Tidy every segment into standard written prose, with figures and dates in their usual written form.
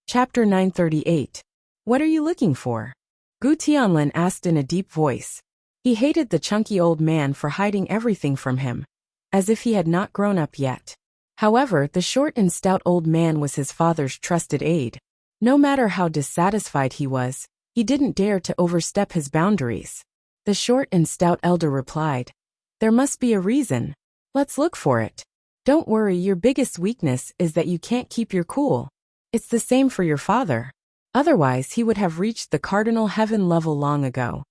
Chapter 938. What are you looking for? Gu Tianlin asked in a deep voice. He hated the chunky old man for hiding everything from him, as if he had not grown up yet. However, the short and stout old man was his father's trusted aide. No matter how dissatisfied he was, he didn't dare to overstep his boundaries. The short and stout elder replied, "There must be a reason. Let's look for it. Don't worry, your biggest weakness is that you can't keep your cool. It's the same for your father. Otherwise he would have reached the cardinal heaven level long ago."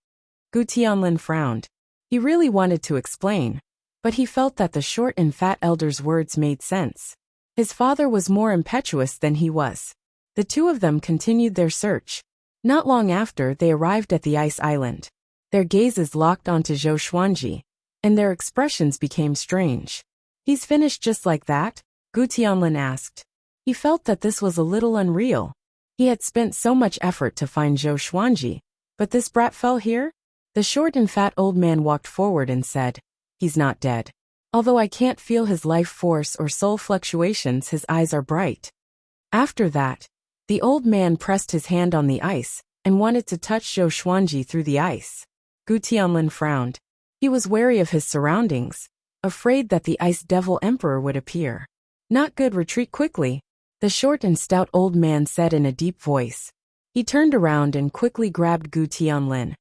Gu Tianlin frowned. He really wanted to explain, but he felt that the short and fat elder's words made sense. His father was more impetuous than he was. The two of them continued their search. Not long after, they arrived at the ice island. Their gazes locked onto Zhou Xuanji, and their expressions became strange. "He's finished just like that?" Gu Tianlin asked. He felt that this was a little unreal. He had spent so much effort to find Zhou Xuanji, but this brat fell here? The short and fat old man walked forward and said, "He's not dead. Although I can't feel his life force or soul fluctuations, his eyes are bright." After that, the old man pressed his hand on the ice and wanted to touch Zhou Xuanji through the ice. Gu Tianlin frowned. He was wary of his surroundings, afraid that the ice devil emperor would appear. "Not good, retreat quickly," the short and stout old man said in a deep voice. He turned around and quickly grabbed Gu Tianlin,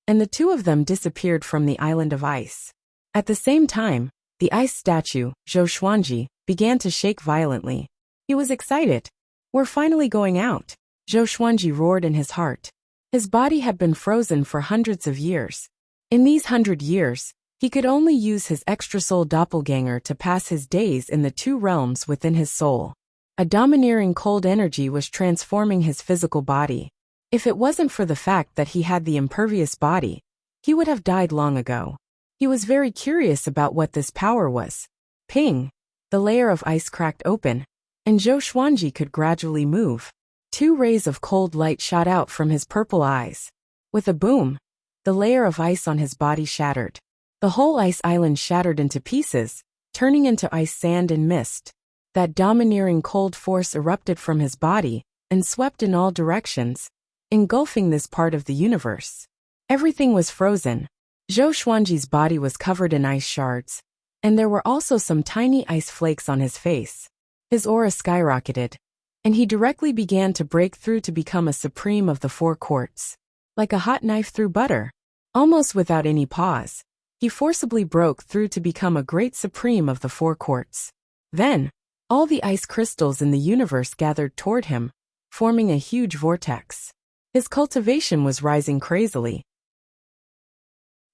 and the two of them disappeared from the island of ice. At the same time, the ice statue, Zhou Xuanji, began to shake violently. He was excited. "We're finally going out," Zhou Xuanji roared in his heart. His body had been frozen for hundreds of years. In these 100 years, he could only use his extra-soul doppelganger to pass his days in the two realms within his soul. A domineering cold energy was transforming his physical body. If it wasn't for the fact that he had the impervious body, he would have died long ago. He was very curious about what this power was. Ping! The layer of ice cracked open, and Zhou Xuanji could gradually move. Two rays of cold light shot out from his purple eyes. With a boom, the layer of ice on his body shattered. The whole ice island shattered into pieces, turning into ice sand and mist. That domineering cold force erupted from his body and swept in all directions, engulfing this part of the universe. Everything was frozen. Zhou Xuanji's body was covered in ice shards, and there were also some tiny ice flakes on his face. His aura skyrocketed, and he directly began to break through to become a supreme of the four courts. Like a hot knife through butter, almost without any pause, he forcibly broke through to become a great supreme of the four courts. Then, all the ice crystals in the universe gathered toward him, forming a huge vortex. His cultivation was rising crazily.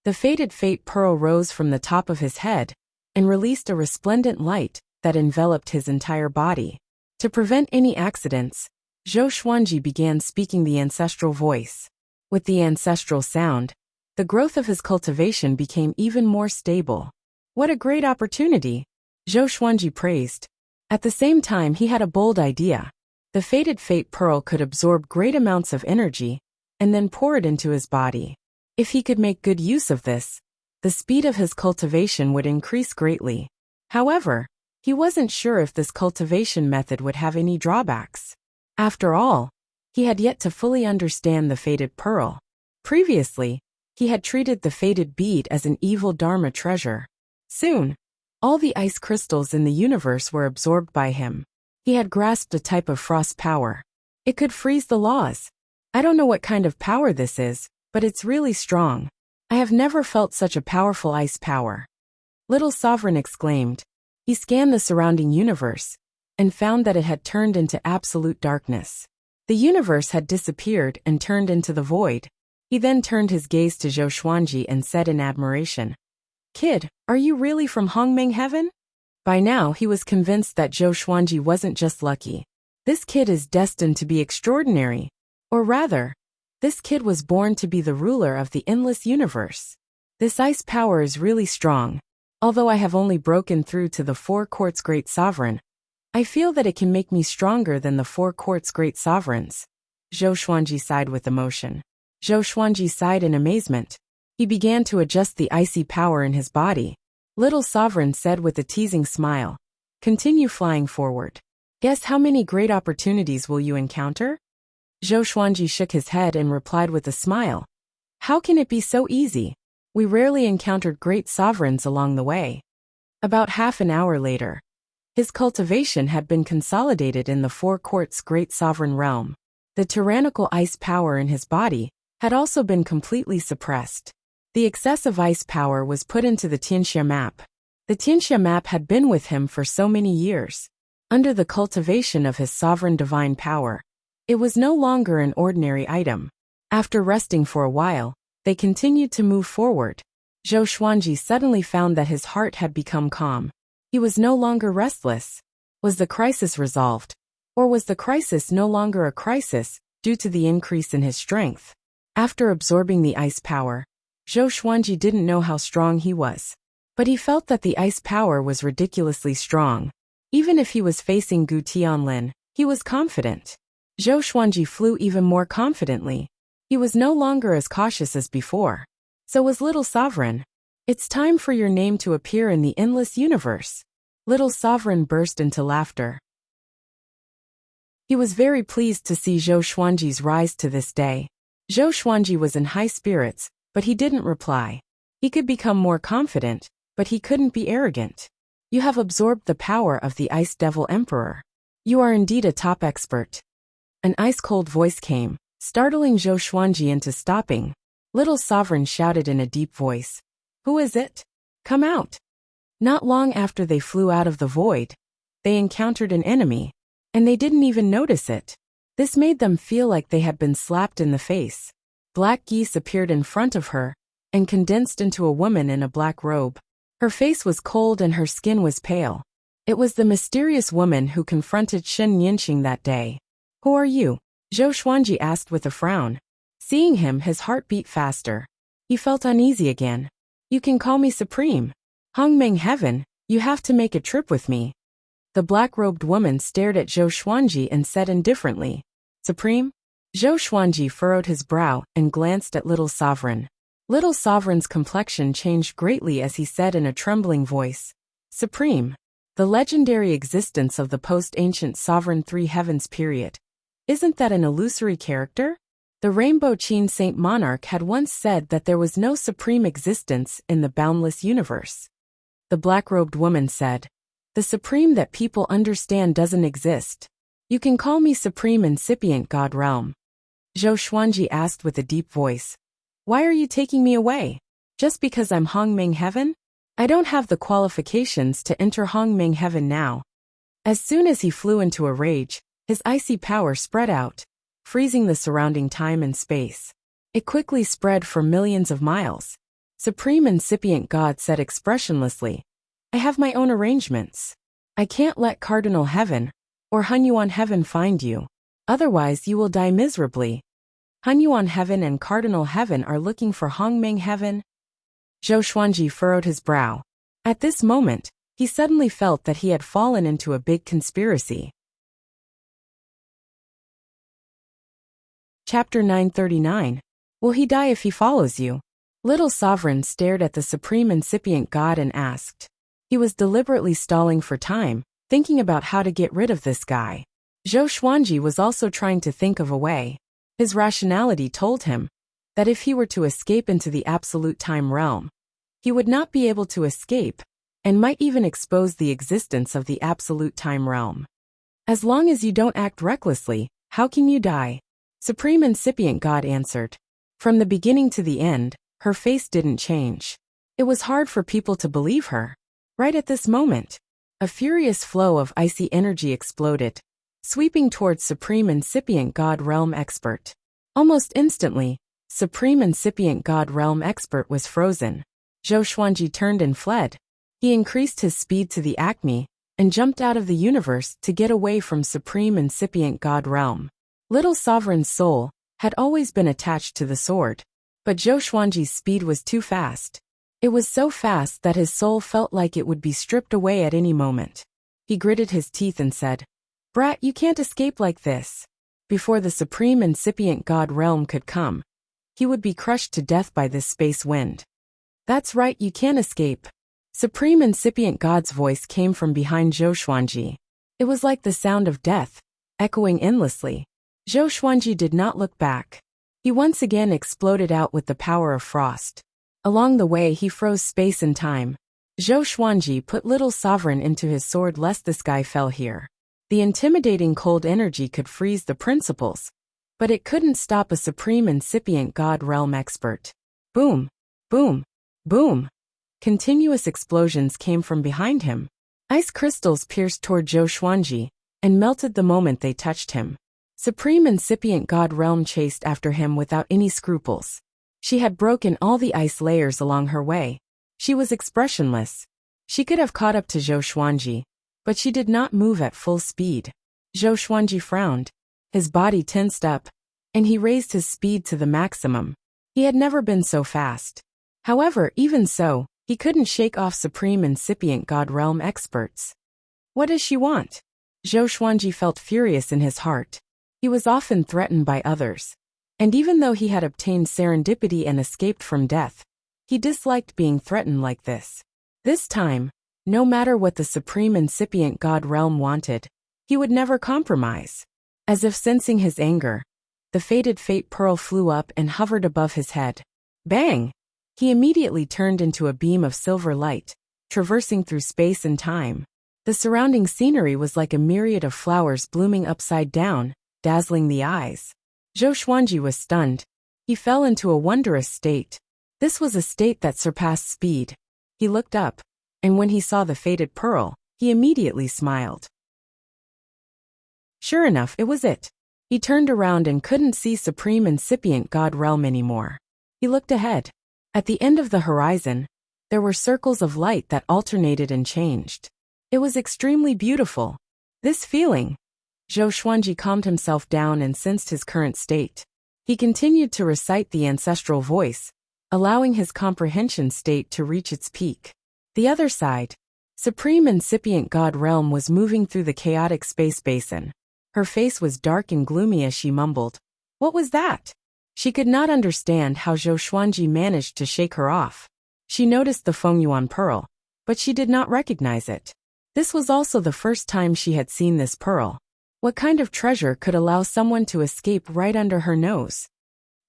The fated fate pearl rose from the top of his head and released a resplendent light that enveloped his entire body. To prevent any accidents, Zhou Xuanji began speaking the ancestral voice. With the ancestral sound, the growth of his cultivation became even more stable. "What a great opportunity!" Zhou Xuanji praised. At the same time, he had a bold idea. The fated fate pearl could absorb great amounts of energy and then pour it into his body. If he could make good use of this, the speed of his cultivation would increase greatly. However, he wasn't sure if this cultivation method would have any drawbacks. After all, he had yet to fully understand the fated pearl. Previously, he had treated the fated bead as an evil Dharma treasure. Soon, all the ice crystals in the universe were absorbed by him. He had grasped a type of frost power. It could freeze the laws. "I don't know what kind of power this is, but it's really strong. I have never felt such a powerful ice power," Little Sovereign exclaimed. He scanned the surrounding universe and found that it had turned into absolute darkness. The universe had disappeared and turned into the void. He then turned his gaze to Zhou Xuanji and said in admiration, "Kid, are you really from Hongmeng Heaven?" By now he was convinced that Zhou Xuanji wasn't just lucky. This kid is destined to be extraordinary. Or rather, this kid was born to be the ruler of the endless universe. This ice power is really strong. Although I have only broken through to the four courts' great sovereign, I feel that it can make me stronger than the four courts' great sovereigns. Zhou Xuanji sighed with emotion. Zhou Xuanji sighed in amazement. He began to adjust the icy power in his body. Little Sovereign said with a teasing smile, "Continue flying forward." Guess how many great opportunities will you encounter? Zhou Xuanji shook his head and replied with a smile. How can it be so easy? We rarely encountered great sovereigns along the way. About half an hour later, his cultivation had been consolidated in the four courts' great sovereign realm. The tyrannical ice power in his body had also been completely suppressed. The excessive ice power was put into the Tianxia map. The Tianxia map had been with him for so many years. Under the cultivation of his sovereign divine power, it was no longer an ordinary item. After resting for a while, they continued to move forward. Zhou Xuanji suddenly found that his heart had become calm. He was no longer restless. Was the crisis resolved? Or was the crisis no longer a crisis, due to the increase in his strength? After absorbing the ice power, Zhou Xuanji didn't know how strong he was. But he felt that the ice power was ridiculously strong. Even if he was facing Gu Tianlin, he was confident. Zhou Xuanji flew even more confidently. He was no longer as cautious as before. So was Little Sovereign. It's time for your name to appear in the endless universe. Little Sovereign burst into laughter. He was very pleased to see Zhou Xuanji's rise to this day. Zhou Xuanji was in high spirits, but he didn't reply. He could become more confident, but he couldn't be arrogant. You have absorbed the power of the Ice Devil Emperor. You are indeed a top expert. An ice-cold voice came, startling Zhou Xuanji into stopping. Little Sovereign shouted in a deep voice. Who is it? Come out. Not long after they flew out of the void, they encountered an enemy, and they didn't even notice it. This made them feel like they had been slapped in the face. Black geese appeared in front of her, and condensed into a woman in a black robe. Her face was cold and her skin was pale. It was the mysterious woman who confronted Shen Yinxing that day. Who are you? Zhou Xuanji asked with a frown. Seeing him, his heart beat faster. He felt uneasy again. You can call me Supreme. Hongmeng Heaven, you have to make a trip with me. The black-robed woman stared at Zhou Xuanji and said indifferently, Supreme? Zhou Xuanji furrowed his brow and glanced at Little Sovereign. Little Sovereign's complexion changed greatly as he said in a trembling voice, Supreme, the legendary existence of the post-ancient sovereign Three Heavens period. Isn't that an illusory character? The Rainbow Qin Saint Monarch had once said that there was no supreme existence in the boundless universe. The black-robed woman said, The supreme that people understand doesn't exist. You can call me Supreme Incipient God Realm. Zhou Xuanji asked with a deep voice. Why are you taking me away? Just because I'm Hongmeng Heaven? I don't have the qualifications to enter Hongmeng Heaven now. As soon as he flew into a rage, his icy power spread out, freezing the surrounding time and space. It quickly spread for millions of miles. Supreme Incipient God said expressionlessly, I have my own arrangements. I can't let Cardinal Heaven or Hunyuan Heaven find you. Otherwise you will die miserably. Hunyuan Heaven and Cardinal Heaven are looking for Hongmeng Heaven. Zhou Xuanji furrowed his brow. At this moment, he suddenly felt that he had fallen into a big conspiracy. Chapter 939. Will he die if he follows you? Little Sovereign stared at the Supreme Incipient God and asked. He was deliberately stalling for time, thinking about how to get rid of this guy. Zhou Xuanji was also trying to think of a way. His rationality told him that if he were to escape into the absolute time realm, he would not be able to escape, and might even expose the existence of the absolute time realm. As long as you don't act recklessly, how can you die? Supreme Incipient God answered. From the beginning to the end, her face didn't change. It was hard for people to believe her. Right at this moment, a furious flow of icy energy exploded, sweeping towards Supreme Incipient God Realm Expert. Almost instantly, Supreme Incipient God Realm Expert was frozen. Zhou Xuanji turned and fled. He increased his speed to the acme, and jumped out of the universe to get away from Supreme Incipient God Realm. Little Sovereign's soul had always been attached to the sword, but Zhou Xuanji's speed was too fast. It was so fast that his soul felt like it would be stripped away at any moment. He gritted his teeth and said, Brat, you can't escape like this. Before the Supreme Incipient God Realm could come, he would be crushed to death by this space wind. That's right, you can't escape. Supreme Incipient God's voice came from behind Zhou Xuanji. It was like the sound of death, echoing endlessly. Zhou Xuanji did not look back. He once again exploded out with the power of frost. Along the way he froze space and time. Zhou Xuanji put little sovereign into his sword lest the sky fell here. The intimidating cold energy could freeze the principles, but it couldn't stop a supreme incipient god realm expert. Boom! Boom! Boom! Continuous explosions came from behind him. Ice crystals pierced toward Zhou Xuanji and melted the moment they touched him. Supreme incipient god realm chased after him without any scruples. She had broken all the ice layers along her way. She was expressionless. She could have caught up to Zhou Xuanji, but she did not move at full speed. Zhou Xuanji frowned. His body tensed up, and he raised his speed to the maximum. He had never been so fast. However, even so, he couldn't shake off supreme incipient god realm experts. What does she want? Zhou Xuanji felt furious in his heart. He was often threatened by others. And even though he had obtained serendipity and escaped from death, he disliked being threatened like this. This time, no matter what the supreme incipient god realm wanted, he would never compromise. As if sensing his anger, the fated fate pearl flew up and hovered above his head. Bang! He immediately turned into a beam of silver light, traversing through space and time. The surrounding scenery was like a myriad of flowers blooming upside down, dazzling the eyes. Zhou Xuanji was stunned. He fell into a wondrous state. This was a state that surpassed speed. He looked up, and when he saw the fated pearl, he immediately smiled. Sure enough, it was it. He turned around and couldn't see supreme incipient god realm anymore. He looked ahead. At the end of the horizon, there were circles of light that alternated and changed. It was extremely beautiful. This feeling. Zhou Xuanji calmed himself down and sensed his current state. He continued to recite the ancestral voice, allowing his comprehension state to reach its peak. The other side, supreme incipient god realm, was moving through the chaotic space basin. Her face was dark and gloomy as she mumbled, "What was that?" She could not understand how Zhou Xuanji managed to shake her off. She noticed the Fengyuan pearl, but she did not recognize it. This was also the first time she had seen this pearl. What kind of treasure could allow someone to escape right under her nose?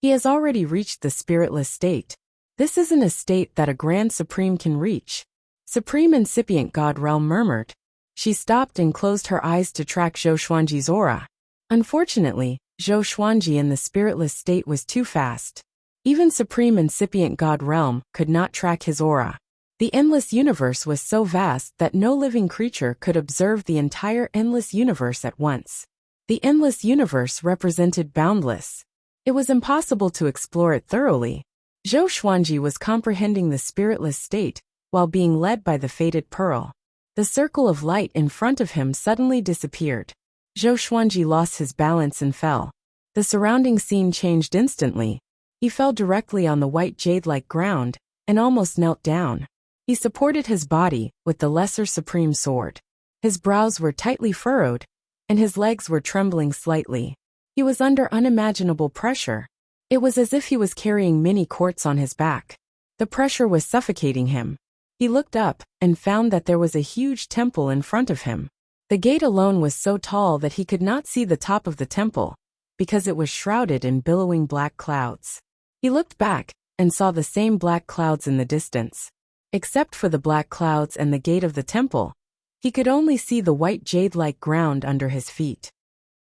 He has already reached the spiritless state. This isn't a state that a grand supreme can reach. Supreme incipient god realm murmured. She stopped and closed her eyes to track Zhou Xuanji's aura. Unfortunately, Zhou Xuanji in the spiritless state was too fast. Even supreme incipient god realm could not track his aura. The endless universe was so vast that no living creature could observe the entire endless universe at once. The endless universe represented boundless. It was impossible to explore it thoroughly. Zhou Xuanji was comprehending the spiritless state while being led by the fated pearl. The circle of light in front of him suddenly disappeared. Zhou Xuanji lost his balance and fell. The surrounding scene changed instantly. He fell directly on the white jade-like ground and almost knelt down. He supported his body with the lesser supreme sword. His brows were tightly furrowed, and his legs were trembling slightly. He was under unimaginable pressure. It was as if he was carrying many quartz on his back. The pressure was suffocating him. He looked up and found that there was a huge temple in front of him. The gate alone was so tall that he could not see the top of the temple, because it was shrouded in billowing black clouds. He looked back and saw the same black clouds in the distance. Except for the black clouds and the gate of the temple, he could only see the white jade-like ground under his feet.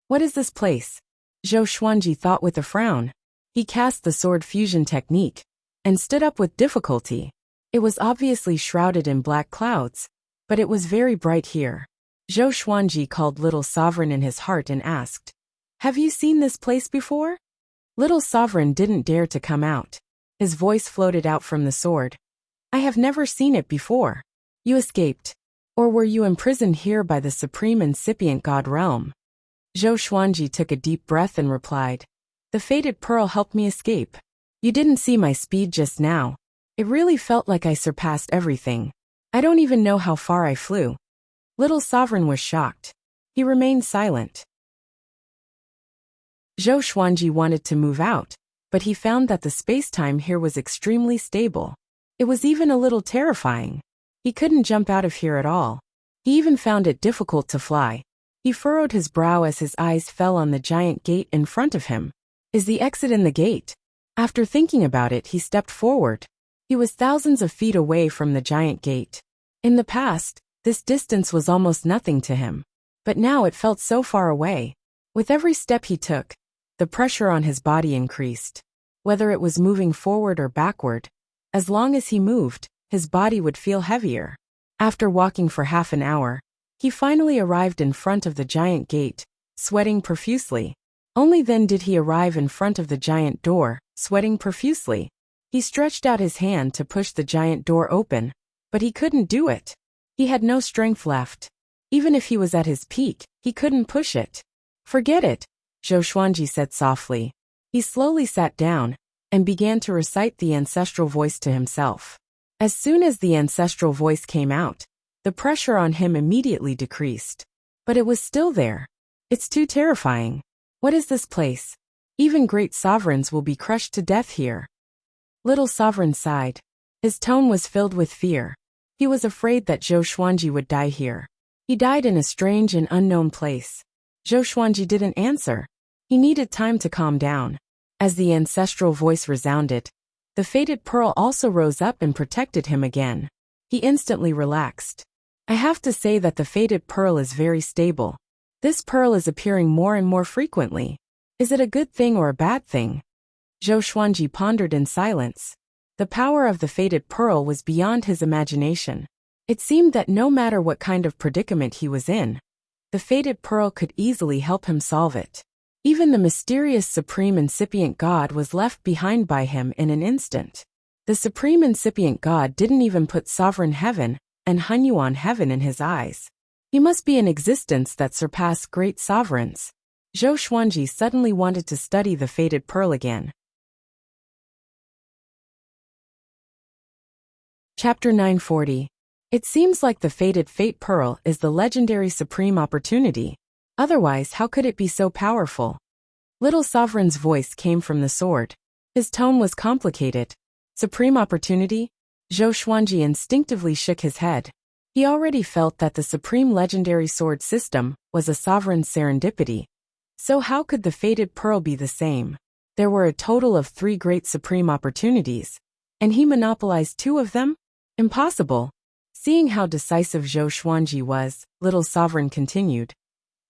What is this place? Zhou Xuanji thought with a frown. He cast the sword fusion technique and stood up with difficulty. It was obviously shrouded in black clouds, but it was very bright here. Zhou Xuanji called Little Sovereign in his heart and asked, "Have you seen this place before?" Little Sovereign didn't dare to come out. His voice floated out from the sword. "I have never seen it before. You escaped. Or were you imprisoned here by the supreme incipient god realm?" Zhou Xuanji took a deep breath and replied, "The fated pearl helped me escape. You didn't see my speed just now. It really felt like I surpassed everything. I don't even know how far I flew." Little Sovereign was shocked. He remained silent. Zhou Xuanji wanted to move out, but he found that the space-time here was extremely stable. It was even a little terrifying. He couldn't jump out of here at all. He even found it difficult to fly. He furrowed his brow as his eyes fell on the giant gate in front of him. Is the exit in the gate? After thinking about it, he stepped forward. He was thousands of feet away from the giant gate. In the past, this distance was almost nothing to him. But now it felt so far away. With every step he took, the pressure on his body increased. Whether it was moving forward or backward, as long as he moved, his body would feel heavier. After walking for half an hour, he finally arrived in front of the giant gate, sweating profusely. Only then did he arrive in front of the giant door, sweating profusely. He stretched out his hand to push the giant door open, but he couldn't do it. He had no strength left. Even if he was at his peak, he couldn't push it. Forget it, Zhou Xuanji said softly. He slowly sat down and began to recite the ancestral voice to himself. As soon as the ancestral voice came out, the pressure on him immediately decreased. But it was still there. It's too terrifying. What is this place? Even great sovereigns will be crushed to death here. Little Sovereign sighed. His tone was filled with fear. He was afraid that Zhou Xuanji would die here. He died in a strange and unknown place. Zhou Xuanji didn't answer. He needed time to calm down. As the ancestral voice resounded, the fated pearl also rose up and protected him again. He instantly relaxed. I have to say that the fated pearl is very stable. This pearl is appearing more and more frequently. Is it a good thing or a bad thing? Zhou Xuanji pondered in silence. The power of the fated pearl was beyond his imagination. It seemed that no matter what kind of predicament he was in, the fated pearl could easily help him solve it. Even the mysterious supreme incipient god was left behind by him in an instant. The supreme incipient god didn't even put sovereign heaven and Hunyuan heaven in his eyes. He must be an existence that surpassed great sovereigns. Zhou Xuanji suddenly wanted to study the fated pearl again. Chapter 940. It seems like the fated fate pearl is the legendary supreme opportunity. Otherwise, how could it be so powerful? Little Sovereign's voice came from the sword. His tone was complicated. Supreme opportunity? Zhou Xuanji instinctively shook his head. He already felt that the supreme legendary sword system was a sovereign serendipity. So how could the fated pearl be the same? There were a total of 3 great supreme opportunities, and he monopolized 2 of them? Impossible. Seeing how decisive Zhou Xuanji was, Little Sovereign continued.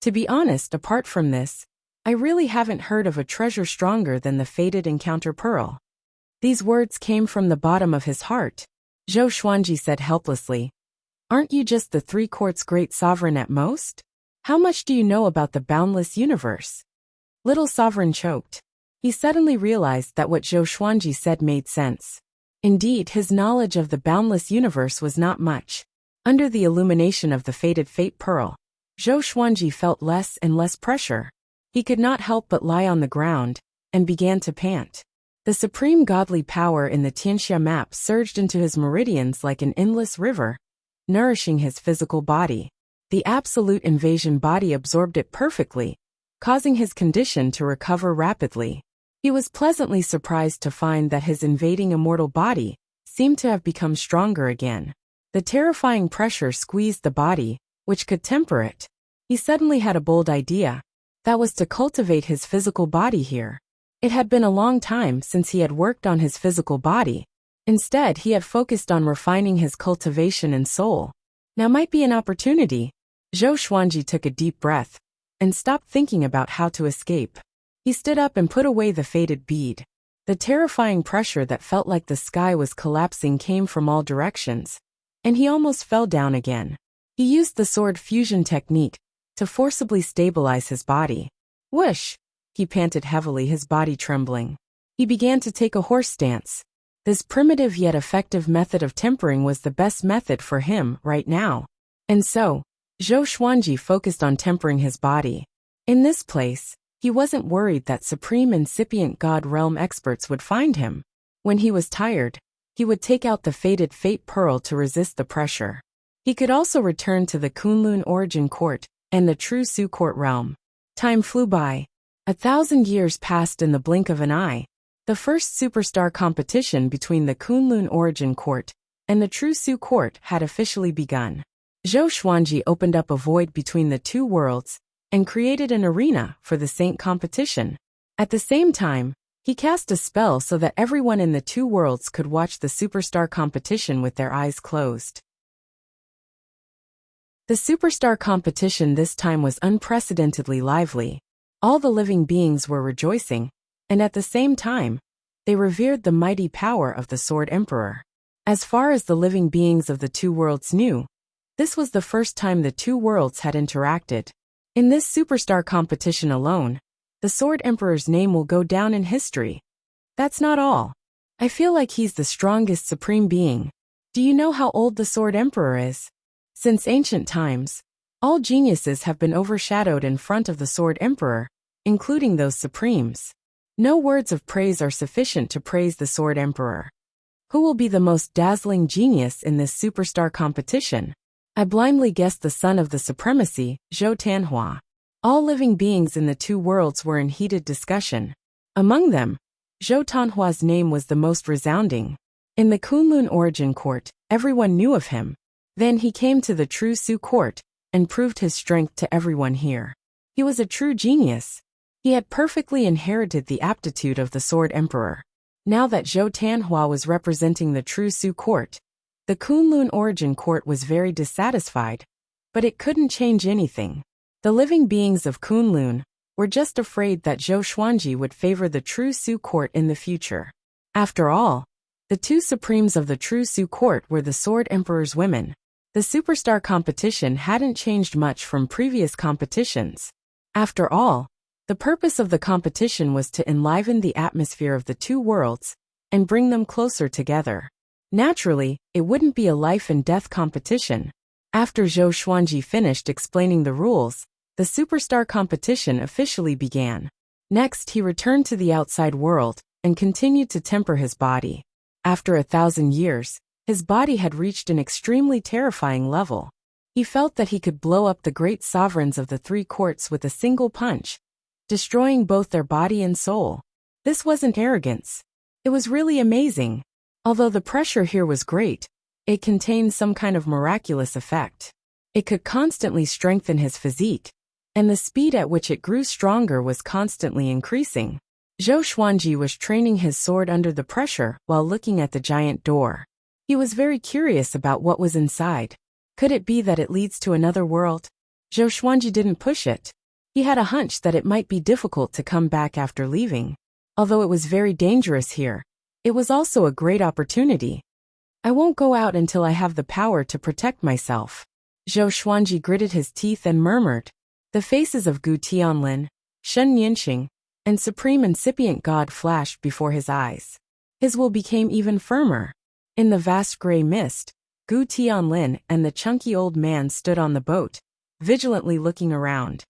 To be honest, apart from this, I really haven't heard of a treasure stronger than the fated encounter pearl. These words came from the bottom of his heart. Zhou Xuanji said helplessly. Aren't you just the 3 courts great sovereign at most? How much do you know about the boundless universe? Little Sovereign choked. He suddenly realized that what Zhou Xuanji said made sense. Indeed, his knowledge of the boundless universe was not much. Under the illumination of the fated fate pearl, Zhou Xuanji felt less and less pressure. He could not help but lie on the ground and began to pant. The supreme godly power in the Tianxia map surged into his meridians like an endless river, nourishing his physical body. The absolute invasion body absorbed it perfectly, causing his condition to recover rapidly. He was pleasantly surprised to find that his invading immortal body seemed to have become stronger again. The terrifying pressure squeezed the body, which could temper it. He suddenly had a bold idea. That was to cultivate his physical body here. It had been a long time since he had worked on his physical body. Instead, he had focused on refining his cultivation and soul. Now might be an opportunity. Zhou Xuanji took a deep breath and stopped thinking about how to escape. He stood up and put away the fated bead. The terrifying pressure that felt like the sky was collapsing came from all directions, and he almost fell down again. He used the sword fusion technique to forcibly stabilize his body. Whoosh! He panted heavily, his body trembling. He began to take a horse stance. This primitive yet effective method of tempering was the best method for him right now. And so, Zhou Xuanji focused on tempering his body. In this place, he wasn't worried that supreme incipient god realm experts would find him. When he was tired, he would take out the fated fate pearl to resist the pressure. He could also return to the Kunlun origin court and the true Su court realm. Time flew by. 1,000 years passed in the blink of an eye. The first superstar competition between the Kunlun origin court and the true Su court had officially begun. Zhou Xuanji opened up a void between the 2 worlds and created an arena for the saint competition. At the same time, he cast a spell so that everyone in the two worlds could watch the superstar competition with their eyes closed. The superstar competition this time was unprecedentedly lively. All the living beings were rejoicing, and at the same time, they revered the mighty power of the Sword Emperor. As far as the living beings of the two worlds knew, this was the first time the two worlds had interacted. In this superstar competition alone, the Sword Emperor's name will go down in history. That's not all. I feel like he's the strongest supreme being. Do you know how old the Sword Emperor is? Since ancient times, all geniuses have been overshadowed in front of the Sword Emperor, including those supremes. No words of praise are sufficient to praise the Sword Emperor. Who will be the most dazzling genius in this superstar competition? I blindly guessed the son of the supremacy, Zhou Tanhua. All living beings in the two worlds were in heated discussion. Among them, Zhou Tanhua's name was the most resounding. In the Kunlun origin court, everyone knew of him. Then he came to the True Su court and proved his strength to everyone here. He was a true genius. He had perfectly inherited the aptitude of the Sword Emperor. Now that Zhou Tanhua was representing the True Su court, the Kunlun origin court was very dissatisfied, but it couldn't change anything. The living beings of Kunlun were just afraid that Zhou Xuanji would favor the True Su court in the future. After all, the two supremes of the True Su court were the Sword Emperor's women. The superstar competition hadn't changed much from previous competitions. After all, the purpose of the competition was to enliven the atmosphere of the two worlds and bring them closer together. Naturally, it wouldn't be a life and death competition. After Zhou Xuanji finished explaining the rules, the superstar competition officially began. Next, he returned to the outside world and continued to temper his body. After 1,000 years, his body had reached an extremely terrifying level. He felt that he could blow up the great sovereigns of the three courts with a single punch, destroying both their body and soul. This wasn't arrogance. It was really amazing. Although the pressure here was great, it contained some kind of miraculous effect. It could constantly strengthen his physique, and the speed at which it grew stronger was constantly increasing. Zhou Xuanji was training his sword under the pressure while looking at the giant door. He was very curious about what was inside. Could it be that it leads to another world? Zhou Xuanji didn't push it. He had a hunch that it might be difficult to come back after leaving. Although it was very dangerous here, it was also a great opportunity. I won't go out until I have the power to protect myself. Zhou Xuanji gritted his teeth and murmured. The faces of Gu Tianlin, Shen Nianxing, and Supreme Incipient God flashed before his eyes. His will became even firmer. In the vast gray mist, Gu Tianlin and the chunky old man stood on the boat, vigilantly looking around.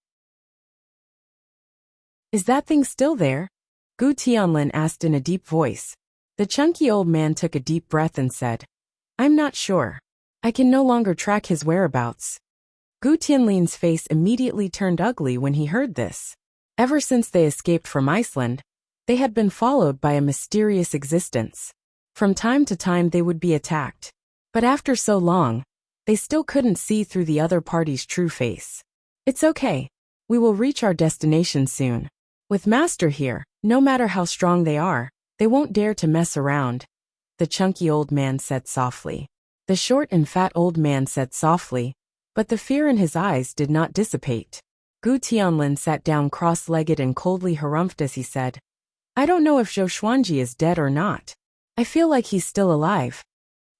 Is that thing still there? Gu Tianlin asked in a deep voice. The chunky old man took a deep breath and said, I'm not sure. I can no longer track his whereabouts. Gu Tianlin's face immediately turned ugly when he heard this. Ever since they escaped from Iceland, they had been followed by a mysterious existence. From time to time they would be attacked. But after so long, they still couldn't see through the other party's true face. It's okay. We will reach our destination soon. With Master here, no matter how strong they are, they won't dare to mess around, the chunky old man said softly. The short and fat old man said softly, but the fear in his eyes did not dissipate. Gu Tianlin sat down cross-legged and coldly harumphed as he said, I don't know if Zhou Xuanji is dead or not. I feel like he's still alive.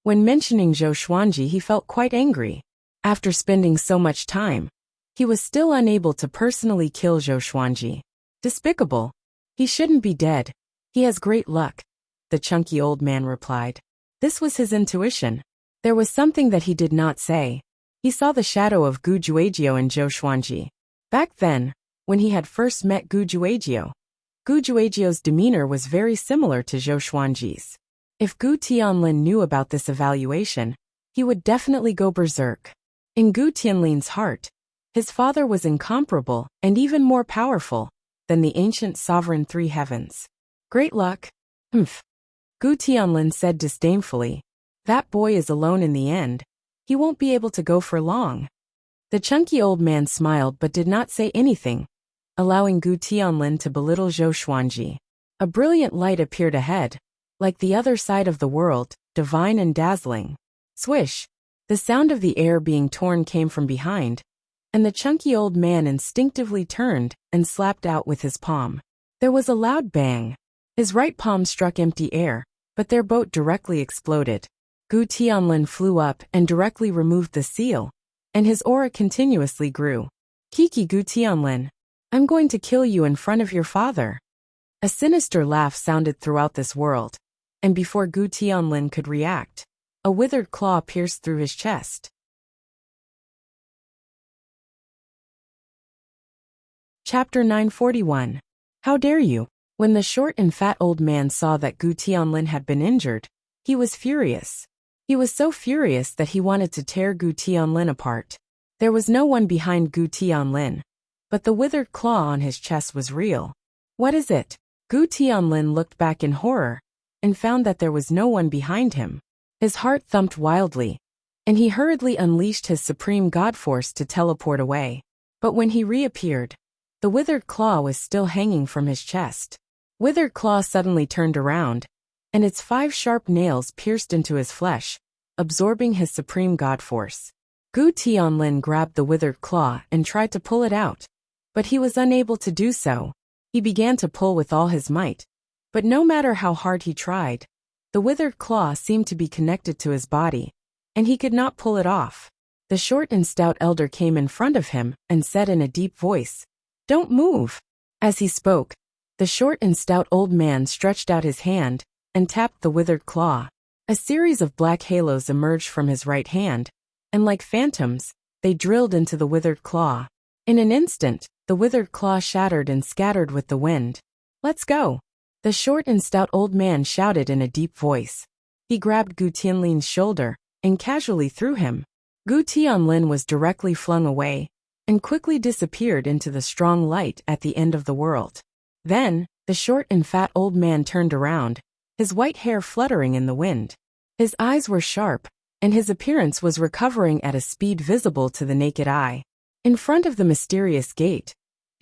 When mentioning Zhou Xuanji, he felt quite angry. After spending so much time, he was still unable to personally kill Zhou Xuanji. Despicable. He shouldn't be dead. He has great luck, the chunky old man replied. This was his intuition. There was something that he did not say. He saw the shadow of Gu Juejiao in Zhou Xuanji. Back then, when he had first met Gu Juejiao's demeanor was very similar to Zhou Xuanji's. If Gu Tianlin knew about this evaluation, he would definitely go berserk. In Gu Tianlin's heart, his father was incomparable and even more powerful than the ancient sovereign three heavens. Great luck. Humph. Gu Tianlin said disdainfully. That boy is alone in the end. He won't be able to go for long. The chunky old man smiled but did not say anything, allowing Gu Tianlin to belittle Zhou Xuanji. A brilliant light appeared ahead, like the other side of the world, divine and dazzling. Swish! The sound of the air being torn came from behind, and the chunky old man instinctively turned and slapped out with his palm. There was a loud bang. His right palm struck empty air, but their boat directly exploded. Gu Tianlin flew up and directly removed the seal, and his aura continuously grew. Kiki Gu Tianlin, I'm going to kill you in front of your father. A sinister laugh sounded throughout this world, and before Gu Tianlin could react, a withered claw pierced through his chest. Chapter 941. How dare you? When the short and fat old man saw that Gu Tianlin had been injured, he was furious. He was so furious that he wanted to tear Gu Tianlin apart. There was no one behind Gu Tianlin, but the withered claw on his chest was real. What is it? Gu Tianlin looked back in horror, and found that there was no one behind him. His heart thumped wildly, and he hurriedly unleashed his supreme god force to teleport away. But when he reappeared, the withered claw was still hanging from his chest. Withered claw suddenly turned around, and its 5 sharp nails pierced into his flesh, absorbing his supreme god force. Gu Tianlin grabbed the withered claw and tried to pull it out, but he was unable to do so. He began to pull with all his might, but no matter how hard he tried, the withered claw seemed to be connected to his body, and he could not pull it off. The short and stout elder came in front of him and said in a deep voice, "Don't move." As he spoke, the short and stout old man stretched out his hand and tapped the withered claw. A series of black halos emerged from his right hand, and like phantoms, they drilled into the withered claw. In an instant, the withered claw shattered and scattered with the wind. "Let's go," the short and stout old man shouted in a deep voice. He grabbed Gu Tianlin's shoulder and casually threw him. Gu Tianlin was directly flung away and quickly disappeared into the strong light at the end of the world. Then, the short and fat old man turned around, his white hair fluttering in the wind. His eyes were sharp, and his appearance was recovering at a speed visible to the naked eye. In front of the mysterious gate,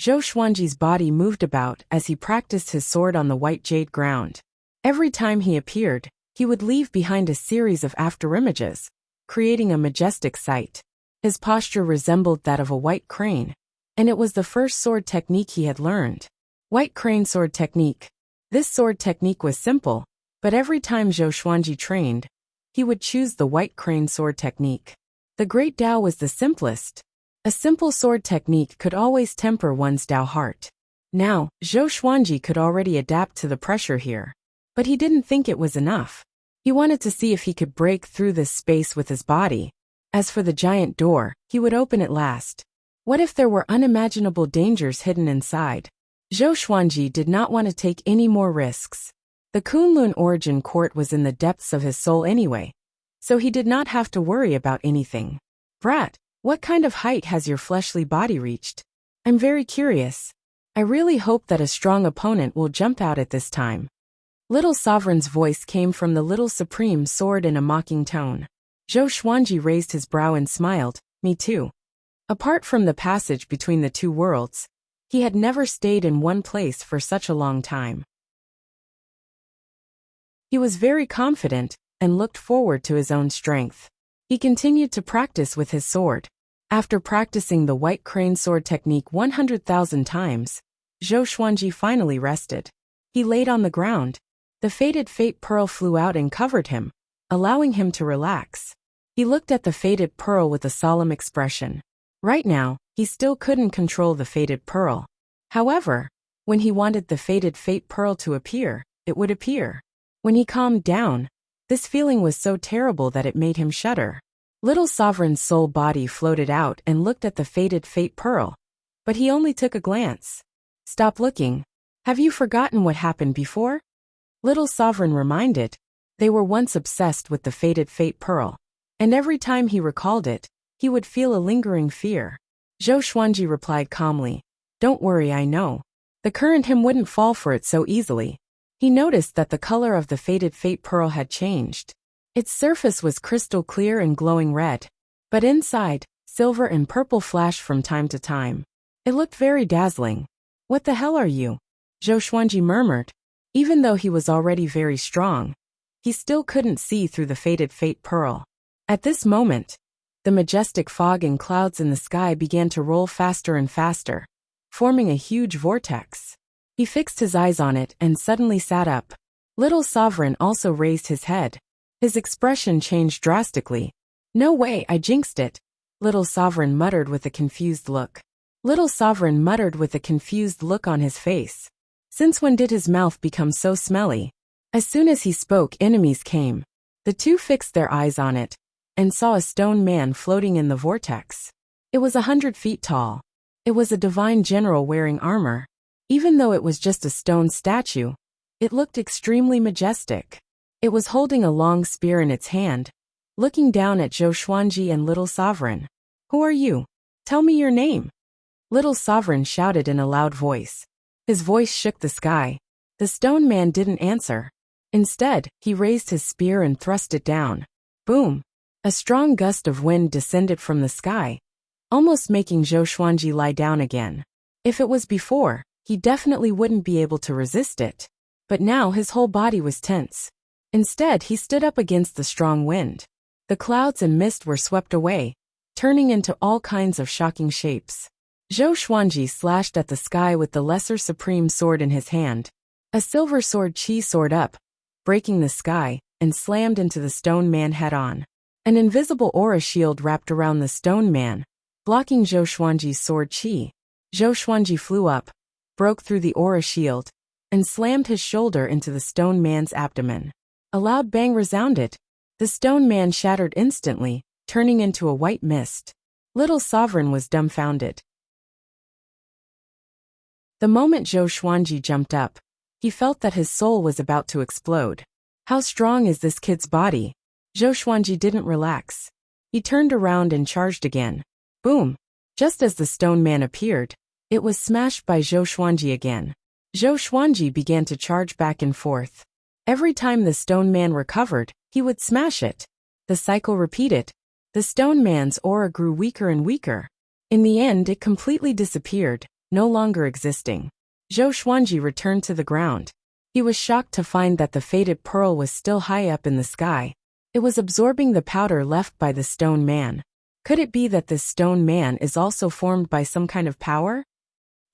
Zhou Xuanji's body moved about as he practiced his sword on the white jade ground. Every time he appeared, he would leave behind a series of afterimages, creating a majestic sight. His posture resembled that of a white crane, and it was the first sword technique he had learned. White crane sword technique. This sword technique was simple, but every time Zhou Xuanji trained, he would choose the white crane sword technique. The Great Tao was the simplest. A simple sword technique could always temper one's Tao heart. Now, Zhou Xuanji could already adapt to the pressure here, but he didn't think it was enough. He wanted to see if he could break through this space with his body. As for the giant door, he would open it last. What if there were unimaginable dangers hidden inside? Zhou Xuanji did not want to take any more risks. The Kunlun origin court was in the depths of his soul anyway, so he did not have to worry about anything. "Brat, what kind of height has your fleshly body reached? I'm very curious. I really hope that a strong opponent will jump out at this time." Little Sovereign's voice came from the little supreme sword in a mocking tone. Zhou Xuanji raised his brow and smiled, "Me too." Apart from the passage between the two worlds, he had never stayed in one place for such a long time. He was very confident and looked forward to his own strength. He continued to practice with his sword. After practicing the white crane sword technique 100,000 times, Zhou Xuanji finally rested. He laid on the ground. The faded fate pearl flew out and covered him, allowing him to relax. He looked at the faded pearl with a solemn expression. Right now, he still couldn't control the faded pearl. However, when he wanted the faded fate pearl to appear, it would appear. When he calmed down, this feeling was so terrible that it made him shudder. Little Sovereign's soul body floated out and looked at the faded fate pearl, but he only took a glance. "Stop looking. Have you forgotten what happened before?" Little Sovereign reminded. They were once obsessed with the faded fate pearl, and every time he recalled it, he would feel a lingering fear. Zhou Xuanji replied calmly, "Don't worry, I know. The current him wouldn't fall for it so easily." He noticed that the color of the faded fate pearl had changed. Its surface was crystal clear and glowing red, but inside, Silver and purple flashed from time to time. It looked very dazzling. "What the hell are you?" Zhou Xuanji murmured. Even though he was already very strong, he still couldn't see through the faded fate pearl. At this moment, the majestic fog and clouds in the sky began to roll faster and faster, forming a huge vortex. He fixed his eyes on it and suddenly sat up. Little Sovereign also raised his head. His expression changed drastically. "No way, I jinxed it," Little Sovereign muttered with a confused look. Little Sovereign muttered with a confused look on his face. Since when did his mouth become so smelly? As soon as he spoke, enemies came. The two fixed their eyes on it and saw a stone man floating in the vortex. It was 100 feet tall. It was a divine general wearing armor. Even though it was just a stone statue, it looked extremely majestic. It was holding a long spear in its hand, looking down at Zhou Xuanji and Little Sovereign. "Who are you? Tell me your name." Little Sovereign shouted in a loud voice. His voice shook the sky. The stone man didn't answer. Instead, he raised his spear and thrust it down. Boom! A strong gust of wind descended from the sky, almost making Zhou Xuanji lie down again. If it was before, he definitely wouldn't be able to resist it. But now his whole body was tense. Instead, he stood up against the strong wind. The clouds and mist were swept away, turning into all kinds of shocking shapes. Zhou Xuanji slashed at the sky with the lesser supreme sword in his hand. A silver sword chi soared up, breaking the sky, and slammed into the stone man head-on. An invisible aura shield wrapped around the stone man, blocking Zhou Xuanji's sword chi. Zhou Xuanji flew up, broke through the aura shield, and slammed his shoulder into the stone man's abdomen. A loud bang resounded. The stone man shattered instantly, turning into a white mist. Little Sovereign was dumbfounded. The moment Zhou Xuanji jumped up, he felt that his soul was about to explode. How strong is this kid's body? Zhou Xuanji didn't relax. He turned around and charged again. Boom! Just as the stone man appeared, it was smashed by Zhou Xuanji again. Zhou Xuanji began to charge back and forth. Every time the stone man recovered, he would smash it. The cycle repeated. The stone man's aura grew weaker and weaker. In the end, it completely disappeared, no longer existing. Zhou Xuanji returned to the ground. He was shocked to find that the faded pearl was still high up in the sky. It was absorbing the powder left by the stone man. Could it be that this stone man is also formed by some kind of power?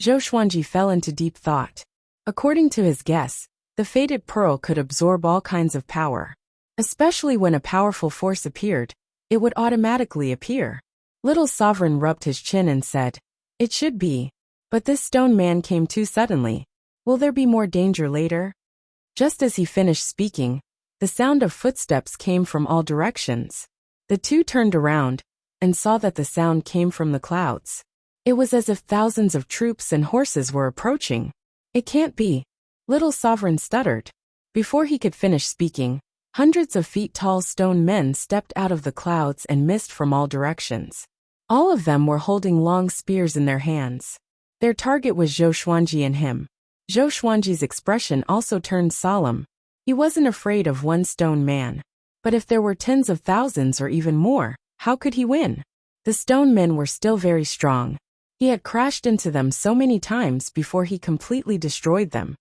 Zhou Xuanji fell into deep thought. According to his guess, the faded pearl could absorb all kinds of power. Especially when a powerful force appeared, it would automatically appear. Little Sovereign rubbed his chin and said, "It should be. But this stone man came too suddenly. Will there be more danger later?" Just as he finished speaking, the sound of footsteps came from all directions. The two turned around and saw that the sound came from the clouds. It was as if thousands of troops and horses were approaching. "It can't be," Little Sovereign stuttered. Before he could finish speaking, hundreds of feet tall stone men stepped out of the clouds and mist from all directions. All of them were holding long spears in their hands. Their target was Zhou Xuanji and him. Zhou Xuanji's expression also turned solemn. He wasn't afraid of one stone man. But if there were tens of thousands or even more, how could he win? The stone men were still very strong. He had crashed into them so many times before he completely destroyed them.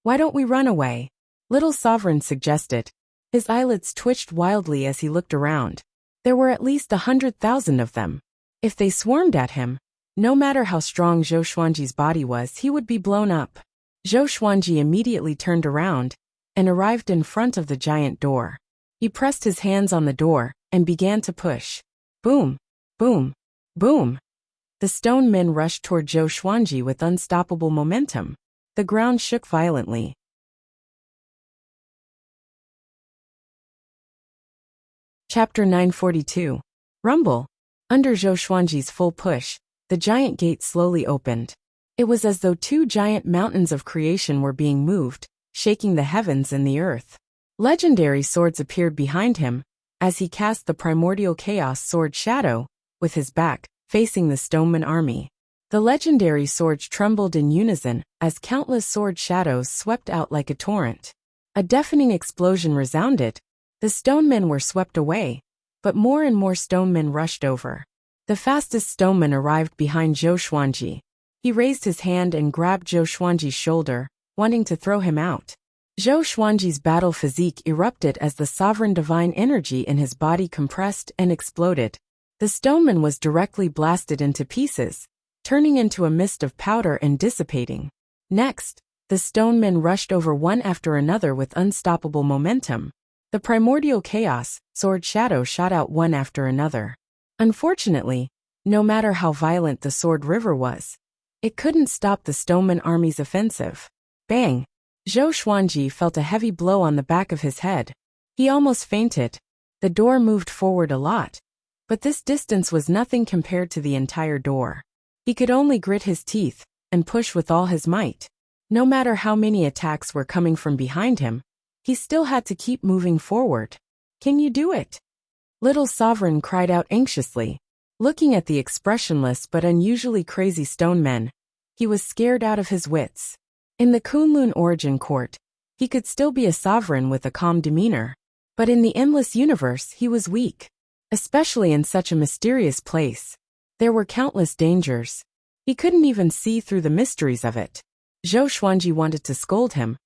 "Why don't we run away?" Little Sovereign suggested. His eyelids twitched wildly as he looked around. There were at least 100,000 of them. If they swarmed at him, no matter how strong Zhou Xuanji's body was, he would be blown up. Zhou Xuanji immediately turned around and arrived in front of the giant door. He pressed his hands on the door and began to push. Boom! Boom! Boom! The stone men rushed toward Zhou Xuanji with unstoppable momentum. The ground shook violently. Chapter 942. Rumble. Under Zhou Xuanji's full push, the giant gate slowly opened. It was as though two giant mountains of creation were being moved, shaking the heavens and the earth. Legendary swords appeared behind him, as he cast the primordial chaos sword Shadow, with his back facing the stoneman army. The legendary swords trembled in unison as countless sword shadows swept out like a torrent. A deafening explosion resounded. The stonemen were swept away, but more and more stonemen rushed over. The fastest stoneman arrived behind Zhou Xuanji. He raised his hand and grabbed Zhou Xuanji's shoulder, wanting to throw him out. Zhou Xuanji's battle physique erupted as the sovereign divine energy in his body compressed and exploded. The stoneman was directly blasted into pieces, turning into a mist of powder and dissipating. Next, the stonemen rushed over one after another with unstoppable momentum. The primordial chaos, sword shadow shot out one after another. Unfortunately, no matter how violent the sword river was, it couldn't stop the stoneman army's offensive. Bang! Zhou Xuanji felt a heavy blow on the back of his head. He almost fainted. The door moved forward a lot, but this distance was nothing compared to the entire door. He could only grit his teeth and push with all his might. No matter how many attacks were coming from behind him, he still had to keep moving forward. "Can you do it?" Little Sovereign cried out anxiously. Looking at the expressionless but unusually crazy stone men, he was scared out of his wits. In the Kunlun origin court, he could still be a sovereign with a calm demeanor. But in the endless universe he was weak. Especially in such a mysterious place. There were countless dangers. He couldn't even see through the mysteries of it. Zhou Xuanji wanted to scold him,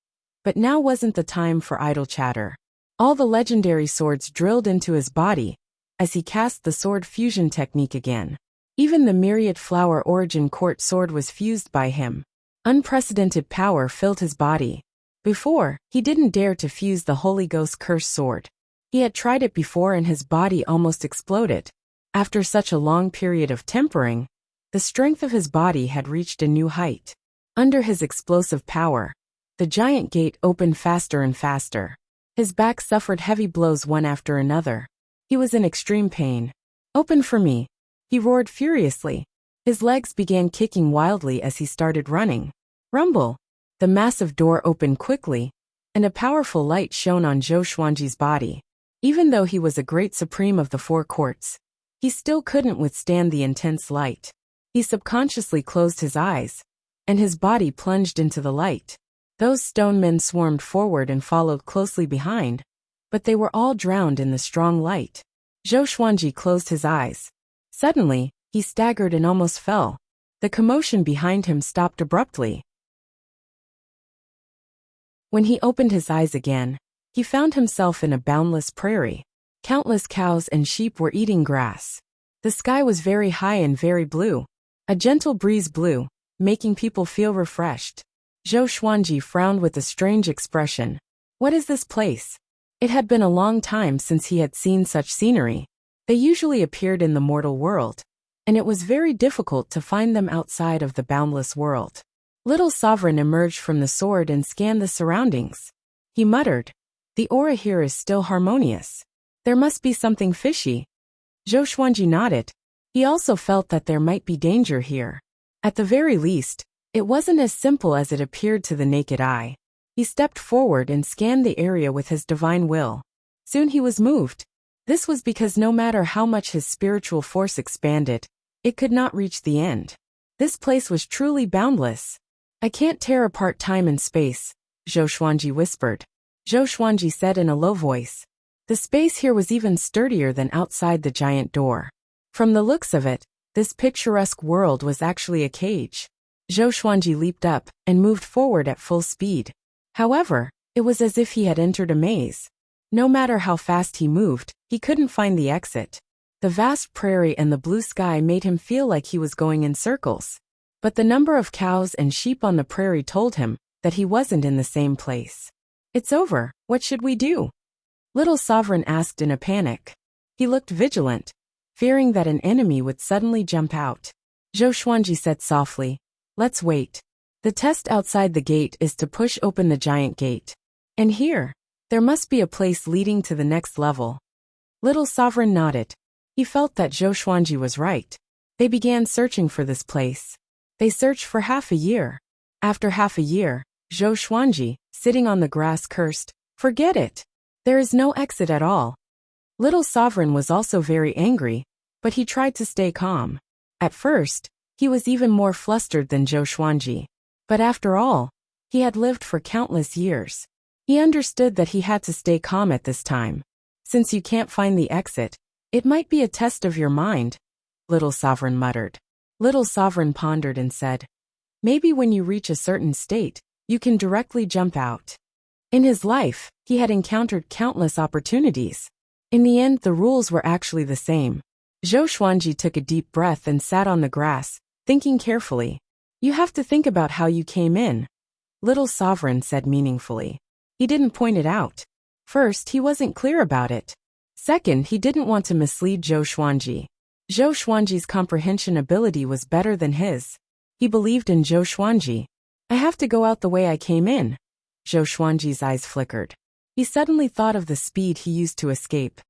but now wasn't the time for idle chatter. All the legendary swords drilled into his body as he cast the sword fusion technique again. Even the myriad flower origin court sword was fused by him. Unprecedented power filled his body. Before, he didn't dare to fuse the Holy Ghost cursed sword. He had tried it before and his body almost exploded. After such a long period of tempering, the strength of his body had reached a new height. Under his explosive power, the giant gate opened faster and faster. His back suffered heavy blows one after another. He was in extreme pain. "Open for me," he roared furiously. His legs began kicking wildly as he started running. Rumble! The massive door opened quickly, and a powerful light shone on Zhou Xuanji's body. Even though he was a great supreme of the four courts, he still couldn't withstand the intense light. He subconsciously closed his eyes, and his body plunged into the light. Those stone men swarmed forward and followed closely behind, but they were all drowned in the strong light. Zhou Xuanji closed his eyes. Suddenly, he staggered and almost fell. The commotion behind him stopped abruptly. When he opened his eyes again, he found himself in a boundless prairie. Countless cows and sheep were eating grass. The sky was very high and very blue. A gentle breeze blew, making people feel refreshed. Zhou Xuanji frowned with a strange expression. What is this place? It had been a long time since he had seen such scenery. They usually appeared in the mortal world, and it was very difficult to find them outside of the boundless world. Little Sovereign emerged from the sword and scanned the surroundings. He muttered, "The aura here is still harmonious. There must be something fishy." Zhou Xuanji nodded. He also felt that there might be danger here. At the very least, it wasn't as simple as it appeared to the naked eye. He stepped forward and scanned the area with his divine will. Soon he was moved. This was because no matter how much his spiritual force expanded, it could not reach the end. This place was truly boundless. "I can't tear apart time and space," Zhou Xuanji whispered. Zhou Xuanji said in a low voice. The space here was even sturdier than outside the giant door. From the looks of it, this picturesque world was actually a cage. Zhou Xuanji leaped up and moved forward at full speed. However, it was as if he had entered a maze. No matter how fast he moved, he couldn't find the exit. The vast prairie and the blue sky made him feel like he was going in circles. But the number of cows and sheep on the prairie told him that he wasn't in the same place. "It's over. What should we do?" Little Sovereign asked in a panic. He looked vigilant, fearing that an enemy would suddenly jump out. Zhou Xuanji said softly, "Let's wait. The test outside the gate is to push open the giant gate. And here, there must be a place leading to the next level." Little Sovereign nodded. He felt that Zhou Xuanji was right. They began searching for this place. They searched for half a year. After half a year, Zhou Xuanji, sitting on the grass, cursed, "Forget it. There is no exit at all." Little Sovereign was also very angry, but he tried to stay calm. At first, he was even more flustered than Zhou Xuanji. But after all, he had lived for countless years. He understood that he had to stay calm at this time. Since you can't find the exit, it might be a test of your mind. Little Sovereign muttered. Little Sovereign pondered and said, maybe when you reach a certain state, you can directly jump out. In his life, he had encountered countless opportunities. In the end, the rules were actually the same. Zhou Xuanji took a deep breath and sat on the grass, thinking carefully. You have to think about how you came in, Little Sovereign said meaningfully. He didn't point it out. First, he wasn't clear about it. Second, he didn't want to mislead Zhou Xuanji. Zhou Xuanji's comprehension ability was better than his. He believed in Zhou Xuanji. I have to go out the way I came in. Zhou Xuanji's eyes flickered. He suddenly thought of the speed he used to escape.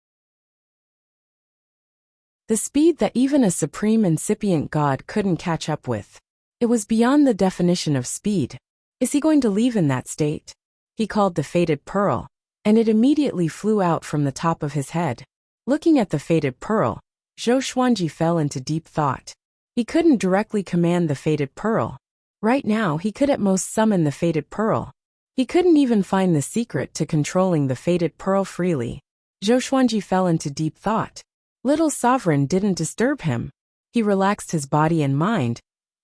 The speed that even a supreme incipient god couldn't catch up with. It was beyond the definition of speed. Is he going to leave in that state? He called the fated pearl, and it immediately flew out from the top of his head. Looking at the fated pearl, Zhou Xuanji fell into deep thought. He couldn't directly command the fated pearl. Right now, he could at most summon the fated pearl. He couldn't even find the secret to controlling the fated pearl freely. Zhou Xuanji fell into deep thought. Little Sovereign didn't disturb him. He relaxed his body and mind,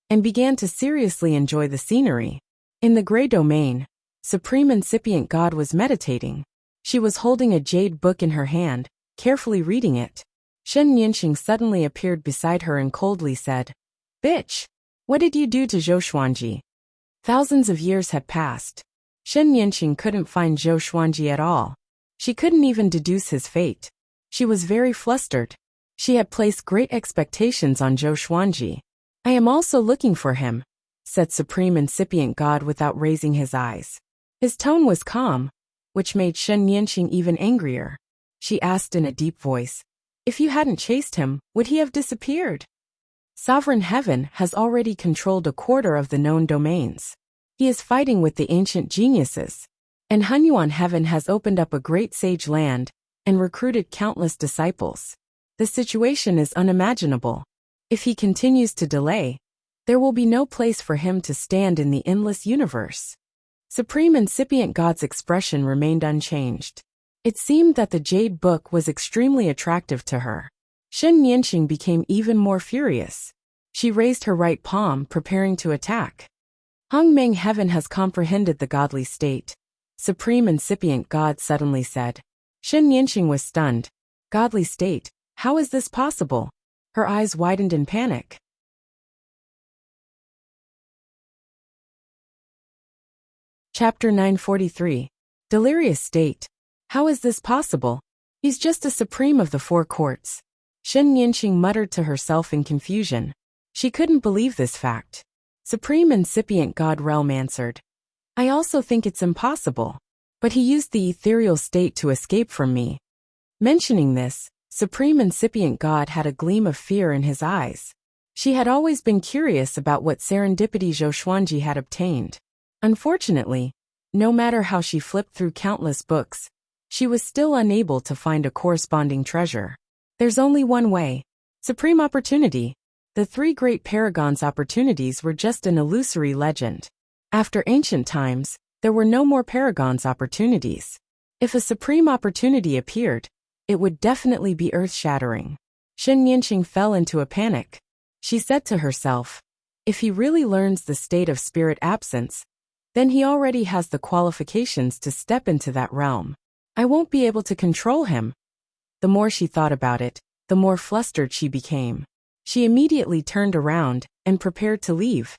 and began to seriously enjoy the scenery. In the gray domain, Supreme Incipient God was meditating. She was holding a jade book in her hand, carefully reading it. Shen Nianxing suddenly appeared beside her and coldly said, "Bitch! What did you do to Zhou Xuanji?" Thousands of years had passed. Shen Nianxing couldn't find Zhou Xuanji at all. She couldn't even deduce his fate. She was very flustered. She had placed great expectations on Zhou Xuanji. "I am also looking for him," said Supreme Incipient God without raising his eyes. His tone was calm, which made Shen Nianxing even angrier. She asked in a deep voice, "If you hadn't chased him, would he have disappeared?" Sovereign Heaven has already controlled a quarter of the known domains. He is fighting with the ancient geniuses. And Hunyuan Heaven has opened up a great sage land and recruited countless disciples. The situation is unimaginable. If he continues to delay, there will be no place for him to stand in the endless universe. Supreme Incipient God's expression remained unchanged. It seemed that the jade book was extremely attractive to her. Shen Nianxing became even more furious. She raised her right palm, preparing to attack. Hongmeng Heaven has comprehended the godly state, Supreme Incipient God suddenly said. Shen Nianxing was stunned. Godly state? How is this possible? Her eyes widened in panic. Chapter 943. Delirious state. How is this possible? He's just a supreme of the four courts. Shen Nianxing muttered to herself in confusion. She couldn't believe this fact. Supreme Incipient God Realm answered. I also think it's impossible. But he used the ethereal state to escape from me. Mentioning this, Supreme Incipient God had a gleam of fear in his eyes. She had always been curious about what serendipity Zhou Xuanji had obtained. Unfortunately, no matter how she flipped through countless books, she was still unable to find a corresponding treasure. There's only one way. Supreme opportunity. The three great paragons' opportunities were just an illusory legend. After ancient times, there were no more paragons' opportunities. If a supreme opportunity appeared, it would definitely be earth-shattering. Shen Nianxing fell into a panic. She said to herself, if he really learns the state of spirit absence, then he already has the qualifications to step into that realm. I won't be able to control him. The more she thought about it, the more flustered she became. She immediately turned around and prepared to leave.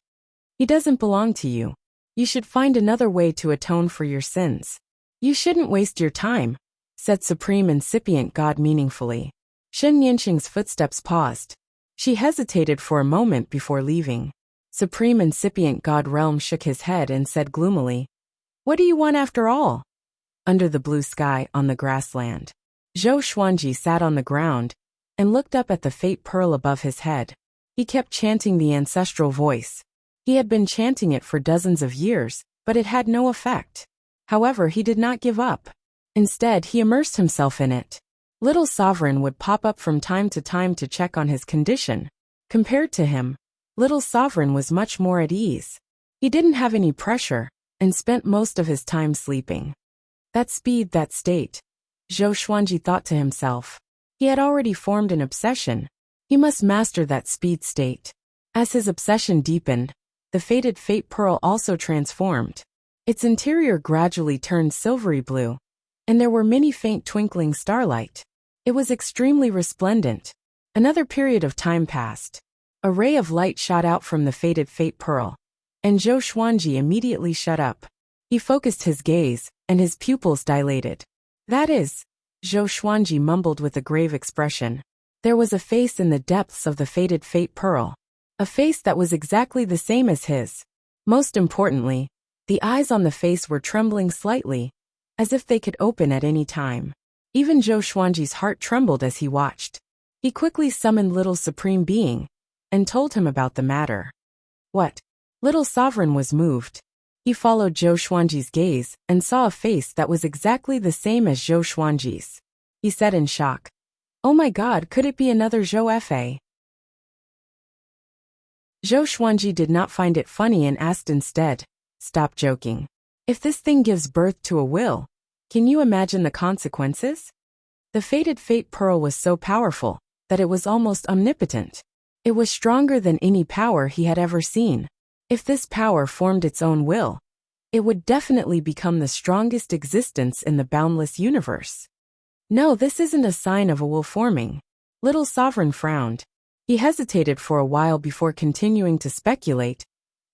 He doesn't belong to you. You should find another way to atone for your sins. You shouldn't waste your time, said Supreme Incipient God meaningfully. Shen Nianxing's footsteps paused. She hesitated for a moment before leaving. Supreme Incipient God Realm shook his head and said gloomily, what do you want after all? Under the blue sky on the grassland, Zhou Xuanji sat on the ground and looked up at the fate pearl above his head. He kept chanting the ancestral voice. He had been chanting it for dozens of years, but it had no effect. However, he did not give up. Instead, he immersed himself in it. Little Sovereign would pop up from time to check on his condition. Compared to him, Little Sovereign was much more at ease. He didn't have any pressure, and spent most of his time sleeping. That speed, that state. Zhou Xuanji thought to himself. He had already formed an obsession. He must master that speed state. As his obsession deepened, the fated fate pearl also transformed. Its interior gradually turned silvery blue, and there were many faint twinkling starlight. It was extremely resplendent. Another period of time passed. A ray of light shot out from the fated fate pearl, and Zhou Xuanji immediately shut up. He focused his gaze, and his pupils dilated. That is, Zhou Xuanji mumbled with a grave expression. There was a face in the depths of the fated fate pearl. A face that was exactly the same as his. Most importantly, the eyes on the face were trembling slightly, as if they could open at any time. Even Zhou Xuanji's heart trembled as he watched. He quickly summoned Little Supreme Being, and told him about the matter. What? Little Sovereign was moved. He followed Zhou Xuanji's gaze and saw a face that was exactly the same as Zhou Xuanji's. He said in shock, "Oh my God, could it be another Zhou Fa?" Zhou Xuanji did not find it funny and asked instead, "Stop joking. If this thing gives birth to a will, can you imagine the consequences?" The fated fate pearl was so powerful that it was almost omnipotent. It was stronger than any power he had ever seen. If this power formed its own will, it would definitely become the strongest existence in the boundless universe. No, this isn't a sign of a will forming. Little Sovereign frowned. He hesitated for a while before continuing to speculate.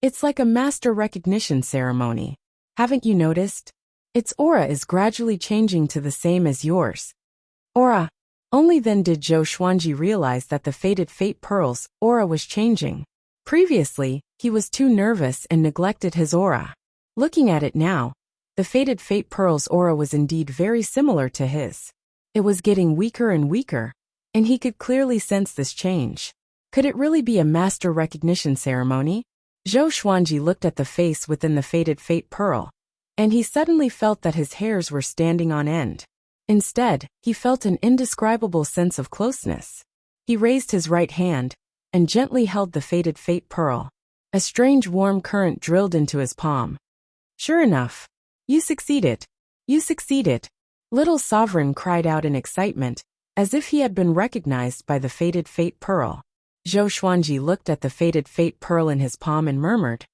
It's like a master recognition ceremony. Haven't you noticed? Its aura is gradually changing to the same as yours. Aura. Only then did Zhou Xuanji realize that the fated fate pearl's aura was changing. Previously, he was too nervous and neglected his aura. Looking at it now, the fated fate pearl's aura was indeed very similar to his. It was getting weaker and weaker, and he could clearly sense this change. Could it really be a master recognition ceremony? Zhou Xuanji looked at the face within the fated fate pearl, and he suddenly felt that his hairs were standing on end. Instead, he felt an indescribable sense of closeness. He raised his right hand and gently held the fated fate pearl. A strange warm current drilled into his palm. Sure enough, you succeeded. You succeeded. Little Sovereign cried out in excitement, as if he had been recognized by the fated fate pearl. Zhou Xuanji looked at the fated fate pearl in his palm and murmured,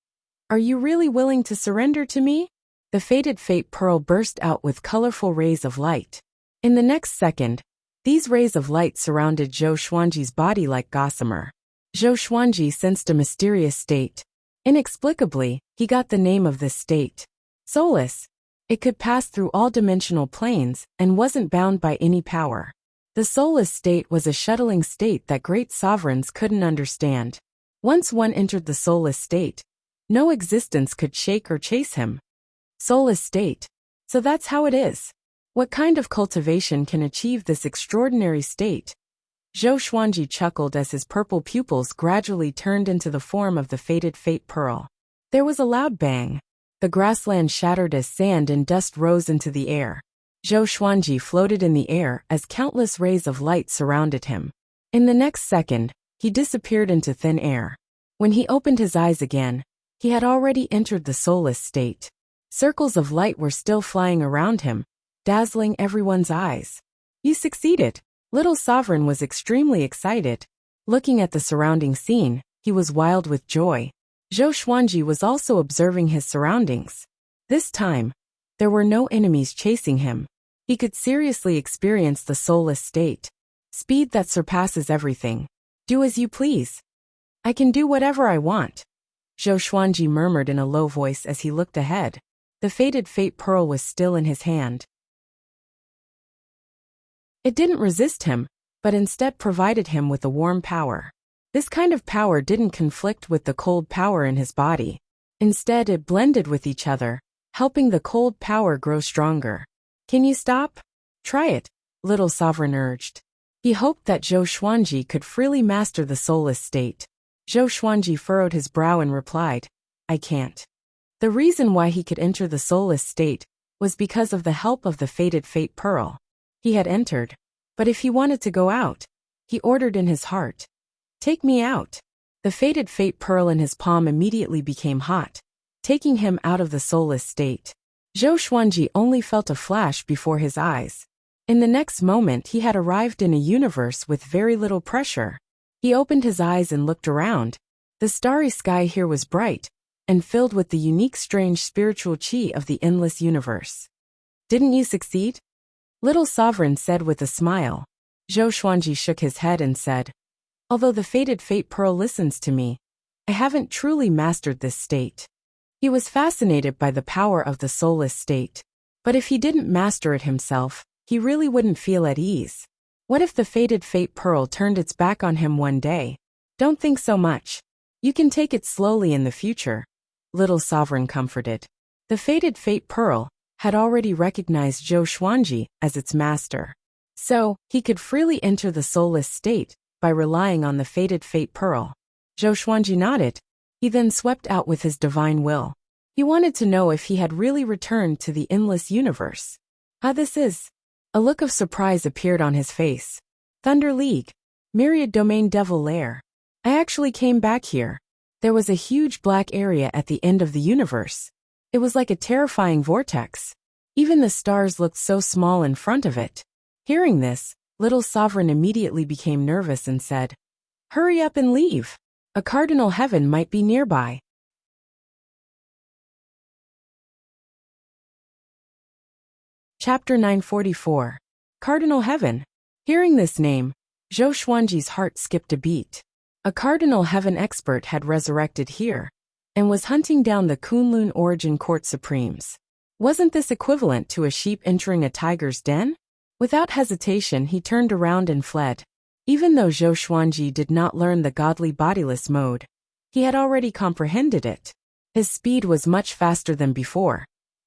"Are you really willing to surrender to me?" The fated fate pearl burst out with colorful rays of light. In the next second, these rays of light surrounded Zhou Xuanji's body like gossamer. Zhou Xuanji sensed a mysterious state. Inexplicably, he got the name of this state. Soulless. It could pass through all dimensional planes and wasn't bound by any power. The soulless state was a shuttling state that great sovereigns couldn't understand. Once one entered the soulless state, no existence could shake or chase him. Soulless state. So that's how it is. What kind of cultivation can achieve this extraordinary state? Zhou Xuanji chuckled as his purple pupils gradually turned into the form of the fated fate pearl. There was a loud bang. The grassland shattered as sand and dust rose into the air. Zhou Xuanji floated in the air as countless rays of light surrounded him. In the next second, he disappeared into thin air. When he opened his eyes again, he had already entered the soulless state. Circles of light were still flying around him, dazzling everyone's eyes. You succeeded. Little Sovereign was extremely excited. Looking at the surrounding scene, he was wild with joy. Zhou Xuanji was also observing his surroundings. This time, there were no enemies chasing him. He could seriously experience the soulless state. Speed that surpasses everything. Do as you please. I can do whatever I want. Zhou Xuanji murmured in a low voice as he looked ahead. The fated fate pearl was still in his hand. It didn't resist him, but instead provided him with a warm power. This kind of power didn't conflict with the cold power in his body. Instead, it blended with each other, helping the cold power grow stronger. Can you stop? Try it, Little Sovereign urged. He hoped that Zhou Xuanji could freely master the soulless state. Zhou Xuanji furrowed his brow and replied, I can't. The reason why he could enter the soulless state was because of the help of the fated fate pearl. He had entered, but if he wanted to go out, he ordered in his heart, Take me out. The fated fate pearl in his palm immediately became hot, taking him out of the soulless state. Zhou Xuanji only felt a flash before his eyes. In the next moment he had arrived in a universe with very little pressure. He opened his eyes and looked around. The starry sky here was bright and filled with the unique strange spiritual chi of the endless universe. Didn't you succeed? Little Sovereign said with a smile. Zhou Xuanji shook his head and said, although the fated fate pearl listens to me, I haven't truly mastered this state. He was fascinated by the power of the soulless state. But if he didn't master it himself, he really wouldn't feel at ease. What if the fated fate pearl turned its back on him one day? Don't think so much. You can take it slowly in the future, Little Sovereign comforted. The fated fate pearl had already recognized Zhou Xuanji as its master. So, he could freely enter the soulless state by relying on the fated fate pearl. Zhou Xuanji nodded. He then swept out with his divine will. He wanted to know if he had really returned to the endless universe. This is. A look of surprise appeared on his face. Thunder League. Myriad Domain Devil Lair. I actually came back here. There was a huge black area at the end of the universe. It was like a terrifying vortex. Even the stars looked so small in front of it. Hearing this, Little Sovereign immediately became nervous and said, hurry up and leave. A cardinal heaven might be nearby. Chapter 944. Cardinal Heaven. Hearing this name, Zhou Xuanji's heart skipped a beat. A Cardinal Heaven expert had resurrected here and was hunting down the Kunlun Origin Court Supremes. Wasn't this equivalent to a sheep entering a tiger's den? Without hesitation, he turned around and fled. Even though Zhou Xuanji did not learn the godly bodiless mode, he had already comprehended it. His speed was much faster than before,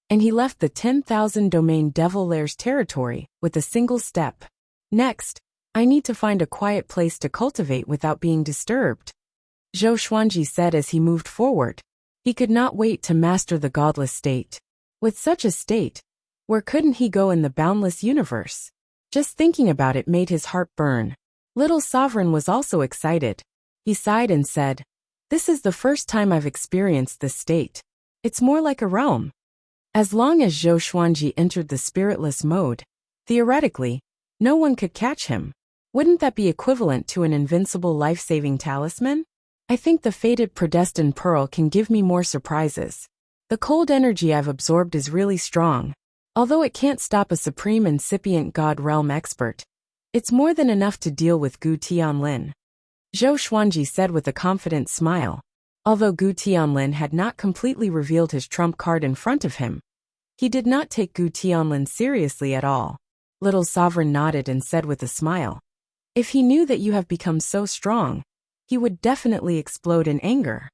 and he left the 10,000 domain devil lairs territory with a single step. Next, I need to find a quiet place to cultivate without being disturbed, Zhou Xuanji said as he moved forward. He could not wait to master the godless state. With such a state, where couldn't he go in the boundless universe? Just thinking about it made his heart burn. Little Sovereign was also excited. He sighed and said, this is the first time I've experienced this state. It's more like a realm. As long as Zhou Xuanji entered the spiritless mode, theoretically, no one could catch him. Wouldn't that be equivalent to an invincible life-saving talisman? I think the fated predestined pearl can give me more surprises. The cold energy I've absorbed is really strong. Although it can't stop a supreme incipient god realm expert, it's more than enough to deal with Gu Tianlin. Zhou Xuanji said with a confident smile. Although Gu Tianlin had not completely revealed his trump card in front of him, he did not take Gu Tianlin seriously at all. Little Sovereign nodded and said with a smile, if he knew that you have become so strong, he would definitely explode in anger.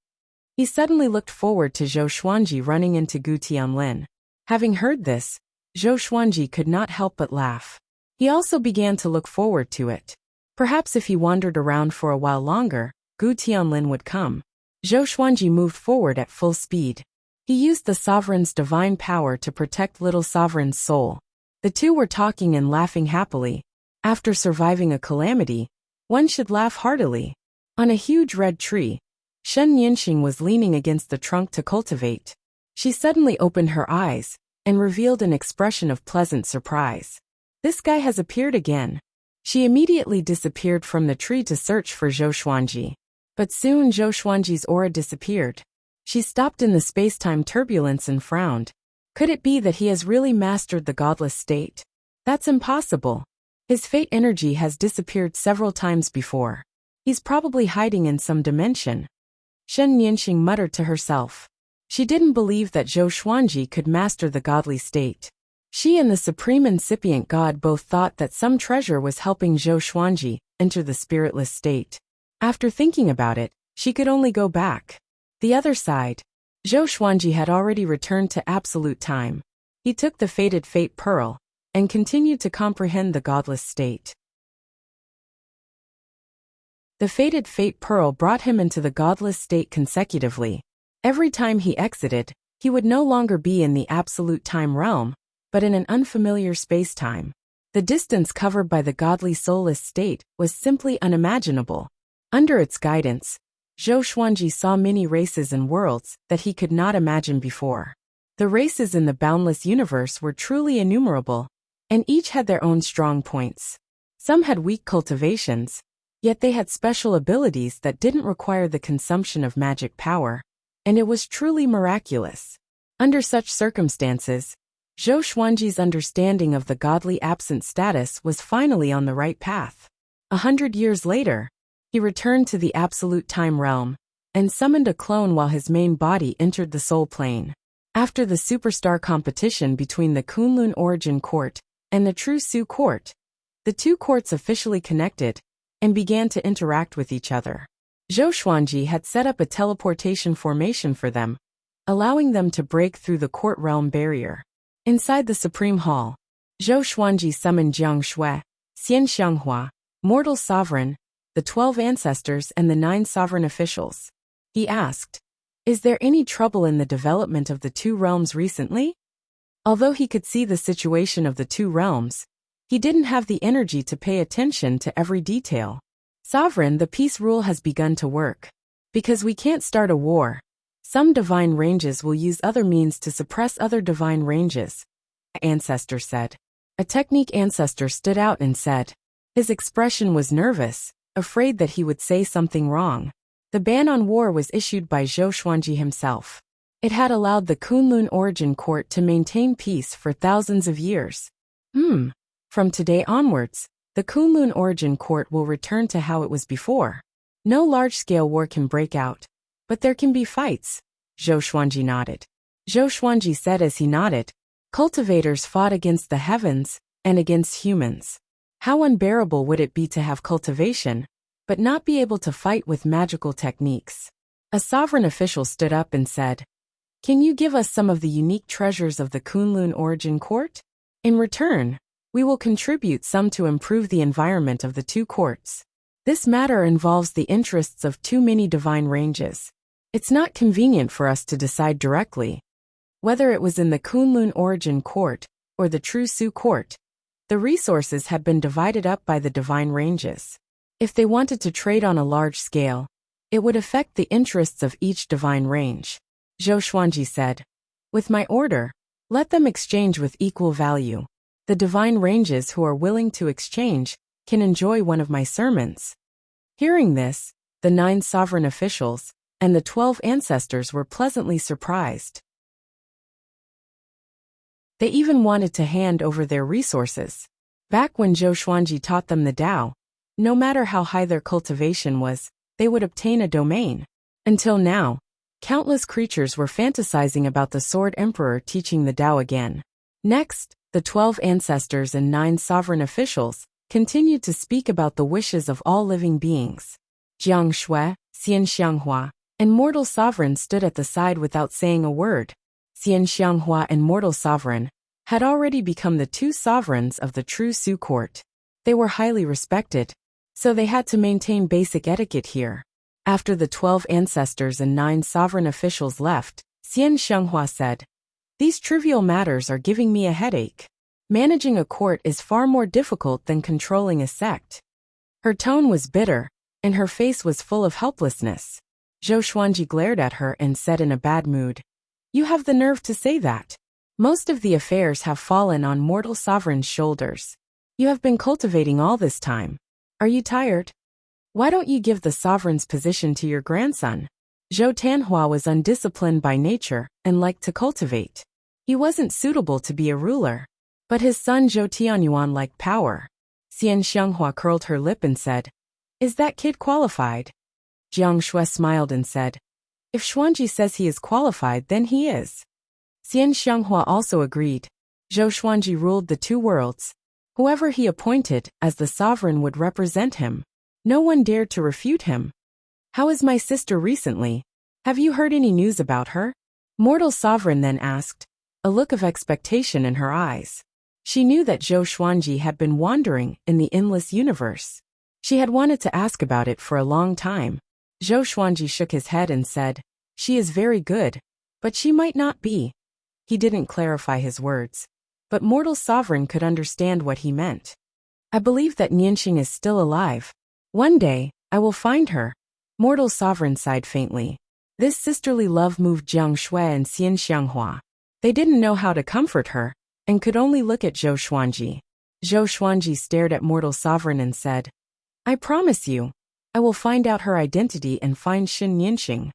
He suddenly looked forward to Zhou Xuanji running into Gu Tianlin. Having heard this, Zhou Xuanji could not help but laugh. He also began to look forward to it. Perhaps if he wandered around for a while longer, Gu Tianlin would come. Zhou Xuanji moved forward at full speed. He used the Sovereign's divine power to protect Little Sovereign's soul. The two were talking and laughing happily. After surviving a calamity, one should laugh heartily. On a huge red tree, Shen Yinxing was leaning against the trunk to cultivate. She suddenly opened her eyes and revealed an expression of pleasant surprise. This guy has appeared again. She immediately disappeared from the tree to search for Zhou Xuanji. But soon Zhou Xuanji's aura disappeared. She stopped in the space-time turbulence and frowned. Could it be that he has really mastered the godless state? That's impossible. His fate energy has disappeared several times before. He's probably hiding in some dimension. Shen Yinxing muttered to herself. She didn't believe that Zhou Xuanji could master the godly state. She and the supreme incipient god both thought that some treasure was helping Zhou Xuanji enter the spiritless state. After thinking about it, she could only go back. The other side. Zhou Xuanji had already returned to absolute time. He took the fated fate pearl and continued to comprehend the godless state. The fated fate pearl brought him into the godless state consecutively. Every time he exited, he would no longer be in the absolute time realm, but in an unfamiliar space-time. The distance covered by the godly soulless state was simply unimaginable. Under its guidance, Zhou Xuanji saw many races and worlds that he could not imagine before. The races in the boundless universe were truly innumerable, and each had their own strong points. Some had weak cultivations, Yet they had special abilities that didn't require the consumption of magic power, and it was truly miraculous. Under such circumstances, Zhou Xuanji's understanding of the godly absent status was finally on the right path. 100 years later, he returned to the absolute time realm and summoned a clone while his main body entered the soul plane. After the superstar competition between the Kunlun Origin Court and the True Su Court, the two courts officially connected and began to interact with each other. Zhou Xuanji had set up a teleportation formation for them, allowing them to break through the court realm barrier. Inside the Supreme Hall, Zhou Xuanji summoned Jiang Shui, Xian Xianghua, Mortal Sovereign, the 12 ancestors and the 9 sovereign officials. He asked, "Is there any trouble in the development of the two realms recently?" Although he could see the situation of the two realms, he didn't have the energy to pay attention to every detail. "Sovereign, the peace rule has begun to work. Because we can't start a war, some divine ranges will use other means to suppress other divine ranges," Ancestor said. A technique ancestor stood out and said. His expression was nervous, afraid that he would say something wrong. The ban on war was issued by Zhou Xuanji himself. It had allowed the Kunlun Origin Court to maintain peace for thousands of years. From today onwards, the Kunlun Origin Court will return to how it was before. No large-scale war can break out, but there can be fights. Zhou Xuanji nodded. Zhou Xuanji said as he nodded, "Cultivators fought against the heavens and against humans. How unbearable would it be to have cultivation, but not be able to fight with magical techniques?" A sovereign official stood up and said, "Can you give us some of the unique treasures of the Kunlun Origin Court? In return, we will contribute some to improve the environment of the two courts. This matter involves the interests of too many divine ranges. It's not convenient for us to decide directly." Whether it was in the Kunlun Origin Court or the True Su Court, the resources had been divided up by the divine ranges. If they wanted to trade on a large scale, it would affect the interests of each divine range. Zhou Xuanji said, "With my order, let them exchange with equal value. The divine ranges who are willing to exchange can enjoy one of my sermons." Hearing this, the 9 sovereign officials and the 12 ancestors were pleasantly surprised. They even wanted to hand over their resources. Back when Zhou Xuanji taught them the Tao, no matter how high their cultivation was, they would obtain a domain. Until now, countless creatures were fantasizing about the Sword Emperor teaching the Tao again. Next, the 12 ancestors and 9 sovereign officials continued to speak about the wishes of all living beings. Jiang Shui, Xian Xianghua, and Mortal Sovereign stood at the side without saying a word. Xian Xianghua and Mortal Sovereign had already become the 2 sovereigns of the True Su Court. They were highly respected, so they had to maintain basic etiquette here. After the 12 ancestors and 9 sovereign officials left, Xian Xianghua said, "These trivial matters are giving me a headache. Managing a court is far more difficult than controlling a sect." Her tone was bitter, and her face was full of helplessness. Zhou Xuanji glared at her and said in a bad mood, "You have the nerve to say that. Most of the affairs have fallen on Mortal Sovereign's shoulders. You have been cultivating all this time. Are you tired? Why don't you give the sovereign's position to your grandson?" Zhou Tanhua was undisciplined by nature and liked to cultivate. He wasn't suitable to be a ruler. But his son Zhou Tianyuan liked power. Xian Xianghua curled her lip and said, "Is that kid qualified?" Jiang Shui smiled and said, "If Xuanji says he is qualified, then he is." Xian Xianghua also agreed. Zhou Xuanji ruled the 2 worlds. Whoever he appointed as the sovereign would represent him. No one dared to refute him. "How is my sister recently? Have you heard any news about her?" Mortal Sovereign then asked, a look of expectation in her eyes. She knew that Zhou Xuanji had been wandering in the endless universe. She had wanted to ask about it for a long time. Zhou Xuanji shook his head and said, "She is very good, but she might not be." He didn't clarify his words, but Mortal Sovereign could understand what he meant. "I believe that Nianxing is still alive. One day, I will find her." Mortal Sovereign sighed faintly. This sisterly love moved Jiang Shui and Xian Xianghua. They didn't know how to comfort her, and could only look at Zhou Xuanji. Zhou Xuanji stared at Mortal Sovereign and said, I promise you, I will find out her identity and find Xin Yinxing.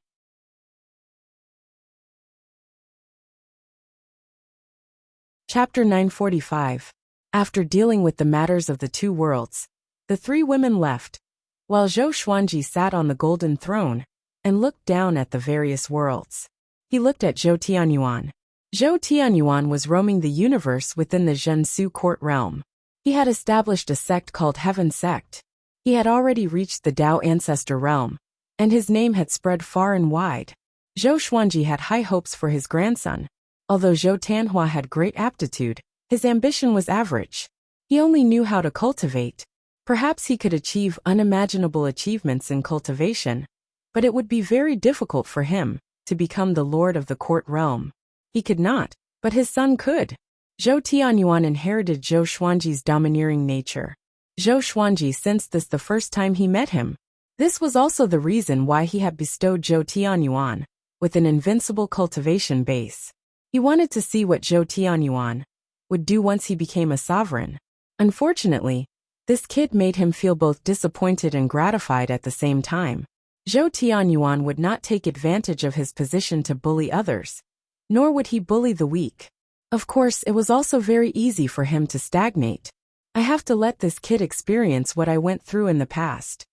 Chapter 945. After dealing with the matters of the two worlds, the three women left, while Zhou Xuanji sat on the golden throne and looked down at the various worlds. He looked at Zhou Tianyuan. Zhou Tianyuan was roaming the universe within the Zhensu court realm. He had established a sect called Heaven Sect. He had already reached the Tao ancestor realm, and his name had spread far and wide. Zhou Xuanji had high hopes for his grandson. Although Zhou Tanhua had great aptitude, his ambition was average. He only knew how to cultivate. Perhaps he could achieve unimaginable achievements in cultivation, but it would be very difficult for him to become the lord of the court realm. He could not, but his son could. Zhou Tianyuan inherited Zhou Xuanji's domineering nature. Zhou Xuanji sensed this the first time he met him. This was also the reason why he had bestowed Zhou Tianyuan with an invincible cultivation base. He wanted to see what Zhou Tianyuan would do once he became a sovereign. Unfortunately, this kid made him feel both disappointed and gratified at the same time. Zhou Tianyuan would not take advantage of his position to bully others, nor would he bully the weak. Of course, it was also very easy for him to stagnate. I have to let this kid experience what I went through in the past.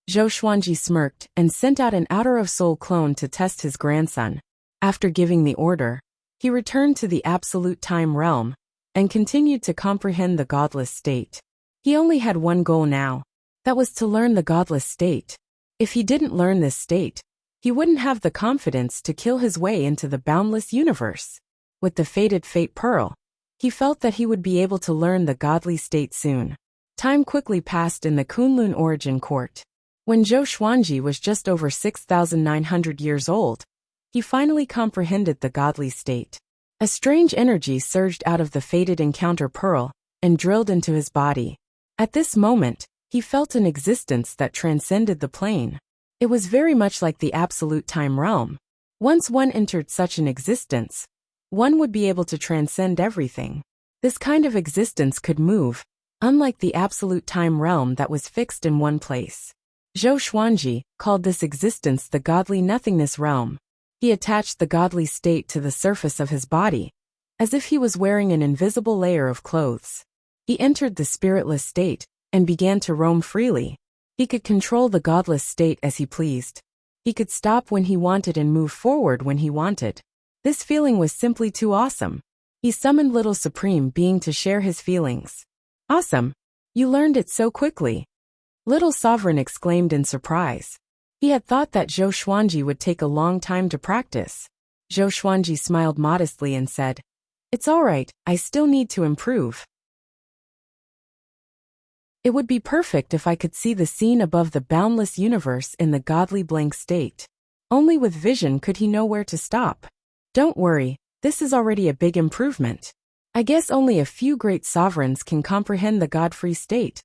Zhou Xuanji smirked and sent out an Outer of Soul clone to test his grandson. After giving the order, he returned to the absolute time realm and continued to comprehend the godless state. He only had one goal now. That was to learn the godless state. If he didn't learn this state, he wouldn't have the confidence to kill his way into the boundless universe. With the fated Fate Pearl, he felt that he would be able to learn the godly state soon. Time quickly passed in the Kunlun origin court. When Zhou Xuanji was just over 6,900 years old, he finally comprehended the godly state. A strange energy surged out of the fated encounter pearl and drilled into his body. At this moment, he felt an existence that transcended the plane. It was very much like the absolute time realm. Once one entered such an existence, one would be able to transcend everything. This kind of existence could move, unlike the absolute time realm that was fixed in one place. Zhou Xuanji called this existence the godly nothingness realm. He attached the godly state to the surface of his body, as if he was wearing an invisible layer of clothes. He entered the spiritless state and began to roam freely. He could control the godless state as he pleased. He could stop when he wanted and move forward when he wanted. This feeling was simply too awesome. He summoned Little Supreme Being to share his feelings. Awesome! You learned it so quickly. Little Sovereign exclaimed in surprise. He had thought that Zhou Xuanji would take a long time to practice. Zhou Xuanji smiled modestly and said, "It's all right, I still need to improve. It would be perfect if I could see the scene above the boundless universe in the godly blank state. Only with vision could he know where to stop. Don't worry, this is already a big improvement. I guess only a few great sovereigns can comprehend the god-free state,"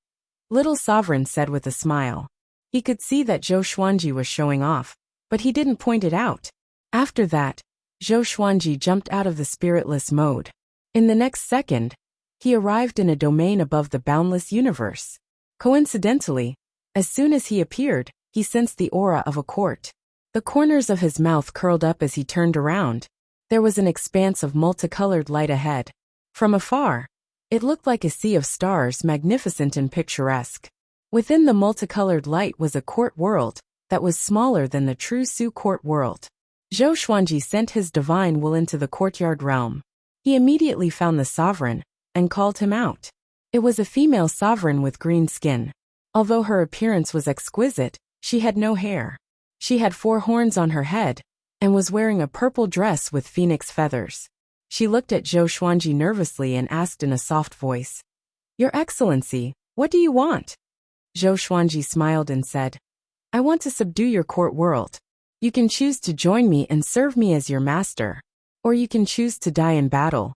Little Sovereign said with a smile. He could see that Zhou Xuanji was showing off, but he didn't point it out. After that, Zhou Xuanji jumped out of the spiritless mode. In the next second, he arrived in a domain above the boundless universe. Coincidentally, as soon as he appeared, he sensed the aura of a court. The corners of his mouth curled up as he turned around. There was an expanse of multicolored light ahead. From afar, it looked like a sea of stars, magnificent and picturesque. Within the multicolored light was a court world that was smaller than the true Su court world. Zhou Xuanji sent his divine will into the courtyard realm. He immediately found the sovereign and called him out. It was a female sovereign with green skin. Although her appearance was exquisite, she had no hair. She had 4 horns on her head and was wearing a purple dress with phoenix feathers. She looked at Zhou Xuanji nervously and asked in a soft voice, "Your Excellency, what do you want?" Zhou Xuanji smiled and said, "I want to subdue your court world. You can choose to join me and serve me as your master, or you can choose to die in battle."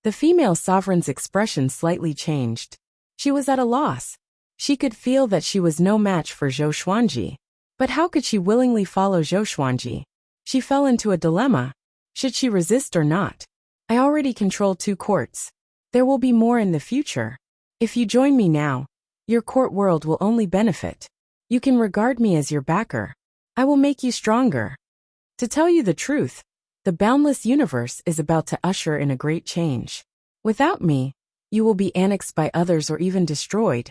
The female sovereign's expression slightly changed. She was at a loss. She could feel that she was no match for Zhou Xuanji. But how could she willingly follow Zhou Xuanji? She fell into a dilemma. Should she resist or not? I already control 2 courts. There will be more in the future. If you join me now, Your court world will only benefit. You can regard me as your backer. I will make you stronger. To tell you the truth, the boundless universe is about to usher in a great change. Without me, you will be annexed by others or even destroyed,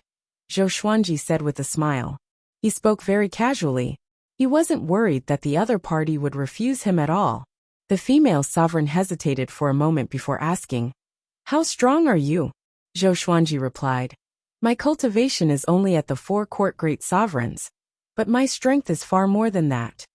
Zhou Xuanji said with a smile. He spoke very casually. He wasn't worried that the other party would refuse him at all. The female sovereign hesitated for a moment before asking, "How strong are you?" Zhou Xuanji replied, "My cultivation is only at the 4 court great sovereigns, but my strength is far more than that."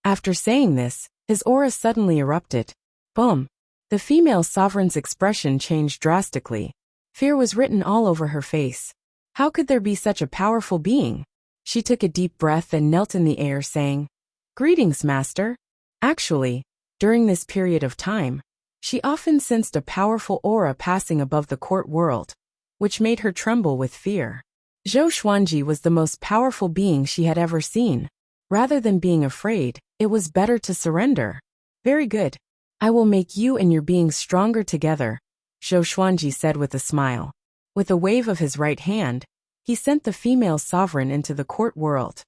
After saying this, his aura suddenly erupted. Boom! The female sovereign's expression changed drastically. Fear was written all over her face. How could there be such a powerful being? She took a deep breath and knelt in the air saying, "Greetings, master." Actually, during this period of time, she often sensed a powerful aura passing above the court world, which made her tremble with fear. Zhou Xuanji was the most powerful being she had ever seen. Rather than being afraid, it was better to surrender. "Very good. I will make you and your beings stronger together," Zhou Xuanji said with a smile. With a wave of his right hand, he sent the female sovereign into the court world.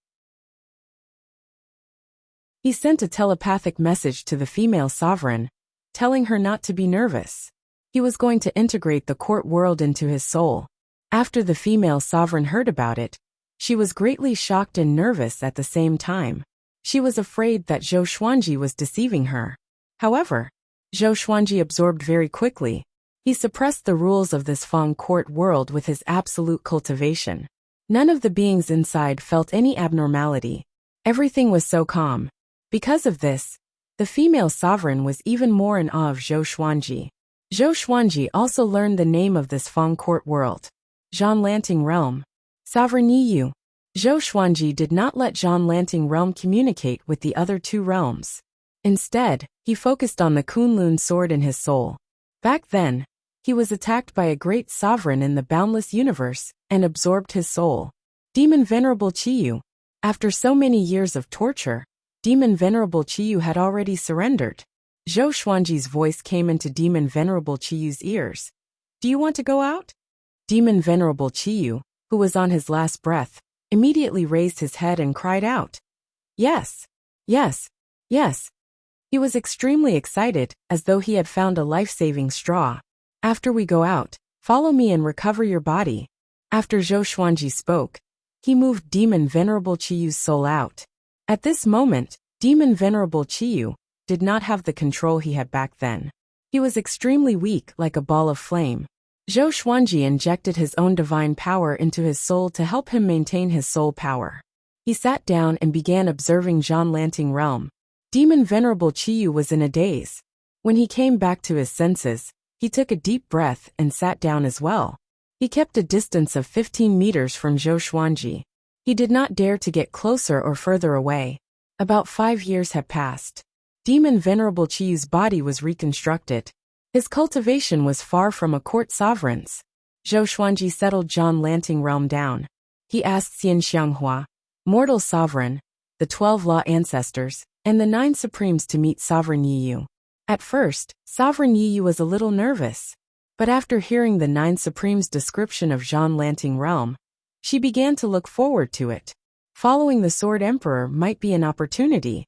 He sent a telepathic message to the female sovereign, telling her not to be nervous. He was going to integrate the court world into his soul. After the female sovereign heard about it, she was greatly shocked and nervous at the same time. She was afraid that Zhou Xuanji was deceiving her. However, Zhou Xuanji absorbed very quickly. He suppressed the rules of this Feng court world with his absolute cultivation. None of the beings inside felt any abnormality. Everything was so calm. Because of this, the female sovereign was even more in awe of Zhou Xuanji. Zhou Xuanji also learned the name of this Feng court world: Zhan Lanting Realm. Sovereign Yiyu. Zhou Xuanji did not let Zhan Lanting Realm communicate with the other 2 realms. Instead, he focused on the Kunlun sword in his soul. Back then, he was attacked by a great sovereign in the boundless universe and absorbed his soul. Demon Venerable Qiyu. After so many years of torture, Demon Venerable Qiyu had already surrendered. Zhou Xuanji's voice came into Demon Venerable Qiyu's ears. "Do you want to go out?" Demon Venerable Qiyu, who was on his last breath, immediately raised his head and cried out, "Yes, yes, yes." He was extremely excited, as though he had found a life-saving straw. "After we go out, follow me and recover your body." After Zhou Xuanji spoke, he moved Demon Venerable Qiyu's soul out. At this moment, Demon Venerable Qiyu did not have the control he had back then. He was extremely weak, like a ball of flame. Zhou Xuanji injected his own divine power into his soul to help him maintain his soul power. He sat down and began observing Zhan Lanting Realm. Demon Venerable Qiyu was in a daze. When he came back to his senses, he took a deep breath and sat down as well. He kept a distance of 15 meters from Zhou Xuanji. He did not dare to get closer or further away. About 5 years had passed. Demon Venerable Qiyu's body was reconstructed. His cultivation was far from a court sovereign's. Zhou Xuanji settled Zhan Lanting Realm down. He asked Xian Xianghua, Mortal Sovereign, the 12 Law Ancestors, and the 9 Supremes to meet Sovereign Yiyu. At first, Sovereign Yiyu was a little nervous. But after hearing the 9 Supremes' description of Zhan Lanting Realm, she began to look forward to it. Following the Sword Emperor might be an opportunity.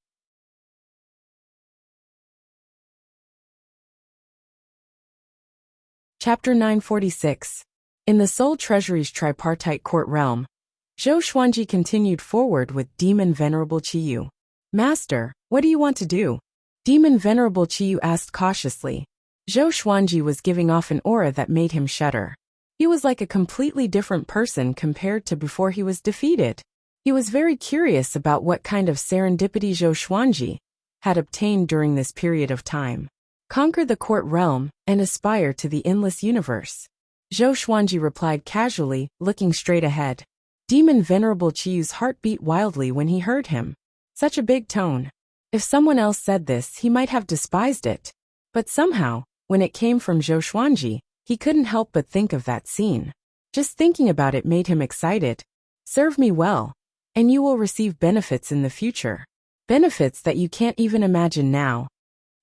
Chapter 946. In the Soul Treasury's tripartite court realm, Zhou Xuanji continued forward with Demon Venerable Qiyu. "Master, what do you want to do?" Demon Venerable Qiyu asked cautiously. Zhou Xuanji was giving off an aura that made him shudder. He was like a completely different person compared to before he was defeated. He was very curious about what kind of serendipity Zhou Xuanji had obtained during this period of time. Conquer the court realm and aspire to the endless universe. Zhou Xuanji replied casually, looking straight ahead. Demon Venerable Qiyu's heart beat wildly when he heard him. Such a big tone. If someone else said this, he might have despised it. But somehow, when it came from Zhou Xuanji, he couldn't help but think of that scene. Just thinking about it made him excited. "Serve me well, and you will receive benefits in the future. Benefits that you can't even imagine now."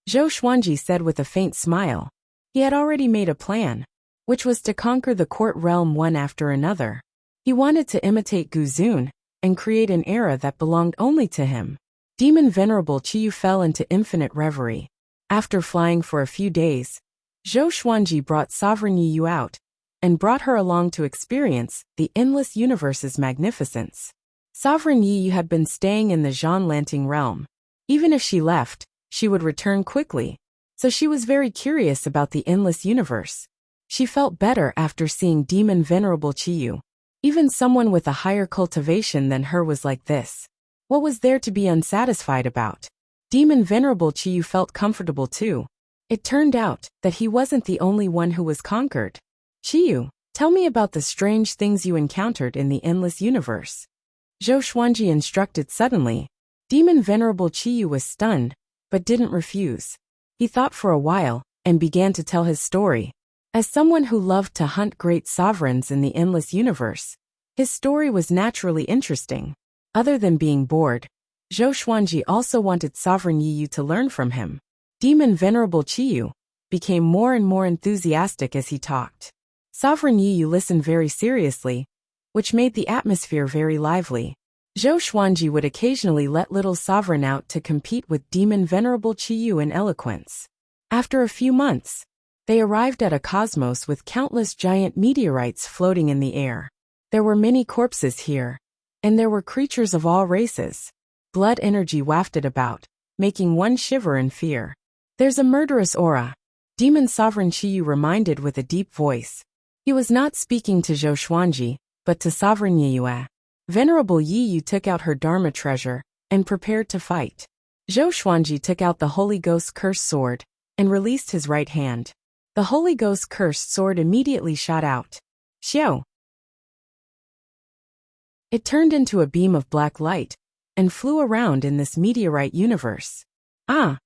Zhou Xuanji said with a faint smile. He had already made a plan, which was to conquer the court realm one after another. He wanted to imitate Guzun and create an era that belonged only to him. Demon Venerable Qiyu fell into infinite reverie. After flying for a few days, Zhou Xuanji brought Sovereign Yiyu out and brought her along to experience the endless universe's magnificence. Sovereign Yiyu had been staying in the Zhanlanting realm. Even if she left, she would return quickly, so she was very curious about the endless universe. She felt better after seeing Demon Venerable Qiyu. Even someone with a higher cultivation than her was like this. What was there to be unsatisfied about? Demon Venerable Qiyu felt comfortable too. It turned out that he wasn't the only one who was conquered. Qiyu, tell me about the strange things you encountered in the endless universe. Zhou Xuanji instructed suddenly. Demon Venerable Qiyu was stunned, but didn't refuse. He thought for a while and began to tell his story. As someone who loved to hunt great sovereigns in the endless universe, his story was naturally interesting. Other than being bored, Zhou Xuanji also wanted Sovereign Yiyu to learn from him. Demon Venerable Qiyu became more and more enthusiastic as he talked. Sovereign Yiyu listened very seriously, which made the atmosphere very lively. Zhou Xuanji would occasionally let little Sovereign out to compete with Demon Venerable Qiyu in eloquence. After a few months, they arrived at a cosmos with countless giant meteorites floating in the air. There were many corpses here, and there were creatures of all races. Blood energy wafted about, making one shiver in fear. There's a murderous aura, Demon Sovereign Qiyu reminded with a deep voice. He was not speaking to Zhou Xuanji, but to Sovereign Yiyu. Venerable Yiyu took out her Dharma treasure and prepared to fight. Zhou Xuanji took out the Holy Ghost cursed sword and released his right hand. The Holy Ghost cursed sword immediately shot out. Xiao! It turned into a beam of black light and flew around in this meteorite universe. Ah!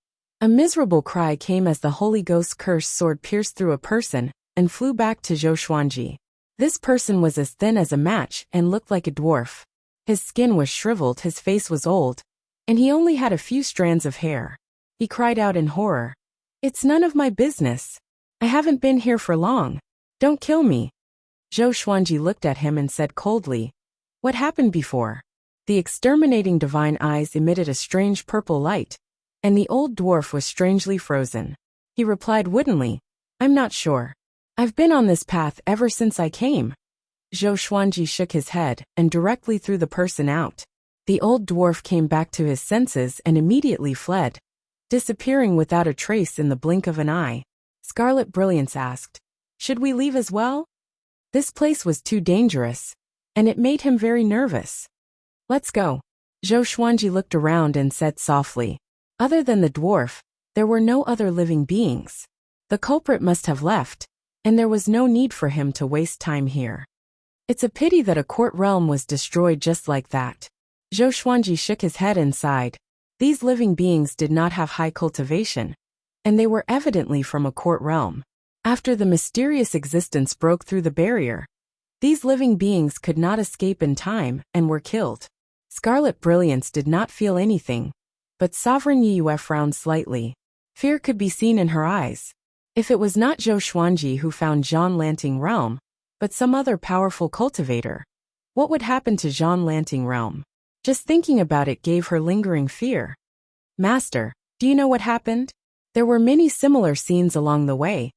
A miserable cry came as the Holy Ghost cursed sword pierced through a person and flew back to Zhou Xuanji. This person was as thin as a match and looked like a dwarf. His skin was shriveled, his face was old, and he only had a few strands of hair. He cried out in horror. It's none of my business. I haven't been here for long. Don't kill me. Zhou Xuanji looked at him and said coldly, what happened before? The exterminating divine eyes emitted a strange purple light, and the old dwarf was strangely frozen. He replied woodenly, I'm not sure. I've been on this path ever since I came. Zhou Xuanji shook his head and directly threw the person out. The old dwarf came back to his senses and immediately fled, disappearing without a trace in the blink of an eye. Scarlet Brilliance asked, should we leave as well? This place was too dangerous, and it made him very nervous. Let's go. Zhou Xuanji looked around and said softly. Other than the dwarf, there were no other living beings. The culprit must have left, and there was no need for him to waste time here. It's a pity that a court realm was destroyed just like that. Zhou Xuanji shook his head and sighed. These living beings did not have high cultivation, and they were evidently from a court realm. After the mysterious existence broke through the barrier, these living beings could not escape in time and were killed. Scarlet Brilliance did not feel anything, but Sovereign Yiyu frowned slightly. Fear could be seen in her eyes. If it was not Zhou Xuanji who found Zhanlanting realm, but some other powerful cultivator, what would happen to Zhanlanting realm? Just thinking about it gave her lingering fear. Master, do you know what happened? There were many similar scenes along the way.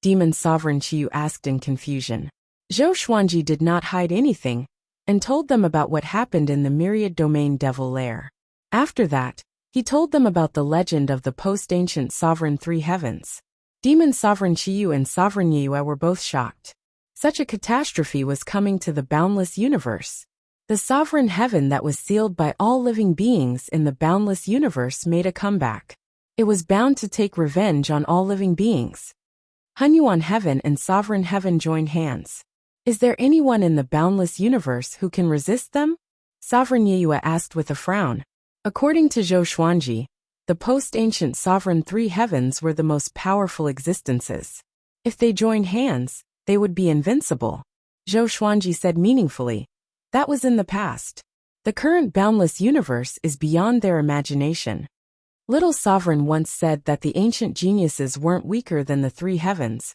Demon Sovereign Qiyu asked in confusion. Zhou Xuanji did not hide anything, and told them about what happened in the Myriad Domain Devil Lair. After that, he told them about the legend of the post-ancient Sovereign Three Heavens. Demon Sovereign Qiyu and Sovereign Yiyu were both shocked. Such a catastrophe was coming to the boundless universe. The sovereign heaven that was sealed by all living beings in the boundless universe made a comeback. It was bound to take revenge on all living beings. Hunyuan Heaven and Sovereign Heaven joined hands. Is there anyone in the boundless universe who can resist them? Sovereign Yiyu asked with a frown. According to Zhou Xuanji, the post-ancient Sovereign Three Heavens were the most powerful existences. If they joined hands, they would be invincible. Zhou Xuanji said meaningfully. That was in the past. The current boundless universe is beyond their imagination. Little Sovereign once said that the ancient geniuses weren't weaker than the Three Heavens,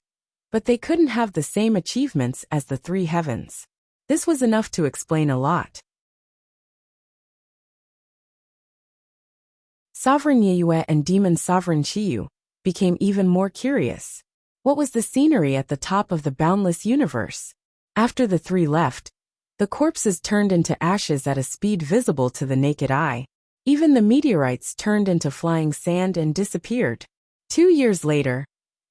but they couldn't have the same achievements as the Three Heavens. This was enough to explain a lot. Sovereign Yeyue and Demon Sovereign Chiyu became even more curious. What was the scenery at the top of the boundless universe? After the three left, the corpses turned into ashes at a speed visible to the naked eye. Even the meteorites turned into flying sand and disappeared. 2 years later,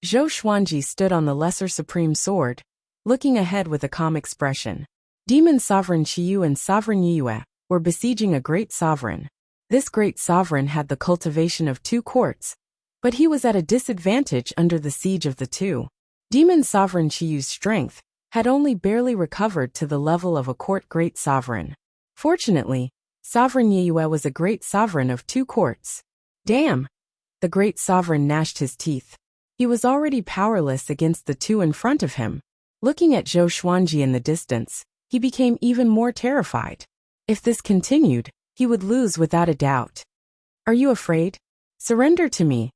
Zhou Xuanji stood on the Lesser Supreme Sword, looking ahead with a calm expression. Demon Sovereign Chiyu and Sovereign Yeyue were besieging a great sovereign. This great sovereign had the cultivation of 2 courts, but he was at a disadvantage under the siege of the 2. Demon Sovereign Chiyu's strength had only barely recovered to the level of a court great sovereign. Fortunately, Sovereign Yeyue was a great sovereign of 2 courts. Damn! The great sovereign gnashed his teeth. He was already powerless against the 2 in front of him. Looking at Zhou Xuanji in the distance, he became even more terrified. If this continued, he would lose without a doubt. Are you afraid? Surrender to me,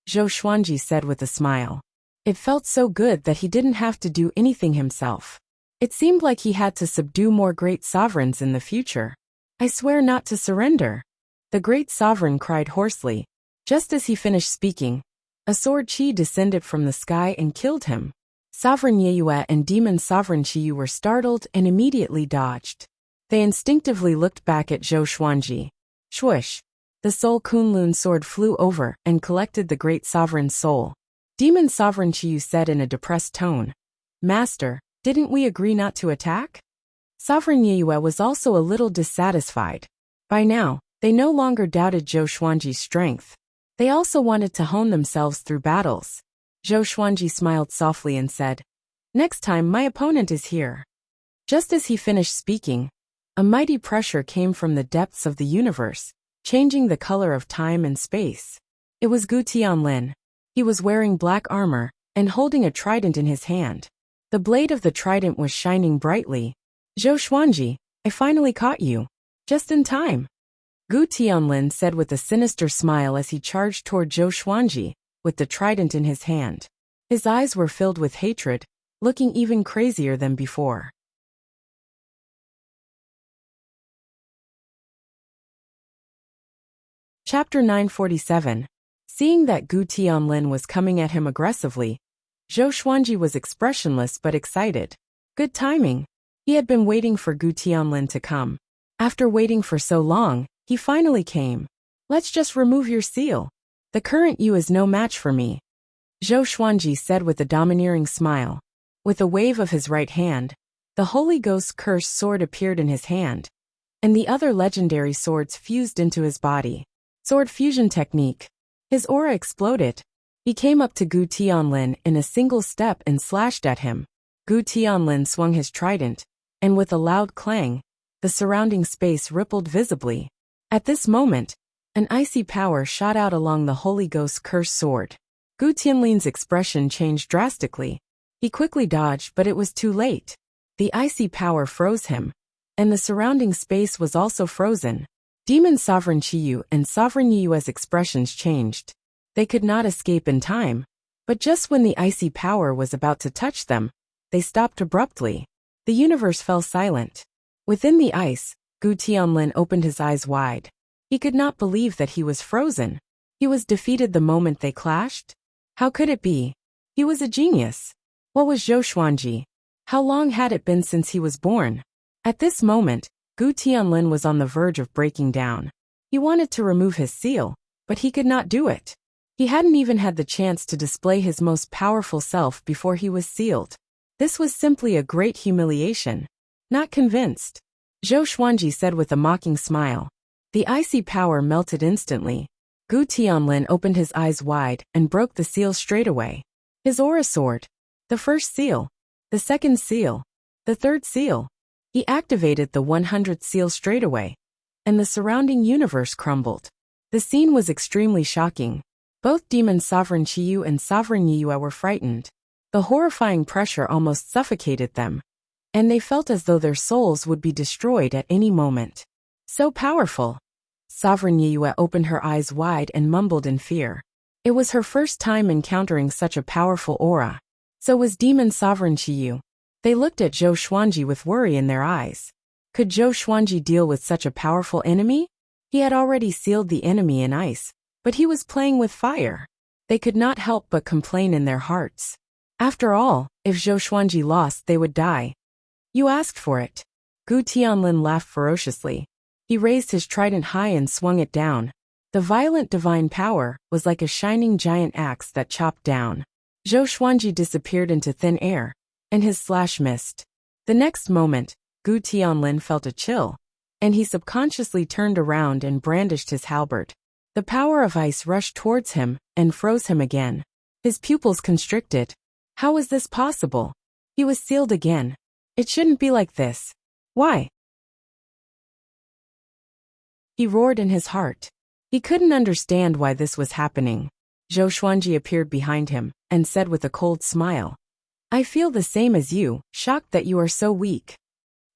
Zhou Xuanji said with a smile. It felt so good that he didn't have to do anything himself. It seemed like he had to subdue more great sovereigns in the future. I swear not to surrender, the great sovereign cried hoarsely. Just as he finished speaking, a sword chi descended from the sky and killed him. Sovereign Yeyue and Demon Sovereign Chiyu were startled and immediately dodged. They instinctively looked back at Zhou Xuanji. Swoosh! The Soul Kunlun sword flew over and collected the great sovereign's soul. Demon Sovereign Chiyu said in a depressed tone, Master, didn't we agree not to attack? Sovereign Yeyue was also a little dissatisfied. By now, they no longer doubted Zhou Xuanji's strength. They also wanted to hone themselves through battles. Zhou Xuanji smiled softly and said, Next time my opponent is here. Just as he finished speaking, a mighty pressure came from the depths of the universe, changing the color of time and space. It was Gu Tianlin. He was wearing black armor and holding a trident in his hand. The blade of the trident was shining brightly. Zhou Xuanji, I finally caught you. Just in time. Gu Tianlin said with a sinister smile as he charged toward Zhou Xuanji, with the trident in his hand. His eyes were filled with hatred, looking even crazier than before. Chapter 947. Seeing that Gu Tianlin was coming at him aggressively, Zhou Xuanji was expressionless but excited. Good timing. He had been waiting for Gu Tianlin to come. After waiting for so long, he finally came. Let's just remove your seal. The current you is no match for me, Zhou Xuanji said with a domineering smile. With a wave of his right hand, the Holy Ghost cursed sword appeared in his hand, and the other legendary swords fused into his body. Sword fusion technique. His aura exploded. He came up to Gu Tianlin in a single step and slashed at him. Gu Tianlin swung his trident, and with a loud clang, the surrounding space rippled visibly. At this moment, an icy power shot out along the Holy Ghost cursed sword. Gu Tianlin's expression changed drastically. He quickly dodged, but it was too late. The icy power froze him, and the surrounding space was also frozen. Demon Sovereign Chiyu and Sovereign Yeyue's expressions changed. They could not escape in time, but just when the icy power was about to touch them, they stopped abruptly. The universe fell silent. Within the ice, Gu Tianlin opened his eyes wide. He could not believe that he was frozen. He was defeated the moment they clashed? How could it be? He was a genius. What was Zhou Xuanji? How long had it been since he was born? At this moment, Gu Tianlin was on the verge of breaking down. He wanted to remove his seal, but he could not do it. He hadn't even had the chance to display his most powerful self before he was sealed. This was simply a great humiliation. Not convinced, Zhou Xuanji said with a mocking smile. The icy power melted instantly. Gu Tianlin opened his eyes wide and broke the seal straight away. His aura soared. The first seal. The second seal. The third seal. He activated the 100th seal straight away, and the surrounding universe crumbled. The scene was extremely shocking. Both Demon Sovereign Chiyu and Sovereign Yeyue were frightened. The horrifying pressure almost suffocated them, and they felt as though their souls would be destroyed at any moment. So powerful. Sovereign Yeyue opened her eyes wide and mumbled in fear. It was her first time encountering such a powerful aura. So was Demon Sovereign Chiyu. They looked at Zhou Xuanji with worry in their eyes. Could Zhou Xuanji deal with such a powerful enemy? He had already sealed the enemy in ice, but he was playing with fire. They could not help but complain in their hearts. After all, if Zhou Xuanji lost, they would die. You asked for it. Gu Tianlin laughed ferociously. He raised his trident high and swung it down. The violent divine power was like a shining giant axe that chopped down. Zhou Xuanji disappeared into thin air, and his slash missed. The next moment, Gu Tianlin felt a chill, and he subconsciously turned around and brandished his halberd. The power of ice rushed towards him and froze him again. His pupils constricted. How was this possible? He was sealed again. It shouldn't be like this. Why? He roared in his heart. He couldn't understand why this was happening. Zhou Xuanji appeared behind him and said with a cold smile, I feel the same as you, shocked that you are so weak.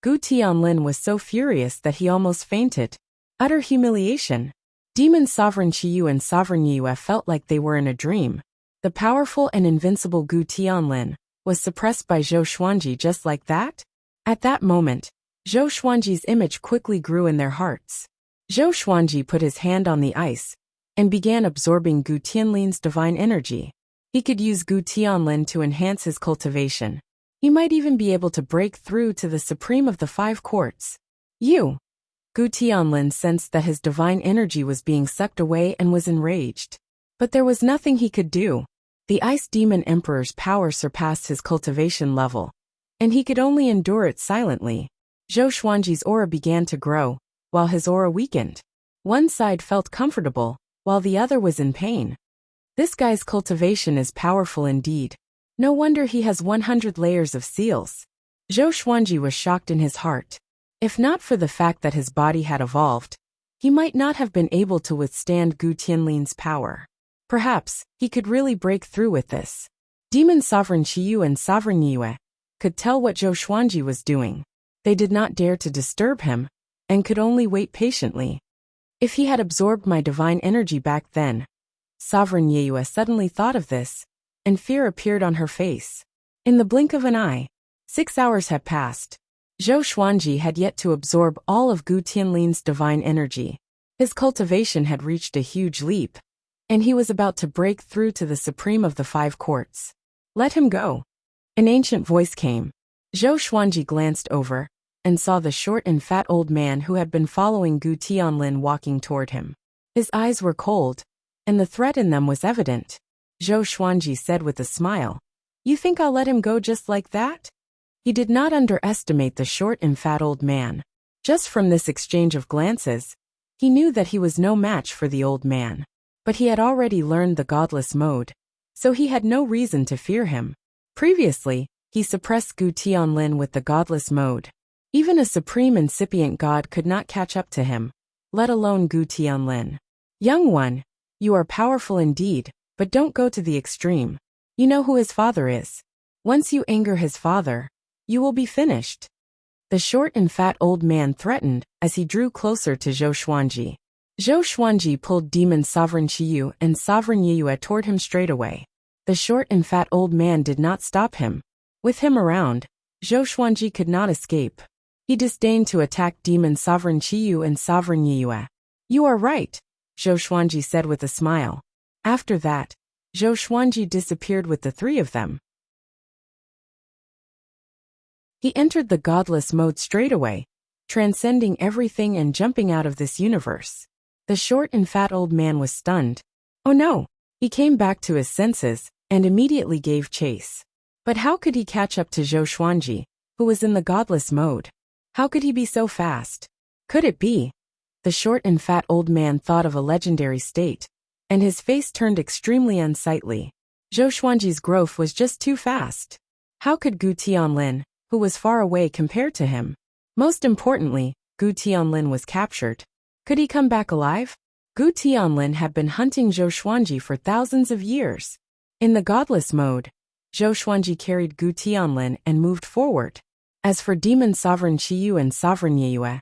Gu Tianlin was so furious that he almost fainted. Utter humiliation. Demon Sovereign Qiyu and Sovereign Yue felt like they were in a dream. The powerful and invincible Gu Tianlin was suppressed by Zhou Xuanji just like that? At that moment, Zhou Xuanji's image quickly grew in their hearts. Zhou Xuanji put his hand on the ice and began absorbing Gu Tianlin's divine energy. He could use Gu Tianlin to enhance his cultivation. He might even be able to break through to the supreme of the 5 courts. Gu Tianlin sensed that his divine energy was being sucked away and was enraged. But there was nothing he could do. The Ice Demon Emperor's power surpassed his cultivation level, and he could only endure it silently. Zhou Xuanji's aura began to grow, while his aura weakened. One side felt comfortable, while the other was in pain. This guy's cultivation is powerful indeed. No wonder he has 100 layers of seals. Zhou Xuanji was shocked in his heart. If not for the fact that his body had evolved, he might not have been able to withstand Gu Tianlin's power. Perhaps he could really break through with this. Demon Sovereign Qiyu and Sovereign Yue could tell what Zhou Xuanji was doing. They did not dare to disturb him, and could only wait patiently. If he had absorbed my divine energy back then. Sovereign Yue suddenly thought of this, and fear appeared on her face. In the blink of an eye, 6 hours had passed. Zhou Xuanji had yet to absorb all of Gu Tianlin's divine energy. His cultivation had reached a huge leap, and he was about to break through to the supreme of the 5 courts. Let him go. An ancient voice came. Zhou Xuanji glanced over and saw the short and fat old man who had been following Gu Tianlin walking toward him. His eyes were cold, and the threat in them was evident. Zhou Xuanji said with a smile, You think I'll let him go just like that? He did not underestimate the short and fat old man. Just from this exchange of glances, he knew that he was no match for the old man. But he had already learned the godless mode, so he had no reason to fear him. Previously, he suppressed Gu Tianlin with the godless mode. Even a supreme incipient god could not catch up to him, let alone Gu Tianlin. Young one, you are powerful indeed, but don't go to the extreme. You know who his father is. Once you anger his father, you will be finished. The short and fat old man threatened as he drew closer to Zhou Xuanji. Zhou Xuanji pulled Demon Sovereign Qiyu and Sovereign Yue toward him straight away. The short and fat old man did not stop him. With him around, Zhou Xuanji could not escape. He disdained to attack Demon Sovereign Qiyu and Sovereign Yue. You are right, Zhou Xuanji said with a smile. After that, Zhou Xuanji disappeared with the 3 of them. He entered the godless mode straight away, transcending everything and jumping out of this universe. The short and fat old man was stunned. Oh no! He came back to his senses and immediately gave chase. But how could he catch up to Zhou Xuanji, who was in the godless mode? How could he be so fast? Could it be? The short and fat old man thought of a legendary state, and his face turned extremely unsightly. Zhou Xuanji's growth was just too fast. How could Gu Tianlin, who was far away, compare to him? Most importantly, Gu Tianlin was captured. Could he come back alive? Gu Tianlin had been hunting Zhou Xuanji for thousands of years. In the godless mode, Zhou Xuanji carried Gu Tianlin and moved forward. As for Demon Sovereign Qiyu and Sovereign Yue,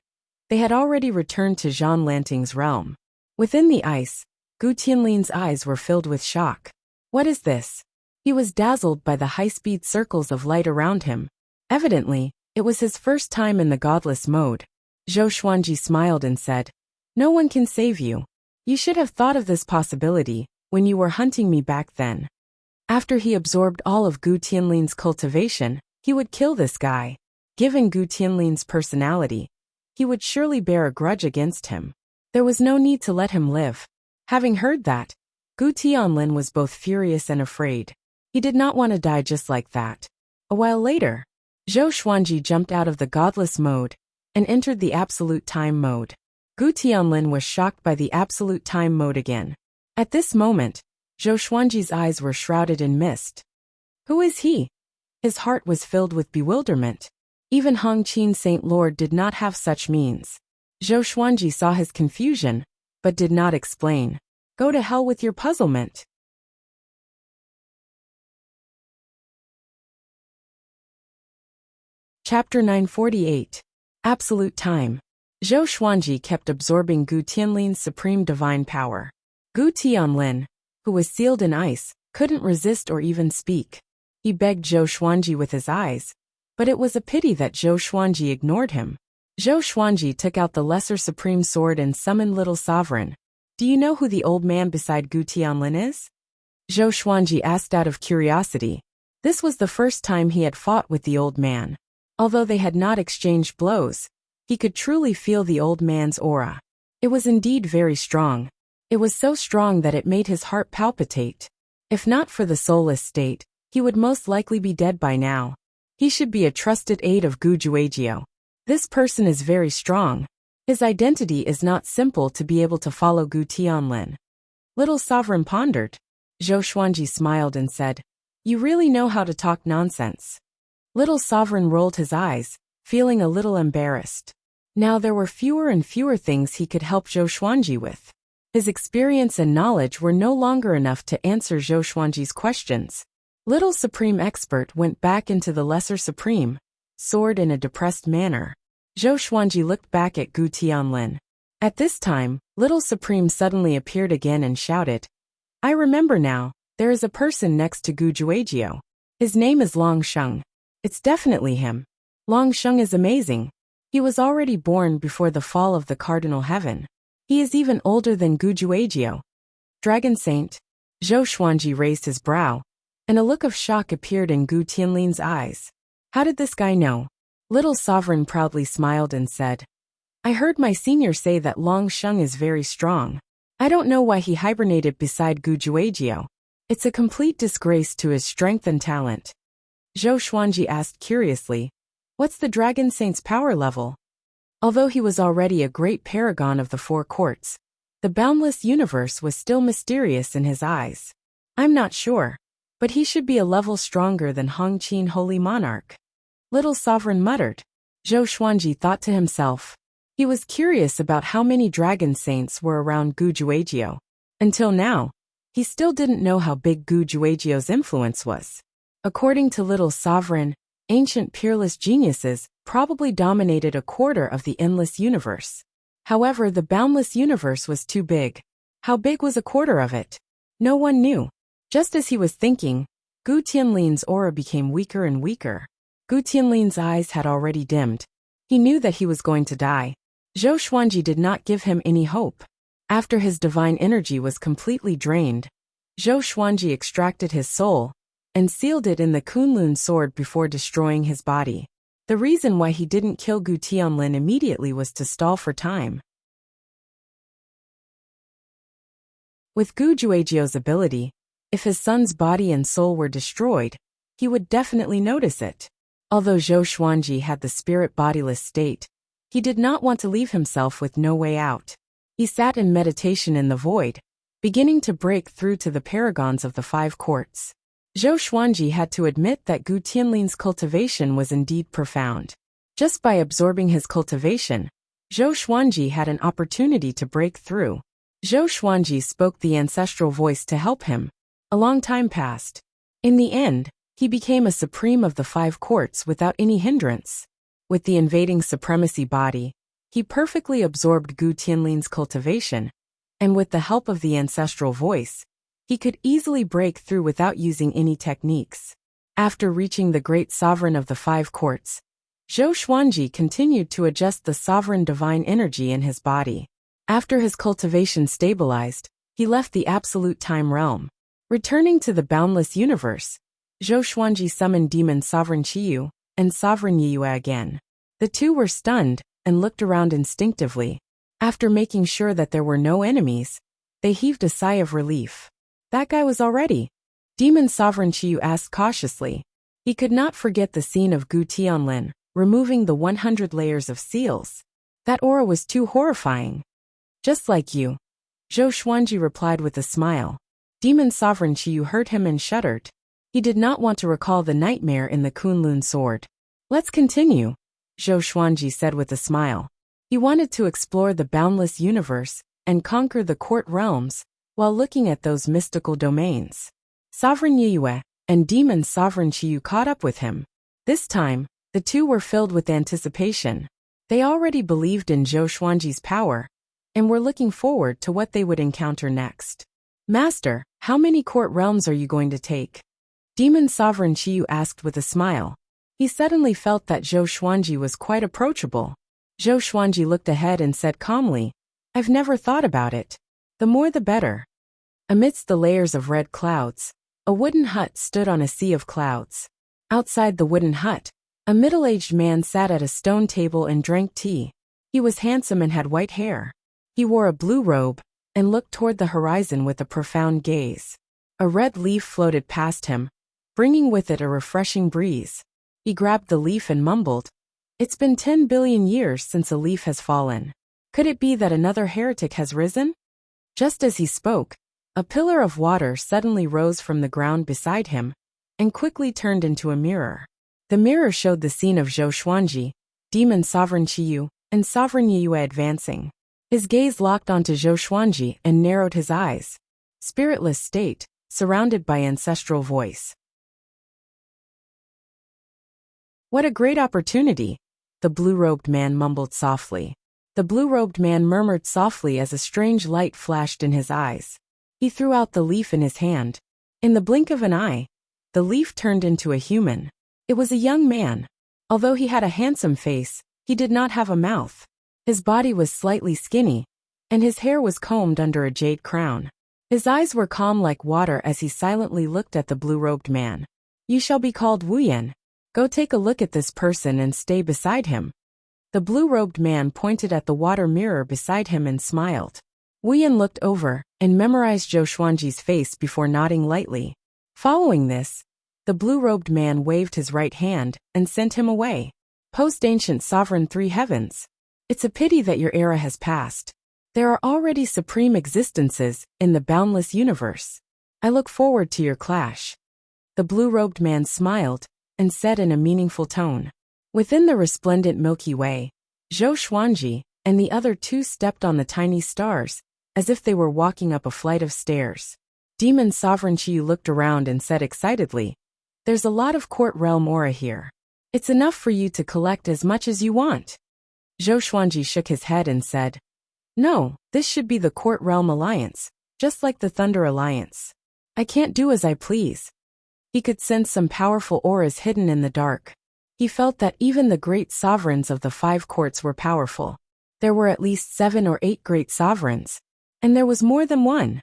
they had already returned to Zhang Lanting's realm. Within the ice, Gu Tianlin's eyes were filled with shock. What is this? He was dazzled by the high-speed circles of light around him. Evidently, it was his first time in the godless mode. Zhou Xuanji smiled and said, "No one can save you. You should have thought of this possibility when you were hunting me back then." After he absorbed all of Gu Tianlin's cultivation, he would kill this guy. Given Gu Tianlin's personality, he would surely bear a grudge against him. There was no need to let him live. Having heard that, Gu Tianlin was both furious and afraid. He did not want to die just like that. A while later, Zhou Xuanji jumped out of the godless mode and entered the absolute time mode. Gu Tianlin was shocked by the absolute time mode again. At this moment, Zhou Xuanji's eyes were shrouded in mist. Who is he? His heart was filled with bewilderment. Even Hongqin Saint Lord did not have such means. Zhou Xuanji saw his confusion, but did not explain. Go to hell with your puzzlement. Chapter 948. Absolute Time. Zhou Xuanji kept absorbing Gu Tianlin's supreme divine power. Gu Tianlin, who was sealed in ice, couldn't resist or even speak. He begged Zhou Xuanji with his eyes, but it was a pity that Zhou Xuanji ignored him. Zhou Xuanji took out the lesser supreme sword and summoned Little Sovereign. Do you know who the old man beside Gu Tianlin is? Zhou Xuanji asked out of curiosity. This was the first time he had fought with the old man. Although they had not exchanged blows, he could truly feel the old man's aura. It was indeed very strong. It was so strong that it made his heart palpitate. If not for the soulless state, he would most likely be dead by now. He should be a trusted aide of Gu Juejiu. This person is very strong. His identity is not simple to be able to follow Gu Tianlin. Little Sovereign pondered. Zhou Xuanji smiled and said, "You really know how to talk nonsense." Little Sovereign rolled his eyes, feeling a little embarrassed. Now there were fewer and fewer things he could help Zhou Xuanji with. His experience and knowledge were no longer enough to answer Zhou Xuanji's questions. Little Supreme Expert went back into the Lesser Supreme sword in a depressed manner. Zhou Xuanji looked back at Gu Tianlin. At this time, Little Supreme suddenly appeared again and shouted, "I remember now, there is a person next to Gu Juejiu. His name is Long Sheng. It's definitely him. Long Sheng is amazing. He was already born before the fall of the Cardinal Heaven. He is even older than Gu Juejiu." Dragon Saint. Zhou Xuanji raised his brow, and a look of shock appeared in Gu Tianlin's eyes. How did this guy know? Little Sovereign proudly smiled and said, "I heard my senior say that Long Sheng is very strong. I don't know why he hibernated beside Gu Juejiu. It's a complete disgrace to his strength and talent." Zhou Xuanji asked curiously, "What's the Dragon Saint's power level?" Although he was already a great paragon of the four courts, the boundless universe was still mysterious in his eyes. "I'm not sure, but he should be a level stronger than Hongqin Holy Monarch." Little Sovereign muttered. Zhou Xuanji thought to himself. He was curious about how many Dragon Saints were around Gu Juejiu. Until now, he still didn't know how big Gu Juejiu's influence was. According to Little Sovereign, ancient peerless geniuses probably dominated a quarter of the endless universe. However, the boundless universe was too big. How big was a quarter of it? No one knew. Just as he was thinking, Gu Tianlin's aura became weaker and weaker. Gu Tianlin's eyes had already dimmed. He knew that he was going to die. Zhou Xuanji did not give him any hope. After his divine energy was completely drained, Zhou Xuanji extracted his soul and sealed it in the Kunlun sword before destroying his body. The reason why he didn't kill Gu Tianlin immediately was to stall for time. With Gu Juejiu's ability, if his son's body and soul were destroyed, he would definitely notice it. Although Zhou Xuanji had the spirit-bodiless state, he did not want to leave himself with no way out. He sat in meditation in the void, beginning to break through to the paragons of the five courts. Zhou Xuanji had to admit that Gu Tianlin's cultivation was indeed profound. Just by absorbing his cultivation, Zhou Xuanji had an opportunity to break through. Zhou Xuanji spoke the ancestral voice to help him. A long time passed. In the end, he became a supreme of the five courts without any hindrance. With the invading supremacy body, he perfectly absorbed Gu Tianlin's cultivation, and with the help of the ancestral voice, he could easily break through without using any techniques. After reaching the great sovereign of the 5 courts, Zhou Xuanji continued to adjust the sovereign divine energy in his body. After his cultivation stabilized, he left the absolute time realm. Returning to the boundless universe, Zhou Xuanji summoned demon sovereign Qiyu and sovereign Yiyue again. The two were stunned and looked around instinctively. After making sure that there were no enemies, they heaved a sigh of relief. That guy was all ready. Demon sovereign Qiyu asked cautiously. He could not forget the scene of Gu Tianlin removing the 100 layers of seals. That aura was too horrifying. Just like you, Zhou Xuanji replied with a smile. Demon sovereign Qiyu heard him and shuddered. He did not want to recall the nightmare in the Kunlun sword. Let's continue, Zhou Xuanji said with a smile. He wanted to explore the boundless universe and conquer the court realms while looking at those mystical domains. Sovereign Yiyue and demon sovereign Qiyu caught up with him. This time, the two were filled with anticipation. They already believed in Zhou Xuanji's power and were looking forward to what they would encounter next. Master, how many court realms are you going to take? Demon sovereign Qiyu asked with a smile. He suddenly felt that Zhou Xuanji was quite approachable. Zhou Xuanji looked ahead and said calmly, I've never thought about it. The more the better. Amidst the layers of red clouds, a wooden hut stood on a sea of clouds. Outside the wooden hut, a middle-aged man sat at a stone table and drank tea. He was handsome and had white hair. He wore a blue robe and looked toward the horizon with a profound gaze. A red leaf floated past him, bringing with it a refreshing breeze. He grabbed the leaf and mumbled, It's been 10 billion years since a leaf has fallen. Could it be that another heretic has risen? Just as he spoke, a pillar of water suddenly rose from the ground beside him and quickly turned into a mirror. The mirror showed the scene of Zhou Xuanji, demon sovereign Qiyu, and sovereign Yiyue advancing. His gaze locked onto Zhou Xuanji and narrowed his eyes. Spiritless state, surrounded by ancestral voice. What a great opportunity, the blue-robed man mumbled softly. The blue-robed man murmured softly as a strange light flashed in his eyes. He threw out the leaf in his hand. In the blink of an eye, the leaf turned into a human. It was a young man. Although he had a handsome face, he did not have a mouth. His body was slightly skinny, and his hair was combed under a jade crown. His eyes were calm like water as he silently looked at the blue-robed man. You shall be called Wuyan. Go take a look at this person and stay beside him. The blue-robed man pointed at the water mirror beside him and smiled. Wuyan looked over and memorized Zhou Xuanji's face before nodding lightly. Following this, the blue-robed man waved his right hand and sent him away. Post-ancient sovereign 3 heavens. It's a pity that your era has passed. There are already supreme existences in the boundless universe. I look forward to your clash. The blue-robed man smiled and said in a meaningful tone. Within the resplendent Milky Way, Zhou Xuanji and the other two stepped on the tiny stars, as if they were walking up a flight of stairs. Demon sovereign Qiyu looked around and said excitedly, There's a lot of court realm aura here. It's enough for you to collect as much as you want. Zhou Xuanji shook his head and said, No, this should be the court realm alliance, just like the Thunder Alliance. I can't do as I please. He could sense some powerful auras hidden in the dark. He felt that even the great sovereigns of the 5 courts were powerful. There were at least 7 or 8 great sovereigns, and there was more than one.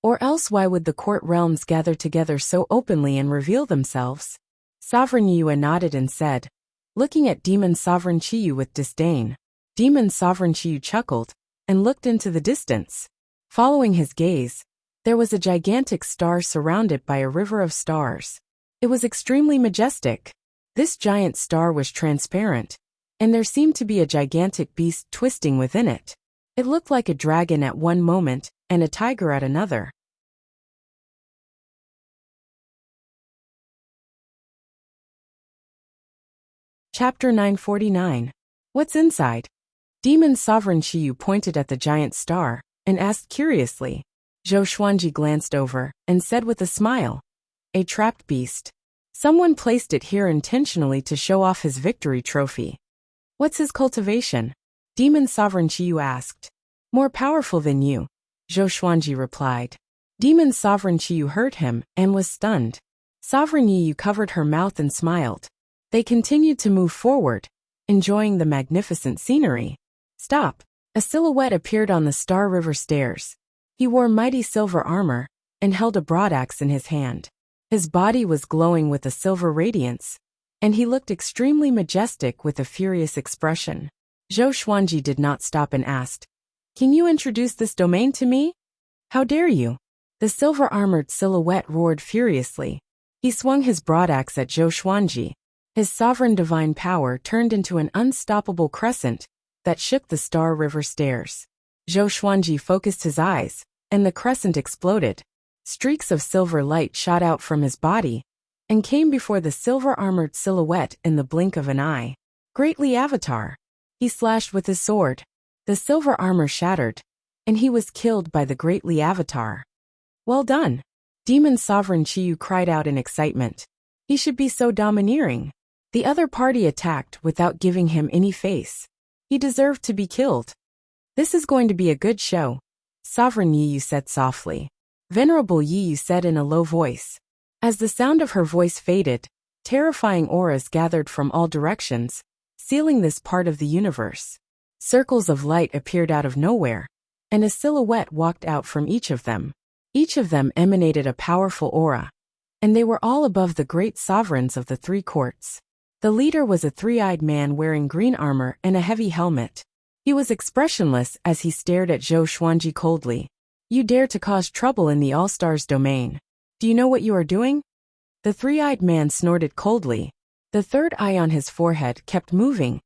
Or else why would the court realms gather together so openly and reveal themselves? Sovereign Yiyue nodded and said, looking at Demon Sovereign Qiyu with disdain. Demon Sovereign Qiyu chuckled and looked into the distance. Following his gaze, there was a gigantic star surrounded by a river of stars. It was extremely majestic. This giant star was transparent, and there seemed to be a gigantic beast twisting within it. It looked like a dragon at one moment and a tiger at another. Chapter 949. What's inside? Demon Sovereign Qiyu pointed at the giant star and asked curiously. Zhou Xuanji glanced over and said with a smile, A trapped beast. Someone placed it here intentionally to show off his victory trophy. What's his cultivation? Demon Sovereign Qiyu asked. More powerful than you, Zhou Xuanji replied. Demon Sovereign Qiyu heard him and was stunned. Sovereign Yu covered her mouth and smiled. They continued to move forward, enjoying the magnificent scenery. Stop! A silhouette appeared on the Star River stairs. He wore mighty silver armor and held a broadaxe in his hand. His body was glowing with a silver radiance, and he looked extremely majestic with a furious expression. Zhou Xuanji did not stop and asked, "Can you introduce this domain to me?" "How dare you?" The silver-armored silhouette roared furiously. He swung his broadaxe at Zhou Xuanji. His sovereign divine power turned into an unstoppable crescent that shook the Star River stairs. Zhou Xuanji focused his eyes, and the crescent exploded. Streaks of silver light shot out from his body and came before the silver-armored silhouette in the blink of an eye. Greatly Avatar. He slashed with his sword. The silver armor shattered, and he was killed by the Greatly Avatar. Well done! Demon Sovereign Chiyu cried out in excitement. He should be so domineering. The other party attacked without giving him any face. He deserved to be killed. This is going to be a good show, Sovereign Yiyu said softly. Venerable Yiyu said in a low voice. As the sound of her voice faded, terrifying auras gathered from all directions, sealing this part of the universe. Circles of light appeared out of nowhere, and a silhouette walked out from each of them. Each of them emanated a powerful aura, and they were all above the great sovereigns of the three courts. The leader was a three-eyed man wearing green armor and a heavy helmet. He was expressionless as he stared at Zhou Xuanji coldly. You dare to cause trouble in the All-Stars domain. Do you know what you are doing? The three-eyed man snorted coldly. The third eye on his forehead kept moving,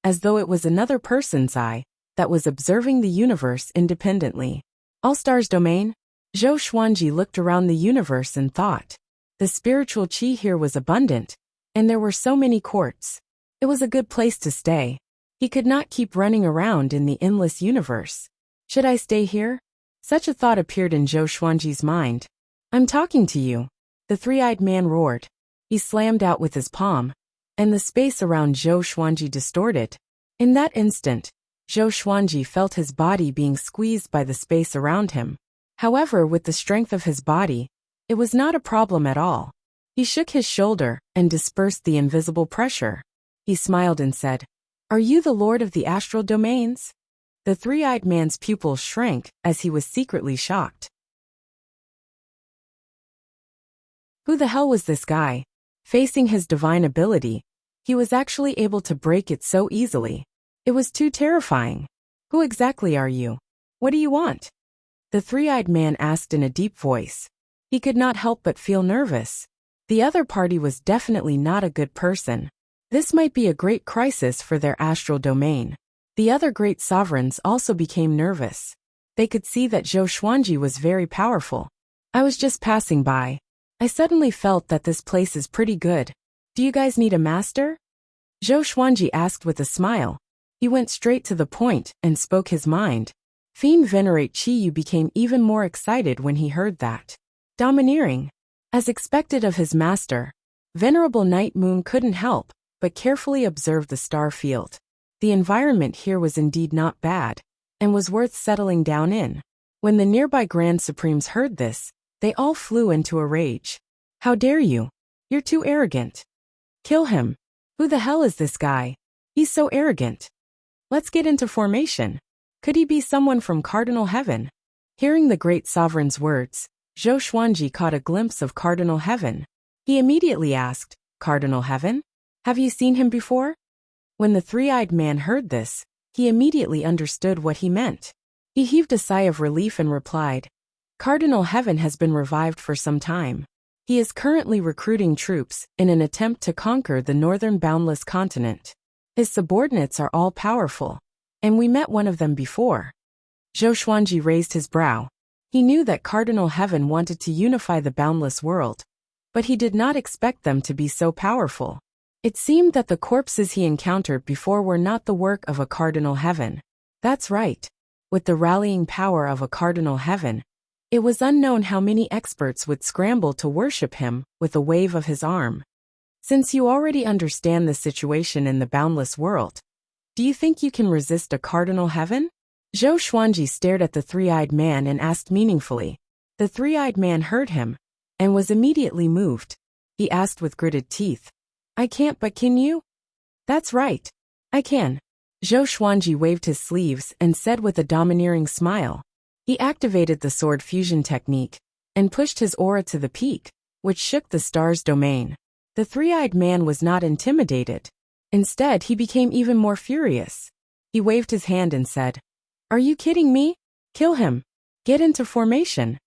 as though it was another person's eye that was observing the universe independently. All-Stars domain? Zhou Xuanji looked around the universe and thought. The spiritual qi here was abundant, and there were so many courts. It was a good place to stay. He could not keep running around in the endless universe. Should I stay here? Such a thought appeared in Zhou Xuanji's mind. I'm talking to you. The three-eyed man roared. He slammed out with his palm, and the space around Zhou Xuanji distorted. In that instant, Zhou Xuanji felt his body being squeezed by the space around him. However, with the strength of his body, it was not a problem at all. He shook his shoulder and dispersed the invisible pressure. He smiled and said, "Are you the lord of the astral domains?" The three-eyed man's pupils shrank as he was secretly shocked. Who the hell was this guy? Facing his divine ability, he was actually able to break it so easily. It was too terrifying. Who exactly are you? What do you want? The three-eyed man asked in a deep voice. He could not help but feel nervous. The other party was definitely not a good person. This might be a great crisis for their astral domain. The other great sovereigns also became nervous. They could see that Zhou Xuanji was very powerful. I was just passing by. I suddenly felt that this place is pretty good. Do you guys need a master? Zhou Xuanji asked with a smile. He went straight to the point and spoke his mind. Fiend Venerate Chiyu became even more excited when he heard that. Domineering. As expected of his master, Venerable Night Moon couldn't help but carefully observe the star field. The environment here was indeed not bad, and was worth settling down in. When the nearby Grand Supremes heard this, they all flew into a rage. How dare you? You're too arrogant. Kill him. Who the hell is this guy? He's so arrogant. Let's get into formation. Could he be someone from Cardinal Heaven? Hearing the great sovereign's words, Zhou Xuanji caught a glimpse of Cardinal Heaven. He immediately asked, Cardinal Heaven? Have you seen him before? When the three-eyed man heard this, he immediately understood what he meant. He heaved a sigh of relief and replied, Cardinal Heaven has been revived for some time. He is currently recruiting troops in an attempt to conquer the northern boundless continent. His subordinates are all powerful, and we met one of them before. Zhou Xuanji raised his brow. He knew that Cardinal Heaven wanted to unify the boundless world, but he did not expect them to be so powerful. It seemed that the corpses he encountered before were not the work of a Cardinal Heaven. That's right. With the rallying power of a Cardinal Heaven, it was unknown how many experts would scramble to worship him with a wave of his arm. Since you already understand the situation in the boundless world, do you think you can resist a Cardinal Heaven? Zhou Xuanji stared at the three-eyed man and asked meaningfully. The three-eyed man heard him, and was immediately moved. he asked with gritted teeth. I can't, but can you? That's right. I can. Zhou Xuanji waved his sleeves and said with a domineering smile. He activated the sword fusion technique and pushed his aura to the peak, which shook the star's domain. The three-eyed man was not intimidated. Instead, he became even more furious. He waved his hand and said, Are you kidding me? Kill him. Get into formation.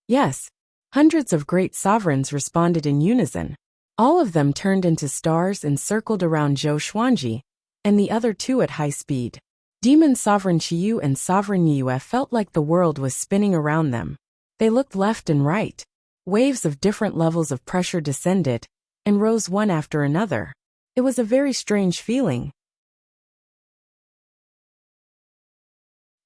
Yes. Hundreds of great sovereigns responded in unison. All of them turned into stars and circled around Zhou Xuanji, and the other two at high speed. Demon Sovereign Qiyu and Sovereign Yue felt like the world was spinning around them. They looked left and right. Waves of different levels of pressure descended and rose one after another. It was a very strange feeling.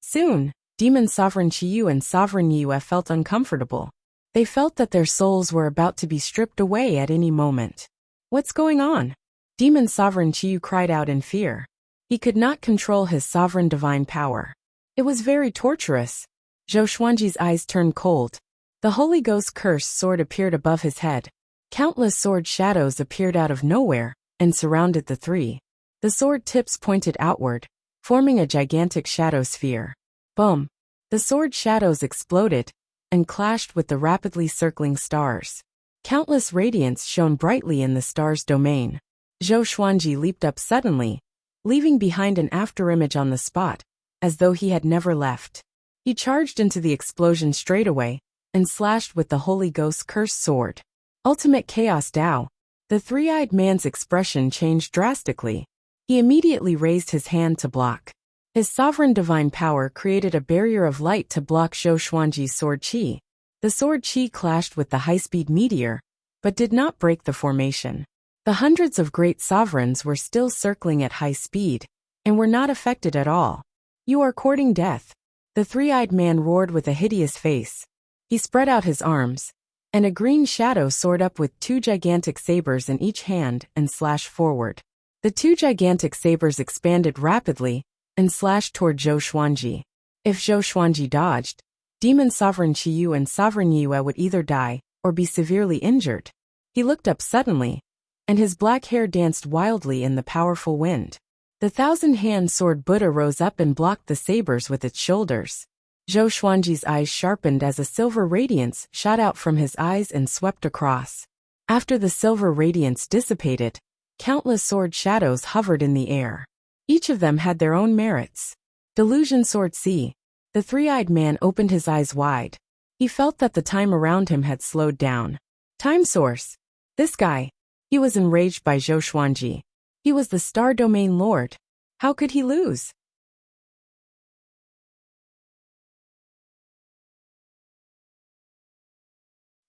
Soon, Demon Sovereign Qiyu and Sovereign Yue felt uncomfortable. They felt that their souls were about to be stripped away at any moment. What's going on? Demon Sovereign Qiyu cried out in fear. He could not control his sovereign divine power. It was very torturous. Zhou Xuanji's eyes turned cold. The Holy Ghost cursed sword appeared above his head. Countless sword shadows appeared out of nowhere and surrounded the three. The sword tips pointed outward, forming a gigantic shadow sphere. Boom! The sword shadows exploded and clashed with the rapidly circling stars. Countless radiance shone brightly in the star's domain. Zhou Xuanji leaped up suddenly, leaving behind an afterimage on the spot, as though he had never left. He charged into the explosion straightaway and slashed with the Holy Ghost cursed sword. Ultimate Chaos Dao. The three-eyed man's expression changed drastically. He immediately raised his hand to block. His sovereign divine power created a barrier of light to block Zhou Xuanji's sword qi. The sword qi clashed with the high-speed meteor, but did not break the formation. The hundreds of great sovereigns were still circling at high speed, and were not affected at all. You are courting death. The three-eyed man roared with a hideous face. He spread out his arms, and a green shadow soared up with two gigantic sabers in each hand and slashed forward. The two gigantic sabers expanded rapidly and slashed toward Zhou Xuanji. If Zhou Xuanji dodged, Demon Sovereign Qiyu and Sovereign Yue would either die or be severely injured. He looked up suddenly, and his black hair danced wildly in the powerful wind. The thousand-hand sword Buddha rose up and blocked the sabers with its shoulders. Zhou Xuanji's eyes sharpened as a silver radiance shot out from his eyes and swept across. After the silver radiance dissipated, countless sword shadows hovered in the air. Each of them had their own merits. Delusion Sword C. The three-eyed man opened his eyes wide. He felt that the time around him had slowed down. Time source. This guy. He was enraged by Zhou Xuanji. He was the Star Domain Lord. How could he lose?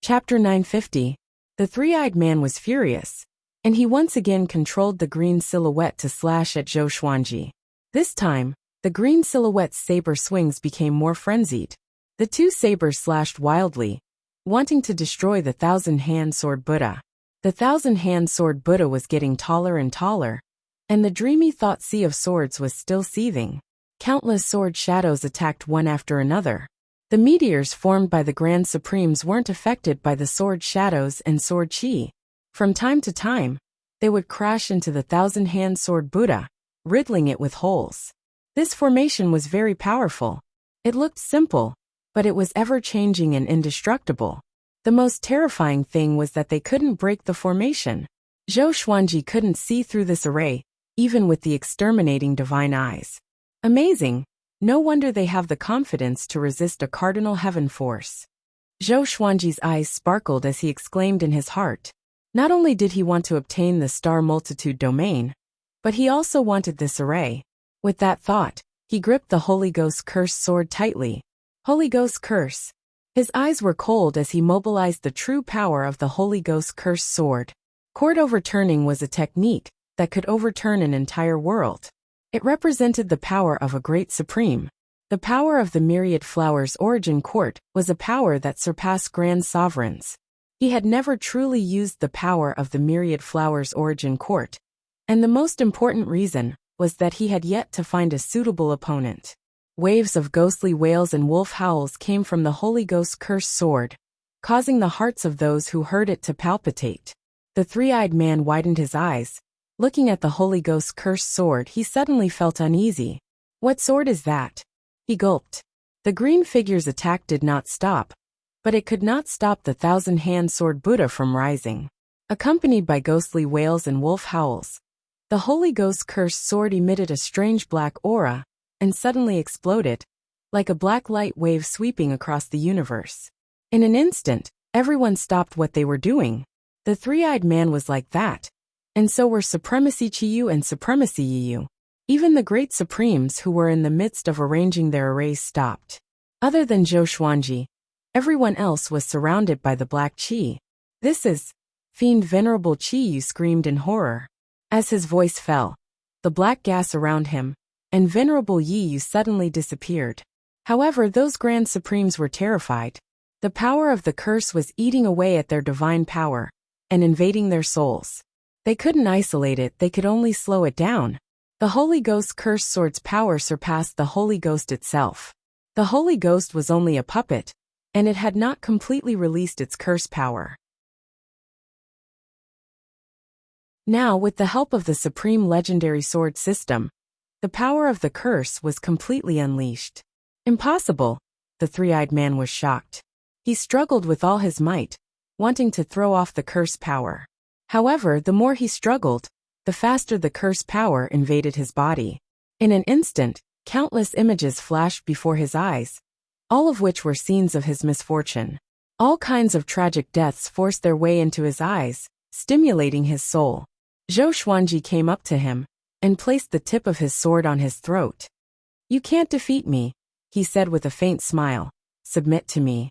Chapter 950. The three-eyed man was furious, and he once again controlled the green silhouette to slash at Zhou Xuanji. This time, the green silhouette's saber swings became more frenzied. The two sabers slashed wildly, wanting to destroy the thousand-hand sword Buddha. The thousand-hand sword Buddha was getting taller and taller, and the dreamy thought sea of swords was still seething. Countless sword shadows attacked one after another. The meteors formed by the Grand Supremes weren't affected by the sword shadows and sword qi. From time to time, they would crash into the thousand-hand sword Buddha, riddling it with holes. This formation was very powerful. It looked simple, but it was ever-changing and indestructible. The most terrifying thing was that they couldn't break the formation. Zhou Xuanji couldn't see through this array, even with the exterminating divine eyes. Amazing! No wonder they have the confidence to resist a cardinal heaven force. Zhou Xuanji's eyes sparkled as he exclaimed in his heart. Not only did he want to obtain the star multitude domain, but he also wanted this array. With that thought, he gripped the Holy Ghost cursed sword tightly. Holy Ghost curse. His eyes were cold as he mobilized the true power of the Holy Ghost cursed sword. Court overturning was a technique that could overturn an entire world. It represented the power of a great supreme. The power of the myriad flowers origin court was a power that surpassed grand sovereigns. He had never truly used the power of the myriad flowers origin court, and the most important reason was that he had yet to find a suitable opponent. Waves of ghostly wails and wolf howls came from the Holy Ghost cursed sword, causing the hearts of those who heard it to palpitate. The three-eyed man widened his eyes. Looking at the Holy Ghost's cursed sword, he suddenly felt uneasy. What sword is that? He gulped. The green figure's attack did not stop, but it could not stop the thousand-hand sword Buddha from rising. Accompanied by ghostly wails and wolf howls, the Holy Ghost's cursed sword emitted a strange black aura, and suddenly exploded, like a black light wave sweeping across the universe. In an instant, everyone stopped what they were doing. The three-eyed man was like that, and so were Supremacy Chiyu and Supremacy Yiyu. Even the great supremes who were in the midst of arranging their arrays stopped. Other than Zhou Xuanji, everyone else was surrounded by the black qi. This is Fiend Venerable Chiyu screamed in horror. As his voice fell, the black gas around him and Venerable Yiyu suddenly disappeared. However, those Grand Supremes were terrified. The power of the curse was eating away at their divine power and invading their souls. They couldn't isolate it, they could only slow it down. The Holy Ghost's cursed sword's power surpassed the Holy Ghost itself. The Holy Ghost was only a puppet, and it had not completely released its curse power. Now, with the help of the Supreme Legendary Sword System, the power of the curse was completely unleashed. Impossible! The three-eyed man was shocked. He struggled with all his might, wanting to throw off the curse power. However, the more he struggled, the faster the curse power invaded his body. In an instant, countless images flashed before his eyes, all of which were scenes of his misfortune. All kinds of tragic deaths forced their way into his eyes, stimulating his soul. Zhou Xuanji came up to him and placed the tip of his sword on his throat. "You can't defeat me," he said with a faint smile. "Submit to me."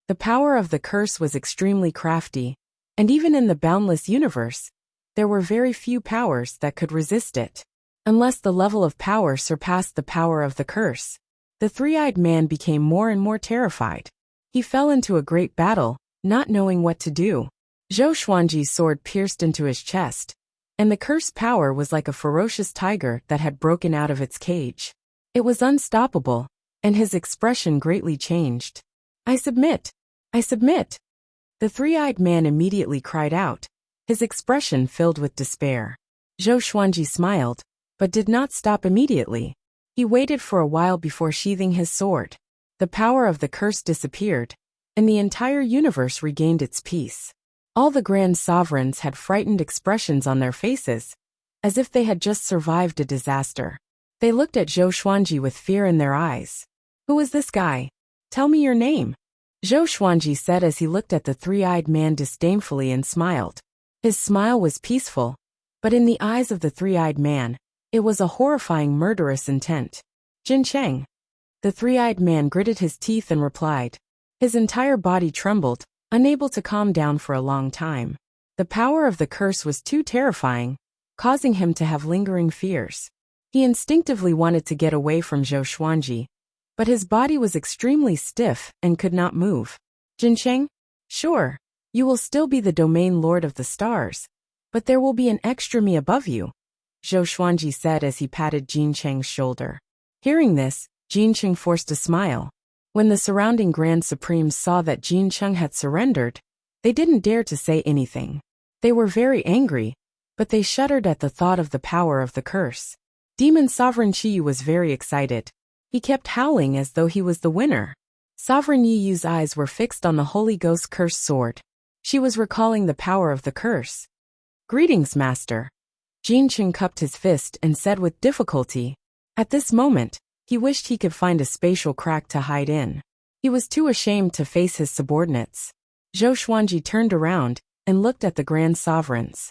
The power of the curse was extremely crafty, and even in the boundless universe, there were very few powers that could resist it. Unless the level of power surpassed the power of the curse, the three-eyed man became more and more terrified. He fell into a great battle, not knowing what to do. Zhou Xuanji's sword pierced into his chest, and the curse power was like a ferocious tiger that had broken out of its cage. It was unstoppable, and his expression greatly changed. "I submit! I submit!" The three-eyed man immediately cried out, his expression filled with despair. Zhou Xuanji smiled, but did not stop immediately. He waited for a while before sheathing his sword. The power of the curse disappeared, and the entire universe regained its peace. All the grand sovereigns had frightened expressions on their faces, as if they had just survived a disaster. They looked at Zhou Xuanji with fear in their eyes. "Who is this guy? Tell me your name," Zhou Xuanji said as he looked at the three-eyed man disdainfully and smiled. His smile was peaceful, but in the eyes of the three-eyed man, it was a horrifying murderous intent. "Jin Cheng." The three-eyed man gritted his teeth and replied. His entire body trembled, unable to calm down for a long time. The power of the curse was too terrifying, causing him to have lingering fears. He instinctively wanted to get away from Zhou Xuanji, but his body was extremely stiff and could not move. "Jin Cheng? Sure. You will still be the domain lord of the stars, but there will be an extra me above you," Zhou Xuanji said as he patted Jin Cheng's shoulder. Hearing this, Jin Cheng forced a smile. When the surrounding Grand Supremes saw that Jin Cheng had surrendered, they didn't dare to say anything. They were very angry, but they shuddered at the thought of the power of the curse. Demon Sovereign Chiyu was very excited. He kept howling as though he was the winner. Sovereign Yiyu's eyes were fixed on the Holy Ghost's cursed sword. She was recalling the power of the curse. "Greetings, Master." Jin Cheng cupped his fist and said with difficulty. At this moment, he wished he could find a spatial crack to hide in. He was too ashamed to face his subordinates. Zhou Xuanji turned around and looked at the Grand Sovereigns.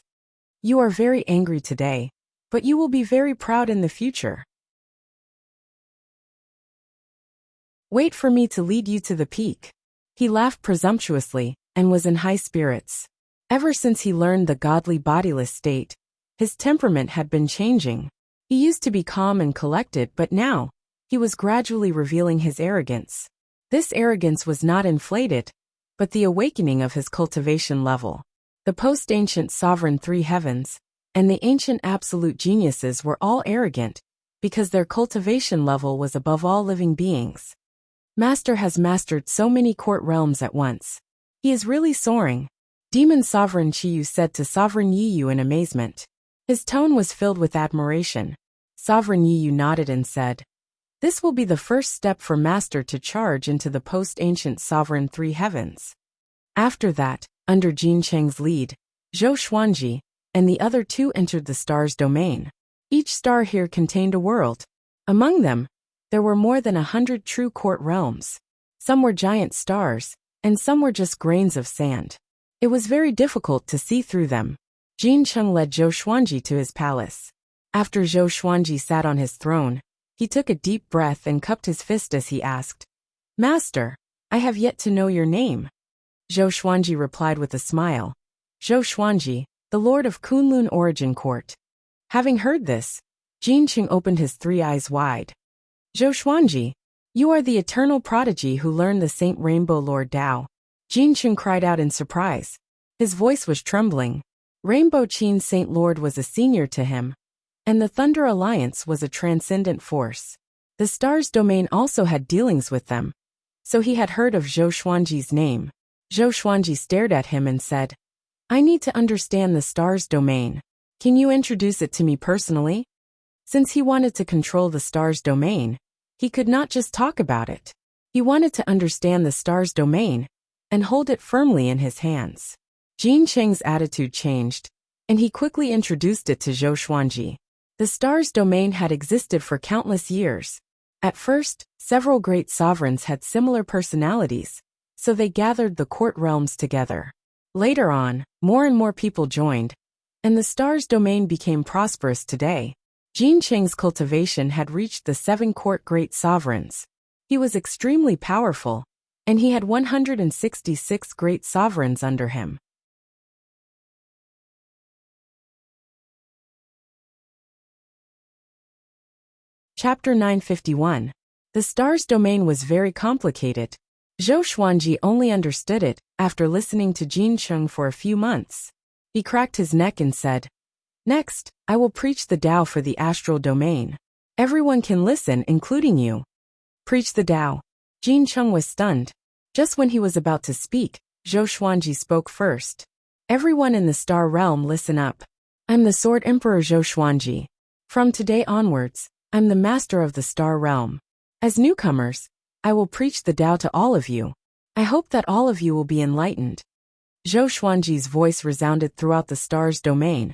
"You are very angry today, but you will be very proud in the future. Wait for me to lead you to the peak." He laughed presumptuously and was in high spirits. Ever since he learned the godly bodiless state, his temperament had been changing. He used to be calm and collected, but now, he was gradually revealing his arrogance. This arrogance was not inflated, but the awakening of his cultivation level. The post-ancient sovereign three heavens and the ancient absolute geniuses were all arrogant, because their cultivation level was above all living beings. Master has mastered so many court realms at once. He is really soaring. Demon Sovereign Chiyu said to Sovereign Yiyu in amazement. His tone was filled with admiration. Sovereign Yiyu nodded and said, "This will be the first step for Master to charge into the post-ancient Sovereign Three Heavens." After that, under Jin Cheng's lead, Zhou Xuanji and the other two entered the star's domain. Each star here contained a world. Among them, there were more than 100 true court realms. Some were giant stars, and some were just grains of sand. It was very difficult to see through them. Jin Cheng led Zhou Xuanji to his palace. After Zhou Xuanji sat on his throne, he took a deep breath and cupped his fist as he asked, "Master, I have yet to know your name." Zhou Xuanji replied with a smile, "Zhou Xuanji, the Lord of Kunlun Origin Court." Having heard this, Jin Cheng opened his three eyes wide. "Zhou Xuanji, you are the eternal prodigy who learned the Saint Rainbow Lord Tao." Jin Cheng cried out in surprise. His voice was trembling. Rainbow Qin's Saint Lord was a senior to him, and the Thunder Alliance was a transcendent force. The Stars domain also had dealings with them, so he had heard of Zhou Xuanji's name. Zhou Xuanji stared at him and said, "I need to understand the Stars domain. Can you introduce it to me personally?" Since he wanted to control the Stars domain, he could not just talk about it. He wanted to understand the Stars domain and hold it firmly in his hands. Jin Cheng's attitude changed, and he quickly introduced it to Zhou Xuanji. The Stars domain had existed for countless years. At first, several great sovereigns had similar personalities, so they gathered the court realms together. Later on, more and more people joined, and the Stars domain became prosperous today. Jin Cheng's cultivation had reached the 7 court great sovereigns. He was extremely powerful, and he had 166 great sovereigns under him. Chapter 951. The Stars domain was very complicated. Zhou Xuanji only understood it after listening to Jin Cheng for a few months. He cracked his neck and said, "Next, I will preach the Tao for the astral domain. Everyone can listen, including you." "Preach the Tao." Jin Cheng was stunned. Just when he was about to speak, Zhou Xuanji spoke first. "Everyone in the star realm, listen up. I'm the Sword Emperor Zhou Xuanji. From today onwards, I'm the master of the star realm. As newcomers, I will preach the Tao to all of you. I hope that all of you will be enlightened." Zhou Xuanji's voice resounded throughout the Stars domain,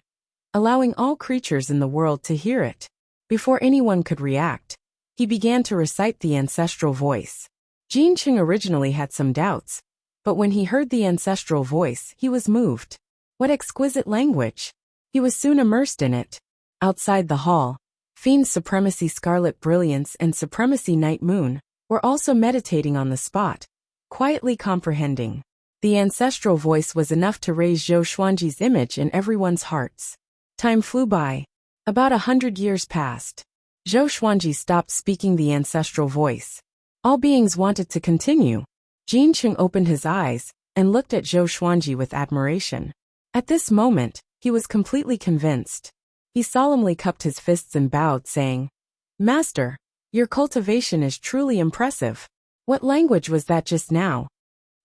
allowing all creatures in the world to hear it. Before anyone could react, he began to recite the ancestral voice. Jin Cheng originally had some doubts, but when he heard the ancestral voice, he was moved. What exquisite language! He was soon immersed in it. Outside the hall, Fiend Supremacy Scarlet Brilliance and Supremacy Night Moon were also meditating on the spot, quietly comprehending. The ancestral voice was enough to raise Zhou Xuanji's image in everyone's hearts. Time flew by. About 100 years passed. Zhou Xuanji stopped speaking the ancestral voice. All beings wanted to continue. Jin Cheng opened his eyes and looked at Zhou Xuanji with admiration. At this moment, he was completely convinced. He solemnly cupped his fists and bowed, saying, "Master, your cultivation is truly impressive. What language was that just now?"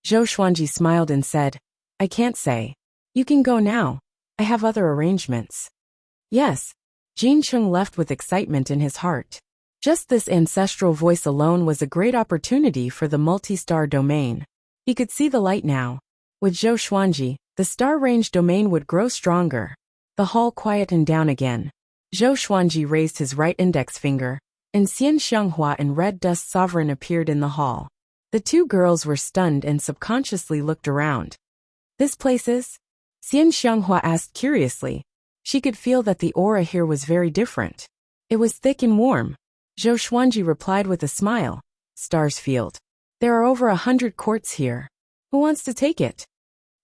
Zhou Xuanji smiled and said, "I can't say. You can go now. I have other arrangements." Yes. Jin Cheng left with excitement in his heart. Just this ancestral voice alone was a great opportunity for the multi-star domain. He could see the light now. With Zhou Xuanji, the star range domain would grow stronger. The hall quietened down again. Zhou Xuanji raised his right index finger, and Xian Xianghua and Red Dust Sovereign appeared in the hall. The two girls were stunned and subconsciously looked around. "This place is?" Xian Xianghua asked curiously. She could feel that the aura here was very different. It was thick and warm. Zhou Xuanji replied with a smile, "Stars Field. There are over 100 courts here. Who wants to take it?"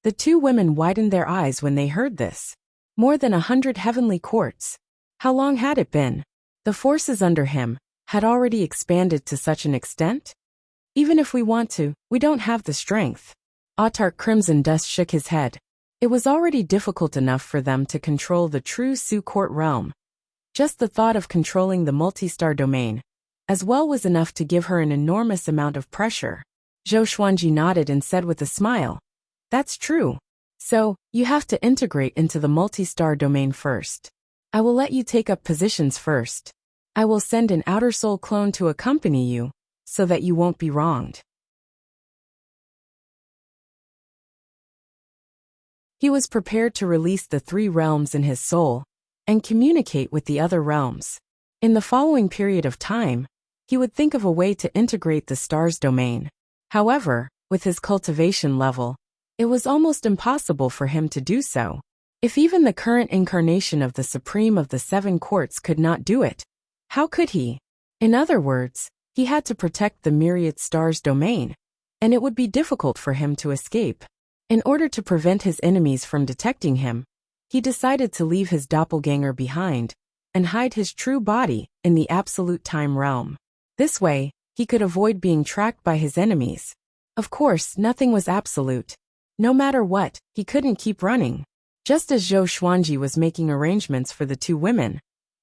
The two women widened their eyes when they heard this. More than 100 heavenly courts. How long had it been? The forces under him had already expanded to such an extent? "Even if we want to, we don't have the strength." Autarch Crimson Dust shook his head. It was already difficult enough for them to control the true Su Court realm. Just the thought of controlling the multi-star domain as well was enough to give her an enormous amount of pressure. Zhou Xuanji nodded and said with a smile, "That's true. So, you have to integrate into the multi-star domain first. I will let you take up positions first. I will send an outer soul clone to accompany you, so that you won't be wronged. He was prepared to release the 3 realms in his soul, and communicate with the other realms. In the following period of time, he would think of a way to integrate the stars domain. However, with his cultivation level, it was almost impossible for him to do so. If even the current incarnation of the Supreme of the 7 Courts could not do it, how could he? In other words, he had to protect the myriad stars domain, and it would be difficult for him to escape. In order to prevent his enemies from detecting him, he decided to leave his doppelganger behind and hide his true body in the absolute time realm. This way, he could avoid being tracked by his enemies. Of course, nothing was absolute. No matter what, he couldn't keep running. Just as Zhou Xuanji was making arrangements for the 2 women,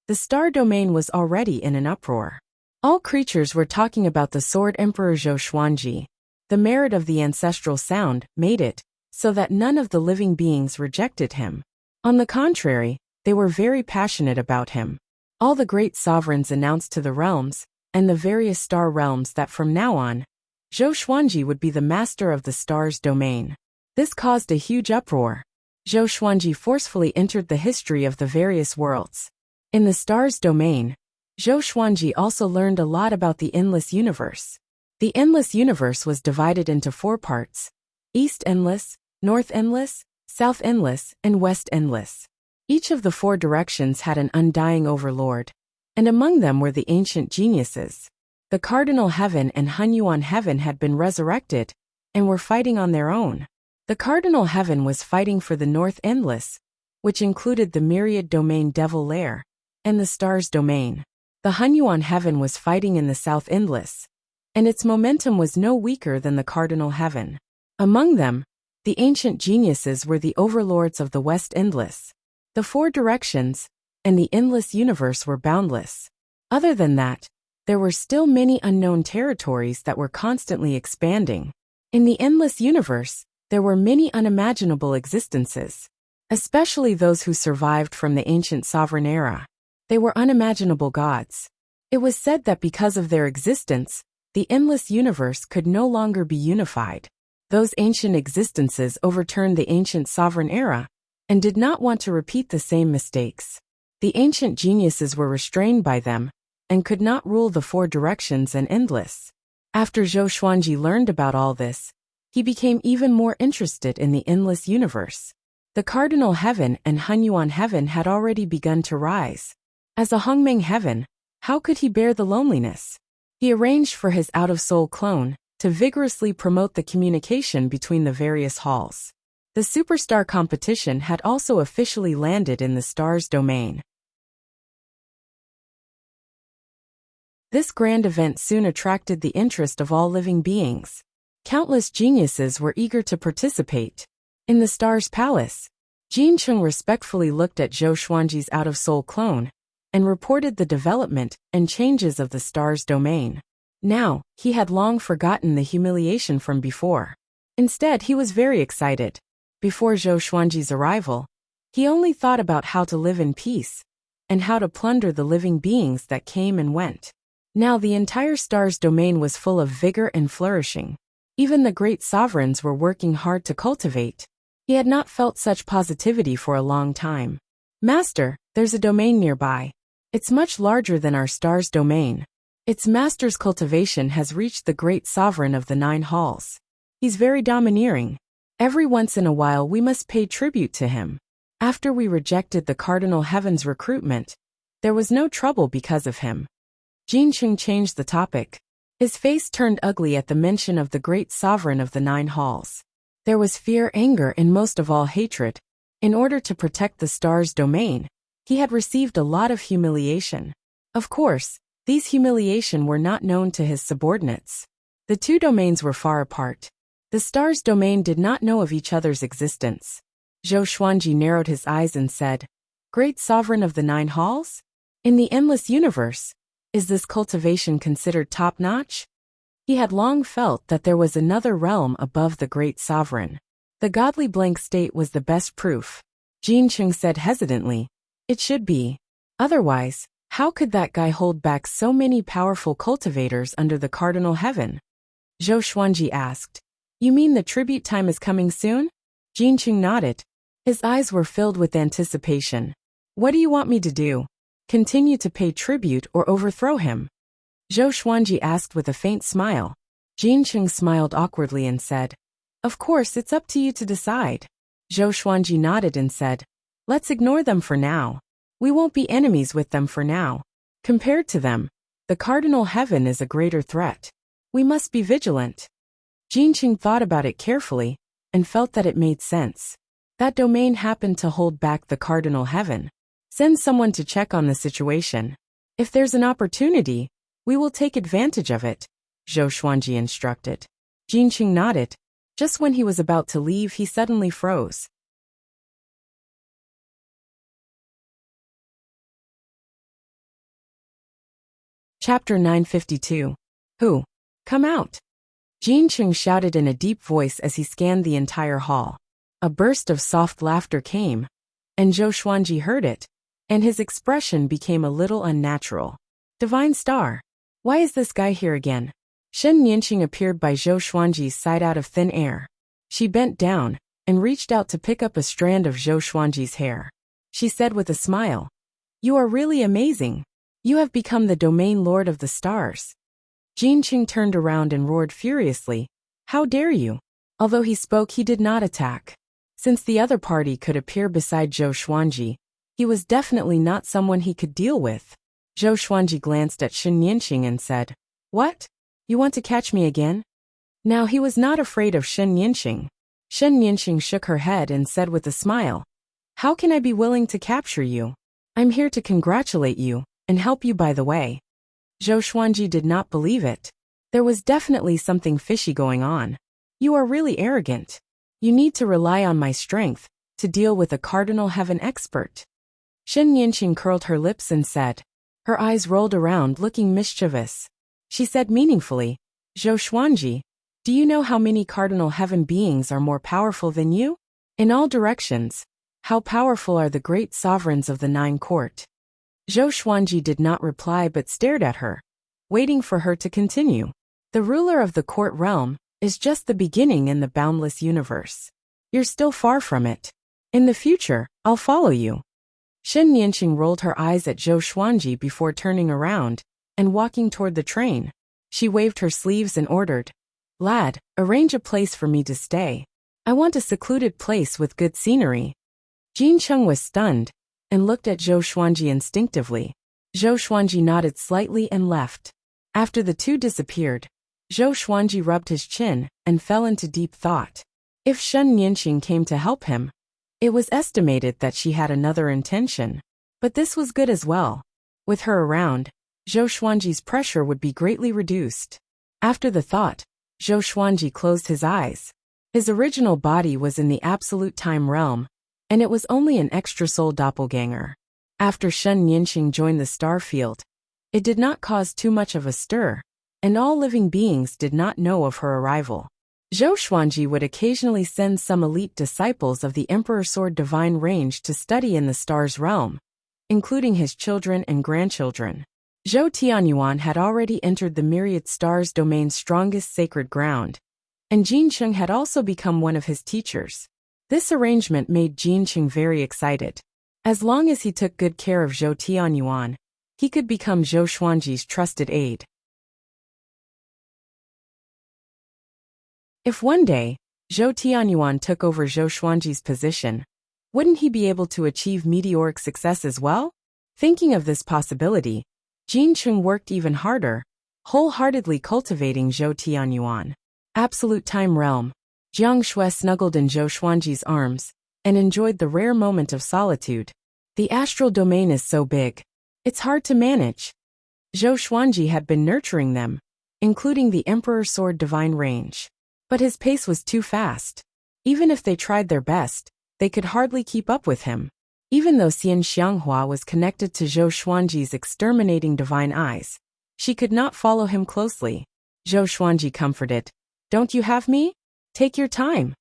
the star domain was already in an uproar. All creatures were talking about the Sword Emperor Zhou Xuanji. The merit of the ancestral sound made it so that none of the living beings rejected him. On the contrary, they were very passionate about him. All the great sovereigns announced to the realms and the various star realms that from now on, Zhou Xuanji would be the master of the stars domain. This caused a huge uproar. Zhou Xuanji forcefully entered the history of the various worlds. In the stars domain, Zhou Xuanji also learned a lot about the endless universe. The endless universe was divided into 4 parts: East Endless, North Endless, South Endless, and West Endless. Each of the 4 directions had an undying overlord, and among them were the ancient geniuses. The Cardinal Heaven and Hunyuan Heaven had been resurrected, and were fighting on their own. The Cardinal Heaven was fighting for the North Endless, which included the Myriad Domain Devil Lair, and the Stars Domain. The Hunyuan Heaven was fighting in the South Endless, and its momentum was no weaker than the Cardinal Heaven. Among them, the ancient geniuses were the overlords of the West Endless. The 4 directions and the endless universe were boundless. Other than that, there were still many unknown territories that were constantly expanding. In the endless universe, there were many unimaginable existences, especially those who survived from the ancient sovereign era. They were unimaginable gods. It was said that because of their existence, the endless universe could no longer be unified. Those ancient existences overturned the ancient sovereign era and did not want to repeat the same mistakes. The ancient geniuses were restrained by them and could not rule the 4 directions and endless. After Zhou Xuanji learned about all this, he became even more interested in the endless universe. The Cardinal Heaven and Hunyuan Heaven had already begun to rise. As a Hongmeng Heaven, how could he bear the loneliness? He arranged for his out-of-soul clone to vigorously promote the communication between the various halls. The superstar competition had also officially landed in the stars domain. This grand event soon attracted the interest of all living beings. Countless geniuses were eager to participate. In the Stars Palace, Jin Chung respectfully looked at Zhou Xuanji's out-of-soul clone and reported the development and changes of the stars domain. Now, he had long forgotten the humiliation from before. Instead, he was very excited. Before Zhou Xuanji's arrival, he only thought about how to live in peace and how to plunder the living beings that came and went. Now the entire stars domain was full of vigor and flourishing. Even the great sovereigns were working hard to cultivate. He had not felt such positivity for a long time. Master, there's a domain nearby. It's much larger than our stars domain. Its master's cultivation has reached the great sovereign of the 9 halls. He's very domineering. Every once in a while we must pay tribute to him. After we rejected the Cardinal Heaven's recruitment, there was no trouble because of him. Jin Chung changed the topic. His face turned ugly at the mention of the great sovereign of the 9 halls. There was fear, anger, and most of all hatred. In order to protect the stars domain, he had received a lot of humiliation. Of course, these humiliation were not known to his subordinates. The 2 domains were far apart. The stars domain did not know of each other's existence. Zhou Xuanji narrowed his eyes and said, "Great sovereign of the 9 halls? In the endless universe, is this cultivation considered top-notch?" He had long felt that there was another realm above the great sovereign. The godly blank state was the best proof. Jin Cheng said hesitantly. It should be. Otherwise, how could that guy hold back so many powerful cultivators under the cardinal heaven? Zhou Xuanji asked. You mean the tribute time is coming soon? Jin Cheng nodded. His eyes were filled with anticipation. What do you want me to do? Continue to pay tribute or overthrow him? Zhou Xuanji asked with a faint smile. Jin Cheng smiled awkwardly and said, Of course, it's up to you to decide. Zhou Xuanji nodded and said, Let's ignore them for now. We won't be enemies with them for now. Compared to them, the cardinal heaven is a greater threat. We must be vigilant. Jin Cheng thought about it carefully and felt that it made sense. That domain happened to hold back the cardinal heaven. Send someone to check on the situation. If there's an opportunity, we will take advantage of it, Zhou Xuanji instructed. Jin Cheng nodded. Just when he was about to leave, he suddenly froze. Chapter 952. Who? Come out. Jin Cheng shouted in a deep voice as he scanned the entire hall. A burst of soft laughter came, and Zhou Xuanji heard it, and his expression became a little unnatural. Divine Star. Why is this guy here again? Shen Nianqing appeared by Zhou Xuanji's side out of thin air. She bent down and reached out to pick up a strand of Zhou Xuanji's hair. She said with a smile, You are really amazing. You have become the domain lord of the stars. Jin Cheng turned around and roared furiously. How dare you? Although he spoke, he did not attack. Since the other party could appear beside Zhou Xuanji, he was definitely not someone he could deal with. Zhou Xuanji glanced at Shen Nianqing and said, What? You want to catch me again? Now he was not afraid of Shen Nianqing. Shen Nianqing shook her head and said with a smile, How can I be willing to capture you? I'm here to congratulate you and help you by the way. Zhou Xuanji did not believe it. There was definitely something fishy going on. You are really arrogant. You need to rely on my strength to deal with a cardinal heaven expert. Shen Nianqing curled her lips and said. Her eyes rolled around looking mischievous. She said meaningfully, Zhou Xuanji, do you know how many cardinal heaven beings are more powerful than you? In all directions, how powerful are the great sovereigns of the Nine Court? Zhou Xuanji did not reply but stared at her, waiting for her to continue. The ruler of the court realm is just the beginning in the boundless universe. You're still far from it. In the future, I'll follow you. Shen Nianqing rolled her eyes at Zhou Xuanji before turning around and walking toward the train. She waved her sleeves and ordered, Lad, arrange a place for me to stay. I want a secluded place with good scenery. Jin Cheng was stunned and looked at Zhou Xuanji instinctively. Zhou Xuanji nodded slightly and left. After the two disappeared, Zhou Xuanji rubbed his chin and fell into deep thought. If Shen Nianqing came to help him, it was estimated that she had another intention. But this was good as well. With her around, Zhou Xuanji's pressure would be greatly reduced. After the thought, Zhou Xuanji closed his eyes. His original body was in the absolute time realm, and it was only an extra soul doppelganger. After Shen Nianqing joined the star field, it did not cause too much of a stir, and all living beings did not know of her arrival. Zhou Xuanji would occasionally send some elite disciples of the Emperor Sword Divine Range to study in the stars realm, including his children and grandchildren. Zhou Tianyuan had already entered the myriad stars domain's strongest sacred ground, and Jin Cheng had also become one of his teachers. This arrangement made Jin Cheng very excited. As long as he took good care of Zhou Tianyuan, he could become Zhou Xuanji's trusted aide. If one day, Zhou Tianyuan took over Zhou Xuanji's position, wouldn't he be able to achieve meteoric success as well? Thinking of this possibility, Jin Cheng worked even harder, wholeheartedly cultivating Zhou Tianyuan. Absolute Time Realm. Jiang Shui snuggled in Zhou Xuanji's arms and enjoyed the rare moment of solitude. The astral domain is so big. It's hard to manage. Zhou Xuanji had been nurturing them, including the Emperor Sword Divine Range. But his pace was too fast. Even if they tried their best, they could hardly keep up with him. Even though Xian Xianghua was connected to Zhou Xuanji's exterminating divine eyes, she could not follow him closely. Zhou Xuanji comforted. Don't you have me? Take your time.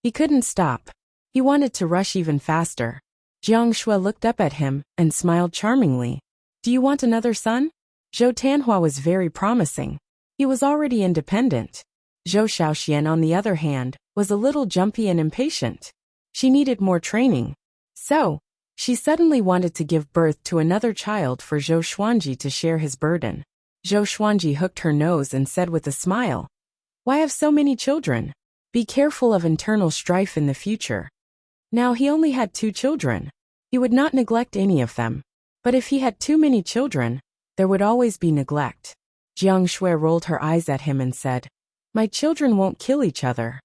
He couldn't stop. He wanted to rush even faster. Jiang Shui looked up at him and smiled charmingly. Do you want another son? Zhou Tanhua was very promising. He was already independent. Zhou Shaoxian, on the other hand, was a little jumpy and impatient. She needed more training. So, she suddenly wanted to give birth to another child for Zhou Xuanji to share his burden. Zhou Xuanji hooked her nose and said with a smile, Why have so many children? Be careful of internal strife in the future. Now he only had 2 children. He would not neglect any of them. But if he had too many children, there would always be neglect. Jiang Shui rolled her eyes at him and said, My children won't kill each other.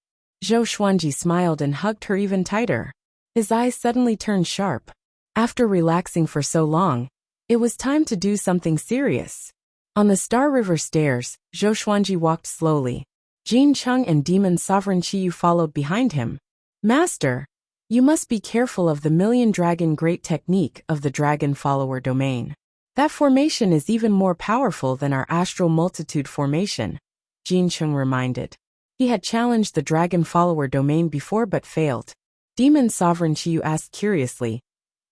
Zhou Xuanji smiled and hugged her even tighter. His eyes suddenly turned sharp. After relaxing for so long, it was time to do something serious. On the Star River stairs, Zhou Xuanji walked slowly. Jin Cheng and Demon Sovereign Qiyu followed behind him. Master, you must be careful of the Million Dragon Great Technique of the Dragon Follower domain. That formation is even more powerful than our Astral Multitude formation, Jin Cheng reminded. He had challenged the Dragon Follower domain before but failed. Demon Sovereign Qiyu asked curiously,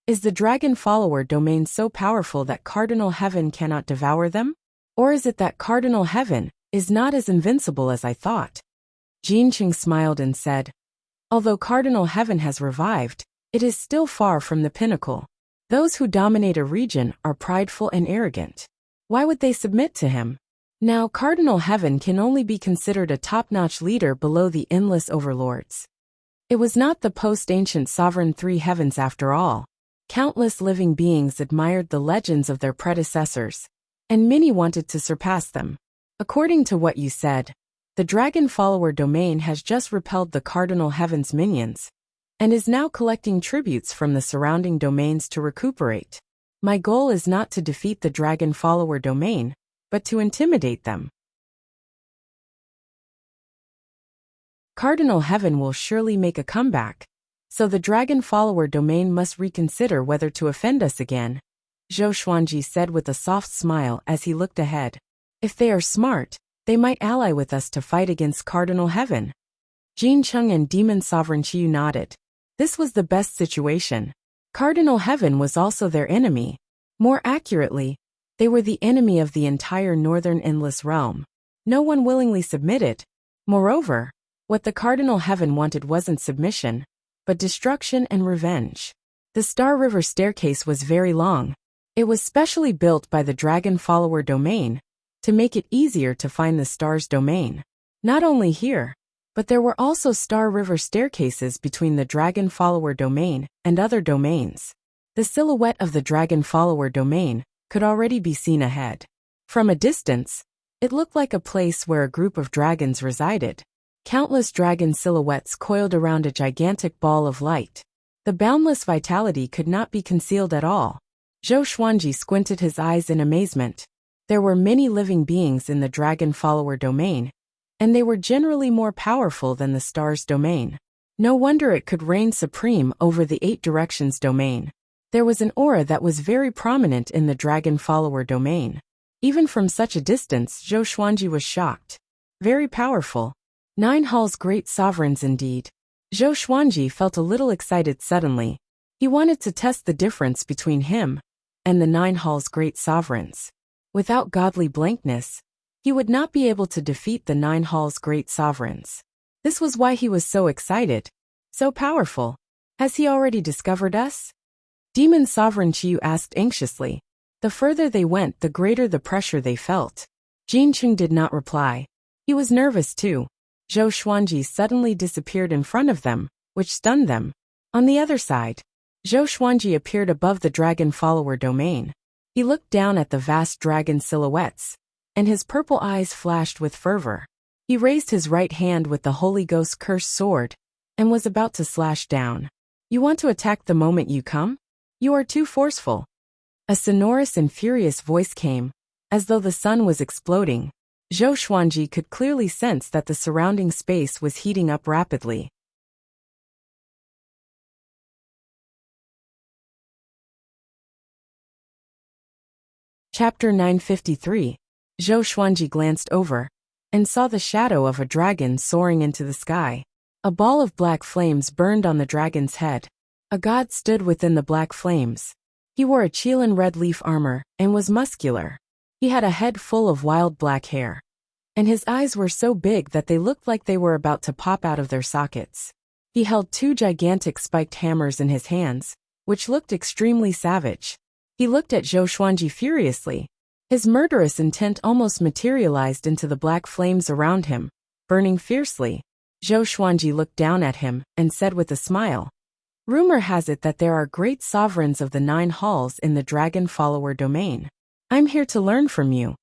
Is the Dragon Follower domain so powerful that Cardinal Heaven cannot devour them? Or is it that Cardinal Heaven is not as invincible as I thought? Jin Cheng smiled and said, Although Cardinal Heaven has revived, it is still far from the pinnacle. Those who dominate a region are prideful and arrogant. Why would they submit to him? Now Cardinal Heaven can only be considered a top-notch leader below the endless overlords. It was not the post-ancient sovereign 3 heavens after all. Countless living beings admired the legends of their predecessors, and many wanted to surpass them. According to what you said, the Dragon Follower domain has just repelled the Cardinal Heaven's minions, and is now collecting tributes from the surrounding domains to recuperate. My goal is not to defeat the Dragon Follower domain, but to intimidate them. Cardinal Heaven will surely make a comeback, so the Dragon Follower domain must reconsider whether to offend us again, Zhou Xuanji said with a soft smile as he looked ahead. If they are smart, they might ally with us to fight against Cardinal Heaven. Jin Cheng and Demon Sovereign Qiyu nodded. This was the best situation. Cardinal Heaven was also their enemy. More accurately, they were the enemy of the entire Northern Endless Realm. No one willingly submitted. Moreover, what the Cardinal Heaven wanted wasn't submission, but destruction and revenge. The Star River staircase was very long. It was specially built by the Dragon Follower domain to make it easier to find the Star's domain. Not only here, but there were also Star River staircases between the Dragon Follower domain and other domains. The silhouette of the Dragon Follower domain could already be seen ahead. From a distance, it looked like a place where a group of dragons resided. Countless dragon silhouettes coiled around a gigantic ball of light. The boundless vitality could not be concealed at all. Zhou Xuanji squinted his eyes in amazement. There were many living beings in the Dragon Follower domain, and they were generally more powerful than the Star's domain. No wonder it could reign supreme over the 8 Directions domain. There was an aura that was very prominent in the Dragon Follower domain. Even from such a distance, Zhou Xuanji was shocked. Very powerful. 9 Hall's great sovereigns indeed. Zhou Xuanji felt a little excited suddenly. He wanted to test the difference between him and the 9 Hall's great sovereigns. Without godly blankness, he would not be able to defeat the 9 Hall's great sovereigns. This was why he was so excited, so powerful. Has he already discovered us? Demon Sovereign Qiyu asked anxiously. The further they went, the greater the pressure they felt. Jin Cheng did not reply. He was nervous too. Zhou Xuanji suddenly disappeared in front of them, which stunned them. On the other side, Zhou Xuanji appeared above the Dragon Follower domain. He looked down at the vast dragon silhouettes, and his purple eyes flashed with fervor. He raised his right hand with the Holy Ghost cursed sword, and was about to slash down. You want to attack the moment you come? You are too forceful. A sonorous and furious voice came, as though the sun was exploding. Zhou Xuanji could clearly sense that the surrounding space was heating up rapidly. Chapter 953. Zhou Xuanji glanced over and saw the shadow of a dragon soaring into the sky. A ball of black flames burned on the dragon's head. A god stood within the black flames. He wore a Chilan red leaf armor and was muscular. He had a head full of wild black hair, and his eyes were so big that they looked like they were about to pop out of their sockets. He held 2 gigantic spiked hammers in his hands, which looked extremely savage. He looked at Zhou Xuanji furiously. His murderous intent almost materialized into the black flames around him, burning fiercely. Zhou Xuanji looked down at him and said with a smile, "Rumor has it that there are great sovereigns of the 9 halls in the dragon follower domain. I'm here to learn from you."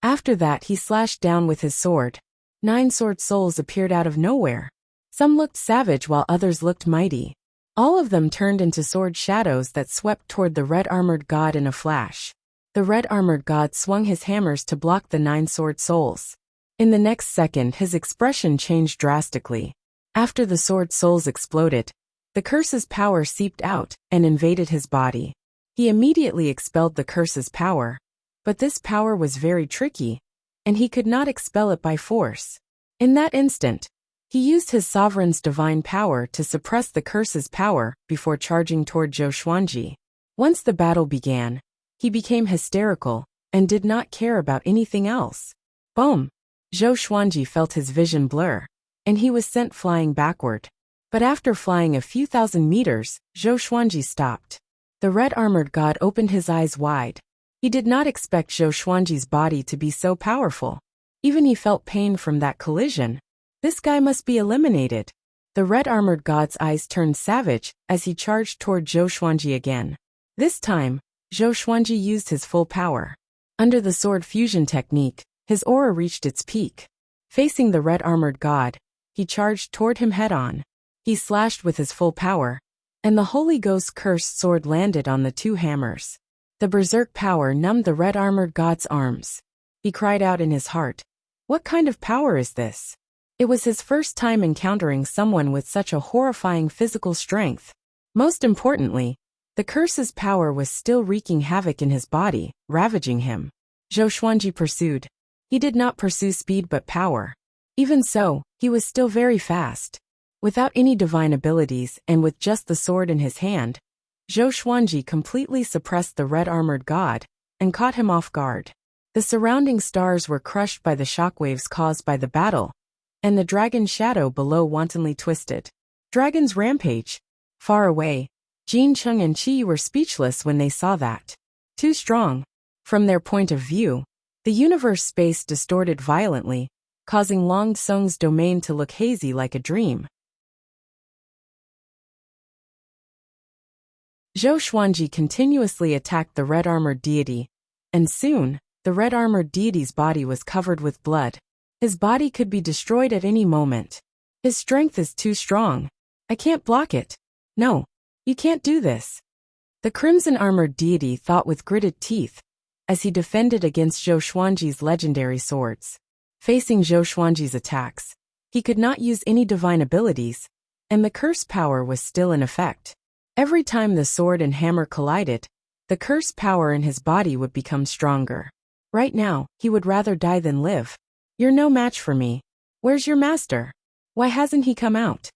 After that he slashed down with his sword. 9 sword souls appeared out of nowhere. Some looked savage while others looked mighty. All of them turned into sword shadows that swept toward the red-armored god in a flash. The red-armored god swung his hammers to block the 9 sword souls. In the next second his expression changed drastically. After the sword souls exploded, the curse's power seeped out and invaded his body. He immediately expelled the curse's power, but this power was very tricky, and he could not expel it by force. In that instant, he used his sovereign's divine power to suppress the curse's power before charging toward Zhou Xuanji. Once the battle began, he became hysterical and did not care about anything else. Boom! Zhou Xuanji felt his vision blur, and he was sent flying backward. But after flying a few thousand meters, Zhou Xuanji stopped. The red-armored god opened his eyes wide. He did not expect Zhou Xuanji's body to be so powerful. Even he felt pain from that collision. This guy must be eliminated. The red-armored god's eyes turned savage as he charged toward Zhou Xuanji again. This time, Zhou Xuanji used his full power. Under the sword fusion technique, his aura reached its peak. Facing the red-armored god, he charged toward him head-on. He slashed with his full power, and the Holy Ghost cursed sword landed on the 2 hammers. The berserk power numbed the red-armored god's arms. He cried out in his heart, "What kind of power is this?" It was his first time encountering someone with such a horrifying physical strength. Most importantly, the curse's power was still wreaking havoc in his body, ravaging him. Zhou Xuanji pursued. He did not pursue speed but power. Even so, he was still very fast. Without any divine abilities and with just the sword in his hand, Zhou Xuanji completely suppressed the red-armored god and caught him off guard. The surrounding stars were crushed by the shockwaves caused by the battle, and the dragon shadow below wantonly twisted. Dragon's rampage. Far away, Jin Cheng and Qi were speechless when they saw that. Too strong. From their point of view, the universe space distorted violently, causing Long Tsung's domain to look hazy like a dream. Zhou Xuanji continuously attacked the red-armored deity, and soon, the red-armored deity's body was covered with blood. His body could be destroyed at any moment. His strength is too strong. I can't block it. No, you can't do this. The crimson-armored deity thought with gritted teeth, as he defended against Zhou Xuanji's legendary swords. Facing Zhou Xuanji's attacks, he could not use any divine abilities, and the curse power was still in effect. Every time the sword and hammer collided, the curse power in his body would become stronger. Right now, he would rather die than live. "You're no match for me. Where's your master? Why hasn't he come out?"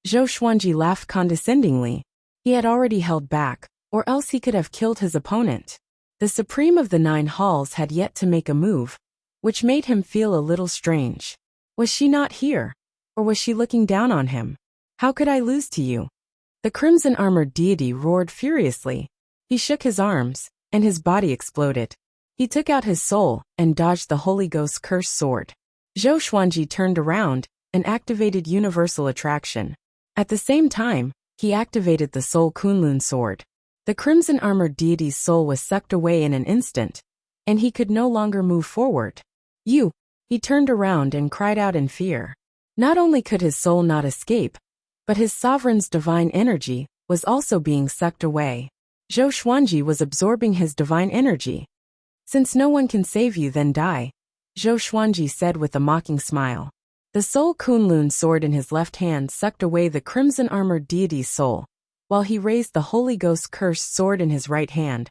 Zhou Xuanji laughed condescendingly. He had already held back, or else he could have killed his opponent. The supreme of the 9 halls had yet to make a move, which made him feel a little strange. Was she not here? Or was she looking down on him? "How could I lose to you?" The crimson-armored deity roared furiously. He shook his arms, and his body exploded. He took out his soul and dodged the Holy Ghost's cursed sword. Zhou Xuanji turned around and activated Universal Attraction. At the same time, he activated the Soul Kunlun sword. The crimson-armored deity's soul was sucked away in an instant, and he could no longer move forward. "You!" He turned around and cried out in fear. Not only could his soul not escape, but his sovereign's divine energy was also being sucked away. Zhou Xuanji was absorbing his divine energy. "Since no one can save you, then die," Zhou Xuanji said with a mocking smile. The Soul Kunlun sword in his left hand sucked away the crimson-armored deity's soul, while he raised the Holy Ghost's cursed sword in his right hand,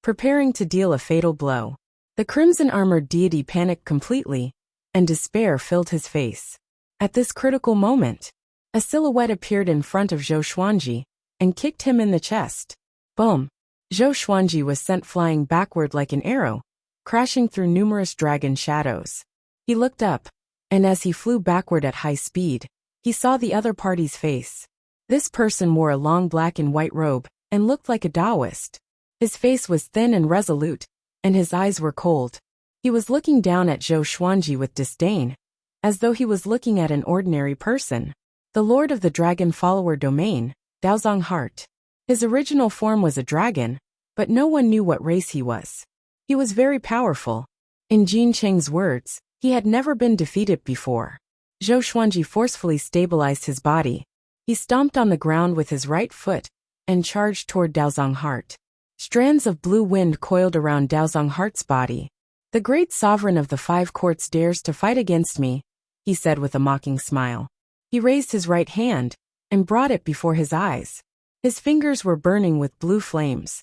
preparing to deal a fatal blow. The crimson-armored deity panicked completely, and despair filled his face. At this critical moment, A silhouette appeared in front of Zhou Xuanji and kicked him in the chest. Boom! Zhou Xuanji was sent flying backward like an arrow, crashing through numerous dragon shadows. He looked up, and as he flew backward at high speed, he saw the other party's face. This person wore a long black and white robe and looked like a Taoist. His face was thin and resolute, and his eyes were cold. He was looking down at Zhou Xuanji with disdain, as though he was looking at an ordinary person. The Lord of the Dragon Follower Domain, Daozong Heart. His original form was a dragon, but no one knew what race he was. He was very powerful. In Jin Cheng's words, he had never been defeated before. Zhou Xuanji forcefully stabilized his body. He stomped on the ground with his right foot and charged toward Daozong Heart. Strands of blue wind coiled around Daozong Heart's body. "The great sovereign of the 5 courts dares to fight against me," he said with a mocking smile. He raised his right hand and brought it before his eyes. His fingers were burning with blue flames.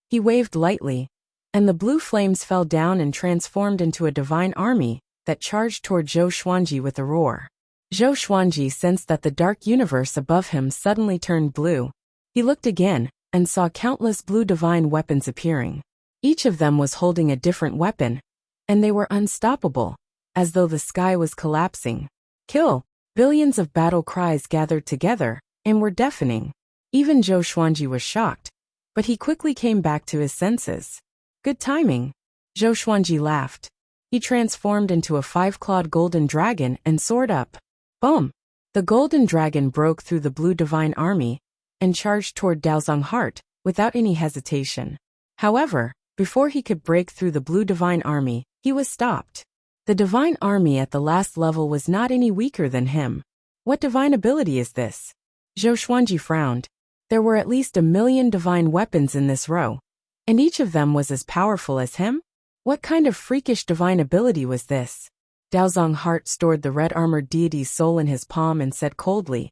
He waved lightly, and the blue flames fell down and transformed into a divine army that charged toward Zhou Xuanji with a roar. Zhou Xuanji sensed that the dark universe above him suddenly turned blue. He looked again and saw countless blue divine weapons appearing. Each of them was holding a different weapon, and they were unstoppable, as though the sky was collapsing. "Kill!" Billions of battle cries gathered together and were deafening. Even Zhou Xuanji was shocked, but he quickly came back to his senses. "Good timing." Zhou Xuanji laughed. He transformed into a 5-clawed golden dragon and soared up. Boom! The golden dragon broke through the blue divine army and charged toward Daozong Heart without any hesitation. However, before he could break through the blue divine army, he was stopped. The divine army at the last level was not any weaker than him. What divine ability is this? Zhou Xuanji frowned. There were at least 1,000,000 divine weapons in this row, and each of them was as powerful as him? What kind of freakish divine ability was this? Daozong Heart stored the red-armored deity's soul in his palm and said coldly,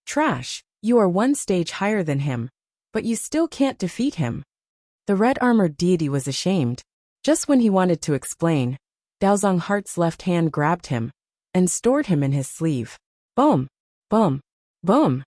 "Trash, you are 1 stage higher than him, but you still can't defeat him." The red-armored deity was ashamed. Just when he wanted to explain, Daozong Heart's left hand grabbed him and stored him in his sleeve. Boom! Boom! Boom!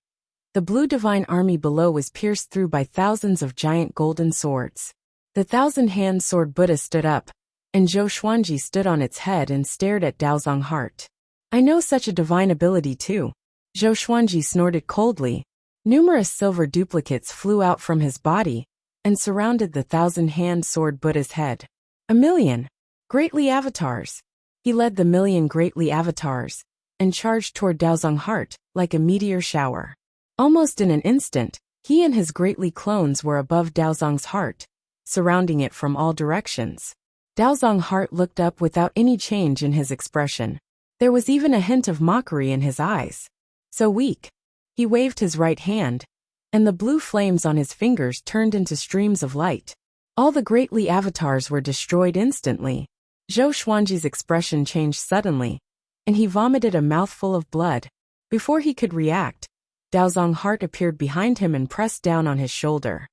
The blue divine army below was pierced through by thousands of giant golden swords. The 1,000-hand sword Buddha stood up, and Zhou Xuanji stood on its head and stared at Daozong Heart. "I know such a divine ability too." Zhou Xuanji snorted coldly. Numerous silver duplicates flew out from his body and surrounded the 1,000-hand sword Buddha's head. 1,000,000 greatly avatars. He led the 1,000,000 greatly avatars and charged toward Daozong Heart like a meteor shower. Almost in an instant, he and his greatly clones were above Daozong's heart, surrounding it from all directions. Daozong Heart looked up without any change in his expression. There was even a hint of mockery in his eyes. So weak. He waved his right hand, and the blue flames on his fingers turned into streams of light. All the greatly avatars were destroyed instantly. Zhou Xuanji's expression changed suddenly, and he vomited a mouthful of blood. Before he could react, Daozong Heart appeared behind him and pressed down on his shoulder.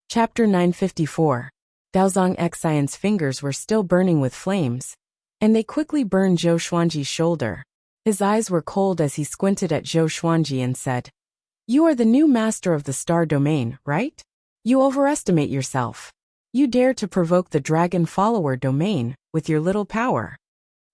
Chapter 954. Daozong Xian's fingers were still burning with flames, and they quickly burned Zhou Xuanji's shoulder. His eyes were cold as he squinted at Zhou Xuanji and said, "You are the new master of the star domain, right? You overestimate yourself. You dare to provoke the dragon follower domain with your little power."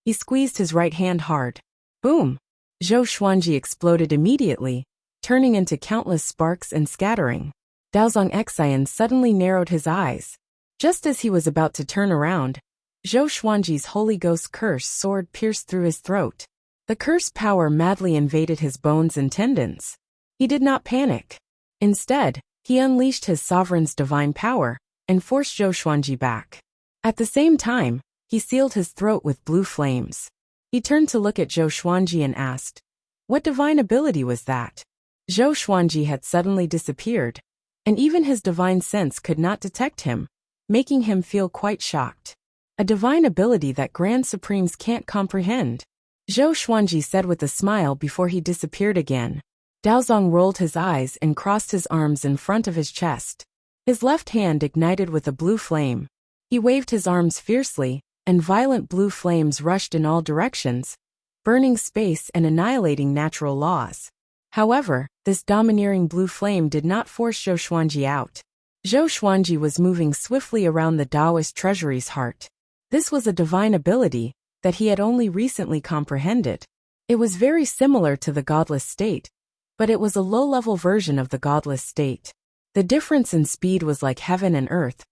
He squeezed his right hand hard. Boom! Zhou Xuanji exploded immediately, turning into countless sparks and scattering. Daozong Xian suddenly narrowed his eyes. Just as he was about to turn around, Zhou Xuanji's Holy Ghost curse sword pierced through his throat. The curse power madly invaded his bones and tendons. He did not panic. Instead, he unleashed his sovereign's divine power and forced Zhou Xuanji back. At the same time, he sealed his throat with blue flames. He turned to look at Zhou Xuanji and asked, "What divine ability was that?" Zhou Xuanji had suddenly disappeared, and even his divine sense could not detect him, making him feel quite shocked. A divine ability that Grand Supremes can't comprehend. Zhou Xuanji said with a smile before he disappeared again. Daozong rolled his eyes and crossed his arms in front of his chest. His left hand ignited with a blue flame. He waved his arms fiercely, and violent blue flames rushed in all directions, burning space and annihilating natural laws. However, this domineering blue flame did not force Zhou Xuanji out. Zhou Xuanji was moving swiftly around the Taoist treasury's heart. This was a divine ability that he had only recently comprehended. It was very similar to the godless state, but it was a low-level version of the godless state. The difference in speed was like heaven and earth,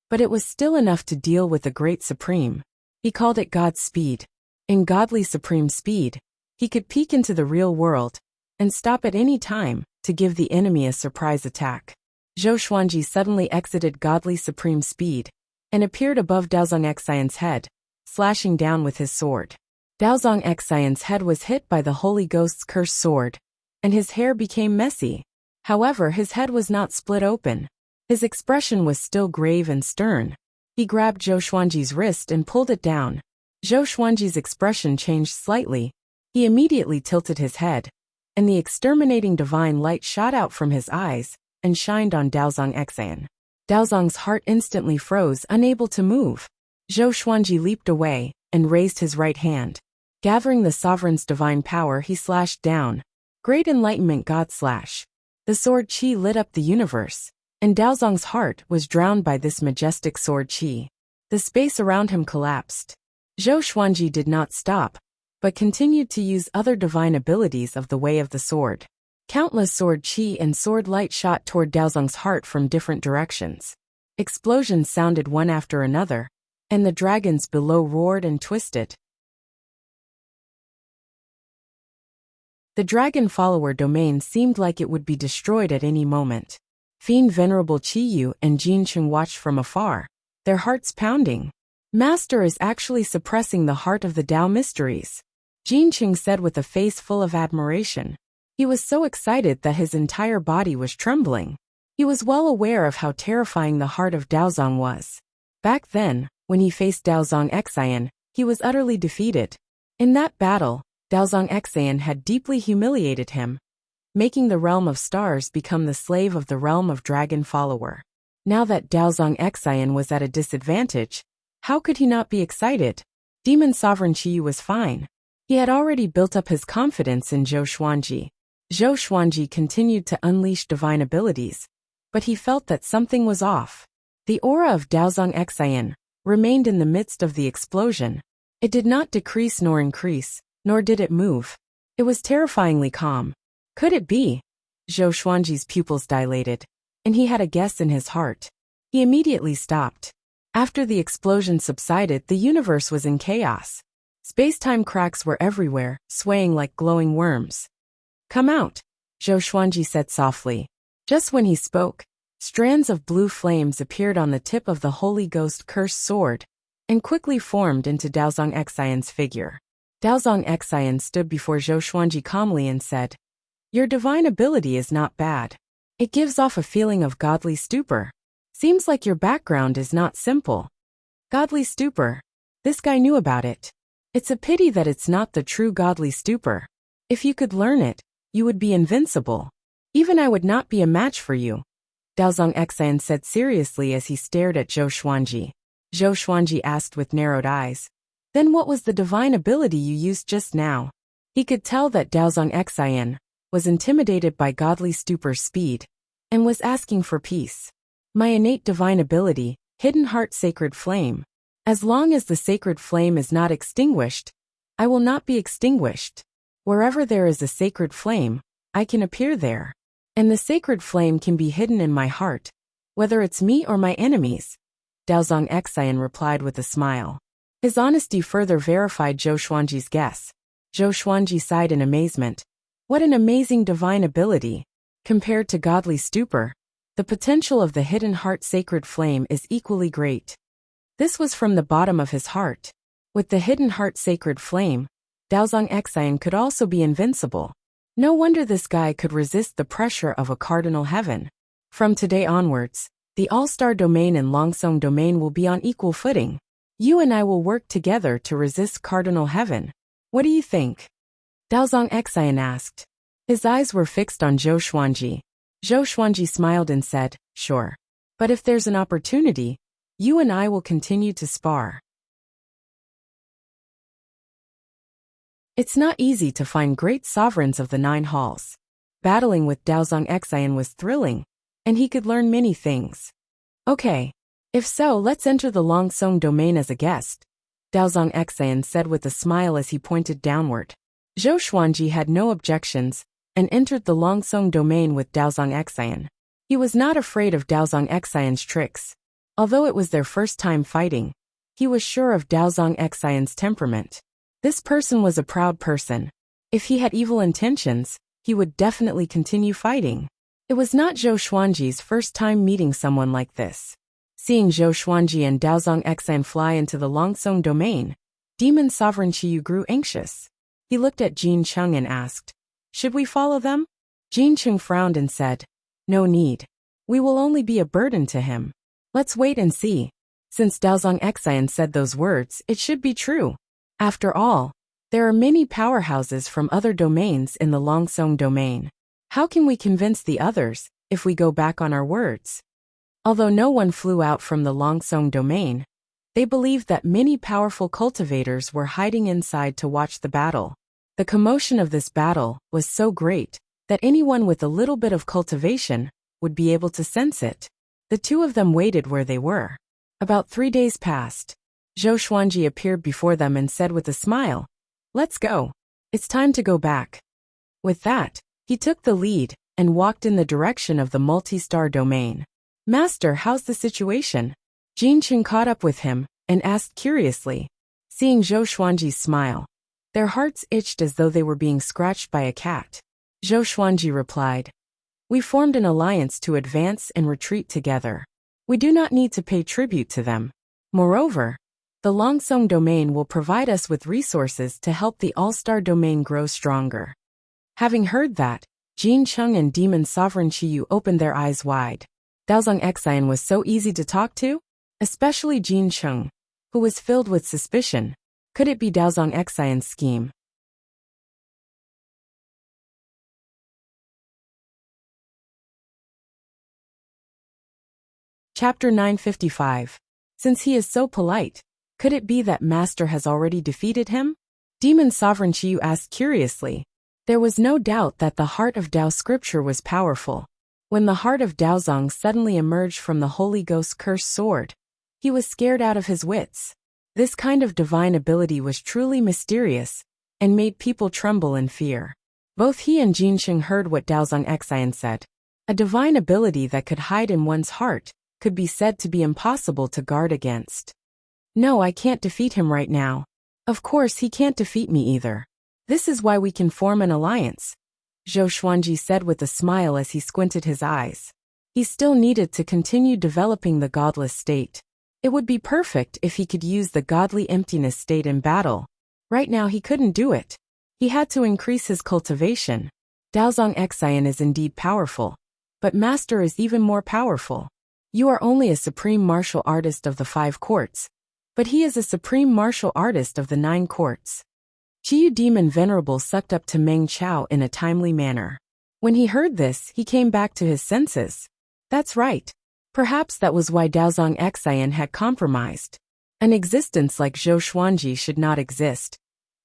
but it was still enough to deal with the great supreme. He called it God's speed. In godly supreme speed, he could peek into the real world and stop at any time to give the enemy a surprise attack. Zhou Xuanji suddenly exited godly supreme speed and appeared above Daozong Xian's head, slashing down with his sword. Daozong Xian's head was hit by the Holy Ghost's cursed sword, and his hair became messy. However, his head was not split open. His expression was still grave and stern. He grabbed Zhou Xuanji's wrist and pulled it down. Zhou Xuanji's expression changed slightly. He immediately tilted his head, and the exterminating divine light shot out from his eyes and shined on Daozong Xian. Daozong's heart instantly froze, unable to move. Zhou Xuanji leaped away and raised his right hand. Gathering the sovereign's divine power, he slashed down. Great Enlightenment God Slash. The sword qi lit up the universe, and Daozong's heart was drowned by this majestic sword qi. The space around him collapsed. Zhou Xuanji did not stop, but continued to use other divine abilities of the way of the sword. Countless sword qi and sword light shot toward Daozong's heart from different directions. Explosions sounded one after another, and the dragons below roared and twisted. The dragon follower domain seemed like it would be destroyed at any moment. Fiend Venerable Qiyu and Jincheng watched from afar, their hearts pounding. Master is actually suppressing the heart of the Tao mysteries, Jincheng said with a face full of admiration. He was so excited that his entire body was trembling. He was well aware of how terrifying the heart of Daozong was. Back then, when he faced Daozong Xian, he was utterly defeated. In that battle, Daozong Xian had deeply humiliated him, making the realm of stars become the slave of the realm of dragon follower. Now that Daozong Xian was at a disadvantage, how could he not be excited? Demon Sovereign Qiyu was fine. He had already built up his confidence in Zhou Xuanji. Zhou Xuanji continued to unleash divine abilities, but he felt that something was off. The aura of Daozong Xian remained in the midst of the explosion. It did not decrease nor increase, nor did it move. It was terrifyingly calm. Could it be? Zhou Xuanji's pupils dilated, and he had a guess in his heart. He immediately stopped. After the explosion subsided, the universe was in chaos. Space-time cracks were everywhere, swaying like glowing worms. Come out, Zhou Xuanji said softly. Just when he spoke, strands of blue flames appeared on the tip of the Holy Ghost cursed sword, and quickly formed into Daozong Xian's figure. Daozong Xian stood before Zhou Xuanji calmly and said, "Your divine ability is not bad. It gives off a feeling of godly stupor. Seems like your background is not simple." Godly stupor. This guy knew about it. It's a pity that it's not the true godly stupor. If you could learn it, you would be invincible. Even I would not be a match for you, Daozong Xian said seriously as he stared at Zhou Xuanji. Zhou Xuanji asked with narrowed eyes, "Then what was the divine ability you used just now?" He could tell that Daozong Xian was intimidated by godly stupor's speed and was asking for peace. "My innate divine ability, Hidden Heart Sacred Flame. As long as the sacred flame is not extinguished, I will not be extinguished. Wherever there is a sacred flame, I can appear there. And the sacred flame can be hidden in my heart, whether it's me or my enemies," Daozong Xian replied with a smile. His honesty further verified Zhou Xuanji's guess. Zhou Xuanji sighed in amazement. What an amazing divine ability. Compared to godly stupor, the potential of the Hidden Heart Sacred Flame is equally great. This was from the bottom of his heart. With the Hidden Heart Sacred Flame, Daozong Xian could also be invincible. No wonder this guy could resist the pressure of a cardinal heaven. From today onwards, the All-Star Domain and Longsong Domain will be on equal footing. You and I will work together to resist cardinal heaven. What do you think? Daozong Xian asked. His eyes were fixed on Zhou Xuanji. Zhou Xuanji smiled and said, "Sure. But if there's an opportunity, you and I will continue to spar. It's not easy to find great sovereigns of the 9 halls. Battling with Daozong Xian was thrilling, and he could learn many things. Okay. If so, let's enter the Longsong domain as a guest, Daozong Xian said with a smile as he pointed downward. Zhou Xuanji had no objections, and entered the Longsong domain with Daozong Xian. He was not afraid of Daozong Xian's tricks. Although it was their first time fighting, he was sure of Daozong Xian's temperament. This person was a proud person. If he had evil intentions, he would definitely continue fighting. It was not Zhou Xuanji's first time meeting someone like this. Seeing Zhou Xuanji and Daozong Xian fly into the Longsong domain, Demon Sovereign Qiyu grew anxious. He looked at Jin Cheng and asked, "Should we follow them?" Jin Cheng frowned and said, "No need. We will only be a burden to him. Let's wait and see." Since Daozong Xian said those words, it should be true. After all, there are many powerhouses from other domains in the Longsong domain. How can we convince the others if we go back on our words? Although no one flew out from the Longsong domain, they believed that many powerful cultivators were hiding inside to watch the battle. The commotion of this battle was so great that anyone with a little bit of cultivation would be able to sense it. The two of them waited where they were. About 3 days passed. Zhou Xuanji appeared before them and said with a smile, "Let's go. It's time to go back." With that, he took the lead and walked in the direction of the multi-star domain. "Master, how's the situation?" Jin Cheng caught up with him and asked curiously. Seeing Zhou Xuanji's smile, their hearts itched as though they were being scratched by a cat. Zhou Xuanji replied, "We formed an alliance to advance and retreat together. We do not need to pay tribute to them. Moreover, the Longsong domain will provide us with resources to help the All-Star domain grow stronger." Having heard that, Jin Cheng and Demon Sovereign Qiyu opened their eyes wide. Daozong Xian was so easy to talk to, especially Jin Cheng, who was filled with suspicion. Could it be Daozong Xian's scheme? Chapter 955. Since he is so polite, could it be that Master has already defeated him? Demon Sovereign Qiyu asked curiously. There was no doubt that the heart of Dao scripture was powerful. When the heart of Daozong suddenly emerged from the Holy Ghost's cursed sword, he was scared out of his wits. This kind of divine ability was truly mysterious and made people tremble in fear. Both he and Jin Cheng heard what Daozong Xian said. A divine ability that could hide in one's heart could be said to be impossible to guard against. "No, I can't defeat him right now. Of course, he can't defeat me either. This is why we can form an alliance," Zhou Xuanji said with a smile as he squinted his eyes. He still needed to continue developing the godless state. It would be perfect if he could use the godly emptiness state in battle. Right now he couldn't do it. He had to increase his cultivation. Daozong Xian is indeed powerful, but Master is even more powerful. You are only a supreme martial artist of the 5 courts, but he is a supreme martial artist of the 9 courts. Qiyu Demon Venerable sucked up to Meng Chao in a timely manner. When he heard this, he came back to his senses. That's right. Perhaps that was why Daozong Xian had compromised. An existence like Zhou Xuanji should not exist.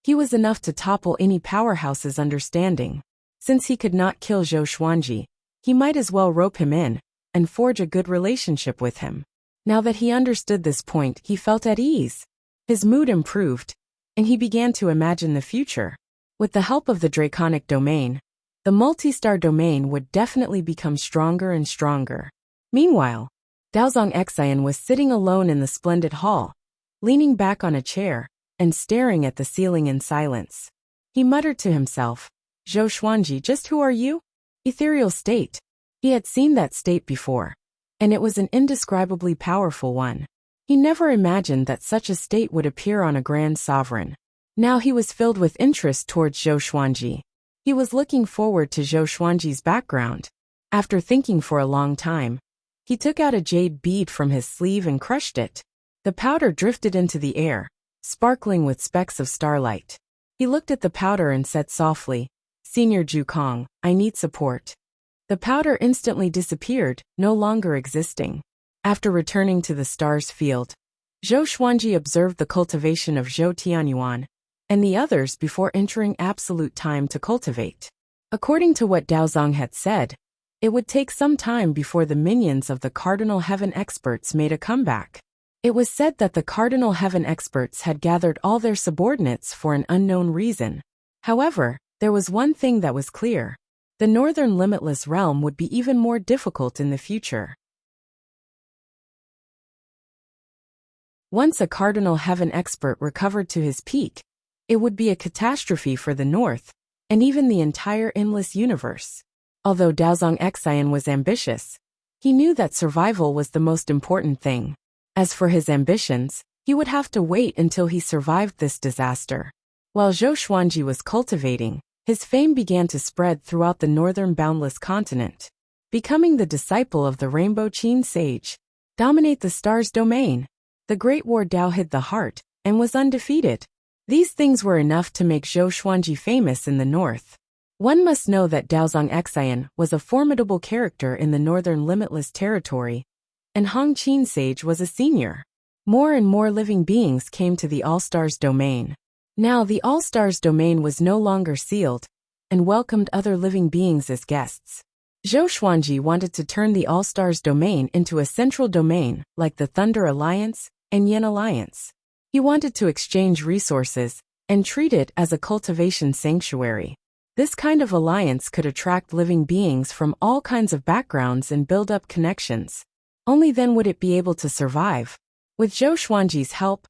He was enough to topple any powerhouse's understanding. Since he could not kill Zhou Xuanji, he might as well rope him in and forge a good relationship with him. Now that he understood this point, he felt at ease. His mood improved, and he began to imagine the future. With the help of the Draconic domain, the multi-star domain would definitely become stronger and stronger. Meanwhile, Daozong Xian was sitting alone in the splendid hall, leaning back on a chair and staring at the ceiling in silence. He muttered to himself, "Zhou Xuanji, just who are you?" Ethereal state. He had seen that state before, and it was an indescribably powerful one. He never imagined that such a state would appear on a grand sovereign. Now he was filled with interest towards Zhou Xuanji. He was looking forward to Zhou Xuanji's background. After thinking for a long time, he took out a jade bead from his sleeve and crushed it. The powder drifted into the air, sparkling with specks of starlight. He looked at the powder and said softly, "Senior Jukong, I need support." The powder instantly disappeared, no longer existing. After returning to the stars field, Zhou Xuanji observed the cultivation of Zhou Tianyuan and the others before entering absolute time to cultivate. According to what Daozong had said, it would take some time before the minions of the Cardinal Heaven experts made a comeback. It was said that the Cardinal Heaven experts had gathered all their subordinates for an unknown reason. However, there was one thing that was clear. The Northern Limitless Realm would be even more difficult in the future. Once a Cardinal Heaven expert recovered to his peak, it would be a catastrophe for the North, and even the entire endless universe. Although Daozong Xian was ambitious, he knew that survival was the most important thing. As for his ambitions, he would have to wait until he survived this disaster. While Zhou Xuanji was cultivating, his fame began to spread throughout the northern boundless continent. Becoming the disciple of the Rainbow Qin Sage, dominate the stars domain. The Great War Dao hid the heart, and was undefeated. These things were enough to make Zhou Xuanji famous in the north. One must know that Daozong Xian was a formidable character in the northern limitless territory, and Hong Qin Sage was a senior. More and more living beings came to the All-Stars domain. Now the All-Stars domain was no longer sealed, and welcomed other living beings as guests. Zhou Xuanji wanted to turn the All-Stars domain into a central domain, like the Thunder Alliance and Yin Alliance. He wanted to exchange resources, and treat it as a cultivation sanctuary. This kind of alliance could attract living beings from all kinds of backgrounds and build up connections. Only then would it be able to survive. With Zhou Xuanji's help,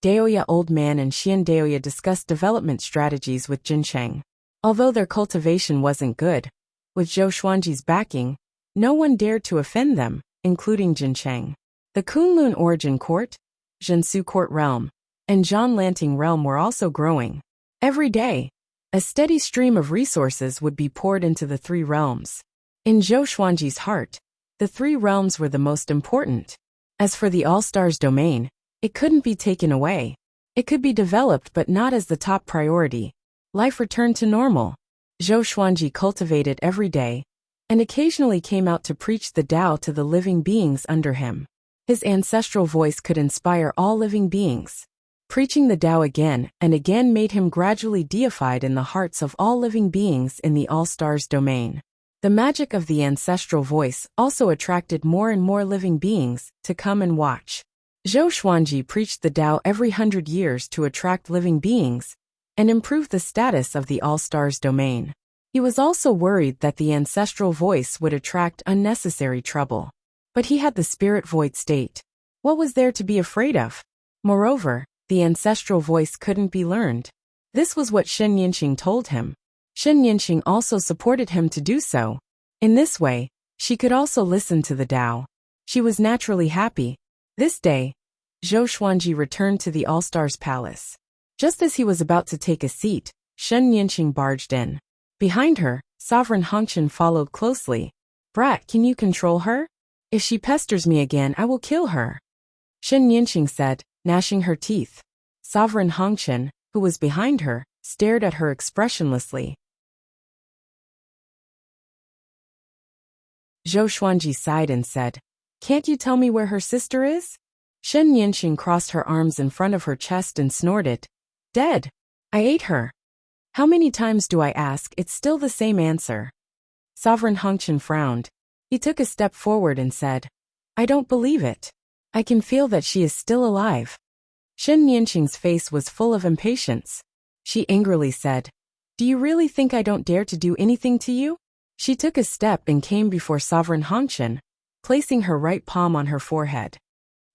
Daoya Old Man and Xian Daoya discussed development strategies with Jincheng. Although their cultivation wasn't good, with Zhou Xuanji's backing, no one dared to offend them, including Jincheng. The Kunlun Origin Court, Zhensu Court Realm, and Zhan Lanting Realm were also growing. Every day, a steady stream of resources would be poured into the three realms. In Zhou Xuanji's heart, the three realms were the most important. As for the All-Stars domain, it couldn't be taken away. It could be developed but not as the top priority. Life returned to normal. Zhou Xuanji cultivated every day, and occasionally came out to preach the Tao to the living beings under him. His ancestral voice could inspire all living beings. Preaching the Tao again and again made him gradually deified in the hearts of all living beings in the All-Stars domain. The magic of the ancestral voice also attracted more and more living beings to come and watch. Zhou Xuanji preached the Tao every 100 years to attract living beings and improve the status of the All-Stars domain. He was also worried that the ancestral voice would attract unnecessary trouble. But he had the spirit void state. What was there to be afraid of? Moreover, the ancestral voice couldn't be learned. This was what Shen Yinxing told him. Shen Yinxing also supported him to do so. In this way, she could also listen to the Tao. She was naturally happy. This day, Zhou Xuanji returned to the All-Stars Palace. Just as he was about to take a seat, Shen Yinxing barged in. Behind her, Sovereign Hongqian followed closely. "Brat, can you control her? If she pesters me again, I will kill her," Shen Yinxing said, gnashing her teeth. Sovereign Hongqian, who was behind her, stared at her expressionlessly. Zhou Xuanji sighed and said, "Can't you tell me where her sister is?" Shen Yinxing crossed her arms in front of her chest and snorted. "Dead. I ate her. How many times do I ask? It's still the same answer." Sovereign Hongqian frowned. He took a step forward and said, "I don't believe it. I can feel that she is still alive." Shen Yinxing's face was full of impatience. She angrily said, "Do you really think I don't dare to do anything to you?" She took a step and came before Sovereign Hongqian, placing her right palm on her forehead.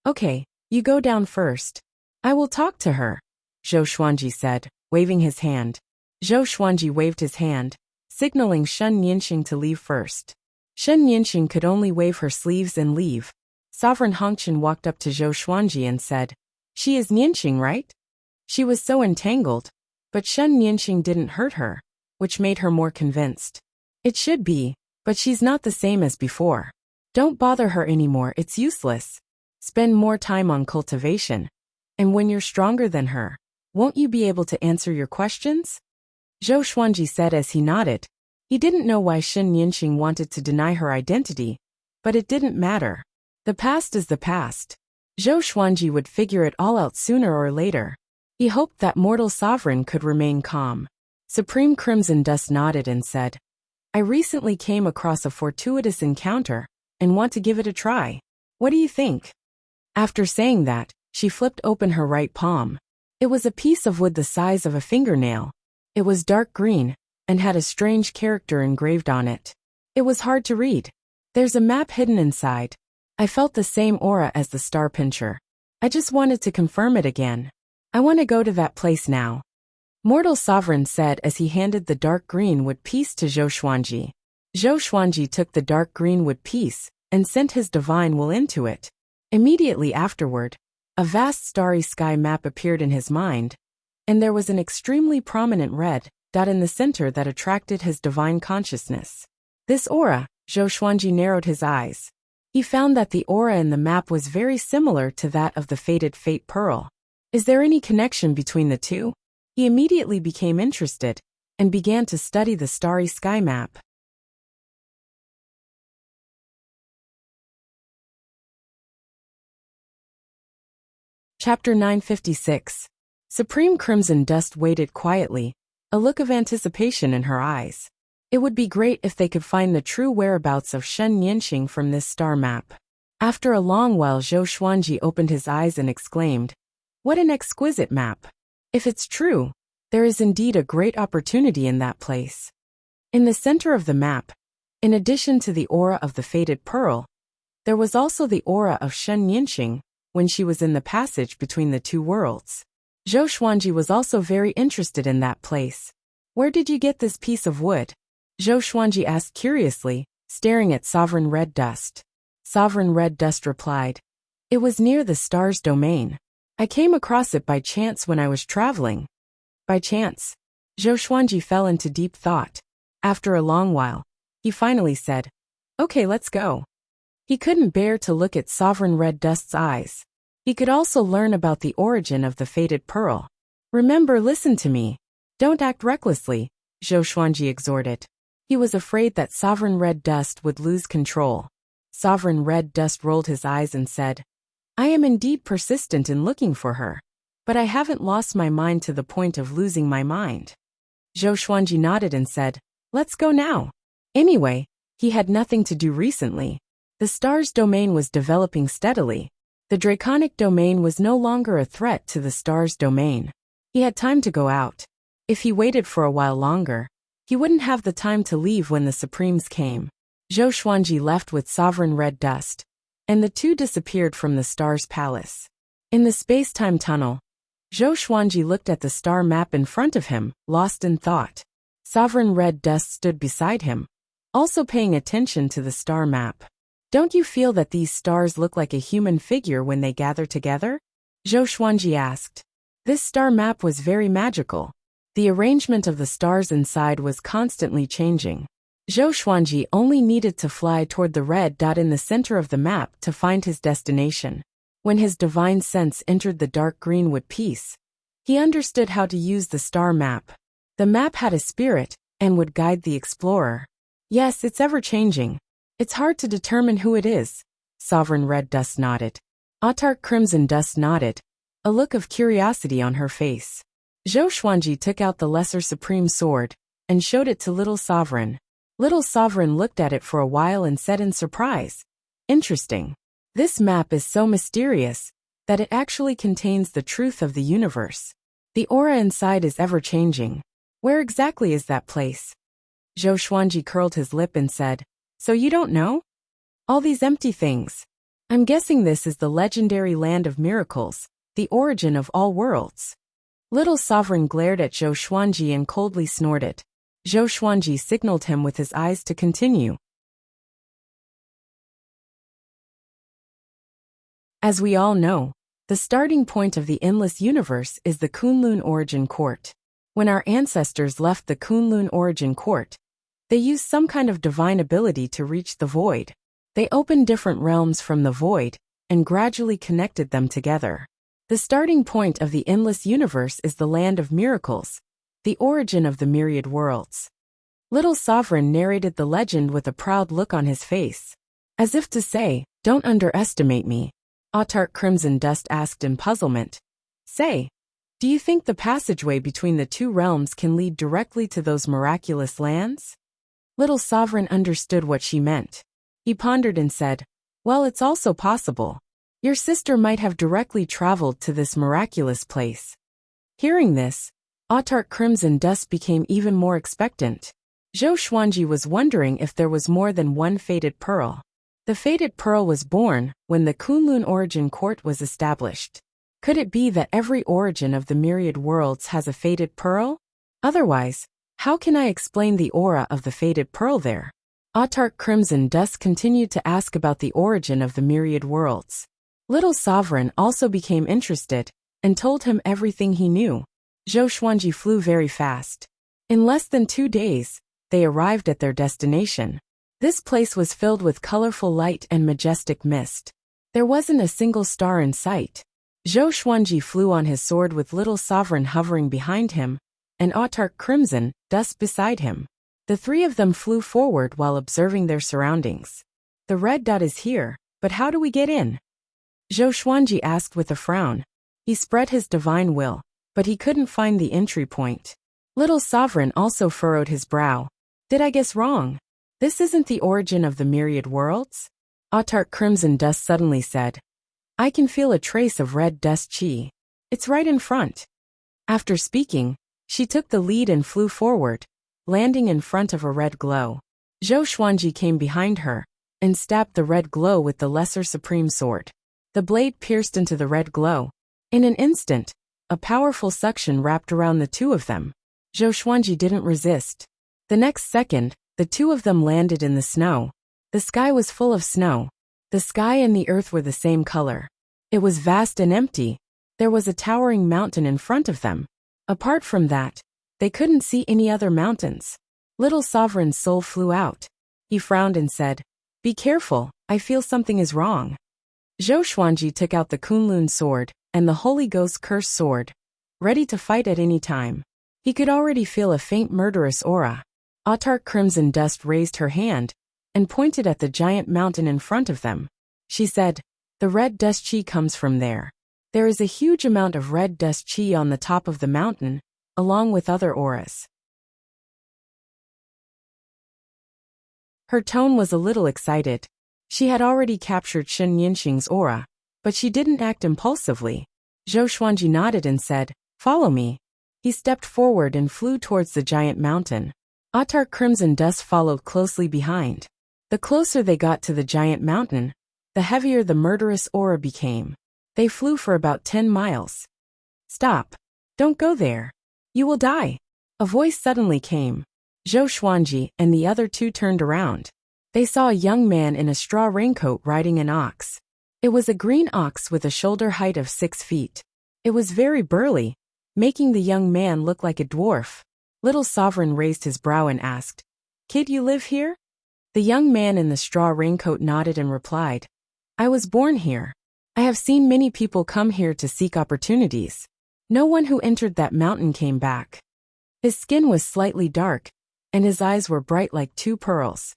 "Okay, you go down first. I will talk to her," Zhou Xuanji said, waving his hand. Zhou Xuanji waved his hand, signaling Shen Yinxing to leave first. Shen Yinxing could only wave her sleeves and leave. Sovereign Hongqian walked up to Zhou Xuanji and said, "She is Yinxing, right?" She was so entangled, but Shen Yinxing didn't hurt her, which made her more convinced. "It should be, but she's not the same as before. Don't bother her anymore, it's useless. Spend more time on cultivation. And when you're stronger than her, won't you be able to answer your questions?" Zhou Xuanji said as he nodded. He didn't know why Shen Yinxing wanted to deny her identity, but it didn't matter. The past is the past. Zhou Xuanji would figure it all out sooner or later. He hoped that mortal sovereign could remain calm. Supreme Crimson Dust nodded and said, I recently came across a fortuitous encounter and want to give it a try. What do you think? After saying that, she flipped open her right palm. It was a piece of wood the size of a fingernail. It was dark green and had a strange character engraved on it. It was hard to read. There's a map hidden inside. I felt the same aura as the star pincher. I just wanted to confirm it again. I want to go to that place now. Mortal Sovereign said as he handed the dark green wood piece to Zhou Xuanji. Zhou Xuanji took the dark green wood piece and sent his divine will into it. Immediately afterward, a vast starry sky map appeared in his mind, and there was an extremely prominent red dot in the center that attracted his divine consciousness. This aura, Zhou Xuanji narrowed his eyes. He found that the aura in the map was very similar to that of the fated Fate Pearl. Is there any connection between the two? He immediately became interested and began to study the starry sky map. Chapter 956. Supreme Crimson Dust waited quietly, a look of anticipation in her eyes. It would be great if they could find the true whereabouts of Shen Yinxing from this star map. After a long while, Zhou Xuanji opened his eyes and exclaimed, What an exquisite map! If it's true, there is indeed a great opportunity in that place. In the center of the map, in addition to the aura of the fated pearl, there was also the aura of Shen Yinxing when she was in the passage between the two worlds. Zhou Xuanji was also very interested in that place. Where did you get this piece of wood? Zhou Xuanji asked curiously, staring at Sovereign Red Dust. Sovereign Red Dust replied, It was near the star's domain. I came across it by chance when I was traveling. By chance? Zhou Xuanji fell into deep thought. After a long while, he finally said, Okay, let's go. He couldn't bear to look at Sovereign Red Dust's eyes. He could also learn about the origin of the fated pearl. Remember, listen to me. Don't act recklessly, Zhou Xuanji exhorted. He was afraid that Sovereign Red Dust would lose control. Sovereign Red Dust rolled his eyes and said, I am indeed persistent in looking for her, but I haven't lost my mind to the point of losing my mind. Zhou Xuanji nodded and said, Let's go now. Anyway, he had nothing to do recently. The star's domain was developing steadily. The draconic domain was no longer a threat to the star's domain. He had time to go out. If he waited for a while longer, he wouldn't have the time to leave when the Supremes came. Zhou Xuanji left with Sovereign Red Dust, and the two disappeared from the star's palace. In the space-time tunnel, Zhou Xuanji looked at the star map in front of him, lost in thought. Sovereign Red Dust stood beside him, also paying attention to the star map. Don't you feel that these stars look like a human figure when they gather together? Zhou Xuanji asked. This star map was very magical. The arrangement of the stars inside was constantly changing. Zhou Xuanji only needed to fly toward the red dot in the center of the map to find his destination. When his divine sense entered the dark green wood piece, he understood how to use the star map. The map had a spirit and would guide the explorer. Yes, it's ever-changing. It's hard to determine who it is. Sovereign Red Dust nodded. Autarch Crimson Dust nodded, a look of curiosity on her face. Zhou Xuanji took out the Lesser Supreme Sword and showed it to Little Sovereign. Little Sovereign looked at it for a while and said in surprise, Interesting. This map is so mysterious that it actually contains the truth of the universe. The aura inside is ever-changing. Where exactly is that place? Zhou Xuanji curled his lip and said, So you don't know? All these empty things. I'm guessing this is the legendary land of miracles, the origin of all worlds. Little Sovereign glared at Zhou Xuanji and coldly snorted. Zhou Xuanji signaled him with his eyes to continue. As we all know, the starting point of the endless universe is the Kunlun Origin Court. When our ancestors left the Kunlun Origin Court, they used some kind of divine ability to reach the void. They opened different realms from the void and gradually connected them together. The starting point of the endless universe is the land of miracles, the origin of the myriad worlds. Little Sovereign narrated the legend with a proud look on his face, as if to say, Don't underestimate me, Autark Crimson Dust asked in puzzlement. Say, do you think the passageway between the two realms can lead directly to those miraculous lands? Little Sovereign understood what she meant. He pondered and said, well, it's also possible. Your sister might have directly traveled to this miraculous place. Hearing this, Autark Crimson Dust became even more expectant. Zhou Xuanji was wondering if there was more than one fated pearl. The fated pearl was born when the Kunlun origin court was established. Could it be that every origin of the myriad worlds has a fated pearl? Otherwise, how can I explain the aura of the fated pearl there? Autark Crimson Dust continued to ask about the origin of the myriad worlds. Little Sovereign also became interested and told him everything he knew. Zhou Xuanji flew very fast. In less than 2 days, they arrived at their destination. This place was filled with colorful light and majestic mist. There wasn't a single star in sight. Zhou Xuanji flew on his sword with Little Sovereign hovering behind him, and Autark Crimson Dust beside him. The three of them flew forward while observing their surroundings. The red dot is here, but how do we get in? Zhou Xuanji asked with a frown. He spread his divine will, but he couldn't find the entry point. Little Sovereign also furrowed his brow. Did I guess wrong? This isn't the origin of the myriad worlds? Autark Crimson Dust suddenly said. I can feel a trace of red dust chi. It's right in front. After speaking, she took the lead and flew forward, landing in front of a red glow. Zhou Xuanji came behind her and stabbed the red glow with the lesser supreme sword. The blade pierced into the red glow. In an instant, a powerful suction wrapped around the two of them. Zhou Xuanji didn't resist. The next second, the two of them landed in the snow. The sky was full of snow. The sky and the earth were the same color. It was vast and empty. There was a towering mountain in front of them. Apart from that, they couldn't see any other mountains. Little Sovereign's soul flew out. He frowned and said, be careful, I feel something is wrong. Zhou Xuanji took out the Kunlun sword and the Holy Ghost cursed sword, ready to fight at any time. He could already feel a faint murderous aura. Autark Crimson Dust raised her hand and pointed at the giant mountain in front of them. She said, the red dust chi comes from there. There is a huge amount of red dust chi on the top of the mountain, along with other auras. Her tone was a little excited. She had already captured Shen Yinxing's aura, but she didn't act impulsively. Zhou Xuanji nodded and said, follow me. He stepped forward and flew towards the giant mountain. Autark Crimson Dust followed closely behind. The closer they got to the giant mountain, the heavier the murderous aura became. They flew for about 10 miles. Stop. Don't go there. You will die. A voice suddenly came. Zhou Xuanji and the other two turned around. They saw a young man in a straw raincoat riding an ox. It was a green ox with a shoulder height of 6 feet. It was very burly, making the young man look like a dwarf. Little Sovereign raised his brow and asked, Kid, you live here? The young man in the straw raincoat nodded and replied, I was born here. I have seen many people come here to seek opportunities. No one who entered that mountain came back. His skin was slightly dark, and his eyes were bright like 2 pearls.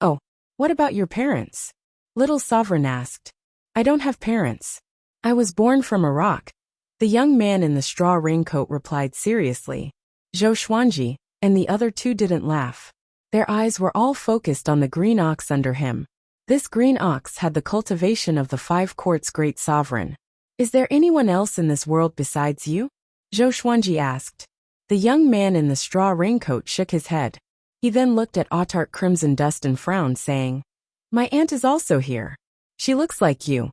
Oh, what about your parents? Little Sovereign asked. I don't have parents. I was born from a rock. The young man in the straw raincoat replied seriously. Zhou Xuanji and the other two didn't laugh. Their eyes were all focused on the green ox under him. This green ox had the cultivation of the 5 courts' great sovereign. Is there anyone else in this world besides you? Zhou Xuanji asked. The young man in the straw raincoat shook his head. He then looked at Autark Crimson Dust and frowned, saying, My aunt is also here. She looks like you.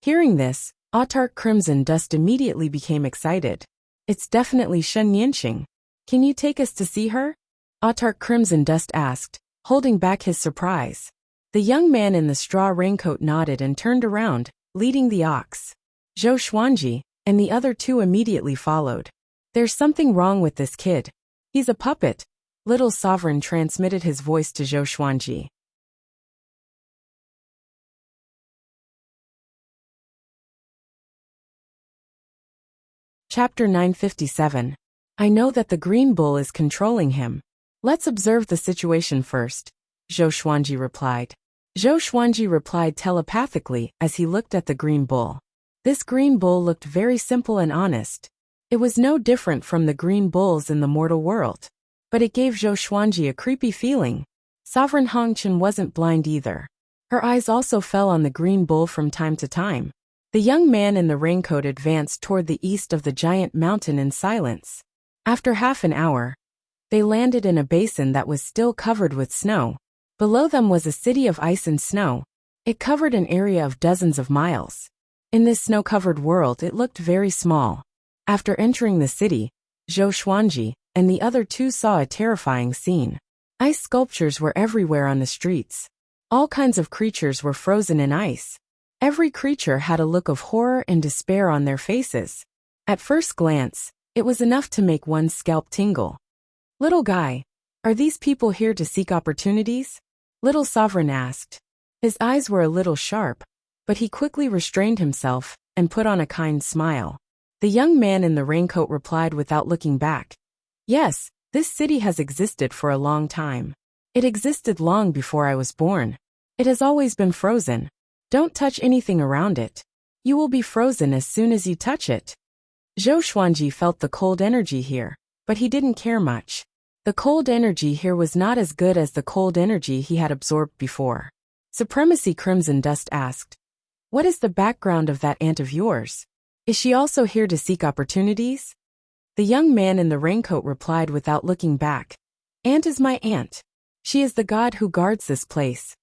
Hearing this, Autark Crimson Dust immediately became excited. It's definitely Shen Yinxing. Can you take us to see her? Autark Crimson Dust asked, holding back his surprise. The young man in the straw raincoat nodded and turned around, leading the ox. Zhou Xuanji and the other two immediately followed. There's something wrong with this kid. He's a puppet. Little Sovereign transmitted his voice to Zhou Xuanji. Chapter 957. I know that the green bull is controlling him. Let's observe the situation first, Zhou Xuanji replied. Zhou Xuanji replied telepathically as he looked at the green bull. This green bull looked very simple and honest. It was no different from the green bulls in the mortal world. But it gave Zhou Xuanji a creepy feeling. Sovereign Hongchen wasn't blind either. Her eyes also fell on the green bull from time to time. The young man in the raincoat advanced toward the east of the giant mountain in silence. After half an hour, they landed in a basin that was still covered with snow. Below them was a city of ice and snow. It covered an area of dozens of miles. In this snow-covered world it looked very small. After entering the city, Zhou Xuanji and the other two saw a terrifying scene. Ice sculptures were everywhere on the streets. All kinds of creatures were frozen in ice. Every creature had a look of horror and despair on their faces. At first glance, it was enough to make one's scalp tingle. "Little guy, are these people here to seek opportunities?" Little Sovereign asked. His eyes were a little sharp, but he quickly restrained himself and put on a kind smile. The young man in the raincoat replied without looking back. "Yes, this city has existed for a long time. It existed long before I was born. It has always been frozen. Don't touch anything around it. You will be frozen as soon as you touch it." Zhou Xuanji felt the cold energy here, but he didn't care much. The cold energy here was not as good as the cold energy he had absorbed before. Supremacy Crimson Dust asked, "What is the background of that aunt of yours? Is she also here to seek opportunities?" The young man in the raincoat replied without looking back. "Aunt is my aunt. She is the god who guards this place."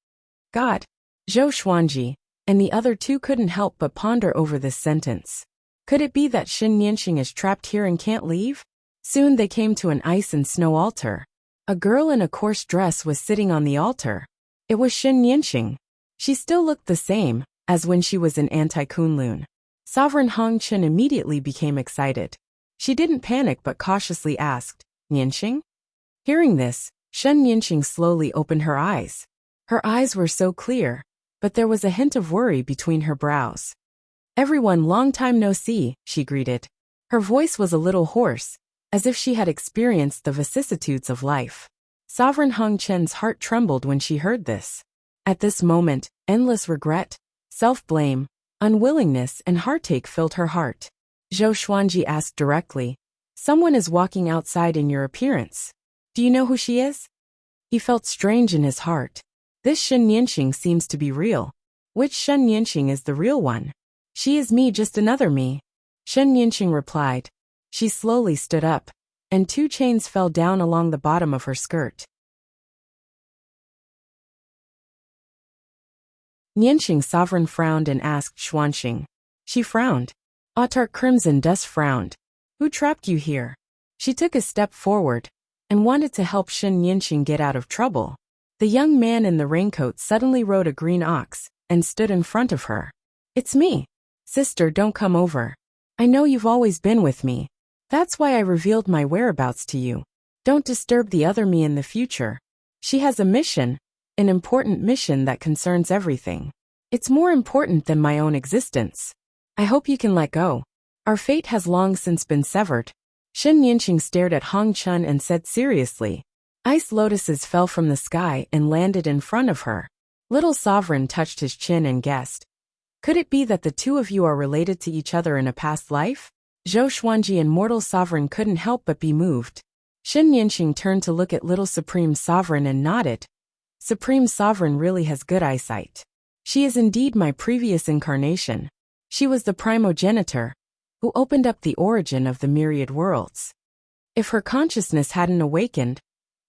God. Zhou Xuanji and the other two couldn't help but ponder over this sentence. Could it be that Xin Nianxing is trapped here and can't leave? Soon they came to an ice and snow altar. A girl in a coarse dress was sitting on the altar. It was Xin Nianxing. She still looked the same as when she was in Anti-Kunlun. Sovereign Hongchen immediately became excited. She didn't panic but cautiously asked, "Nianxing?" Hearing this, Shen Nianxing slowly opened her eyes. Her eyes were so clear, but there was a hint of worry between her brows. "Everyone, long time no see," she greeted. Her voice was a little hoarse, as if she had experienced the vicissitudes of life. Sovereign Hongchen's heart trembled when she heard this. At this moment, endless regret, self-blame, unwillingness and heartache filled her heart. Zhou Xuanji asked directly, "Someone is walking outside in your appearance. Do you know who she is?" He felt strange in his heart. This Shen Nianxing seems to be real. Which Shen Nianxing is the real one? "She is me, just another me," Shen Nianxing replied. She slowly stood up, and 2 chains fell down along the bottom of her skirt. Nianxing Sovereign frowned and asked Xuanxing. She frowned. Autarch Crimson Dust frowned. "Who trapped you here?" She took a step forward and wanted to help Shen Nianxing get out of trouble. The young man in the raincoat suddenly rode a green ox and stood in front of her. "It's me. Sister, don't come over. I know you've always been with me. That's why I revealed my whereabouts to you. Don't disturb the other me in the future. She has a mission, an important mission that concerns everything. It's more important than my own existence. I hope you can let go. Our fate has long since been severed." Shen Nianxing stared at Hong Chun and said seriously. Ice lotuses fell from the sky and landed in front of her. Little Sovereign touched his chin and guessed. "Could it be that the two of you are related to each other in a past life?" Zhou Xuanji and Mortal Sovereign couldn't help but be moved. Shen Nianxing turned to look at Little Supreme Sovereign and nodded. Supreme Sovereign really has good eyesight. She is indeed my previous incarnation. She was the primogenitor, who opened up the origin of the myriad worlds. If her consciousness hadn't awakened,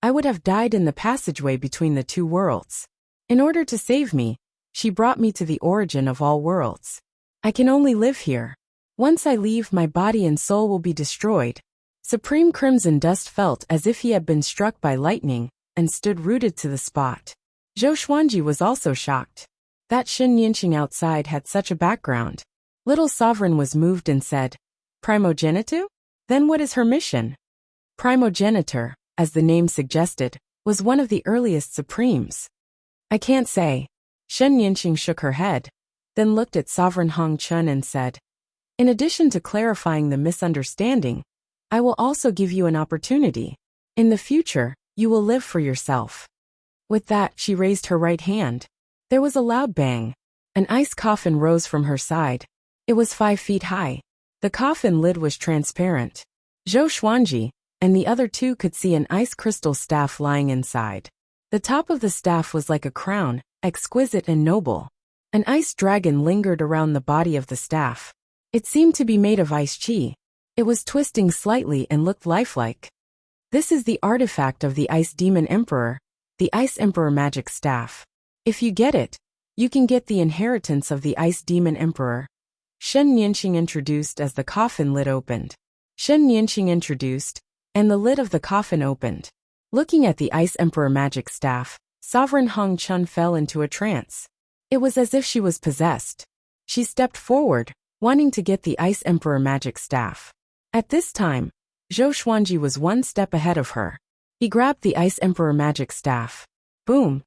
I would have died in the passageway between the 2 worlds. In order to save me, she brought me to the origin of all worlds. I can only live here. Once I leave, my body and soul will be destroyed. Supreme Crimson Dust felt as if he had been struck by lightning and stood rooted to the spot. Zhou Xuanji was also shocked. That Shen Nianxing outside had such a background. Little Sovereign was moved and said, "Primogeniture? Then what is her mission?" Primogenitor, as the name suggested, was one of the earliest supremes. "I can't say." Shen Nianxing shook her head, then looked at Sovereign Hong Chun and said, "In addition to clarifying the misunderstanding, I will also give you an opportunity. In the future, you will live for yourself." With that, she raised her right hand. There was a loud bang. An ice coffin rose from her side. It was 5 feet high. The coffin lid was transparent. Zhou Xuanji and the other two could see an ice crystal staff lying inside. The top of the staff was like a crown, exquisite and noble. An ice dragon lingered around the body of the staff. It seemed to be made of ice chi. It was twisting slightly and looked lifelike. This is the artifact of the Ice Demon Emperor, the Ice Emperor Magic Staff. If you get it, you can get the inheritance of the Ice Demon Emperor. Shen Nianqing introduced as the coffin lid opened. Shen Nianqing introduced, and the lid of the coffin opened. Looking at the Ice Emperor Magic Staff, Sovereign Hong Chun fell into a trance. It was as if she was possessed. She stepped forward, wanting to get the Ice Emperor Magic Staff. At this time, Zhou Xuanji was one step ahead of her. He grabbed the Ice Emperor Magic Staff. Boom!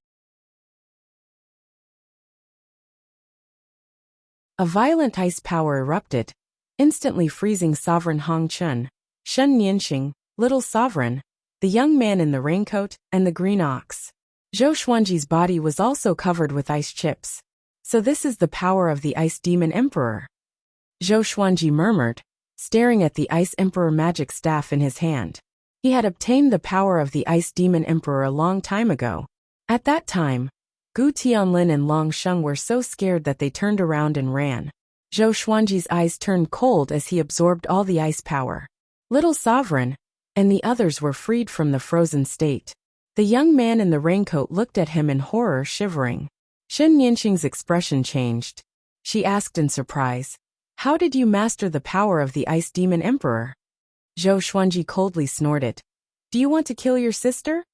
A violent ice power erupted, instantly freezing Sovereign Hong Chun, Shen Nianqing, Little Sovereign, the young man in the raincoat, and the green ox. Zhou Xuanji's body was also covered with ice chips. So this is the power of the Ice Demon Emperor. Zhou Xuanji murmured, staring at the Ice Emperor Magic Staff in his hand. He had obtained the power of the Ice Demon Emperor a long time ago. At that time, Gu Tianlin and Long Sheng were so scared that they turned around and ran. Zhou Xuanji's eyes turned cold as he absorbed all the ice power. Little Sovereign and the others were freed from the frozen state. The young man in the raincoat looked at him in horror, shivering. Shen Nianqing's expression changed. She asked in surprise, "How did you master the power of the Ice Demon Emperor?" Zhou Xuanji coldly snorted. "Do you want to kill your sister?"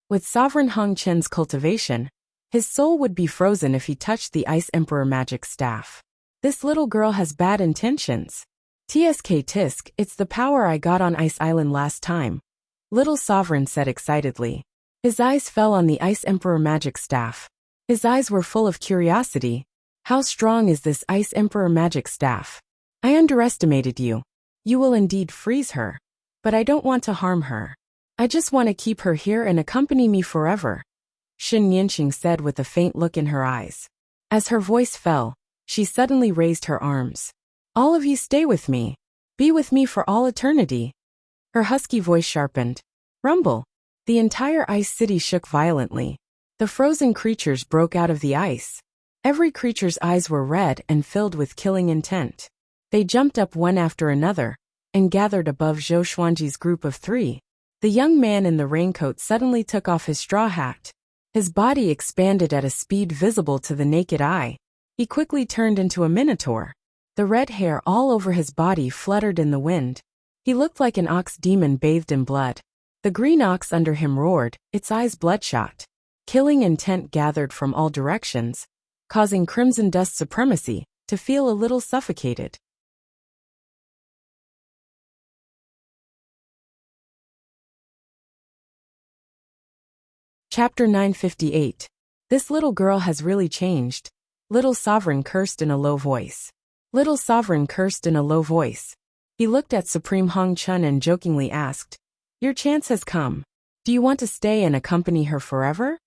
With Sovereign Hong Chen's cultivation, his soul would be frozen if he touched the Ice Emperor Magic Staff. This little girl has bad intentions. Tsk tisk, it's the power I got on Ice Island last time. Little Sovereign said excitedly. His eyes fell on the Ice Emperor Magic Staff. His eyes were full of curiosity. How strong is this Ice Emperor Magic Staff? I underestimated you. You will indeed freeze her. But I don't want to harm her. I just want to keep her here and accompany me forever. Shen Nianqing said with a faint look in her eyes. As her voice fell, she suddenly raised her arms. All of you stay with me. Be with me for all eternity. Her husky voice sharpened. Rumble. The entire ice city shook violently. The frozen creatures broke out of the ice. Every creature's eyes were red and filled with killing intent. They jumped up one after another and gathered above Zhou Xuanji's group of 3. The young man in the raincoat suddenly took off his straw hat. His body expanded at a speed visible to the naked eye. He quickly turned into a minotaur. The red hair all over his body fluttered in the wind. He looked like an ox demon bathed in blood. The green ox under him roared, its eyes bloodshot. Killing intent gathered from all directions, causing Crimson Dust Supremacy to feel a little suffocated. Chapter 958. This little girl has really changed. Little Sovereign cursed in a low voice. Little Sovereign cursed in a low voice. He looked at Supreme Hong Chun and jokingly asked, Your chance has come. Do you want to stay and accompany her forever?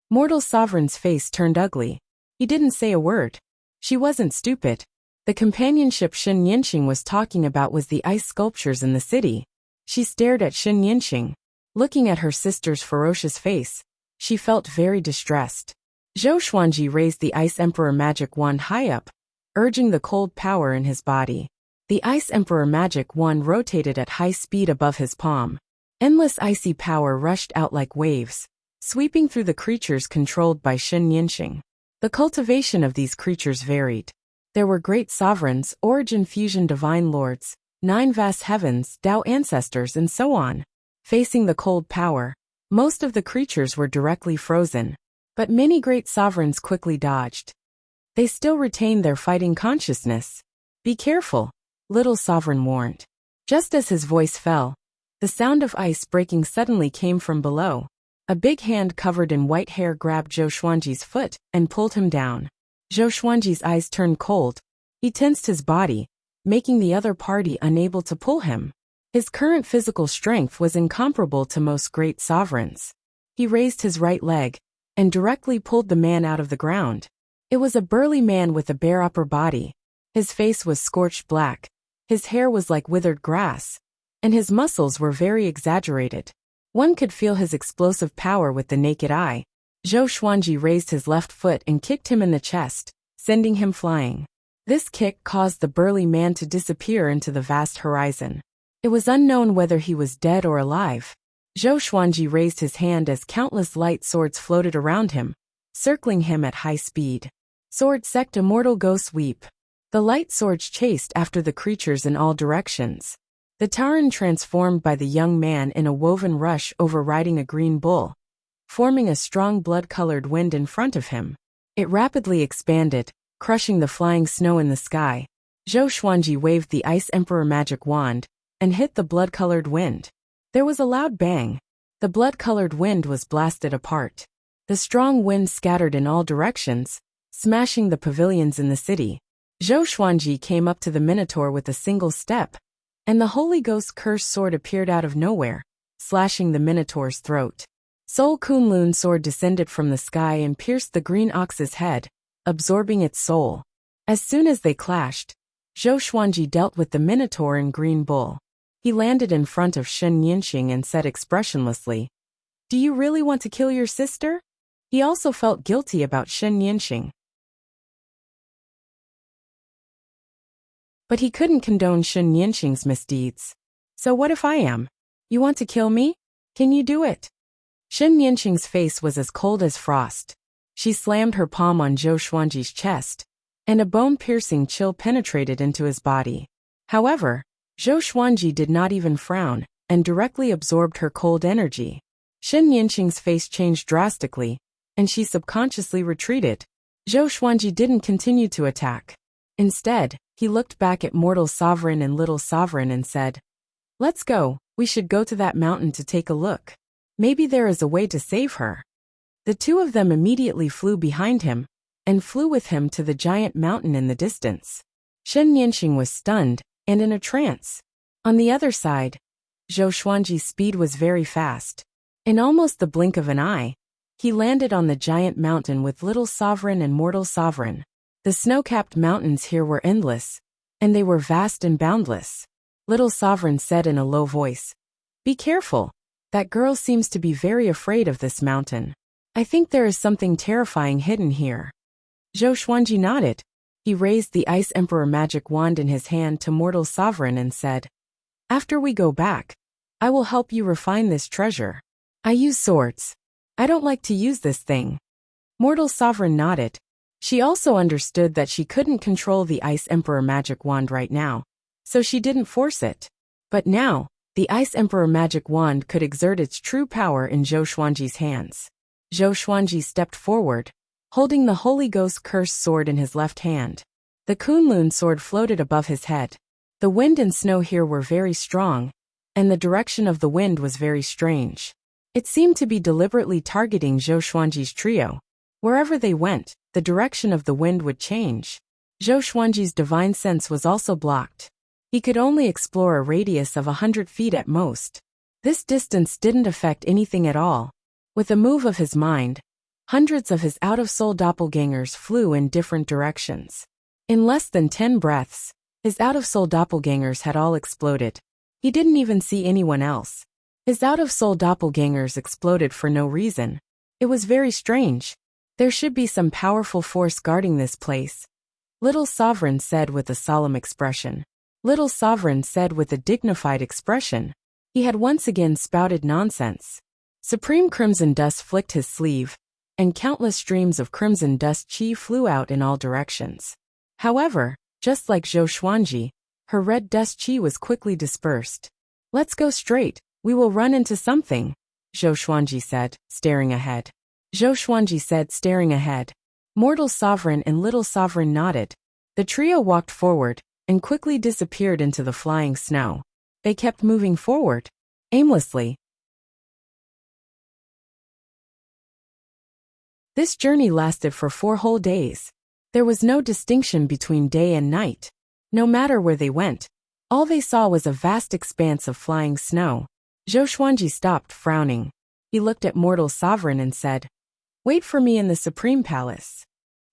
Mortal Sovereign's face turned ugly. He didn't say a word. She wasn't stupid. The companionship Shen Nianqing was talking about was the ice sculptures in the city. She stared at Shen Nianqing. Looking at her sister's ferocious face, she felt very distressed. Zhou Xuanji raised the Ice Emperor magic wand high up, urging the cold power in his body. The Ice Emperor magic wand rotated at high speed above his palm. Endless icy power rushed out like waves, sweeping through the creatures controlled by Shen Nianqing. The cultivation of these creatures varied. There were great sovereigns, origin fusion divine lords, 9 vast heavens, Tao ancestors and so on. Facing the cold power, most of the creatures were directly frozen, but many great sovereigns quickly dodged. They still retained their fighting consciousness. Be careful, Little Sovereign warned. Just as his voice fell, the sound of ice breaking suddenly came from below. A big hand covered in white hair grabbed Zhou Xuanji's foot and pulled him down. Zhou Xuanji's eyes turned cold. He tensed his body, making the other party unable to pull him. His current physical strength was incomparable to most great sovereigns. He raised his right leg and directly pulled the man out of the ground. It was a burly man with a bare upper body. His face was scorched black, his hair was like withered grass, and his muscles were very exaggerated. One could feel his explosive power with the naked eye. Zhou Xuanji raised his left foot and kicked him in the chest, sending him flying. This kick caused the burly man to disappear into the vast horizon. It was unknown whether he was dead or alive. Zhou Xuanji raised his hand as countless light swords floated around him, circling him at high speed. Sword sect immortal ghosts weep. The light swords chased after the creatures in all directions. The Taran transformed by the young man in a woven rush over riding a green bull, forming a strong blood-colored wind in front of him. It rapidly expanded, crushing the flying snow in the sky. Zhou Xuanji waved the Ice Emperor magic wand and hit the blood-colored wind. There was a loud bang. The blood-colored wind was blasted apart. The strong wind scattered in all directions, smashing the pavilions in the city. Zhou Xuanji came up to the Minotaur with a single step, and the Holy Ghost cursed sword appeared out of nowhere, slashing the Minotaur's throat. Sol Kunlun sword descended from the sky and pierced the green ox's head, absorbing its soul. As soon as they clashed, Zhou Xuanji dealt with the Minotaur and green bull. He landed in front of Shen Yinxing and said expressionlessly, "Do you really want to kill your sister?" He also felt guilty about Shen Yinxing, but he couldn't condone Shen Yinxing's misdeeds. "So what if I am? You want to kill me? Can you do it?" Shen Yinxing's face was as cold as frost. She slammed her palm on Zhou Xuanji's chest, and a bone-piercing chill penetrated into his body. However, Zhou Xuanji did not even frown, and directly absorbed her cold energy. Shen Yinxing's face changed drastically, and she subconsciously retreated. Zhou Xuanji didn't continue to attack. Instead, he looked back at Mortal Sovereign and Little Sovereign and said, "Let's go, we should go to that mountain to take a look. Maybe there is a way to save her." The two of them immediately flew behind him, and flew with him to the giant mountain in the distance. Shen Yinxing was stunned, and in a trance. On the other side, Zhou Xuanji's speed was very fast. In almost the blink of an eye, he landed on the giant mountain with Little Sovereign and Mortal Sovereign. The snow-capped mountains here were endless, and they were vast and boundless. Little Sovereign said in a low voice, "Be careful. That girl seems to be very afraid of this mountain. I think there is something terrifying hidden here." Zhou Xuanji nodded. He raised the Ice Emperor magic wand in his hand to Mortal Sovereign and said, "After we go back, I will help you refine this treasure. I use swords. I don't like to use this thing." Mortal Sovereign nodded. She also understood that she couldn't control the Ice Emperor magic wand right now, so she didn't force it. But now, the Ice Emperor magic wand could exert its true power in Zhou Xuanji's hands. Zhou Xuanji stepped forward, holding the Holy Ghost cursed sword in his left hand. The Kunlun sword floated above his head. The wind and snow here were very strong, and the direction of the wind was very strange. It seemed to be deliberately targeting Zhou Xuanji's trio. Wherever they went, the direction of the wind would change. Zhou Xuanji's divine sense was also blocked. He could only explore a radius of 100 feet at most. This distance didn't affect anything at all. With a move of his mind, hundreds of his out-of-soul doppelgangers flew in different directions. In less than 10 breaths, his out-of-soul doppelgangers had all exploded. He didn't even see anyone else. His out-of-soul doppelgangers exploded for no reason. It was very strange. There should be some powerful force guarding this place. Little Sovereign said with a solemn expression. Little Sovereign said with a dignified expression. He had once again spouted nonsense. Supreme Crimson Dust flicked his sleeve, and countless streams of crimson dust chi flew out in all directions. However, just like Zhou Xuanji, her red dust chi was quickly dispersed. "Let's go straight, we will run into something," Zhou Xuanji said, staring ahead. Zhou Xuanji said, staring ahead. Mortal Sovereign and Little Sovereign nodded. The trio walked forward, and quickly disappeared into the flying snow. They kept moving forward, aimlessly. This journey lasted for 4 whole days. There was no distinction between day and night. No matter where they went, all they saw was a vast expanse of flying snow. Zhou Xuanji stopped, frowning. He looked at Mortal Sovereign and said, "Wait for me in the Supreme Palace."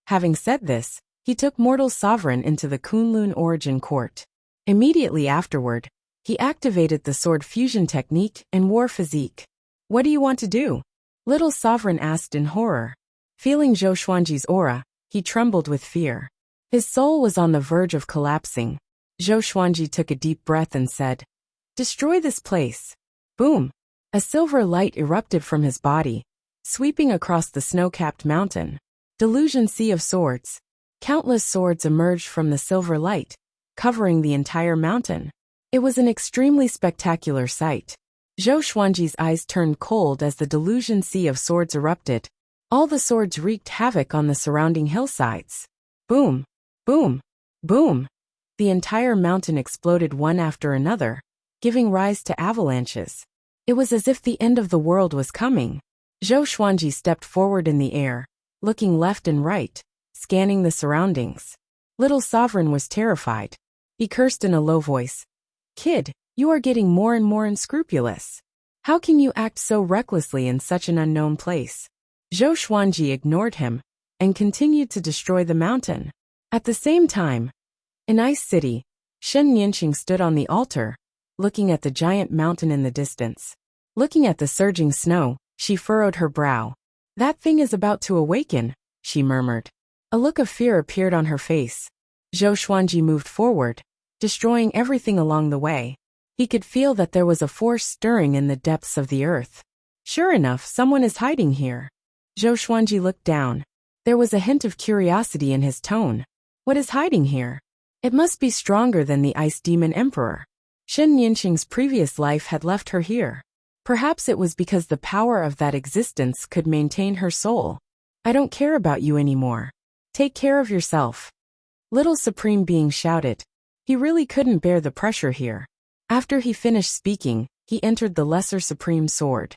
Having said this, he took mortal sovereign into the Kunlun origin court. Immediately afterward, he activated the sword fusion technique and war physique. What do you want to do? Little sovereign asked in horror. Feeling Zhou Xuanji's aura, he trembled with fear. His soul was on the verge of collapsing. Zhou Xuanji took a deep breath and said, "Destroy this place." Boom! A silver light erupted from his body, sweeping across the snow-capped mountain. Delusion sea of swords. Countless swords emerged from the silver light, covering the entire mountain. It was an extremely spectacular sight. Zhou Xuanji's eyes turned cold as the delusion sea of swords erupted. All the swords wreaked havoc on the surrounding hillsides. Boom! Boom! Boom! The entire mountain exploded one after another, giving rise to avalanches. It was as if the end of the world was coming. Zhou Xuanji stepped forward in the air, looking left and right, scanning the surroundings. Little Sovereign was terrified. He cursed in a low voice. "Kid, you are getting more and more unscrupulous. How can you act so recklessly in such an unknown place?" Zhou Xuanji ignored him and continued to destroy the mountain. At the same time, in Ice City, Shen Yinqing stood on the altar, looking at the giant mountain in the distance. Looking at the surging snow, she furrowed her brow. "That thing is about to awaken," she murmured. A look of fear appeared on her face. Zhou Xuanji moved forward, destroying everything along the way. He could feel that there was a force stirring in the depths of the earth. Sure enough, someone is hiding here. Zhou Xuanji looked down. There was a hint of curiosity in his tone. What is hiding here? It must be stronger than the Ice Demon Emperor. Shen Yinqing's previous life had left her here. Perhaps it was because the power of that existence could maintain her soul. "I don't care about you anymore. Take care of yourself." Little Supreme Being shouted. He really couldn't bear the pressure here. After he finished speaking, he entered the Lesser Supreme Sword.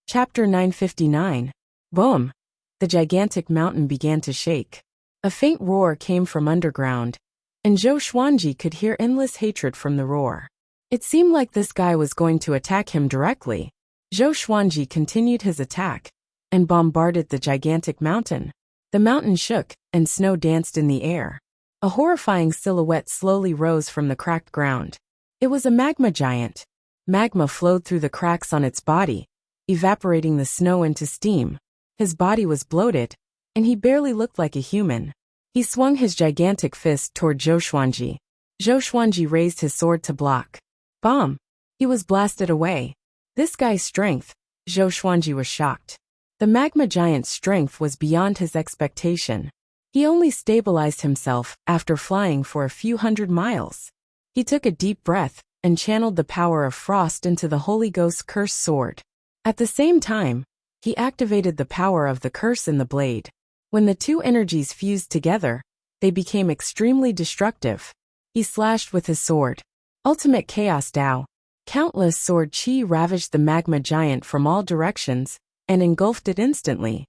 Chapter 959. Boom! The gigantic mountain began to shake. A faint roar came from underground, and Zhou Xuanji could hear endless hatred from the roar. It seemed like this guy was going to attack him directly. Zhou Xuanji continued his attack and bombarded the gigantic mountain. The mountain shook, and snow danced in the air. A horrifying silhouette slowly rose from the cracked ground. It was a magma giant. Magma flowed through the cracks on its body, evaporating the snow into steam. His body was bloated, and he barely looked like a human. He swung his gigantic fist toward Zhou Xuanji. Zhou Xuanji raised his sword to block. Bomb! He was blasted away. This guy's strength. Zhou Xuanji was shocked. The magma giant's strength was beyond his expectation. He only stabilized himself after flying for a few hundred miles. He took a deep breath and channeled the power of frost into the Holy Ghost's cursed sword. At the same time, he activated the power of the curse in the blade. When the two energies fused together, they became extremely destructive. He slashed with his sword. Ultimate Chaos Dao. Countless sword chi ravaged the magma giant from all directions and engulfed it instantly.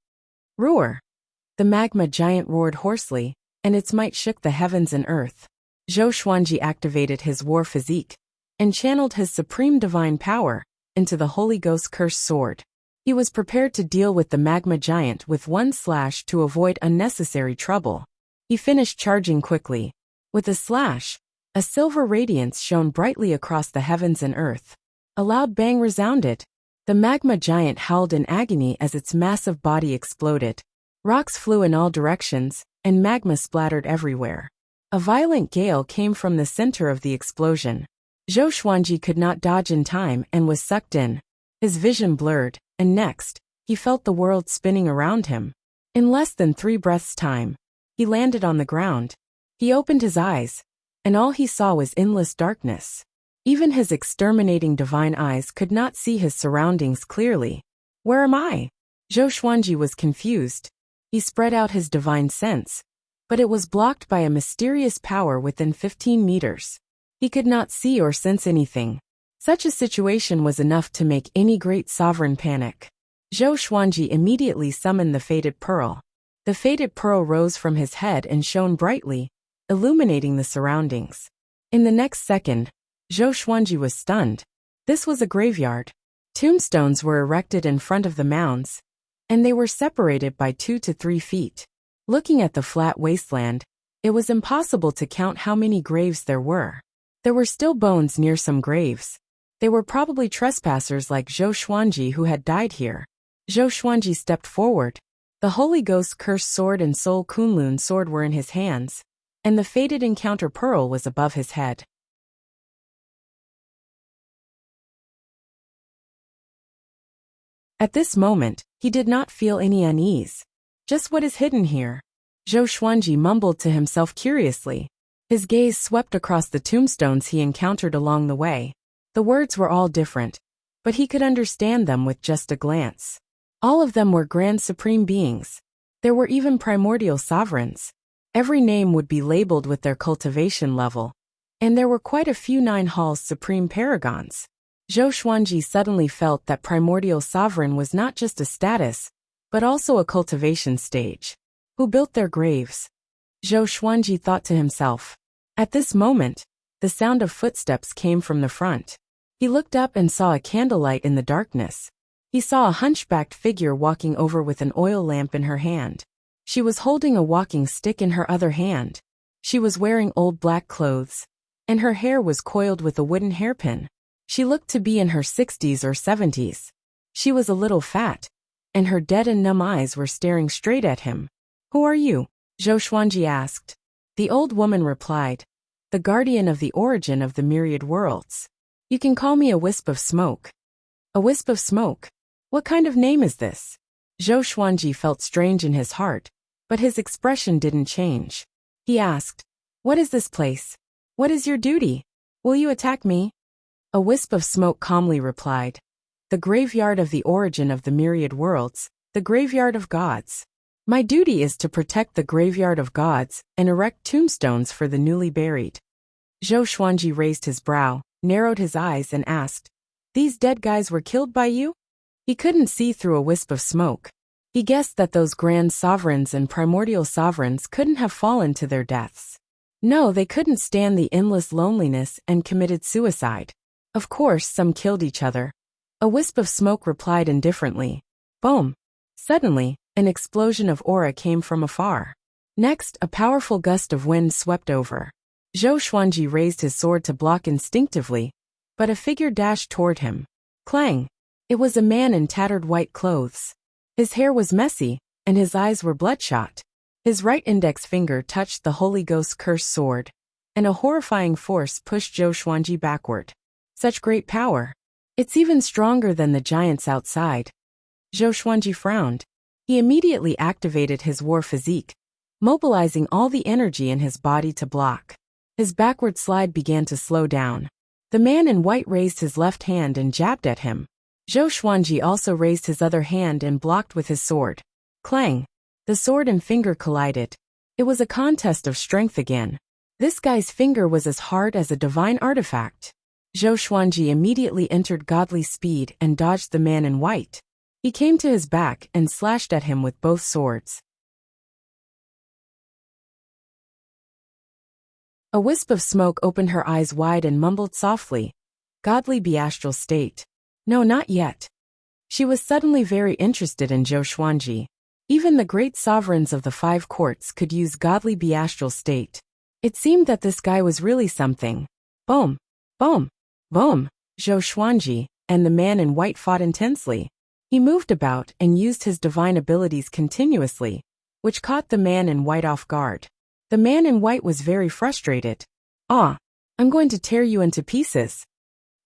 Roar! The magma giant roared hoarsely, and its might shook the heavens and earth. Zhou Xuanji activated his war physique and channeled his supreme divine power into the Holy Ghost's cursed sword. He was prepared to deal with the magma giant with one slash to avoid unnecessary trouble. He finished charging quickly. With a slash, a silver radiance shone brightly across the heavens and earth. A loud bang resounded. The magma giant howled in agony as its massive body exploded. Rocks flew in all directions, and magma splattered everywhere. A violent gale came from the center of the explosion. Zhou Xuanji could not dodge in time and was sucked in. His vision blurred, and next, he felt the world spinning around him. In less than 3 breaths' time, he landed on the ground. He opened his eyes, and all he saw was endless darkness. Even his exterminating divine eyes could not see his surroundings clearly. Where am I? Zhou Xuanji was confused. He spread out his divine sense, but it was blocked by a mysterious power within 15 meters. He could not see or sense anything. Such a situation was enough to make any great sovereign panic. Zhou Xuanji immediately summoned the Fated Pearl. The Fated Pearl rose from his head and shone brightly, illuminating the surroundings. In the next second, Zhou Xuanji was stunned. This was a graveyard. Tombstones were erected in front of the mounds, and they were separated by 2 to 3 feet. Looking at the flat wasteland, it was impossible to count how many graves there were. There were still bones near some graves. They were probably trespassers like Zhou Xuanji who had died here. Zhou Xuanji stepped forward. The Holy Ghost cursed sword and Soul Kunlun sword were in his hands, and the fated encounter pearl was above his head. At this moment, he did not feel any unease. Just what is hidden here? Zhou Xuanji mumbled to himself curiously. His gaze swept across the tombstones he encountered along the way. The words were all different, but he could understand them with just a glance. All of them were grand supreme beings. There were even primordial sovereigns. Every name would be labeled with their cultivation level, and there were quite a few 9 halls supreme paragons. Zhou Xuanji suddenly felt that primordial sovereign was not just a status, but also a cultivation stage. Who built their graves? Zhou Xuanji thought to himself. At this moment, the sound of footsteps came from the front. He looked up and saw a candlelight in the darkness. He saw a hunchbacked figure walking over with an oil lamp in her hand. She was holding a walking stick in her other hand. She was wearing old black clothes, and her hair was coiled with a wooden hairpin. She looked to be in her 60s or 70s. She was a little fat, and her dead and numb eyes were staring straight at him. Who are you? Zhou Xuanji asked. The old woman replied, the guardian of the origin of the myriad worlds. You can call me a wisp of smoke. A wisp of smoke? What kind of name is this? Zhou Xuanji felt strange in his heart, but his expression didn't change. He asked, what is this place? What is your duty? Will you attack me? A wisp of smoke calmly replied, the graveyard of the origin of the myriad worlds, the graveyard of gods. My duty is to protect the graveyard of gods and erect tombstones for the newly buried. Zhou Xuanji raised his brow, narrowed his eyes and asked, these dead guys were killed by you? He couldn't see through a wisp of smoke. He guessed that those grand sovereigns and primordial sovereigns couldn't have fallen to their deaths. No, they couldn't stand the endless loneliness and committed suicide. Of course, some killed each other. A wisp of smoke replied indifferently. Boom! Suddenly, an explosion of aura came from afar. Next, a powerful gust of wind swept over. Zhou Xuanji raised his sword to block instinctively, but a figure dashed toward him. Clang! It was a man in tattered white clothes. His hair was messy, and his eyes were bloodshot. His right index finger touched the Holy Ghost cursed sword, and a horrifying force pushed Zhou Xuanji backward. Such great power. It's even stronger than the giants outside. Zhou Xuanji frowned. He immediately activated his war physique, mobilizing all the energy in his body to block. His backward slide began to slow down. The man in white raised his left hand and jabbed at him. Zhou Xuanji also raised his other hand and blocked with his sword. Clang! The sword and finger collided. It was a contest of strength again. This guy's finger was as hard as a divine artifact. Zhou Xuanji immediately entered godly speed and dodged the man in white. He came to his back and slashed at him with both swords. A wisp of smoke opened her eyes wide and mumbled softly, godly beastral state. No, not yet. She was suddenly very interested in Zhou Xuanji. Even the great sovereigns of the 5 courts could use godly beastral state. It seemed that this guy was really something. Boom! Boom! Boom! Zhou Xuanji and the man in white fought intensely. He moved about and used his divine abilities continuously, which caught the man in white off guard. The man in white was very frustrated. Ah! I'm going to tear you into pieces.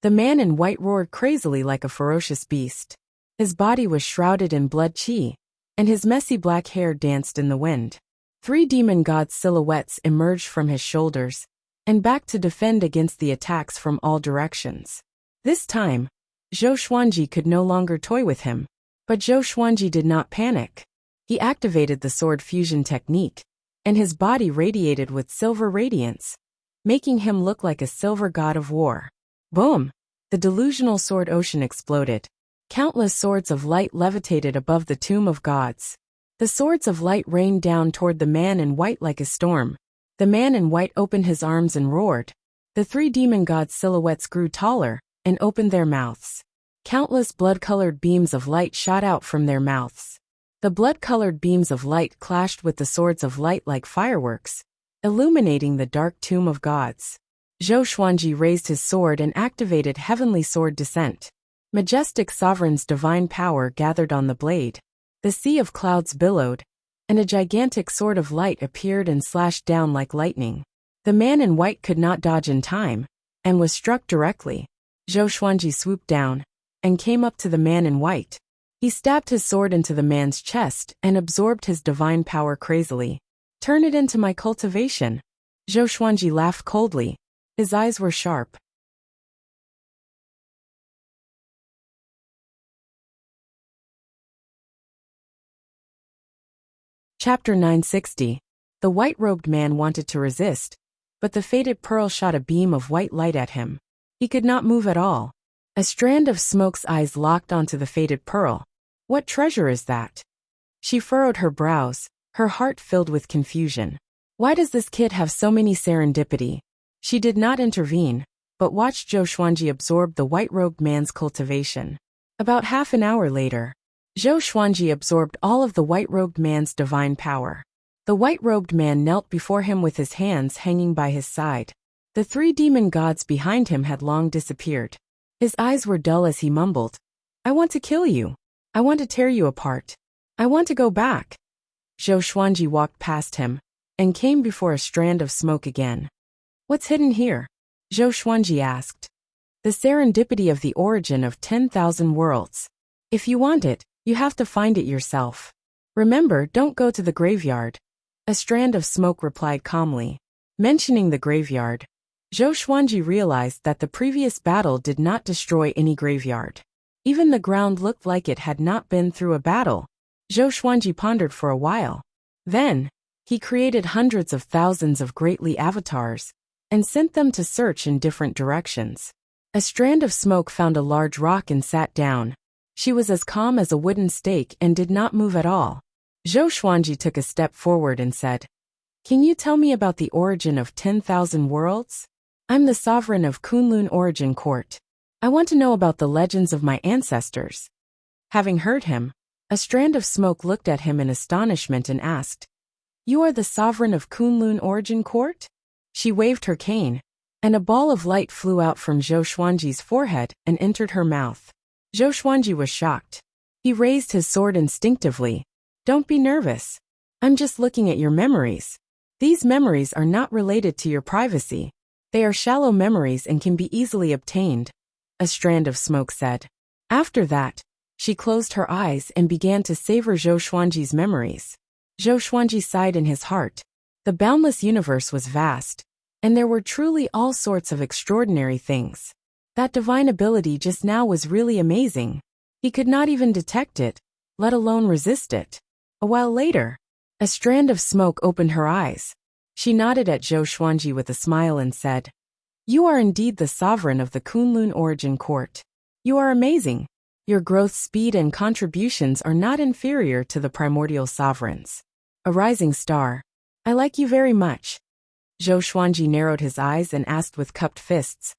The man in white roared crazily like a ferocious beast. His body was shrouded in blood qi, and his messy black hair danced in the wind. 3 demon god silhouettes emerged from his shoulders, and back to defend against the attacks from all directions. This time, Zhou Xuanji could no longer toy with him. But Zhou Xuanji did not panic. He activated the sword fusion technique, and his body radiated with silver radiance, making him look like a silver god of war. Boom! The delusional sword ocean exploded. Countless swords of light levitated above the tomb of gods. The swords of light rained down toward the man in white like a storm. The man in white opened his arms and roared. The 3 demon god silhouettes grew taller, and opened their mouths. Countless blood-colored beams of light shot out from their mouths. The blood-colored beams of light clashed with the swords of light like fireworks, illuminating the dark tomb of gods. Zhou Xuanji raised his sword and activated heavenly sword descent. Majestic sovereign's divine power gathered on the blade. The sea of clouds billowed, and a gigantic sword of light appeared and slashed down like lightning. The man in white could not dodge in time, and was struck directly. Zhou Xuanji swooped down, and came up to the man in white. He stabbed his sword into the man's chest and absorbed his divine power crazily. Turn it into my cultivation. Zhou Xuanji laughed coldly. His eyes were sharp. Chapter 960. The white-robed man wanted to resist, but the fated pearl shot a beam of white light at him. He could not move at all. A strand of smoke's eyes locked onto the fated pearl. What treasure is that? She furrowed her brows, her heart filled with confusion. Why does this kid have so many serendipity? She did not intervene, but watched Zhou Xuanji absorb the white-robed man's cultivation. About half an hour later, Zhou Xuanji absorbed all of the white-robed man's divine power. The white-robed man knelt before him with his hands hanging by his side. The three demon gods behind him had long disappeared. His eyes were dull as he mumbled, "I want to kill you. I want to tear you apart. I want to go back." Zhou Xuanji walked past him, and came before a strand of smoke again. "What's hidden here?" Zhou Xuanji asked. "The serendipity of the origin of 10,000 worlds. If you want it, you have to find it yourself. Remember, don't go to the graveyard." A strand of smoke replied calmly. Mentioning the graveyard, Zhou Xuanji realized that the previous battle did not destroy any graveyard. Even the ground looked like it had not been through a battle. Zhou Xuanji pondered for a while. Then, he created hundreds of thousands of greatly avatars, and sent them to search in different directions. A strand of smoke found a large rock and sat down. She was as calm as a wooden stake and did not move at all. Zhou Xuanji took a step forward and said, "Can you tell me about the origin of 10,000 worlds? I'm the sovereign of Kunlun Origin Court. I want to know about the legends of my ancestors." Having heard him, a strand of smoke looked at him in astonishment and asked, "You are the sovereign of Kunlun Origin Court?" She waved her cane, and a ball of light flew out from Zhou Xuanji's forehead and entered her mouth. Zhou Xuanji was shocked. He raised his sword instinctively. "Don't be nervous. I'm just looking at your memories. These memories are not related to your privacy. They are shallow memories and can be easily obtained," a strand of smoke said. After that, she closed her eyes and began to savor Zhou Xuanji's memories. Zhou Xuanji sighed in his heart. The boundless universe was vast, and there were truly all sorts of extraordinary things. That divine ability just now was really amazing. He could not even detect it, let alone resist it. A while later, a strand of smoke opened her eyes. She nodded at Zhou Xuanji with a smile and said, "You are indeed the sovereign of the Kunlun Origin Court. You are amazing. Your growth speed and contributions are not inferior to the primordial sovereigns. A rising star. I like you very much." Zhou Xuanji narrowed his eyes and asked with cupped fists,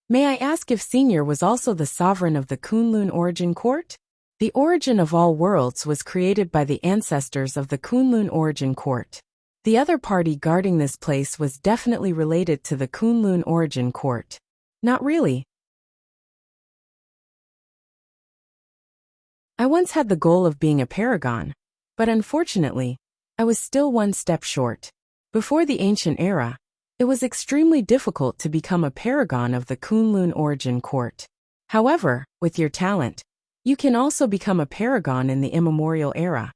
"May I ask if Senior was also the sovereign of the Kunlun Origin Court?" The origin of all worlds was created by the ancestors of the Kunlun Origin Court. The other party guarding this place was definitely related to the Kunlun Origin Court. Not really. I once had the goal of being a paragon, but unfortunately, I was still one step short. Before the ancient era, it was extremely difficult to become a paragon of the Kunlun Origin Court. However, with your talent, you can also become a paragon in the immemorial era.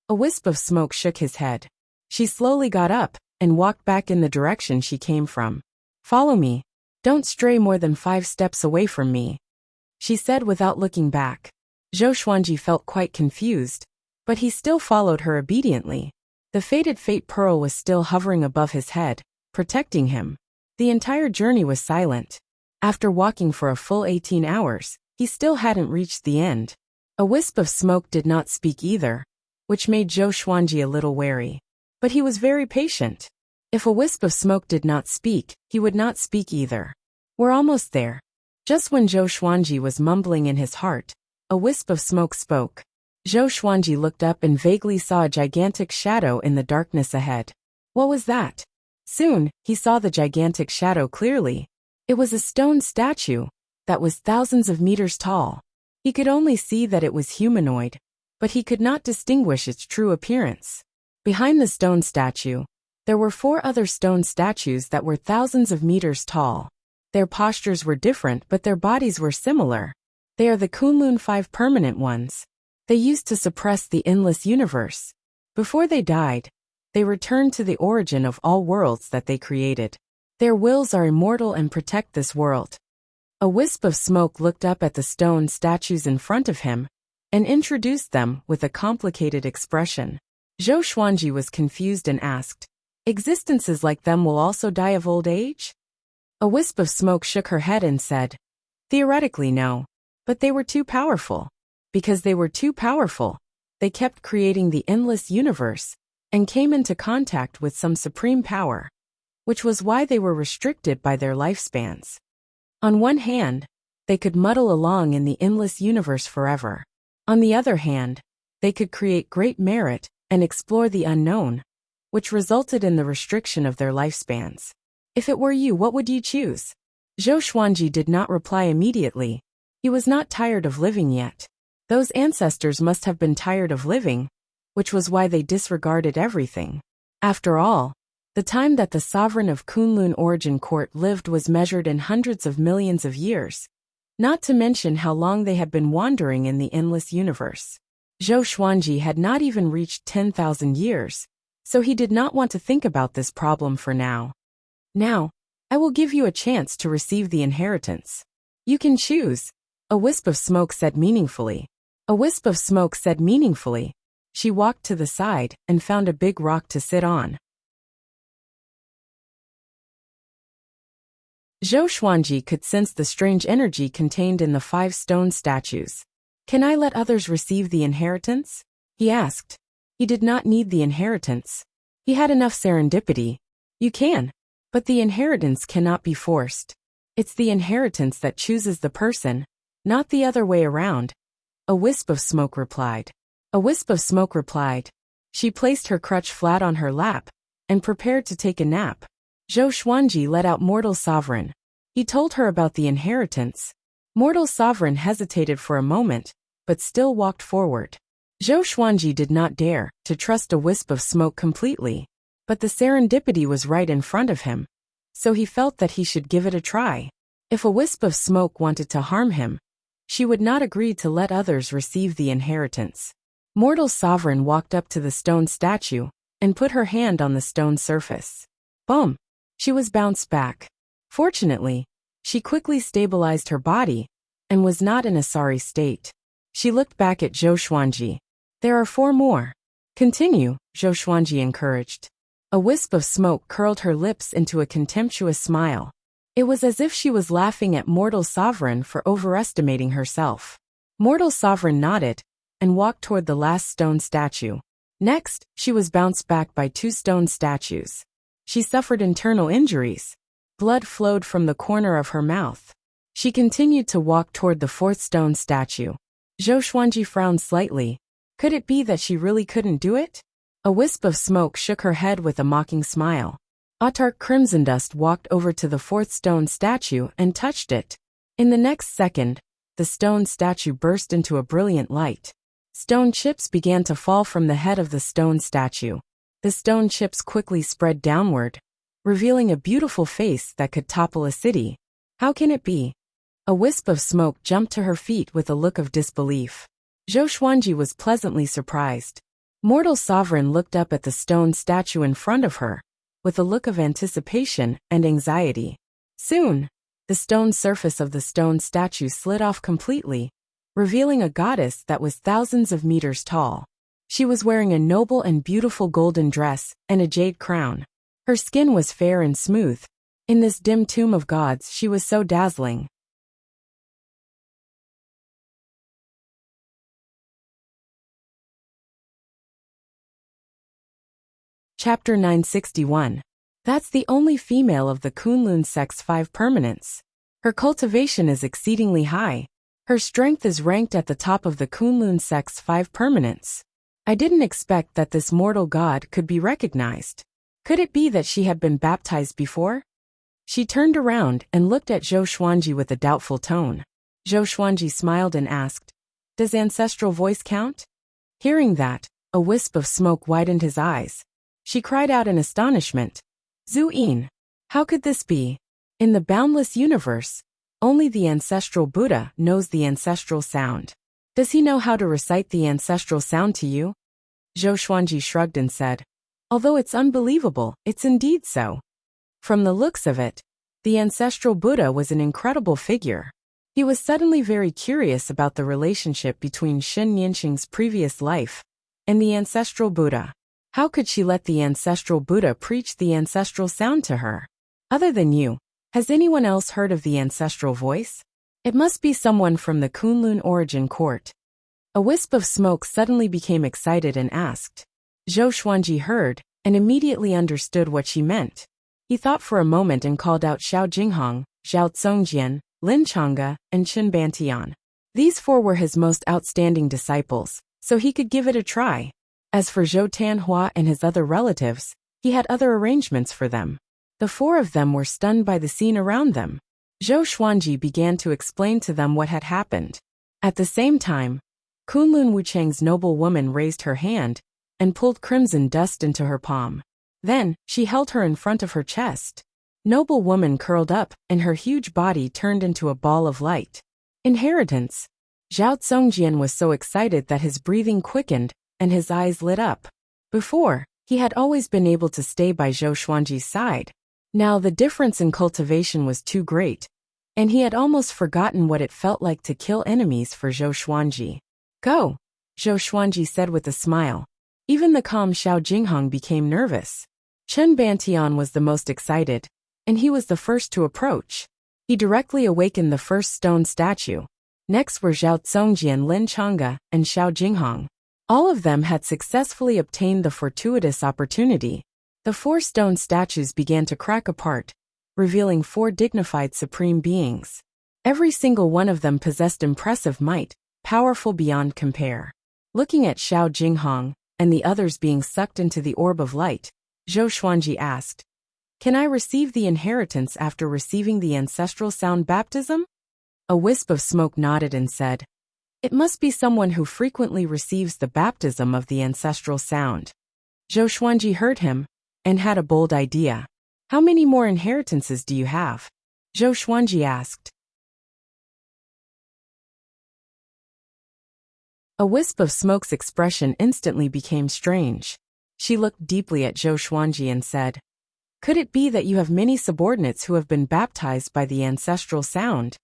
A wisp of smoke shook his head. She slowly got up and walked back in the direction she came from. "Follow me. Don't stray more than 5 steps away from me," she said without looking back. Zhou Xuanji felt quite confused, but he still followed her obediently. The fated fate pearl was still hovering above his head, protecting him. The entire journey was silent. After walking for a full 18 hours, he still hadn't reached the end. A wisp of smoke did not speak either, which made Zhou Xuanji a little wary. But he was very patient. If a wisp of smoke did not speak, he would not speak either. "We're almost there." Just when Zhou Xuanji was mumbling in his heart, a wisp of smoke spoke. Zhou Xuanji looked up and vaguely saw a gigantic shadow in the darkness ahead. What was that? Soon, he saw the gigantic shadow clearly. It was a stone statue that was thousands of meters tall. He could only see that it was humanoid, but he could not distinguish its true appearance. Behind the stone statue, there were 4 other stone statues that were thousands of meters tall. Their postures were different, but their bodies were similar. They are the Kunlun 5 permanent ones. They used to suppress the endless universe. Before they died, they returned to the origin of all worlds that they created. Their wills are immortal and protect this world. A wisp of smoke looked up at the stone statues in front of him and introduced them with a complicated expression. Zhou Xuanji was confused and asked, "Existences like them will also die of old age?" A wisp of smoke shook her head and said, "Theoretically no, but they were too powerful. Because they were too powerful, they kept creating the endless universe and came into contact with some supreme power, which was why they were restricted by their lifespans. On one hand, they could muddle along in the endless universe forever. On the other hand, they could create great merit and explore the unknown, which resulted in the restriction of their lifespans. If it were you, what would you choose?" Zhou Xuanji did not reply immediately. He was not tired of living yet. Those ancestors must have been tired of living, which was why they disregarded everything. After all, the time that the sovereign of Kunlun Origin Court lived was measured in hundreds of millions of years, not to mention how long they had been wandering in the endless universe. Zhou Xuanji had not even reached 10,000 years, so he did not want to think about this problem for now. "Now, I will give you a chance to receive the inheritance. You can choose," a wisp of smoke said meaningfully. A wisp of smoke said meaningfully. She walked to the side and found a big rock to sit on. Zhou Xuanji could sense the strange energy contained in the 5 stone statues. "Can I let others receive the inheritance?" he asked. He did not need the inheritance. He had enough serendipity. "You can, but the inheritance cannot be forced. It's the inheritance that chooses the person, not the other way around," a wisp of smoke replied. A wisp of smoke replied. She placed her crutch flat on her lap and prepared to take a nap. Zhou Xuanji let out Mortal Sovereign. He told her about the inheritance. Mortal Sovereign hesitated for a moment, but still walked forward. Zhou Xuanji did not dare to trust a wisp of smoke completely, but the serendipity was right in front of him, so he felt that he should give it a try. If a wisp of smoke wanted to harm him, she would not agree to let others receive the inheritance. Mortal Sovereign walked up to the stone statue and put her hand on the stone surface. Boom! She was bounced back. Fortunately, she quickly stabilized her body and was not in a sorry state. She looked back at Zhou Xuanji. "There are 4 more. Continue," Zhou Xuanji encouraged. A wisp of smoke curled her lips into a contemptuous smile. It was as if she was laughing at Mortal Sovereign for overestimating herself. Mortal Sovereign nodded and walked toward the last stone statue. Next, she was bounced back by 2 stone statues. She suffered internal injuries. Blood flowed from the corner of her mouth. She continued to walk toward the 4th stone statue. Zhou Xuanji frowned slightly. Could it be that she really couldn't do it? A wisp of smoke shook her head with a mocking smile. Autarch Crimson Dust walked over to the 4th stone statue and touched it. In the next second, the stone statue burst into a brilliant light. Stone chips began to fall from the head of the stone statue. The stone chips quickly spread downward, revealing a beautiful face that could topple a city. How can it be? A wisp of smoke jumped to her feet with a look of disbelief. Zhou Xuanji was pleasantly surprised. Mortal Sovereign looked up at the stone statue in front of her, with a look of anticipation and anxiety. Soon, the stone surface of the stone statue slid off completely, revealing a goddess that was thousands of meters tall. She was wearing a noble and beautiful golden dress and a jade crown. Her skin was fair and smooth. In this dim tomb of gods, she was so dazzling. Chapter 961. That's the only female of the Kunlun Sect's 5 permanents. Her cultivation is exceedingly high. Her strength is ranked at the top of the Kunlun sect's 5 permanents. I didn't expect that this mortal god could be recognized. Could it be that she had been baptized before? She turned around and looked at Zhou Xuanji with a doubtful tone. Zhou Xuanji smiled and asked, "Does ancestral voice count?" Hearing that, a wisp of smoke widened his eyes. She cried out in astonishment, "Zhu Yin, how could this be? In the boundless universe, only the ancestral Buddha knows the ancestral sound. Does he know how to recite the ancestral sound to you?" Zhou Xuanji shrugged and said, "Although it's unbelievable, it's indeed so." From the looks of it, the ancestral Buddha was an incredible figure. He was suddenly very curious about the relationship between Xin Yanxing's previous life and the ancestral Buddha. How could she let the ancestral Buddha preach the ancestral sound to her? Other than you, has anyone else heard of the ancestral voice? It must be someone from the Kunlun origin court. A wisp of smoke suddenly became excited and asked. Zhou Xuanji heard and immediately understood what she meant. He thought for a moment and called out Xiao Jinghong, Zhao Zongjian, Lin Changge, and Qin Bantian. These 4 were his most outstanding disciples, so he could give it a try. As for Zhou Tanhua and his other relatives, he had other arrangements for them. The 4 of them were stunned by the scene around them. Zhou Xuanji began to explain to them what had happened. At the same time, Kunlun Wuchang's noble woman raised her hand and pulled crimson dust into her palm. Then, she held her in front of her chest. Noble woman curled up, and her huge body turned into a ball of light. Inheritance. Zhao Zongjian was so excited that his breathing quickened, and his eyes lit up. Before, he had always been able to stay by Zhou Xuanji's side. Now the difference in cultivation was too great, and he had almost forgotten what it felt like to kill enemies for Zhou Xuanji. "Go," Zhou Xuanji said with a smile. Even the calm Xiao Jinghong became nervous. Qin Bantian was the most excited, and he was the first to approach. He directly awakened the first stone statue. Next were Zhao Zongjian, Lin Changge, and Xiao Jinghong. All of them had successfully obtained the fortuitous opportunity. The 4 stone statues began to crack apart, revealing 4 dignified supreme beings. Every single one of them possessed impressive might, powerful beyond compare. Looking at Xiao Jinghong, and the others being sucked into the orb of light, Zhou Xuanji asked, "Can I receive the inheritance after receiving the ancestral sound baptism?" A wisp of smoke nodded and said, "It must be someone who frequently receives the baptism of the ancestral sound." Zhou Xuanji heard him, and had a bold idea. "How many more inheritances do you have?" Zhou Xuanji asked. A wisp of smoke's expression instantly became strange. She looked deeply at Zhou Xuanji and said, "Could it be that you have many subordinates who have been baptized by the ancestral sound?"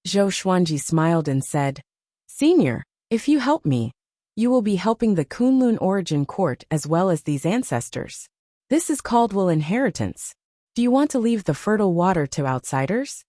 Zhou Xuanji smiled and said, "Senior, if you help me, you will be helping the Kunlun origin court as well as these ancestors. This is called will inheritance. Do you want to leave the fertile water to outsiders?"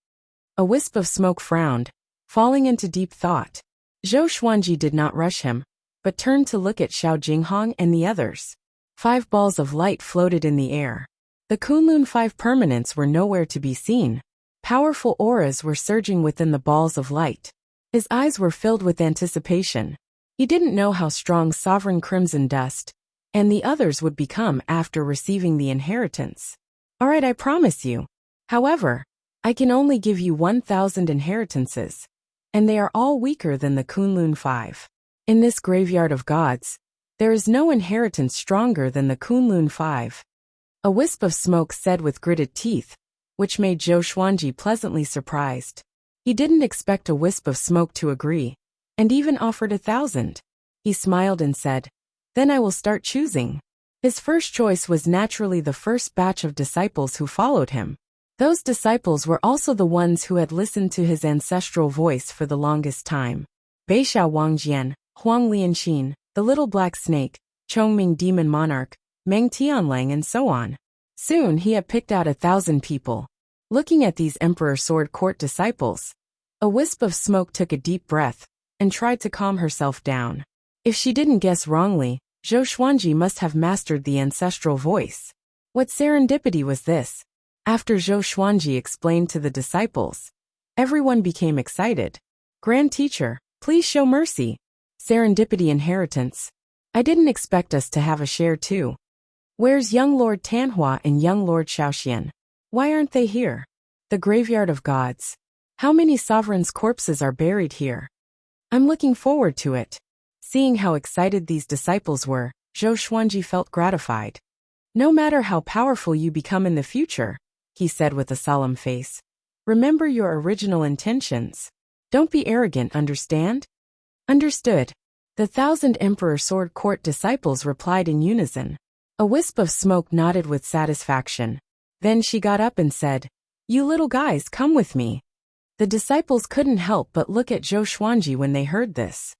A wisp of smoke frowned, falling into deep thought. Zhou Xuanji did not rush him, but turned to look at Xiao Jinghong and the others. 5 balls of light floated in the air. The Kunlun 5 permanents were nowhere to be seen. Powerful auras were surging within the balls of light. His eyes were filled with anticipation. He didn't know how strong Sovereign Crimson Dust and the others would become after receiving the inheritance. "All right, I promise you. However, I can only give you 1,000 inheritances, and they are all weaker than the Kunlun 5. In this graveyard of gods, there is no inheritance stronger than the Kunlun 5. A wisp of smoke said with gritted teeth, which made Zhou Xuanji pleasantly surprised. He didn't expect a wisp of smoke to agree, and even offered 1,000. He smiled and said, "Then I will start choosing." His first choice was naturally the first batch of disciples who followed him. Those disciples were also the ones who had listened to his ancestral voice for the longest time. Beixiao Wangjian, Huang Lianxin, the Little Black Snake, Chongming Demon Monarch, Meng Tianlang, and so on. Soon he had picked out 1,000 people. Looking at these Emperor Sword Court disciples, a wisp of smoke took a deep breath and tried to calm herself down. If she didn't guess wrongly, Zhou Xuanji must have mastered the ancestral voice. What serendipity was this? After Zhou Xuanji explained to the disciples, Everyone became excited. Grand Teacher, please show mercy. Serendipity inheritance. I didn't expect us to have a share too. Where's young Lord Tanhua and young Lord Shaoxian? Why aren't they here? The graveyard of gods. How many sovereigns' corpses are buried here? I'm looking forward to it. Seeing how excited these disciples were, Zhou Xuanji felt gratified. No matter how powerful you become in the future, he said with a solemn face, remember your original intentions. Don't be arrogant, understand? Understood. The 1,000 Emperor Sword Court disciples replied in unison. A wisp of smoke nodded with satisfaction. Then she got up and said, you little guys, come with me. The disciples couldn't help but look at Zhou Xuanji when they heard this.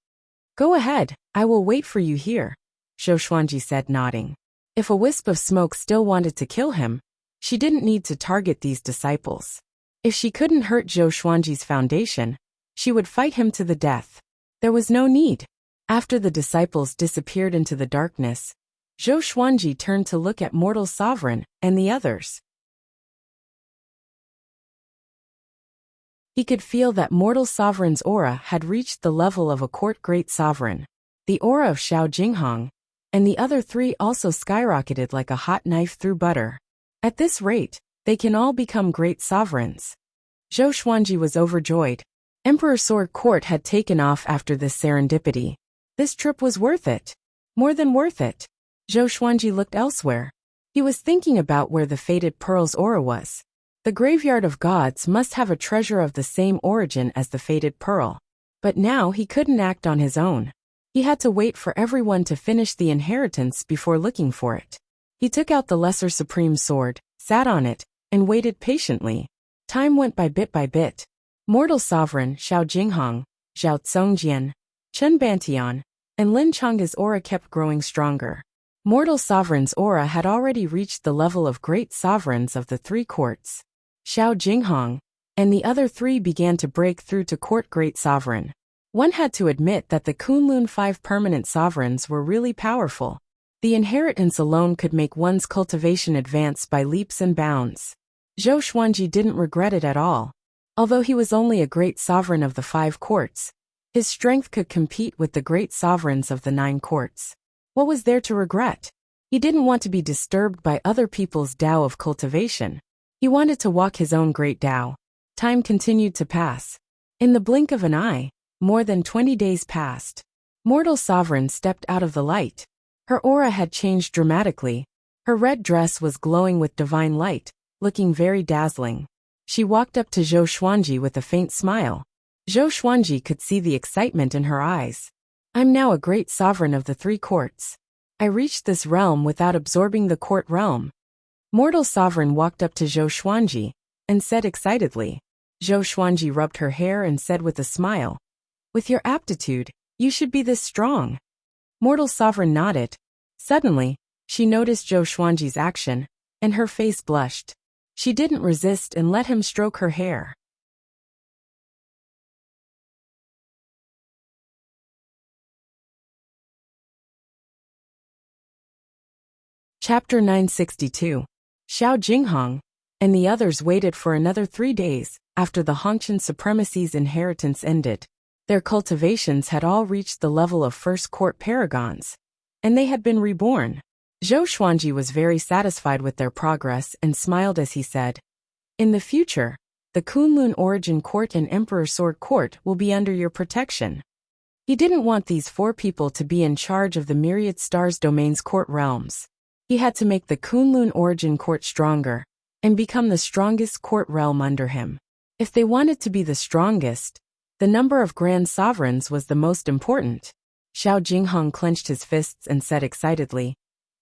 Go ahead, I will wait for you here, Zhou Xuanji said, nodding. If a wisp of smoke still wanted to kill him, she didn't need to target these disciples. If she couldn't hurt Zhou Xuanji's foundation, she would fight him to the death. There was no need. After the disciples disappeared into the darkness, Zhou Xuanji turned to look at Mortal Sovereign and the others. He could feel that Mortal Sovereign's aura had reached the level of a court great sovereign. The aura of Xiao Jinghong and the other three also skyrocketed like a hot knife through butter. At this rate, they can all become great sovereigns. Zhou Xuanji was overjoyed. Emperor Sword Court had taken off after this serendipity. This trip was worth it. More than worth it. Zhou Xuanji looked elsewhere. He was thinking about where the Fated Pearl's aura was. The graveyard of gods must have a treasure of the same origin as the Fated Pearl. But now he couldn't act on his own. He had to wait for everyone to finish the inheritance before looking for it. He took out the Lesser Supreme Sword, sat on it, and waited patiently. Time went by bit. Mortal Sovereign Xiao Jinghong, Zhao Tsongjian, Chen Bantian, and Lin Chang's aura kept growing stronger. Mortal Sovereign's aura had already reached the level of great sovereigns of the three courts. Xiao Jinghong and the other three began to break through to court great sovereign. One had to admit that the Kunlun 5 permanent sovereigns were really powerful. The inheritance alone could make one's cultivation advance by leaps and bounds. Zhou Xuanji didn't regret it at all. Although he was only a great sovereign of the 5 courts, his strength could compete with the great sovereigns of the 9 courts. What was there to regret? He didn't want to be disturbed by other people's Tao of cultivation. He wanted to walk his own great Tao. Time continued to pass. In the blink of an eye, more than 20 days passed. Mortal Sovereign stepped out of the light. Her aura had changed dramatically. Her red dress was glowing with divine light, looking very dazzling. She walked up to Zhou Xuanji with a faint smile. Zhou Xuanji could see the excitement in her eyes. I'm now a great sovereign of the 3 courts. I reached this realm without absorbing the court realm. Mortal Sovereign walked up to Zhou Xuanji and said excitedly. Zhou Xuanji rubbed her hair and said with a smile, with your aptitude, you should be this strong. Mortal Sovereign nodded. Suddenly, she noticed Zhou Xuanji's action, and her face blushed. She didn't resist and let him stroke her hair. Chapter 962. Xiao Jinghong and the others waited for another 3 days after the Hongqian supremacy's inheritance ended. Their cultivations had all reached the level of first court paragons, and they had been reborn. Zhou Xuanji was very satisfied with their progress and smiled as he said, in the future, the Kunlun Origin Court and Emperor Sword Court will be under your protection. He didn't want these 4 people to be in charge of the Myriad Stars Domain's court realms. He had to make the Kunlun Origin Court stronger and become the strongest court realm under him. If they wanted to be the strongest, the number of grand sovereigns was the most important. Xiao Jinghong clenched his fists and said excitedly,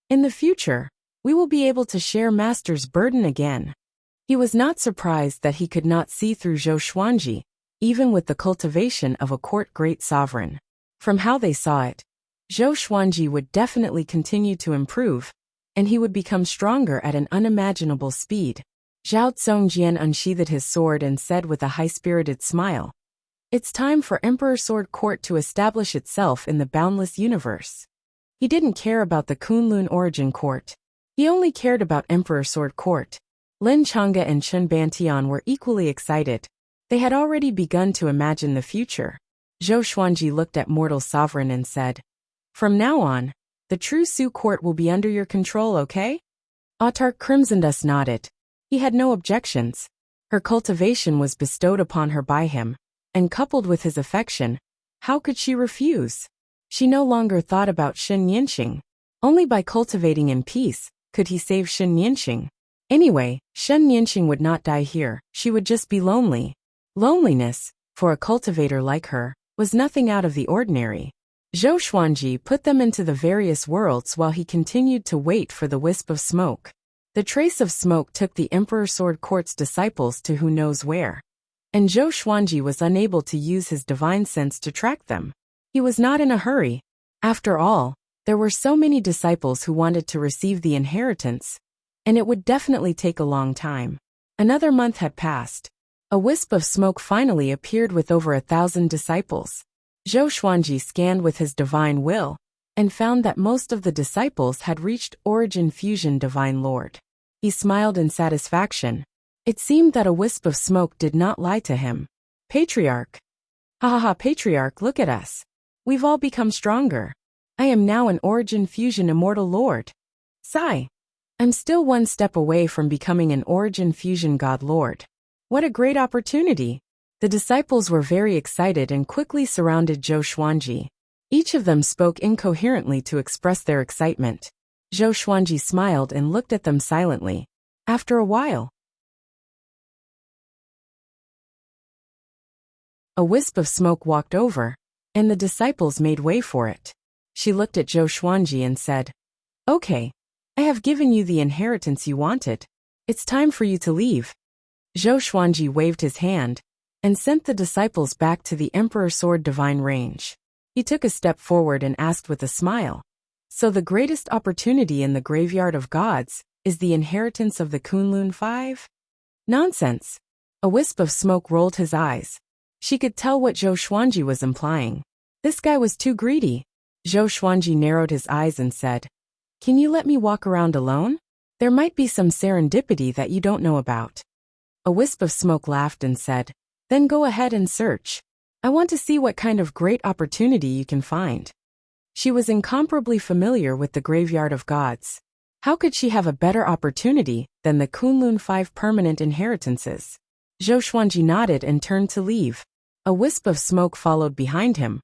in the future, we will be able to share master's burden again. He was not surprised that he could not see through Zhou Xuanji, even with the cultivation of a court great sovereign. From how they saw it, Zhou Xuanji would definitely continue to improve, and he would become stronger at an unimaginable speed. Zhao Tsongjian unsheathed his sword and said with a high-spirited smile, it's time for Emperor Sword Court to establish itself in the boundless universe. He didn't care about the Kunlun Origin Court. He only cared about Emperor Sword Court. Lin Chang'e and Chen Bantian were equally excited. They had already begun to imagine the future. Zhou Xuanji looked at mortal sovereign and said, "From now on, the true Su court will be under your control, okay?" Autarch Crimsondust nodded. He had no objections. Her cultivation was bestowed upon her by him, and coupled with his affection, how could she refuse? She no longer thought about Shen Yinxing. Only by cultivating in peace could he save Shen Yinxing. Anyway, Shen Yinxing would not die here, she would just be lonely. Loneliness, for a cultivator like her, was nothing out of the ordinary. Zhou Xuanji put them into the various worlds while he continued to wait for the wisp of smoke. The trace of smoke took the Emperor Sword Court's disciples to who knows where. And Zhou Xuanji was unable to use his divine sense to track them. He was not in a hurry. After all, there were so many disciples who wanted to receive the inheritance, and it would definitely take a long time. Another month had passed. A wisp of smoke finally appeared with over 1,000 disciples. Zhou Xuanji scanned with his divine will, and found that most of the disciples had reached Origin Fusion Divine Lord. He smiled in satisfaction. It seemed that a wisp of smoke did not lie to him. Patriarch. Ha ha ha, Patriarch, look at us. We've all become stronger. I am now an Origin Fusion Immortal Lord. Sigh. I'm still one step away from becoming an Origin Fusion God Lord. What a great opportunity. The disciples were very excited and quickly surrounded Zhou Xuanji. Each of them spoke incoherently to express their excitement. Zhou Xuanji smiled and looked at them silently. After a while, a wisp of smoke walked over, and the disciples made way for it. She looked at Zhou Xuanji and said, "Okay, I have given you the inheritance you wanted. It's time for you to leave." Zhou Xuanji waved his hand and sent the disciples back to the Emperor Sword Divine Range. He took a step forward and asked with a smile, "So the greatest opportunity in the Graveyard of Gods is the inheritance of the Kunlun Five?" Nonsense. A wisp of smoke rolled his eyes. She could tell what Zhou Xuanji was implying. This guy was too greedy. Zhou Xuanji narrowed his eyes and said, "Can you let me walk around alone? There might be some serendipity that you don't know about." A wisp of smoke laughed and said, "Then go ahead and search. I want to see what kind of great opportunity you can find." She was incomparably familiar with the Graveyard of Gods. How could she have a better opportunity than the Kunlun Five permanent inheritances? Zhou Xuanji nodded and turned to leave. A wisp of smoke followed behind him,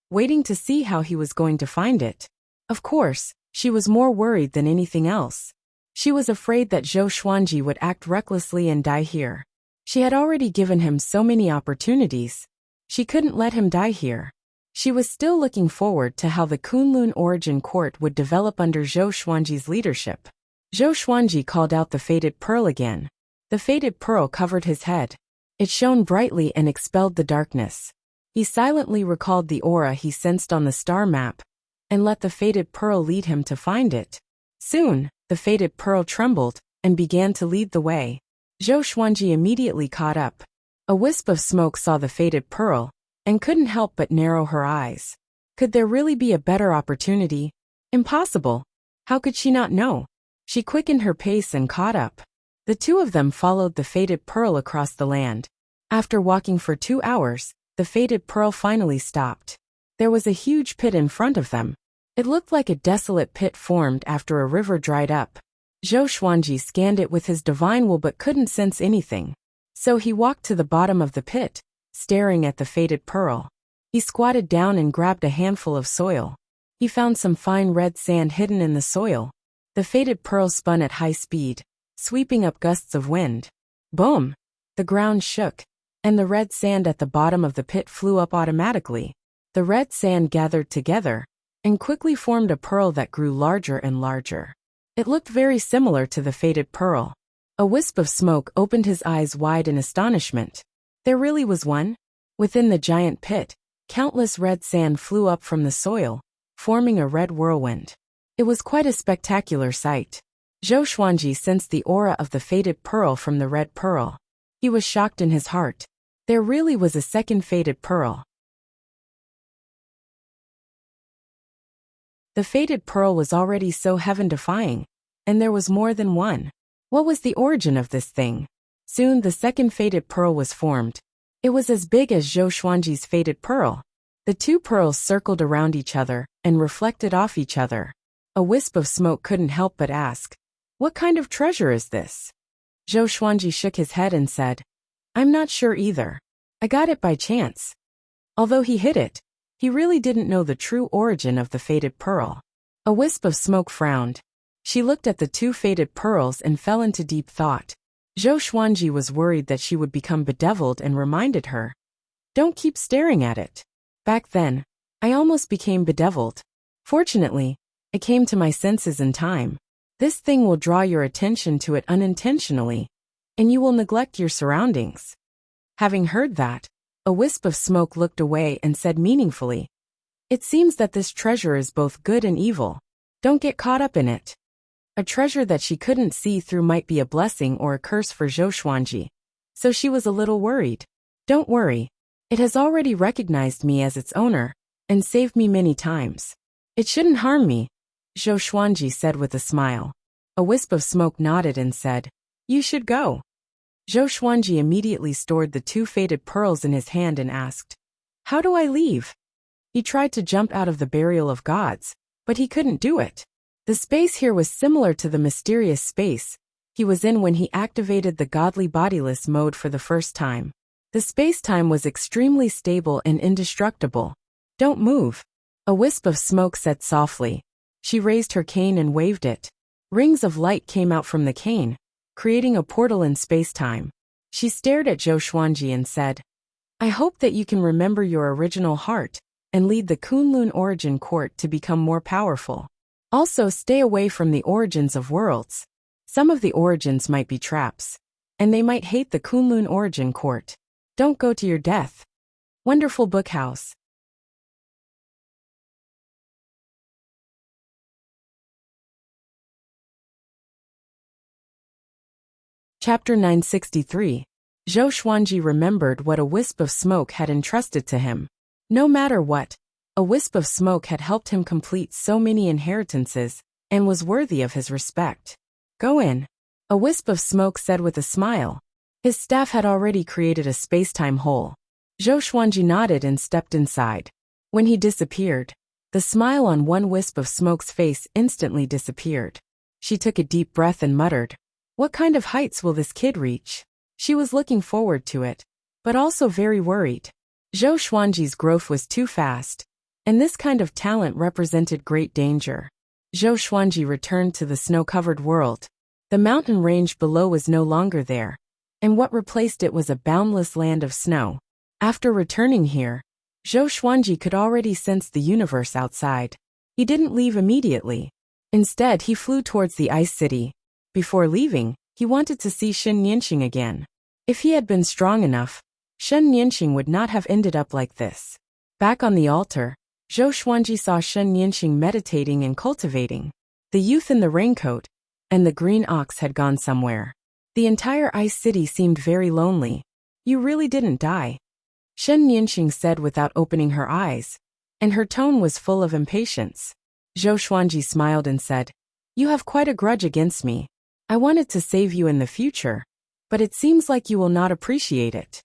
waiting to see how he was going to find it. Of course, she was more worried than anything else. She was afraid that Zhou Xuanji would act recklessly and die here. She had already given him so many opportunities. She couldn't let him die here. She was still looking forward to how the Kunlun Origin Court would develop under Zhou Xuanji's leadership. Zhou Xuanji called out the Fated Pearl again. The Fated Pearl covered his head. It shone brightly and expelled the darkness. He silently recalled the aura he sensed on the star map, and let the Fated Pearl lead him to find it. Soon, the Fated Pearl trembled, and began to lead the way. Zhou Xuanji immediately caught up. A wisp of smoke saw the Fated Pearl, and couldn't help but narrow her eyes. Could there really be a better opportunity? Impossible. How could she not know? She quickened her pace and caught up. The two of them followed the Fated Pearl across the land. After walking for 2 hours, the Fated Pearl finally stopped. There was a huge pit in front of them. It looked like a desolate pit formed after a river dried up. Zhou Xuanji scanned it with his divine will but couldn't sense anything. So he walked to the bottom of the pit, staring at the Fated Pearl. He squatted down and grabbed a handful of soil. He found some fine red sand hidden in the soil. The Fated Pearl spun at high speed, sweeping up gusts of wind. Boom! The ground shook, and the red sand at the bottom of the pit flew up automatically. The red sand gathered together, and quickly formed a pearl that grew larger and larger. It looked very similar to the Fated Pearl. A wisp of smoke opened his eyes wide in astonishment. There really was one? Within the giant pit, countless red sand flew up from the soil, forming a red whirlwind. It was quite a spectacular sight. Zhou Xuanji sensed the aura of the Fated Pearl from the red pearl. He was shocked in his heart. There really was a second Fated Pearl. The Fated Pearl was already so heaven-defying, and there was more than one. What was the origin of this thing? Soon the second Fated Pearl was formed. It was as big as Zhou Xuanji's faded pearl. The two pearls circled around each other and reflected off each other. A wisp of smoke couldn't help but ask, "What kind of treasure is this?" Zhou Xuanji shook his head and said, "I'm not sure either. I got it by chance." Although he hid it, he really didn't know the true origin of the faded pearl. A wisp of smoke frowned. She looked at the two faded pearls and fell into deep thought. Zhou Xuanji was worried that she would become bedeviled and reminded her, "Don't keep staring at it. Back then, I almost became bedeviled. Fortunately, I came to my senses in time. This thing will draw your attention to it unintentionally, and you will neglect your surroundings." Having heard that, a wisp of smoke looked away and said meaningfully, "It seems that this treasure is both good and evil. Don't get caught up in it." A treasure that she couldn't see through might be a blessing or a curse for Zhou Xuanji, so she was a little worried. "Don't worry. It has already recognized me as its owner, and saved me many times. It shouldn't harm me," Zhou Xuanji said with a smile. A wisp of smoke nodded and said, "You should go." Zhou Xuanji immediately stored the two faded pearls in his hand and asked, "How do I leave?" He tried to jump out of the burial of gods, but he couldn't do it. The space here was similar to the mysterious space he was in when he activated the godly bodiless mode for the first time. The space-time was extremely stable and indestructible. "Don't move," a wisp of smoke said softly. She raised her cane and waved it. Rings of light came out from the cane, creating a portal in space-time. She stared at Zhou Xuanji and said, "I hope that you can remember your original heart and lead the Kunlun Origin Court to become more powerful. Also, stay away from the origins of worlds. Some of the origins might be traps, and they might hate the Kunlun Origin Court. Don't go to your death." Wonderful Book House. Chapter 963. Zhou Xuanji remembered what a wisp of smoke had entrusted to him. No matter what, a wisp of smoke had helped him complete so many inheritances, and was worthy of his respect. "Go in," a wisp of smoke said with a smile. His staff had already created a space-time hole. Zhou Xuanji nodded and stepped inside. When he disappeared, the smile on one wisp of smoke's face instantly disappeared. She took a deep breath and muttered, "What kind of heights will this kid reach?" She was looking forward to it, but also very worried. Zhou Xuanji's growth was too fast, and this kind of talent represented great danger. Zhou Xuanji returned to the snow-covered world. The mountain range below was no longer there, and what replaced it was a boundless land of snow. After returning here, Zhou Xuanji could already sense the universe outside. He didn't leave immediately. Instead, he flew towards the ice city. Before leaving, he wanted to see Shen Nianxing again. If he had been strong enough, Shen Nianxing would not have ended up like this. Back on the altar, Zhou Xuanji saw Shen Nianxing meditating and cultivating. The youth in the raincoat and the green ox had gone somewhere. The entire ice city seemed very lonely. "You really didn't die," Shen Nianxing said without opening her eyes, and her tone was full of impatience. Zhou Xuanji smiled and said, "You have quite a grudge against me. I wanted to save you in the future, but it seems like you will not appreciate it."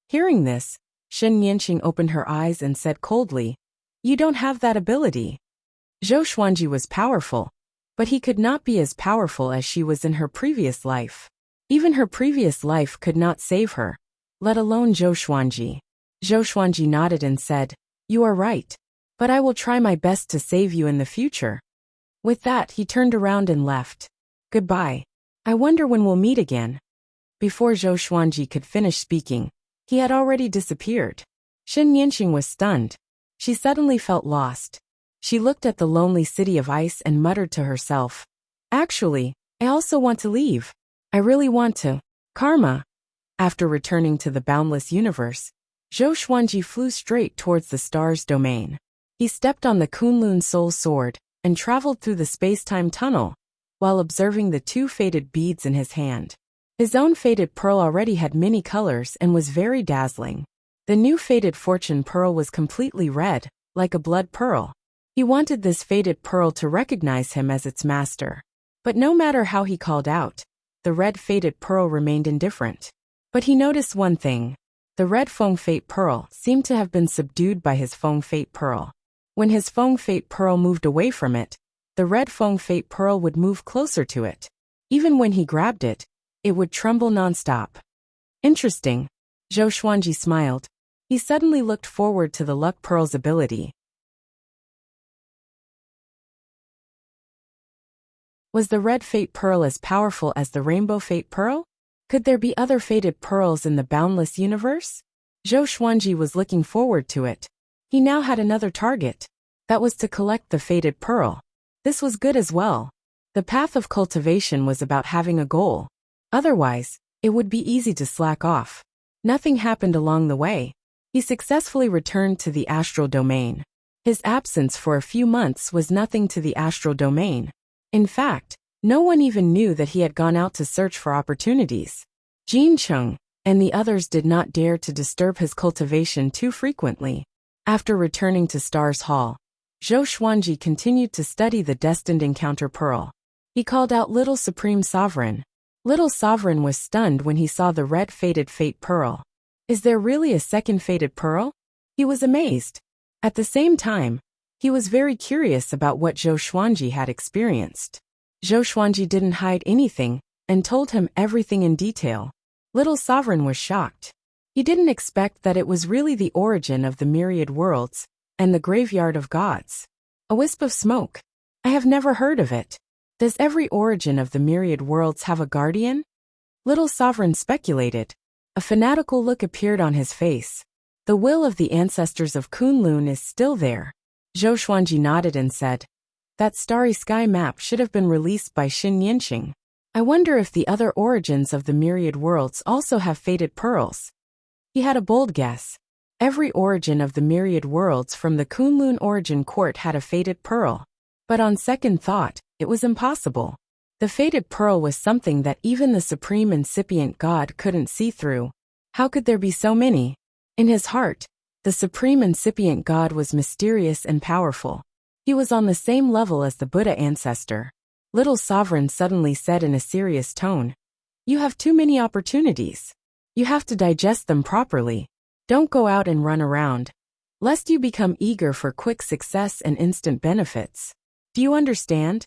Hearing this, Shen Nianxing opened her eyes and said coldly, "You don't have that ability." Zhou Xuanji was powerful, but he could not be as powerful as she was in her previous life. Even her previous life could not save her, let alone Zhou Xuanji. Zhou Xuanji nodded and said, "You are right, but I will try my best to save you in the future." With that, he turned around and left. "Goodbye. I wonder when we'll meet again." Before Zhou Xuanji could finish speaking, he had already disappeared. Shen Nianxing was stunned. She suddenly felt lost. She looked at the lonely city of ice and muttered to herself, "Actually, I also want to leave. I really want to." Karma. After returning to the boundless universe, Zhou Xuanji flew straight towards the star's domain. He stepped on the Kunlun Soul Sword and traveled through the space-time tunnel, while observing the two faded beads in his hand. His own faded pearl already had many colors and was very dazzling. The new faded fortune pearl was completely red, like a blood pearl. He wanted this faded pearl to recognize him as its master. But no matter how he called out, the red faded pearl remained indifferent. But he noticed one thing. The red Feng Fate Pearl seemed to have been subdued by his Feng Fate Pearl. When his Feng Fate Pearl moved away from it, the red Feng Fate Pearl would move closer to it. Even when he grabbed it, it would tremble non-stop. Interesting. Zhou Xuanji smiled. He suddenly looked forward to the Luck Pearl's ability. Was the red Fate Pearl as powerful as the rainbow Fate Pearl? Could there be other fated pearls in the boundless universe? Zhou Xuanji was looking forward to it. He now had another target. That was to collect the fated pearl. This was good as well. The path of cultivation was about having a goal. Otherwise, it would be easy to slack off. Nothing happened along the way. He successfully returned to the astral domain. His absence for a few months was nothing to the astral domain. In fact, no one even knew that he had gone out to search for opportunities. Jin Cheng and the others did not dare to disturb his cultivation too frequently. After returning to Stars Hall, Zhou Xuanji continued to study the destined encounter pearl. He called out Little Supreme Sovereign. Little Sovereign was stunned when he saw the red fated Fate Pearl. Is there really a second fated pearl? He was amazed. At the same time, he was very curious about what Zhou Xuanji had experienced. Zhou Xuanji didn't hide anything and told him everything in detail. Little Sovereign was shocked. He didn't expect that it was really the origin of the myriad worlds and the graveyard of gods. A wisp of smoke. I have never heard of it. Does every origin of the myriad worlds have a guardian? Little Sovereign speculated. A fanatical look appeared on his face. The will of the ancestors of Kunlun is still there. Zhou Xuanji nodded and said, that starry sky map should have been released by Xin Yinqing. I wonder if the other origins of the myriad worlds also have fated pearls. He had a bold guess. Every origin of the myriad worlds from the Kunlun origin court had a fated pearl. But on second thought, it was impossible. The fated pearl was something that even the supreme incipient god couldn't see through. How could there be so many? In his heart, the supreme incipient god was mysterious and powerful. He was on the same level as the Buddha ancestor. Little Sovereign suddenly said in a serious tone, you have too many opportunities. You have to digest them properly. Don't go out and run around, lest you become eager for quick success and instant benefits. Do you understand?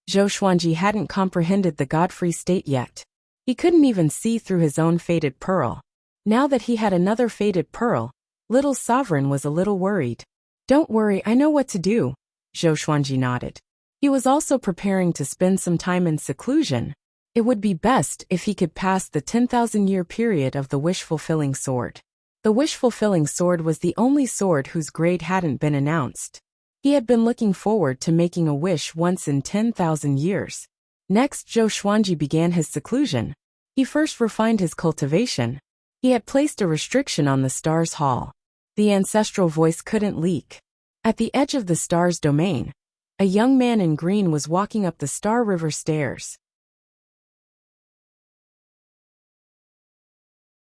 Zhou Xuanji hadn't comprehended the God-free state yet. He couldn't even see through his own fated pearl. Now that he had another fated pearl, Little Sovereign was a little worried. Don't worry, I know what to do. Zhou Xuanji nodded. He was also preparing to spend some time in seclusion. It would be best if he could pass the 10,000-year period of the wish-fulfilling sword. The wish-fulfilling sword was the only sword whose grade hadn't been announced. He had been looking forward to making a wish once in 10,000 years. Next, Zhou Xuanji began his seclusion. He first refined his cultivation. He had placed a restriction on the Stars Hall. The ancestral voice couldn't leak. At the edge of the Stars domain, a young man in green was walking up the Star River stairs.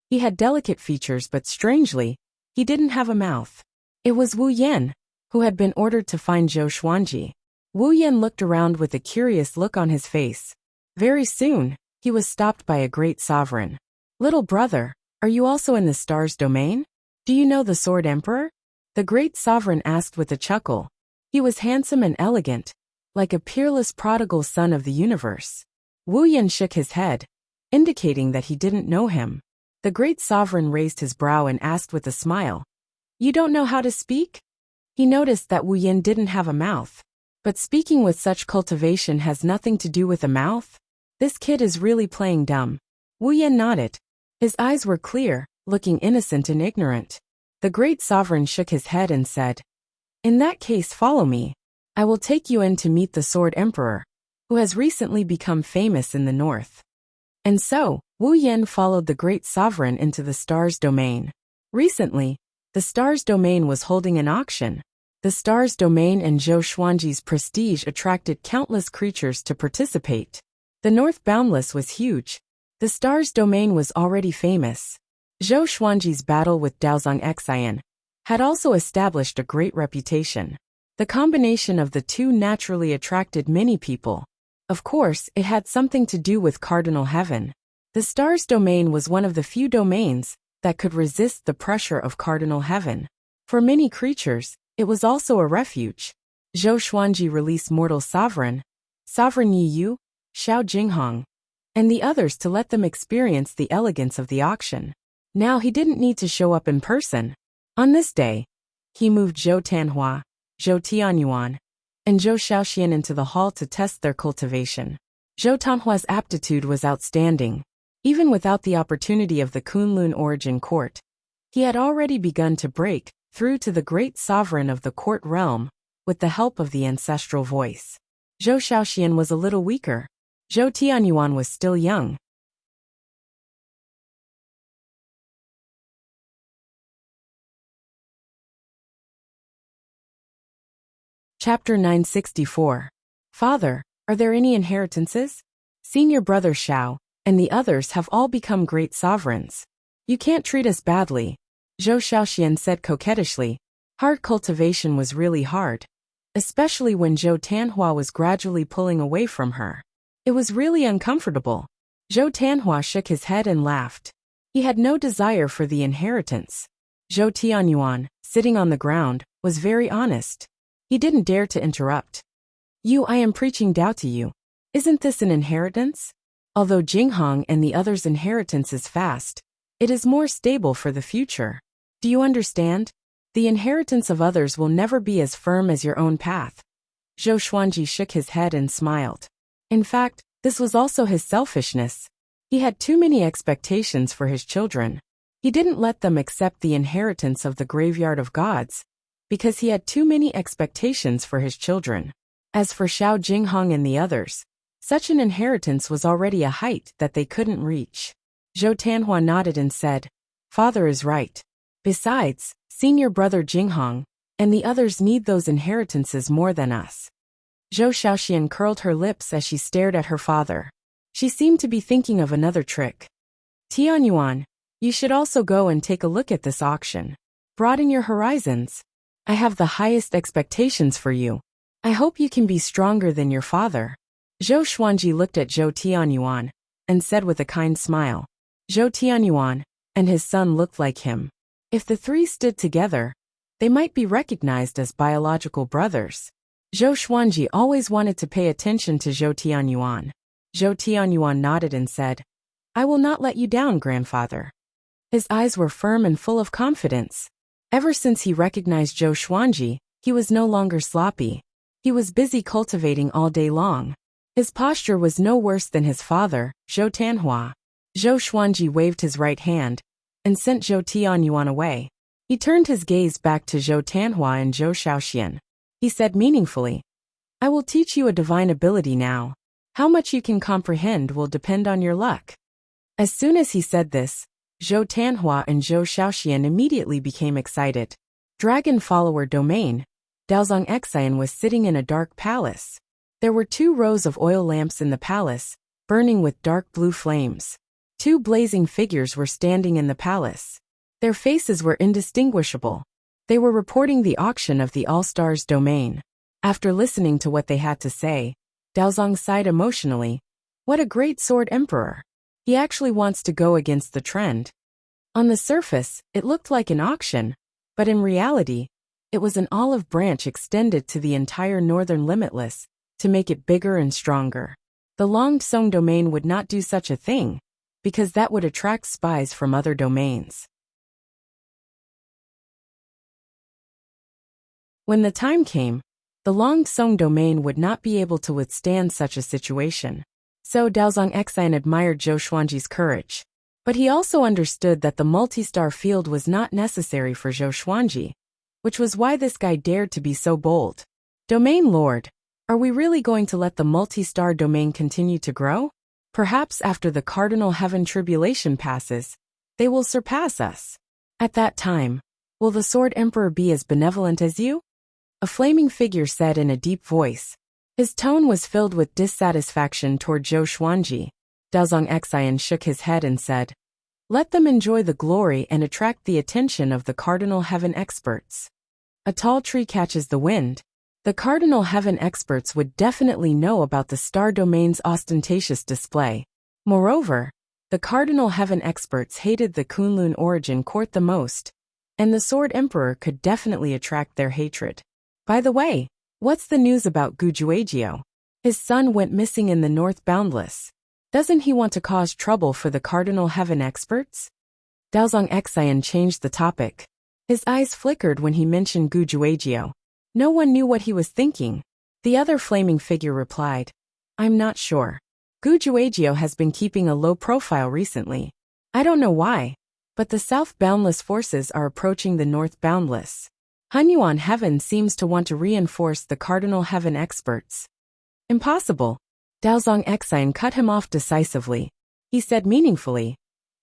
He had delicate features, but strangely, he didn't have a mouth. It was Wu Yan, who had been ordered to find Zhou Xuanji. Wu Yan looked around with a curious look on his face. Very soon, he was stopped by a great sovereign. Little brother, are you also in the Stars domain? Do you know the Sword Emperor? The great sovereign asked with a chuckle. He was handsome and elegant, like a peerless prodigal son of the universe. Wu Yan shook his head, indicating that he didn't know him. The great sovereign raised his brow and asked with a smile, you don't know how to speak? He noticed that Wu Yan didn't have a mouth. But speaking with such cultivation has nothing to do with a mouth? This kid is really playing dumb. Wu Yan nodded. His eyes were clear, looking innocent and ignorant. The great sovereign shook his head and said, in that case, follow me. I will take you in to meet the Sword Emperor, who has recently become famous in the north. And so, Wu Yan followed the great sovereign into the Stars domain. Recently, the Stars domain was holding an auction. The Stars domain and Zhou Xuanji's prestige attracted countless creatures to participate. The North Boundless was huge. The Stars domain was already famous. Zhou Xuanji's battle with Daozang Xian had also established a great reputation. The combination of the two naturally attracted many people. Of course, it had something to do with Cardinal Heaven. The Stars domain was one of the few domains that could resist the pressure of cardinal heaven. For many creatures, it was also a refuge. Zhou Xuanji released mortal sovereign Yi Yu, Xiao Jinghong, and the others to let them experience the elegance of the auction. Now he didn't need to show up in person. On this day, he moved Zhou Tanhua, Zhou Tianyuan, and Zhou Xiaoxian into the hall to test their cultivation. Zhou Tanhua's aptitude was outstanding. Even without the opportunity of the Kunlun origin court, he had already begun to break through to the great sovereign of the court realm with the help of the ancestral voice. Zhou Xiaoxian was a little weaker. Zhou Tianyuan was still young. Chapter 964. Father, are there any inheritances? Senior brother Xiao and the others have all become great sovereigns. You can't treat us badly, Zhou Xiaoxian said coquettishly. Hard cultivation was really hard, especially when Zhou Tanhua was gradually pulling away from her. It was really uncomfortable. Zhou Tanhua shook his head and laughed. He had no desire for the inheritance. Zhou Tianyuan, sitting on the ground, was very honest. He didn't dare to interrupt. I am preaching Tao to you. Isn't this an inheritance? Although Jinghong and the others' inheritance is fast, it is more stable for the future. Do you understand? The inheritance of others will never be as firm as your own path. Zhou Xuanji shook his head and smiled. In fact, this was also his selfishness. He had too many expectations for his children. He didn't let them accept the inheritance of the graveyard of gods, because he had too many expectations for his children. As for Xiao Jinghong and the others, such an inheritance was already a height that they couldn't reach. Zhou Tanhua nodded and said, Father is right. Besides, senior brother Jinghong and the others need those inheritances more than us. Zhou Xiaoxian curled her lips as she stared at her father. She seemed to be thinking of another trick. Tianyuan, you should also go and take a look at this auction. Broaden your horizons. I have the highest expectations for you. I hope you can be stronger than your father. Zhou Xuanji looked at Zhou Tianyuan and said with a kind smile. Zhou Tianyuan and his son looked like him. If the three stood together, they might be recognized as biological brothers. Zhou Xuanji always wanted to pay attention to Zhou Tianyuan. Zhou Tianyuan nodded and said, I will not let you down, grandfather. His eyes were firm and full of confidence. Ever since he recognized Zhou Xuanji, he was no longer sloppy. He was busy cultivating all day long. His posture was no worse than his father, Zhou Tanhua. Zhou Xuanji waved his right hand and sent Zhou Tianyuan away. He turned his gaze back to Zhou Tanhua and Zhou Xiaoxian. He said meaningfully, I will teach you a divine ability now. How much you can comprehend will depend on your luck. As soon as he said this, Zhou Tanhua and Zhou Xiaoxian immediately became excited. Dragon follower domain, Daozong Xian was sitting in a dark palace. There were 2 rows of oil lamps in the palace, burning with dark blue flames. 2 blazing figures were standing in the palace. Their faces were indistinguishable. They were reporting the auction of the All-Stars domain. After listening to what they had to say, Daozong sighed emotionally. What a great sword emperor. He actually wants to go against the trend. On the surface, it looked like an auction, but in reality, it was an olive branch extended to the entire northern limitless, to make it bigger and stronger. The Longsong domain would not do such a thing, because that would attract spies from other domains. When the time came, the Longsong domain would not be able to withstand such a situation. So Daozong Xian admired Zhou Xuanji's courage. But he also understood that the multi-star field was not necessary for Zhou Xuanji, which was why this guy dared to be so bold. Domain Lord, are we really going to let the multi-star domain continue to grow? Perhaps after the cardinal heaven tribulation passes, they will surpass us. At that time, will the Sword Emperor be as benevolent as you? A flaming figure said in a deep voice. His tone was filled with dissatisfaction toward Zhou Xuanji. Daozong Xian shook his head and said, let them enjoy the glory and attract the attention of the cardinal heaven experts. A tall tree catches the wind. The cardinal heaven experts would definitely know about the star domain's ostentatious display. Moreover, The Cardinal Heaven experts hated the Kunlun origin court the most, and the Sword Emperor could definitely attract their hatred. By the way, what's the news about Gujuagio? His son went missing in the North Boundless. Doesn't he want to cause trouble for the Cardinal Heaven experts? Daozong Xian changed the topic. His eyes flickered when he mentioned Gujuagio. No one knew what he was thinking. The other flaming figure replied, I'm not sure. Gujuagio has been keeping a low profile recently. I don't know why, but the South Boundless forces are approaching the North Boundless. Hunyuan Heaven seems to want to reinforce the Cardinal Heaven experts. Impossible. Daozong Xian cut him off decisively. He said meaningfully,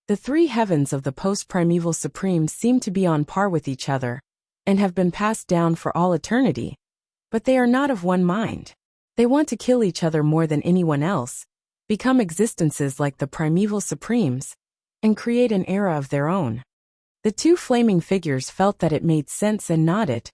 the three heavens of the post-primeval supremes seem to be on par with each other, and have been passed down for all eternity. But they are not of one mind. They want to kill each other more than anyone else, become existences like the primeval supremes, and create an era of their own. The two flaming figures felt that it made sense and nodded.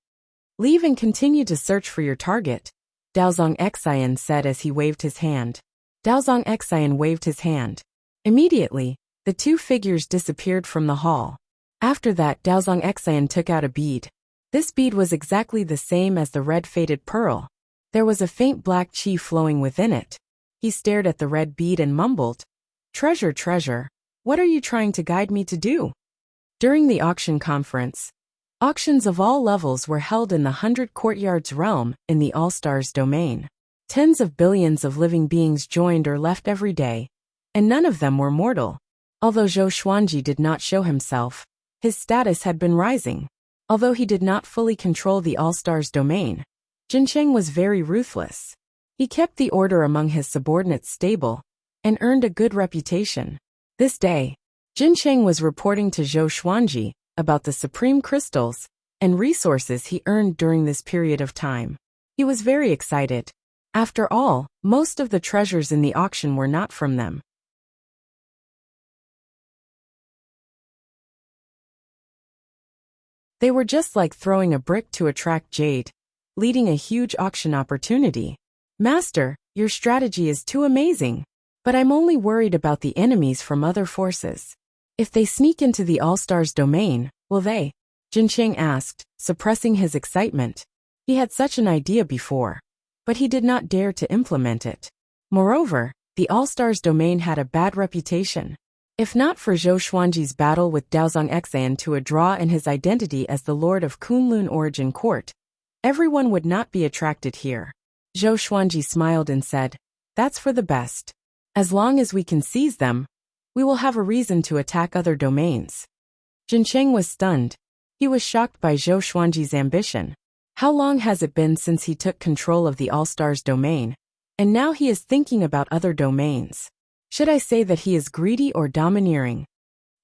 Leave and continue to search for your target, Daozong Xian said as he waved his hand. Daozong Xian waved his hand. Immediately, the two figures disappeared from the hall. After that, Daozong Xian took out a bead. This bead was exactly the same as the red faded pearl. There was a faint black chi flowing within it. He stared at the red bead and mumbled, Treasure, treasure, what are you trying to guide me to do? During the auction conference, auctions of all levels were held in the 100 Courtyards realm in the All-Stars domain. Tens of billions of living beings joined or left every day, and none of them were mortal. Although Zhou Xuanji did not show himself, his status had been rising. Although he did not fully control the All-Stars domain, Jincheng was very ruthless. He kept the order among his subordinates stable, and earned a good reputation. This day, Jincheng was reporting to Zhou Xuanji about the supreme crystals and resources he earned during this period of time. He was very excited. After all, most of the treasures in the auction were not from them. They were just like throwing a brick to attract jade, leading a huge auction opportunity. Master, your strategy is too amazing. But I'm only worried about the enemies from other forces. If they sneak into the All-Stars domain, will they? Jincheng asked, suppressing his excitement. He had such an idea before, but he did not dare to implement it. Moreover, the All-Stars domain had a bad reputation. If not for Zhou Xuanji's battle with Daozong Xian to a draw and his identity as the Lord of Kunlun Origin Court, everyone would not be attracted here. Zhou Xuanji smiled and said, That's for the best. As long as we can seize them, we will have a reason to attack other domains. Jincheng was stunned. He was shocked by Zhou Xuanji's ambition. How long has it been since he took control of the All-Stars domain? And now he is thinking about other domains. Should I say that he is greedy or domineering?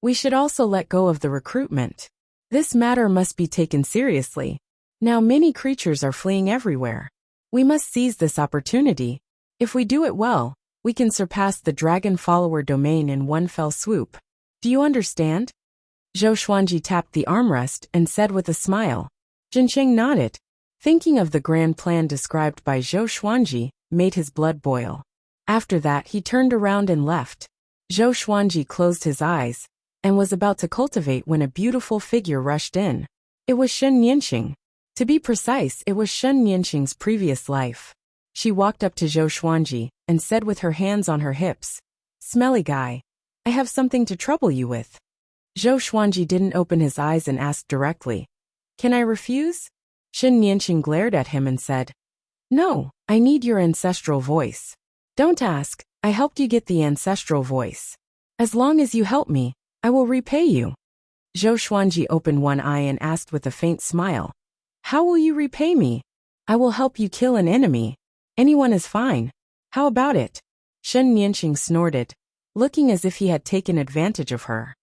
We should also let go of the recruitment. This matter must be taken seriously. Now many creatures are fleeing everywhere. We must seize this opportunity. If we do it well, we can surpass the Dragon Follower domain in one fell swoop. Do you understand? Zhou Xuanji tapped the armrest and said with a smile. Jincheng nodded. Thinking of the grand plan described by Zhou Xuanji made his blood boil. After that he turned around and left. Zhou Xuanji closed his eyes and was about to cultivate when a beautiful figure rushed in. It was Shen Nianxing. To be precise, it was Shen Nianxing's previous life. She walked up to Zhou Xuanji and said with her hands on her hips, Smelly guy, I have something to trouble you with. Zhou Xuanji didn't open his eyes and asked directly, Can I refuse? Shen Nianxing glared at him and said, No, I need your ancestral voice. Don't ask, I helped you get the ancestral voice. As long as you help me, I will repay you. Zhou Xuanji opened one eye and asked with a faint smile, How will you repay me? I will help you kill an enemy. Anyone is fine. How about it? Shen Nianxing snorted, looking as if he had taken advantage of her.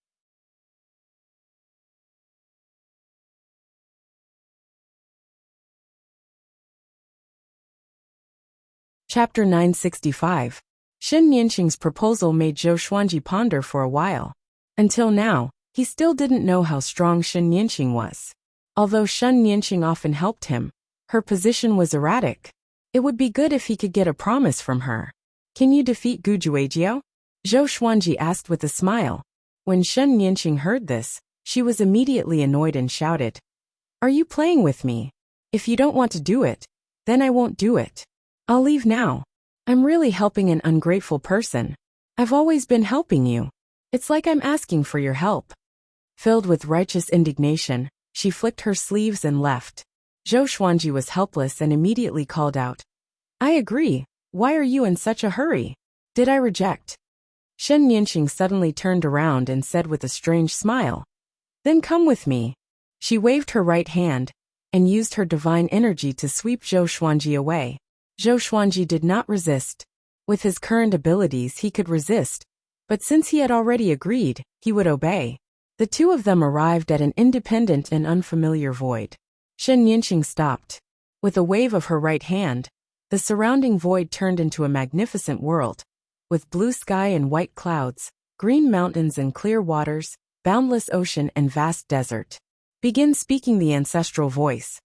Chapter 965. Shen Nianxing's proposal made Zhou Xuanji ponder for a while. Until now, he still didn't know how strong Shen Nianxing was. Although Shen Nianxing often helped him, her position was erratic. It would be good if he could get a promise from her. Can you defeat Gujuagio? Zhou Xuanji asked with a smile. When Shen Nianqing heard this, she was immediately annoyed and shouted, "Are you playing with me? If you don't want to do it, then I won't do it. I'll leave now. I'm really helping an ungrateful person. I've always been helping you. It's like I'm asking for your help." Filled with righteous indignation, she flicked her sleeves and left. Zhou Xuanji was helpless and immediately called out, "I agree. Why are you in such a hurry? Did I reject?" Shen Nianqing suddenly turned around and said with a strange smile, "Then come with me." She waved her right hand and used her divine energy to sweep Zhou Xuanji away. Zhou Xuanji did not resist. With his current abilities he could resist, but since he had already agreed, he would obey. The two of them arrived at an independent and unfamiliar void. Shen Nianqing stopped. With a wave of her right hand, the surrounding void turned into a magnificent world, with blue sky and white clouds, green mountains and clear waters, boundless ocean and vast desert. Begin speaking the ancestral voice.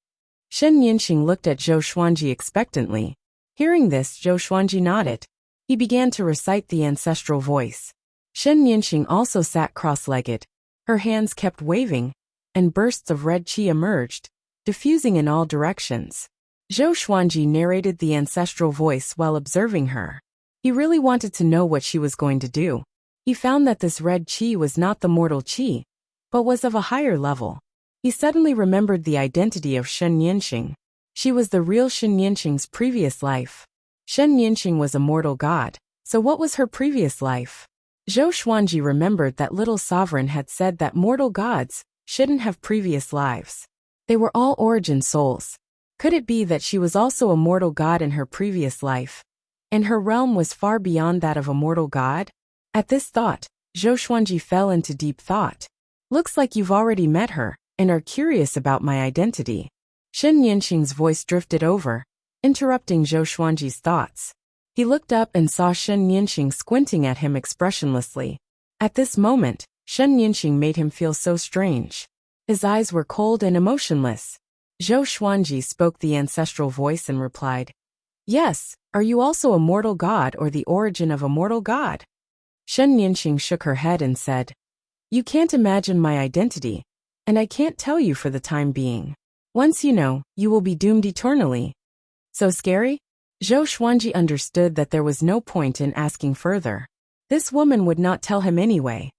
Shen Nianqing looked at Zhou Xuanji expectantly. Hearing this, Zhou Xuanji nodded. He began to recite the ancestral voice. Shen Nianqing also sat cross-legged. Her hands kept waving, and bursts of red qi emerged, diffusing in all directions. Zhou Xuanji narrated the ancestral voice while observing her. He really wanted to know what she was going to do. He found that this red qi was not the mortal qi, but was of a higher level. He suddenly remembered the identity of Shen Nianqing. She was the real Shen Nianqing's previous life. Shen Nianqing was a mortal god, so what was her previous life? Zhou Xuanji remembered that little sovereign had said that mortal gods shouldn't have previous lives. They were all origin souls. Could it be that she was also a mortal god in her previous life, and her realm was far beyond that of a mortal god? At this thought, Zhou Xuanji fell into deep thought. Looks like you've already met her, and are curious about my identity. Shen Nianqing's voice drifted over, interrupting Zhou Xuanji's thoughts. He looked up and saw Shen Nianqing squinting at him expressionlessly. At this moment, Shen Nianqing made him feel so strange. His eyes were cold and emotionless. Zhou Xuanji spoke the ancestral voice and replied, "Yes, are you also a mortal god or the origin of a mortal god?" Shen Nianqing shook her head and said, "You can't imagine my identity, and I can't tell you for the time being. Once you know, you will be doomed eternally." So scary? Zhou Xuanji understood that there was no point in asking further. This woman would not tell him anyway.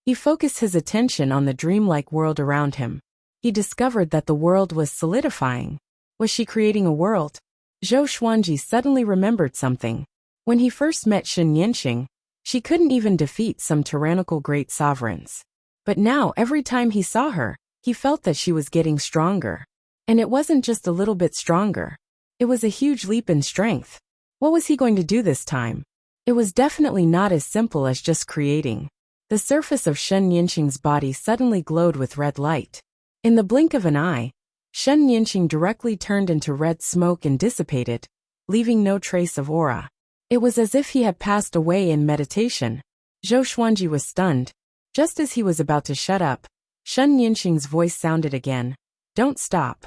He focused his attention on the dreamlike world around him. He discovered that the world was solidifying. Was she creating a world? Zhou Xuanji suddenly remembered something. When he first met Shen Nianqing, she couldn't even defeat some tyrannical great sovereigns. But now every time he saw her, he felt that she was getting stronger. And it wasn't just a little bit stronger. It was a huge leap in strength. What was he going to do this time? It was definitely not as simple as just creating. The surface of Shen Nianqing's body suddenly glowed with red light. In the blink of an eye, Shen Nianqing directly turned into red smoke and dissipated, leaving no trace of aura. It was as if he had passed away in meditation. Zhou Xuanji was stunned. Just as he was about to shut up, Shen Nianqing's voice sounded again. "Don't stop."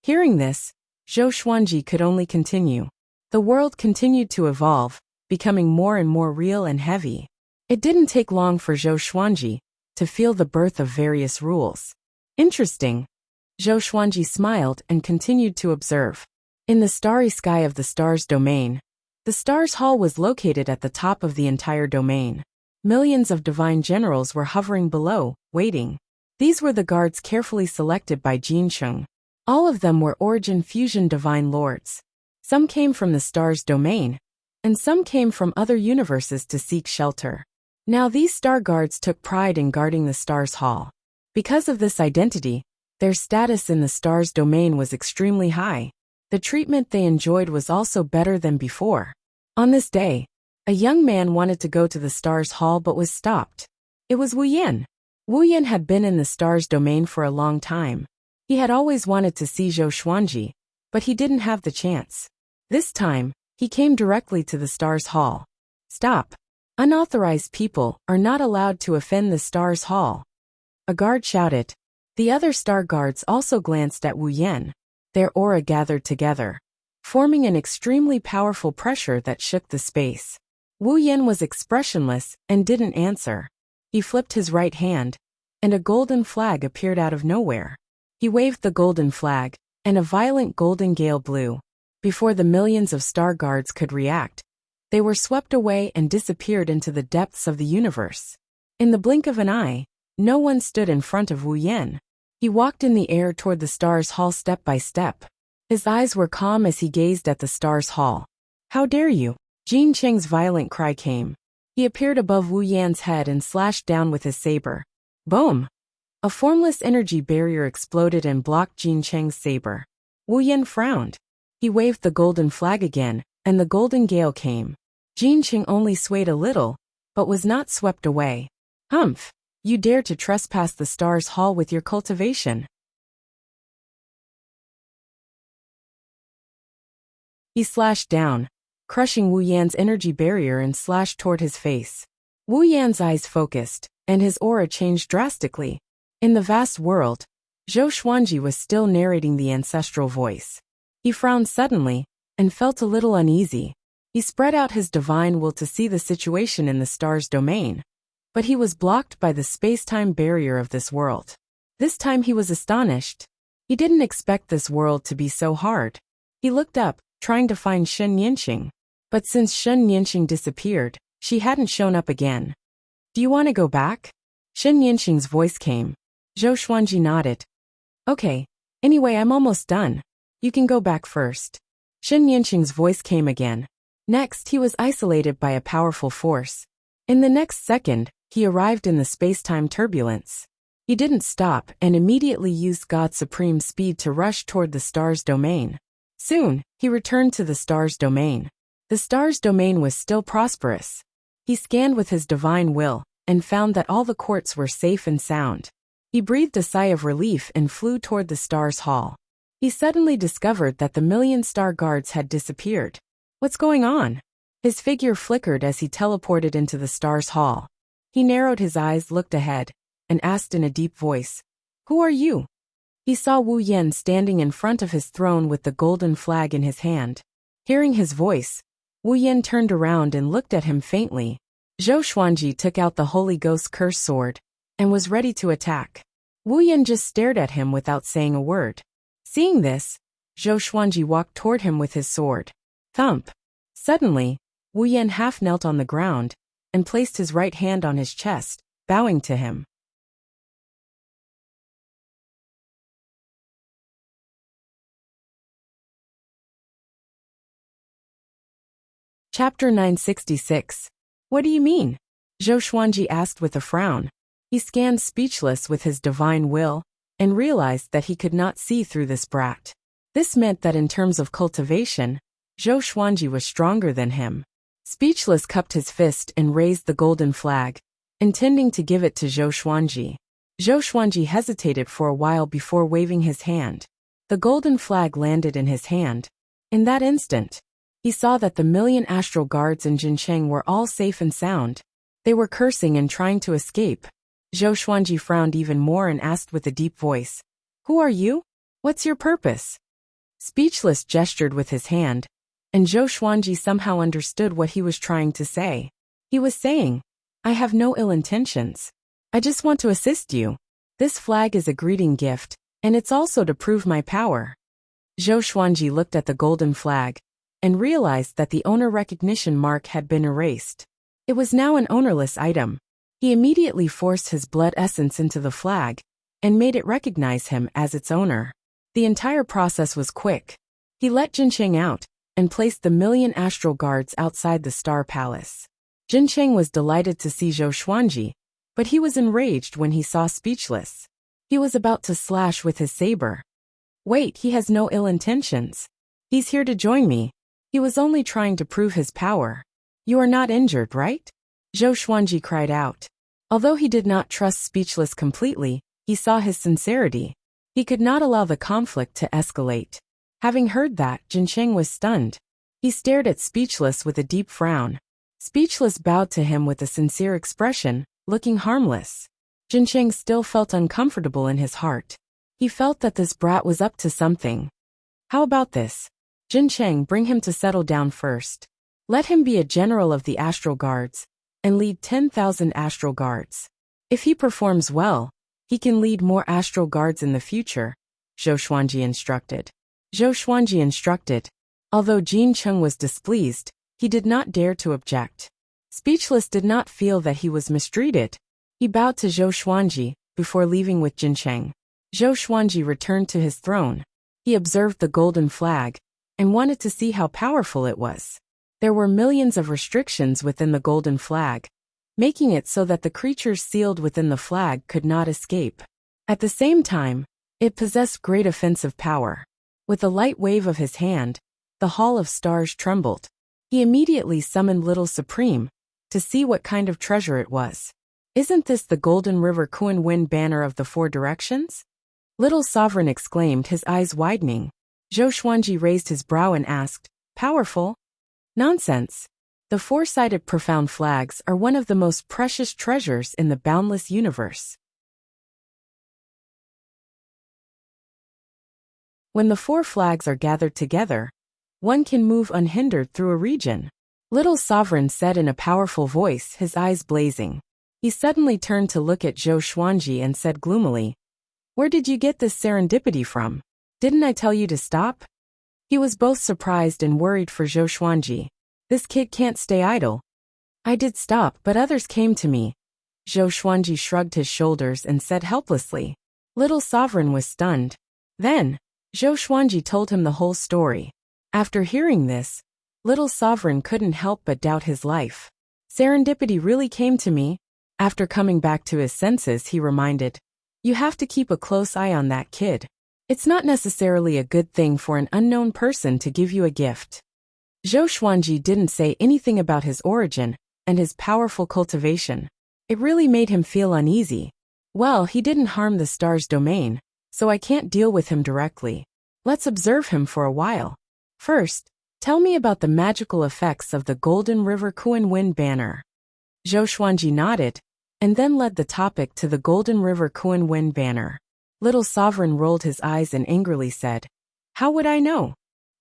Hearing this, Zhou Xuanji could only continue. The world continued to evolve, becoming more and more real and heavy. It didn't take long for Zhou Xuanji to feel the birth of various rules. Interesting. Zhou Xuanji smiled and continued to observe. In the starry sky of the stars domain, the stars hall was located at the top of the entire domain. Millions of divine generals were hovering below, waiting. These were the guards carefully selected by Jin Cheng. All of them were origin fusion divine lords. Some came from the stars domain, and some came from other universes to seek shelter. Now these star guards took pride in guarding the stars hall. Because of this identity, their status in the stars domain was extremely high. The treatment they enjoyed was also better than before. On this day, a young man wanted to go to the stars hall but was stopped. It was Wu Yan. Wu Yan had been in the stars domain for a long time. He had always wanted to see Zhou Xuanji, but he didn't have the chance. This time, he came directly to the stars hall. "Stop. Unauthorized people are not allowed to offend the stars hall." A guard shouted. The other star guards also glanced at Wu Yan. Their aura gathered together. forming an extremely powerful pressure that shook the space. Wu Yan was expressionless and didn't answer. He flipped his right hand, and a golden flag appeared out of nowhere. He waved the golden flag, and a violent golden gale blew. Before the millions of star guards could react, they were swept away and disappeared into the depths of the universe. In the blink of an eye, no one stood in front of Wu Yan. He walked in the air toward the Stars Hall step by step. His eyes were calm as he gazed at the Stars Hall. "How dare you!" Jin Cheng's violent cry came. He appeared above Wu Yan's head and slashed down with his saber. Boom! A formless energy barrier exploded and blocked Jin Cheng's saber. Wu Yan frowned. He waved the golden flag again, and the golden gale came. Jin Cheng only swayed a little, but was not swept away. "Humph! You dare to trespass the Stars Hall with your cultivation." He slashed down, crushing Wu Yan's energy barrier and slashed toward his face. Wu Yan's eyes focused, and his aura changed drastically. In the vast world, Zhou Xuanji was still narrating the ancestral voice. He frowned suddenly, and felt a little uneasy. He spread out his divine will to see the situation in the star's domain, but he was blocked by the space-time barrier of this world. This time he was astonished. He didn't expect this world to be so hard. He looked up, trying to find Shen Yinxing, but since Shen Yinxing disappeared, she hadn't shown up again. "Do you want to go back?" Shen Yinxing's voice came. Zhou Xuanji nodded. "Okay, anyway I'm almost done. You can go back first." Shen Yinxing's voice came again. Next he was isolated by a powerful force. In the next second, he arrived in the space-time turbulence. He didn't stop and immediately used God's supreme speed to rush toward the star's domain. Soon, he returned to the star's domain. The star's domain was still prosperous. He scanned with his divine will, and found that all the courts were safe and sound. He breathed a sigh of relief and flew toward the Stars Hall. He suddenly discovered that the million star guards had disappeared. What's going on? His figure flickered as he teleported into the Stars Hall. He narrowed his eyes, looked ahead, and asked in a deep voice, "Who are you?" He saw Wu Yan standing in front of his throne with the golden flag in his hand. Hearing his voice, Wu Yan turned around and looked at him faintly. Zhou Xuanji took out the Holy Ghost curse sword and was ready to attack. Wu Yan just stared at him without saying a word. Seeing this, Zhou Xuanji walked toward him with his sword. Thump! Suddenly, Wu Yan half knelt on the ground and placed his right hand on his chest, bowing to him. Chapter 966. What do you mean? Zhou Xuanji asked with a frown. He scanned speechless with his divine will, and realized that he could not see through this brat. This meant that in terms of cultivation, Zhou Xuanji was stronger than him. Speechless cupped his fist and raised the golden flag, intending to give it to Zhou Xuanji. Zhou Xuanji hesitated for a while before waving his hand. The golden flag landed in his hand. In that instant, he saw that the million astral guards in Jincheng were all safe and sound. They were cursing and trying to escape. Zhou Xuanji frowned even more and asked with a deep voice, "Who are you? What's your purpose?" Speechless gestured with his hand, and Zhou Xuanji somehow understood what he was trying to say. He was saying, "I have no ill intentions. I just want to assist you. This flag is a greeting gift, and it's also to prove my power." Zhou Xuanji looked at the golden flag, and realized that the owner recognition mark had been erased. It was now an ownerless item. He immediately forced his blood essence into the flag, and made it recognize him as its owner. The entire process was quick. He let Jincheng out, and placed the million astral guards outside the Star Palace. Jincheng was delighted to see Zhou Xuanji, but he was enraged when he saw Speechless. He was about to slash with his saber. "Wait, he has no ill intentions. He's here to join me. He was only trying to prove his power. You are not injured, right?" Zhou Xuanji cried out. Although he did not trust Speechless completely, he saw his sincerity. He could not allow the conflict to escalate. Having heard that, Jincheng was stunned. He stared at Speechless with a deep frown. Speechless bowed to him with a sincere expression, looking harmless. Jincheng still felt uncomfortable in his heart. He felt that this brat was up to something. "How about this? Jin Cheng, bring him to settle down first. Let him be a general of the Astral Guards and lead 10,000 Astral Guards. If he performs well, he can lead more Astral Guards in the future, Zhou Xuanji instructed. Zhou Xuanji instructed. Although Jin Cheng was displeased, he did not dare to object. Speechless did not feel that he was mistreated. He bowed to Zhou Xuanji before leaving with Jin Cheng. Zhou Xuanji returned to his throne. He observed the golden flag and wanted to see how powerful it was. There were millions of restrictions within the golden flag, making it so that the creatures sealed within the flag could not escape. At the same time, it possessed great offensive power. With a light wave of his hand, the Hall of Stars trembled. He immediately summoned Little Supreme to see what kind of treasure it was. Isn't this the Golden River Kuan Wind banner of the four directions? Little Sovereign exclaimed, his eyes widening. Zhou Xuanji raised his brow and asked, powerful? Nonsense. The four-sided profound flags are one of the most precious treasures in the boundless universe. When the four flags are gathered together, one can move unhindered through a region. Little Sovereign said in a powerful voice, his eyes blazing. He suddenly turned to look at Zhou Xuanji and said gloomily, where did you get this serendipity from? Didn't I tell you to stop? He was both surprised and worried for Zhou Xuanji. This kid can't stay idle. I did stop, but others came to me. Zhou Xuanji shrugged his shoulders and said helplessly. Little Sovereign was stunned. Then, Zhou Xuanji told him the whole story. After hearing this, Little Sovereign couldn't help but doubt his life. Serendipity really came to me. After coming back to his senses, he reminded, you have to keep a close eye on that kid. It's not necessarily a good thing for an unknown person to give you a gift. Zhou Xuanji didn't say anything about his origin and his powerful cultivation. It really made him feel uneasy. Well, he didn't harm the star's domain, so I can't deal with him directly. Let's observe him for a while. First, tell me about the magical effects of the Golden River Kuan Wind banner. Zhou Xuanji nodded, and then led the topic to the Golden River Kuan Wind banner. Little Sovereign rolled his eyes and angrily said, how would I know?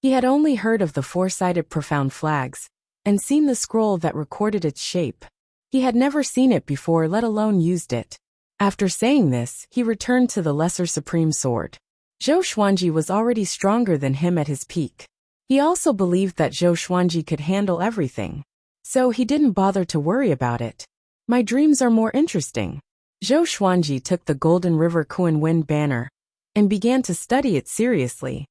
He had only heard of the four-sided profound flags and seen the scroll that recorded its shape. He had never seen it before, let alone used it. After saying this, he returned to the Lesser Supreme Sword. Zhou Xuanji was already stronger than him at his peak. He also believed that Zhou Xuanji could handle everything, so he didn't bother to worry about it. My dreams are more interesting. Zhou Xuanji took the Golden River Kuan Wind banner and began to study it seriously.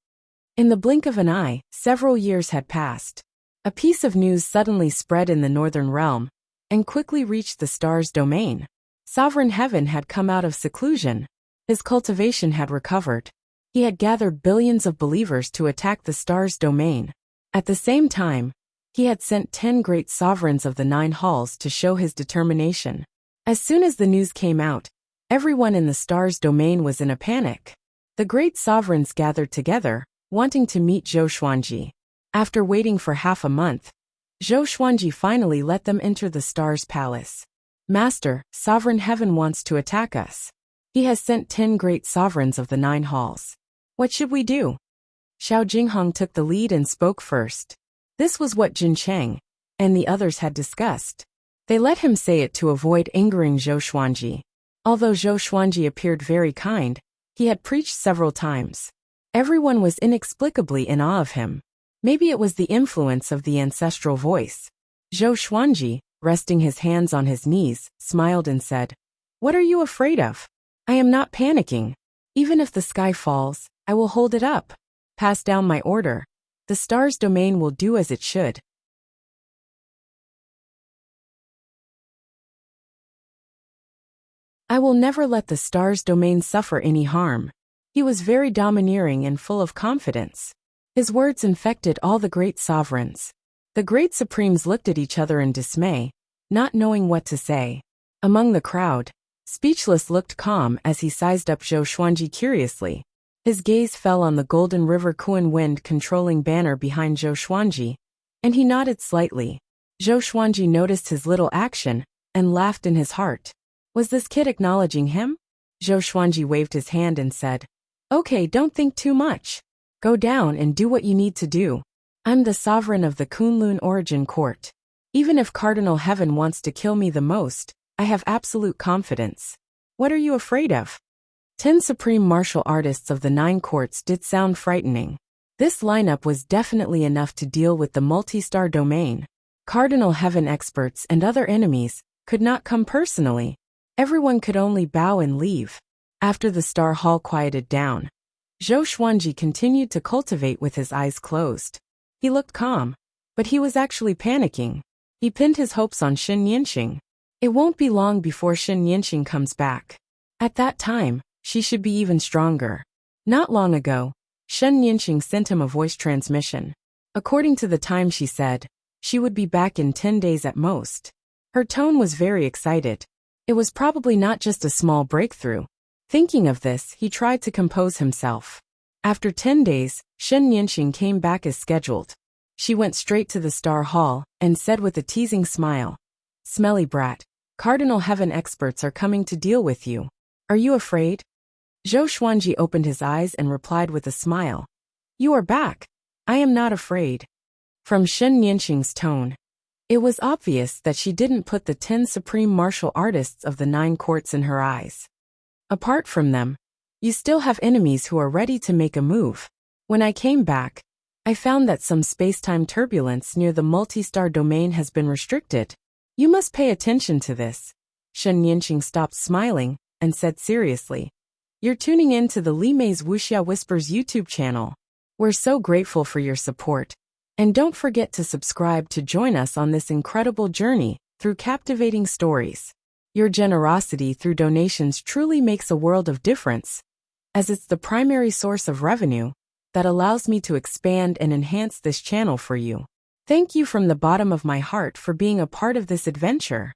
In the blink of an eye, several years had passed. A piece of news suddenly spread in the northern realm and quickly reached the star's domain. Sovereign Heaven had come out of seclusion. His cultivation had recovered. He had gathered billions of believers to attack the star's domain. At the same time, he had sent 10 great sovereigns of the 9 halls to show his determination. As soon as the news came out, everyone in the star's domain was in a panic. The great sovereigns gathered together, wanting to meet Zhou Xuanji. After waiting for half a month, Zhou Xuanji finally let them enter the star's palace. Master, Sovereign Heaven wants to attack us. He has sent 10 great sovereigns of the 9 halls. What should we do? Xiao Jinghong took the lead and spoke first. This was what Jin Cheng and the others had discussed. They let him say it to avoid angering Zhou Xuanji. Although Zhou Xuanji appeared very kind, he had preached several times. Everyone was inexplicably in awe of him. Maybe it was the influence of the ancestral voice. Zhou Xuanji, resting his hands on his knees, smiled and said, what are you afraid of? I am not panicking. Even if the sky falls, I will hold it up. Pass down my order. The star's domain will do as it should. I will never let the star's domain suffer any harm. He was very domineering and full of confidence. His words infected all the great sovereigns. The great supremes looked at each other in dismay, not knowing what to say. Among the crowd, Speechless looked calm as he sized up Zhou Xuanji curiously. His gaze fell on the Golden River Kuan Wind controlling banner behind Zhou Xuanji, and he nodded slightly. Zhou Xuanji noticed his little action and laughed in his heart. Was this kid acknowledging him? Zhou Xuanji waved his hand and said, okay, don't think too much. Go down and do what you need to do. I'm the sovereign of the Kunlun Origin Court. Even if Cardinal Heaven wants to kill me the most, I have absolute confidence. What are you afraid of? 10 supreme martial artists of the 9 courts did sound frightening. This lineup was definitely enough to deal with the multi-star domain. Cardinal Heaven experts and other enemies could not come personally. Everyone could only bow and leave. After the Star Hall quieted down, Zhou Xuanji continued to cultivate with his eyes closed. He looked calm, but he was actually panicking. He pinned his hopes on Shen Yinxing. It won't be long before Shen Yinxing comes back. At that time, she should be even stronger. Not long ago, Shen Yinxing sent him a voice transmission. According to the time she said, she would be back in 10 days at most. Her tone was very excited. It was probably not just a small breakthrough. Thinking of this, he tried to compose himself. After 10 days, Shen Yinxing came back as scheduled. She went straight to the Star Hall and said with a teasing smile, "Smelly brat, Cardinal Heaven experts are coming to deal with you. Are you afraid?" Zhou Xuanji opened his eyes and replied with a smile, "You are back. I am not afraid." From Shen Yinxing's tone, it was obvious that she didn't put the 10 supreme martial artists of the 9 courts in her eyes. Apart from them, you still have enemies who are ready to make a move. When I came back, I found that some space-time turbulence near the multi-star domain has been restricted. You must pay attention to this. Shen Yinxing stopped smiling and said seriously, "You're tuning in to the Li Mei's Wuxia Whispers YouTube channel. We're so grateful for your support. And don't forget to subscribe to join us on this incredible journey through captivating stories. Your generosity through donations truly makes a world of difference, as it's the primary source of revenue that allows me to expand and enhance this channel for you. Thank you from the bottom of my heart for being a part of this adventure."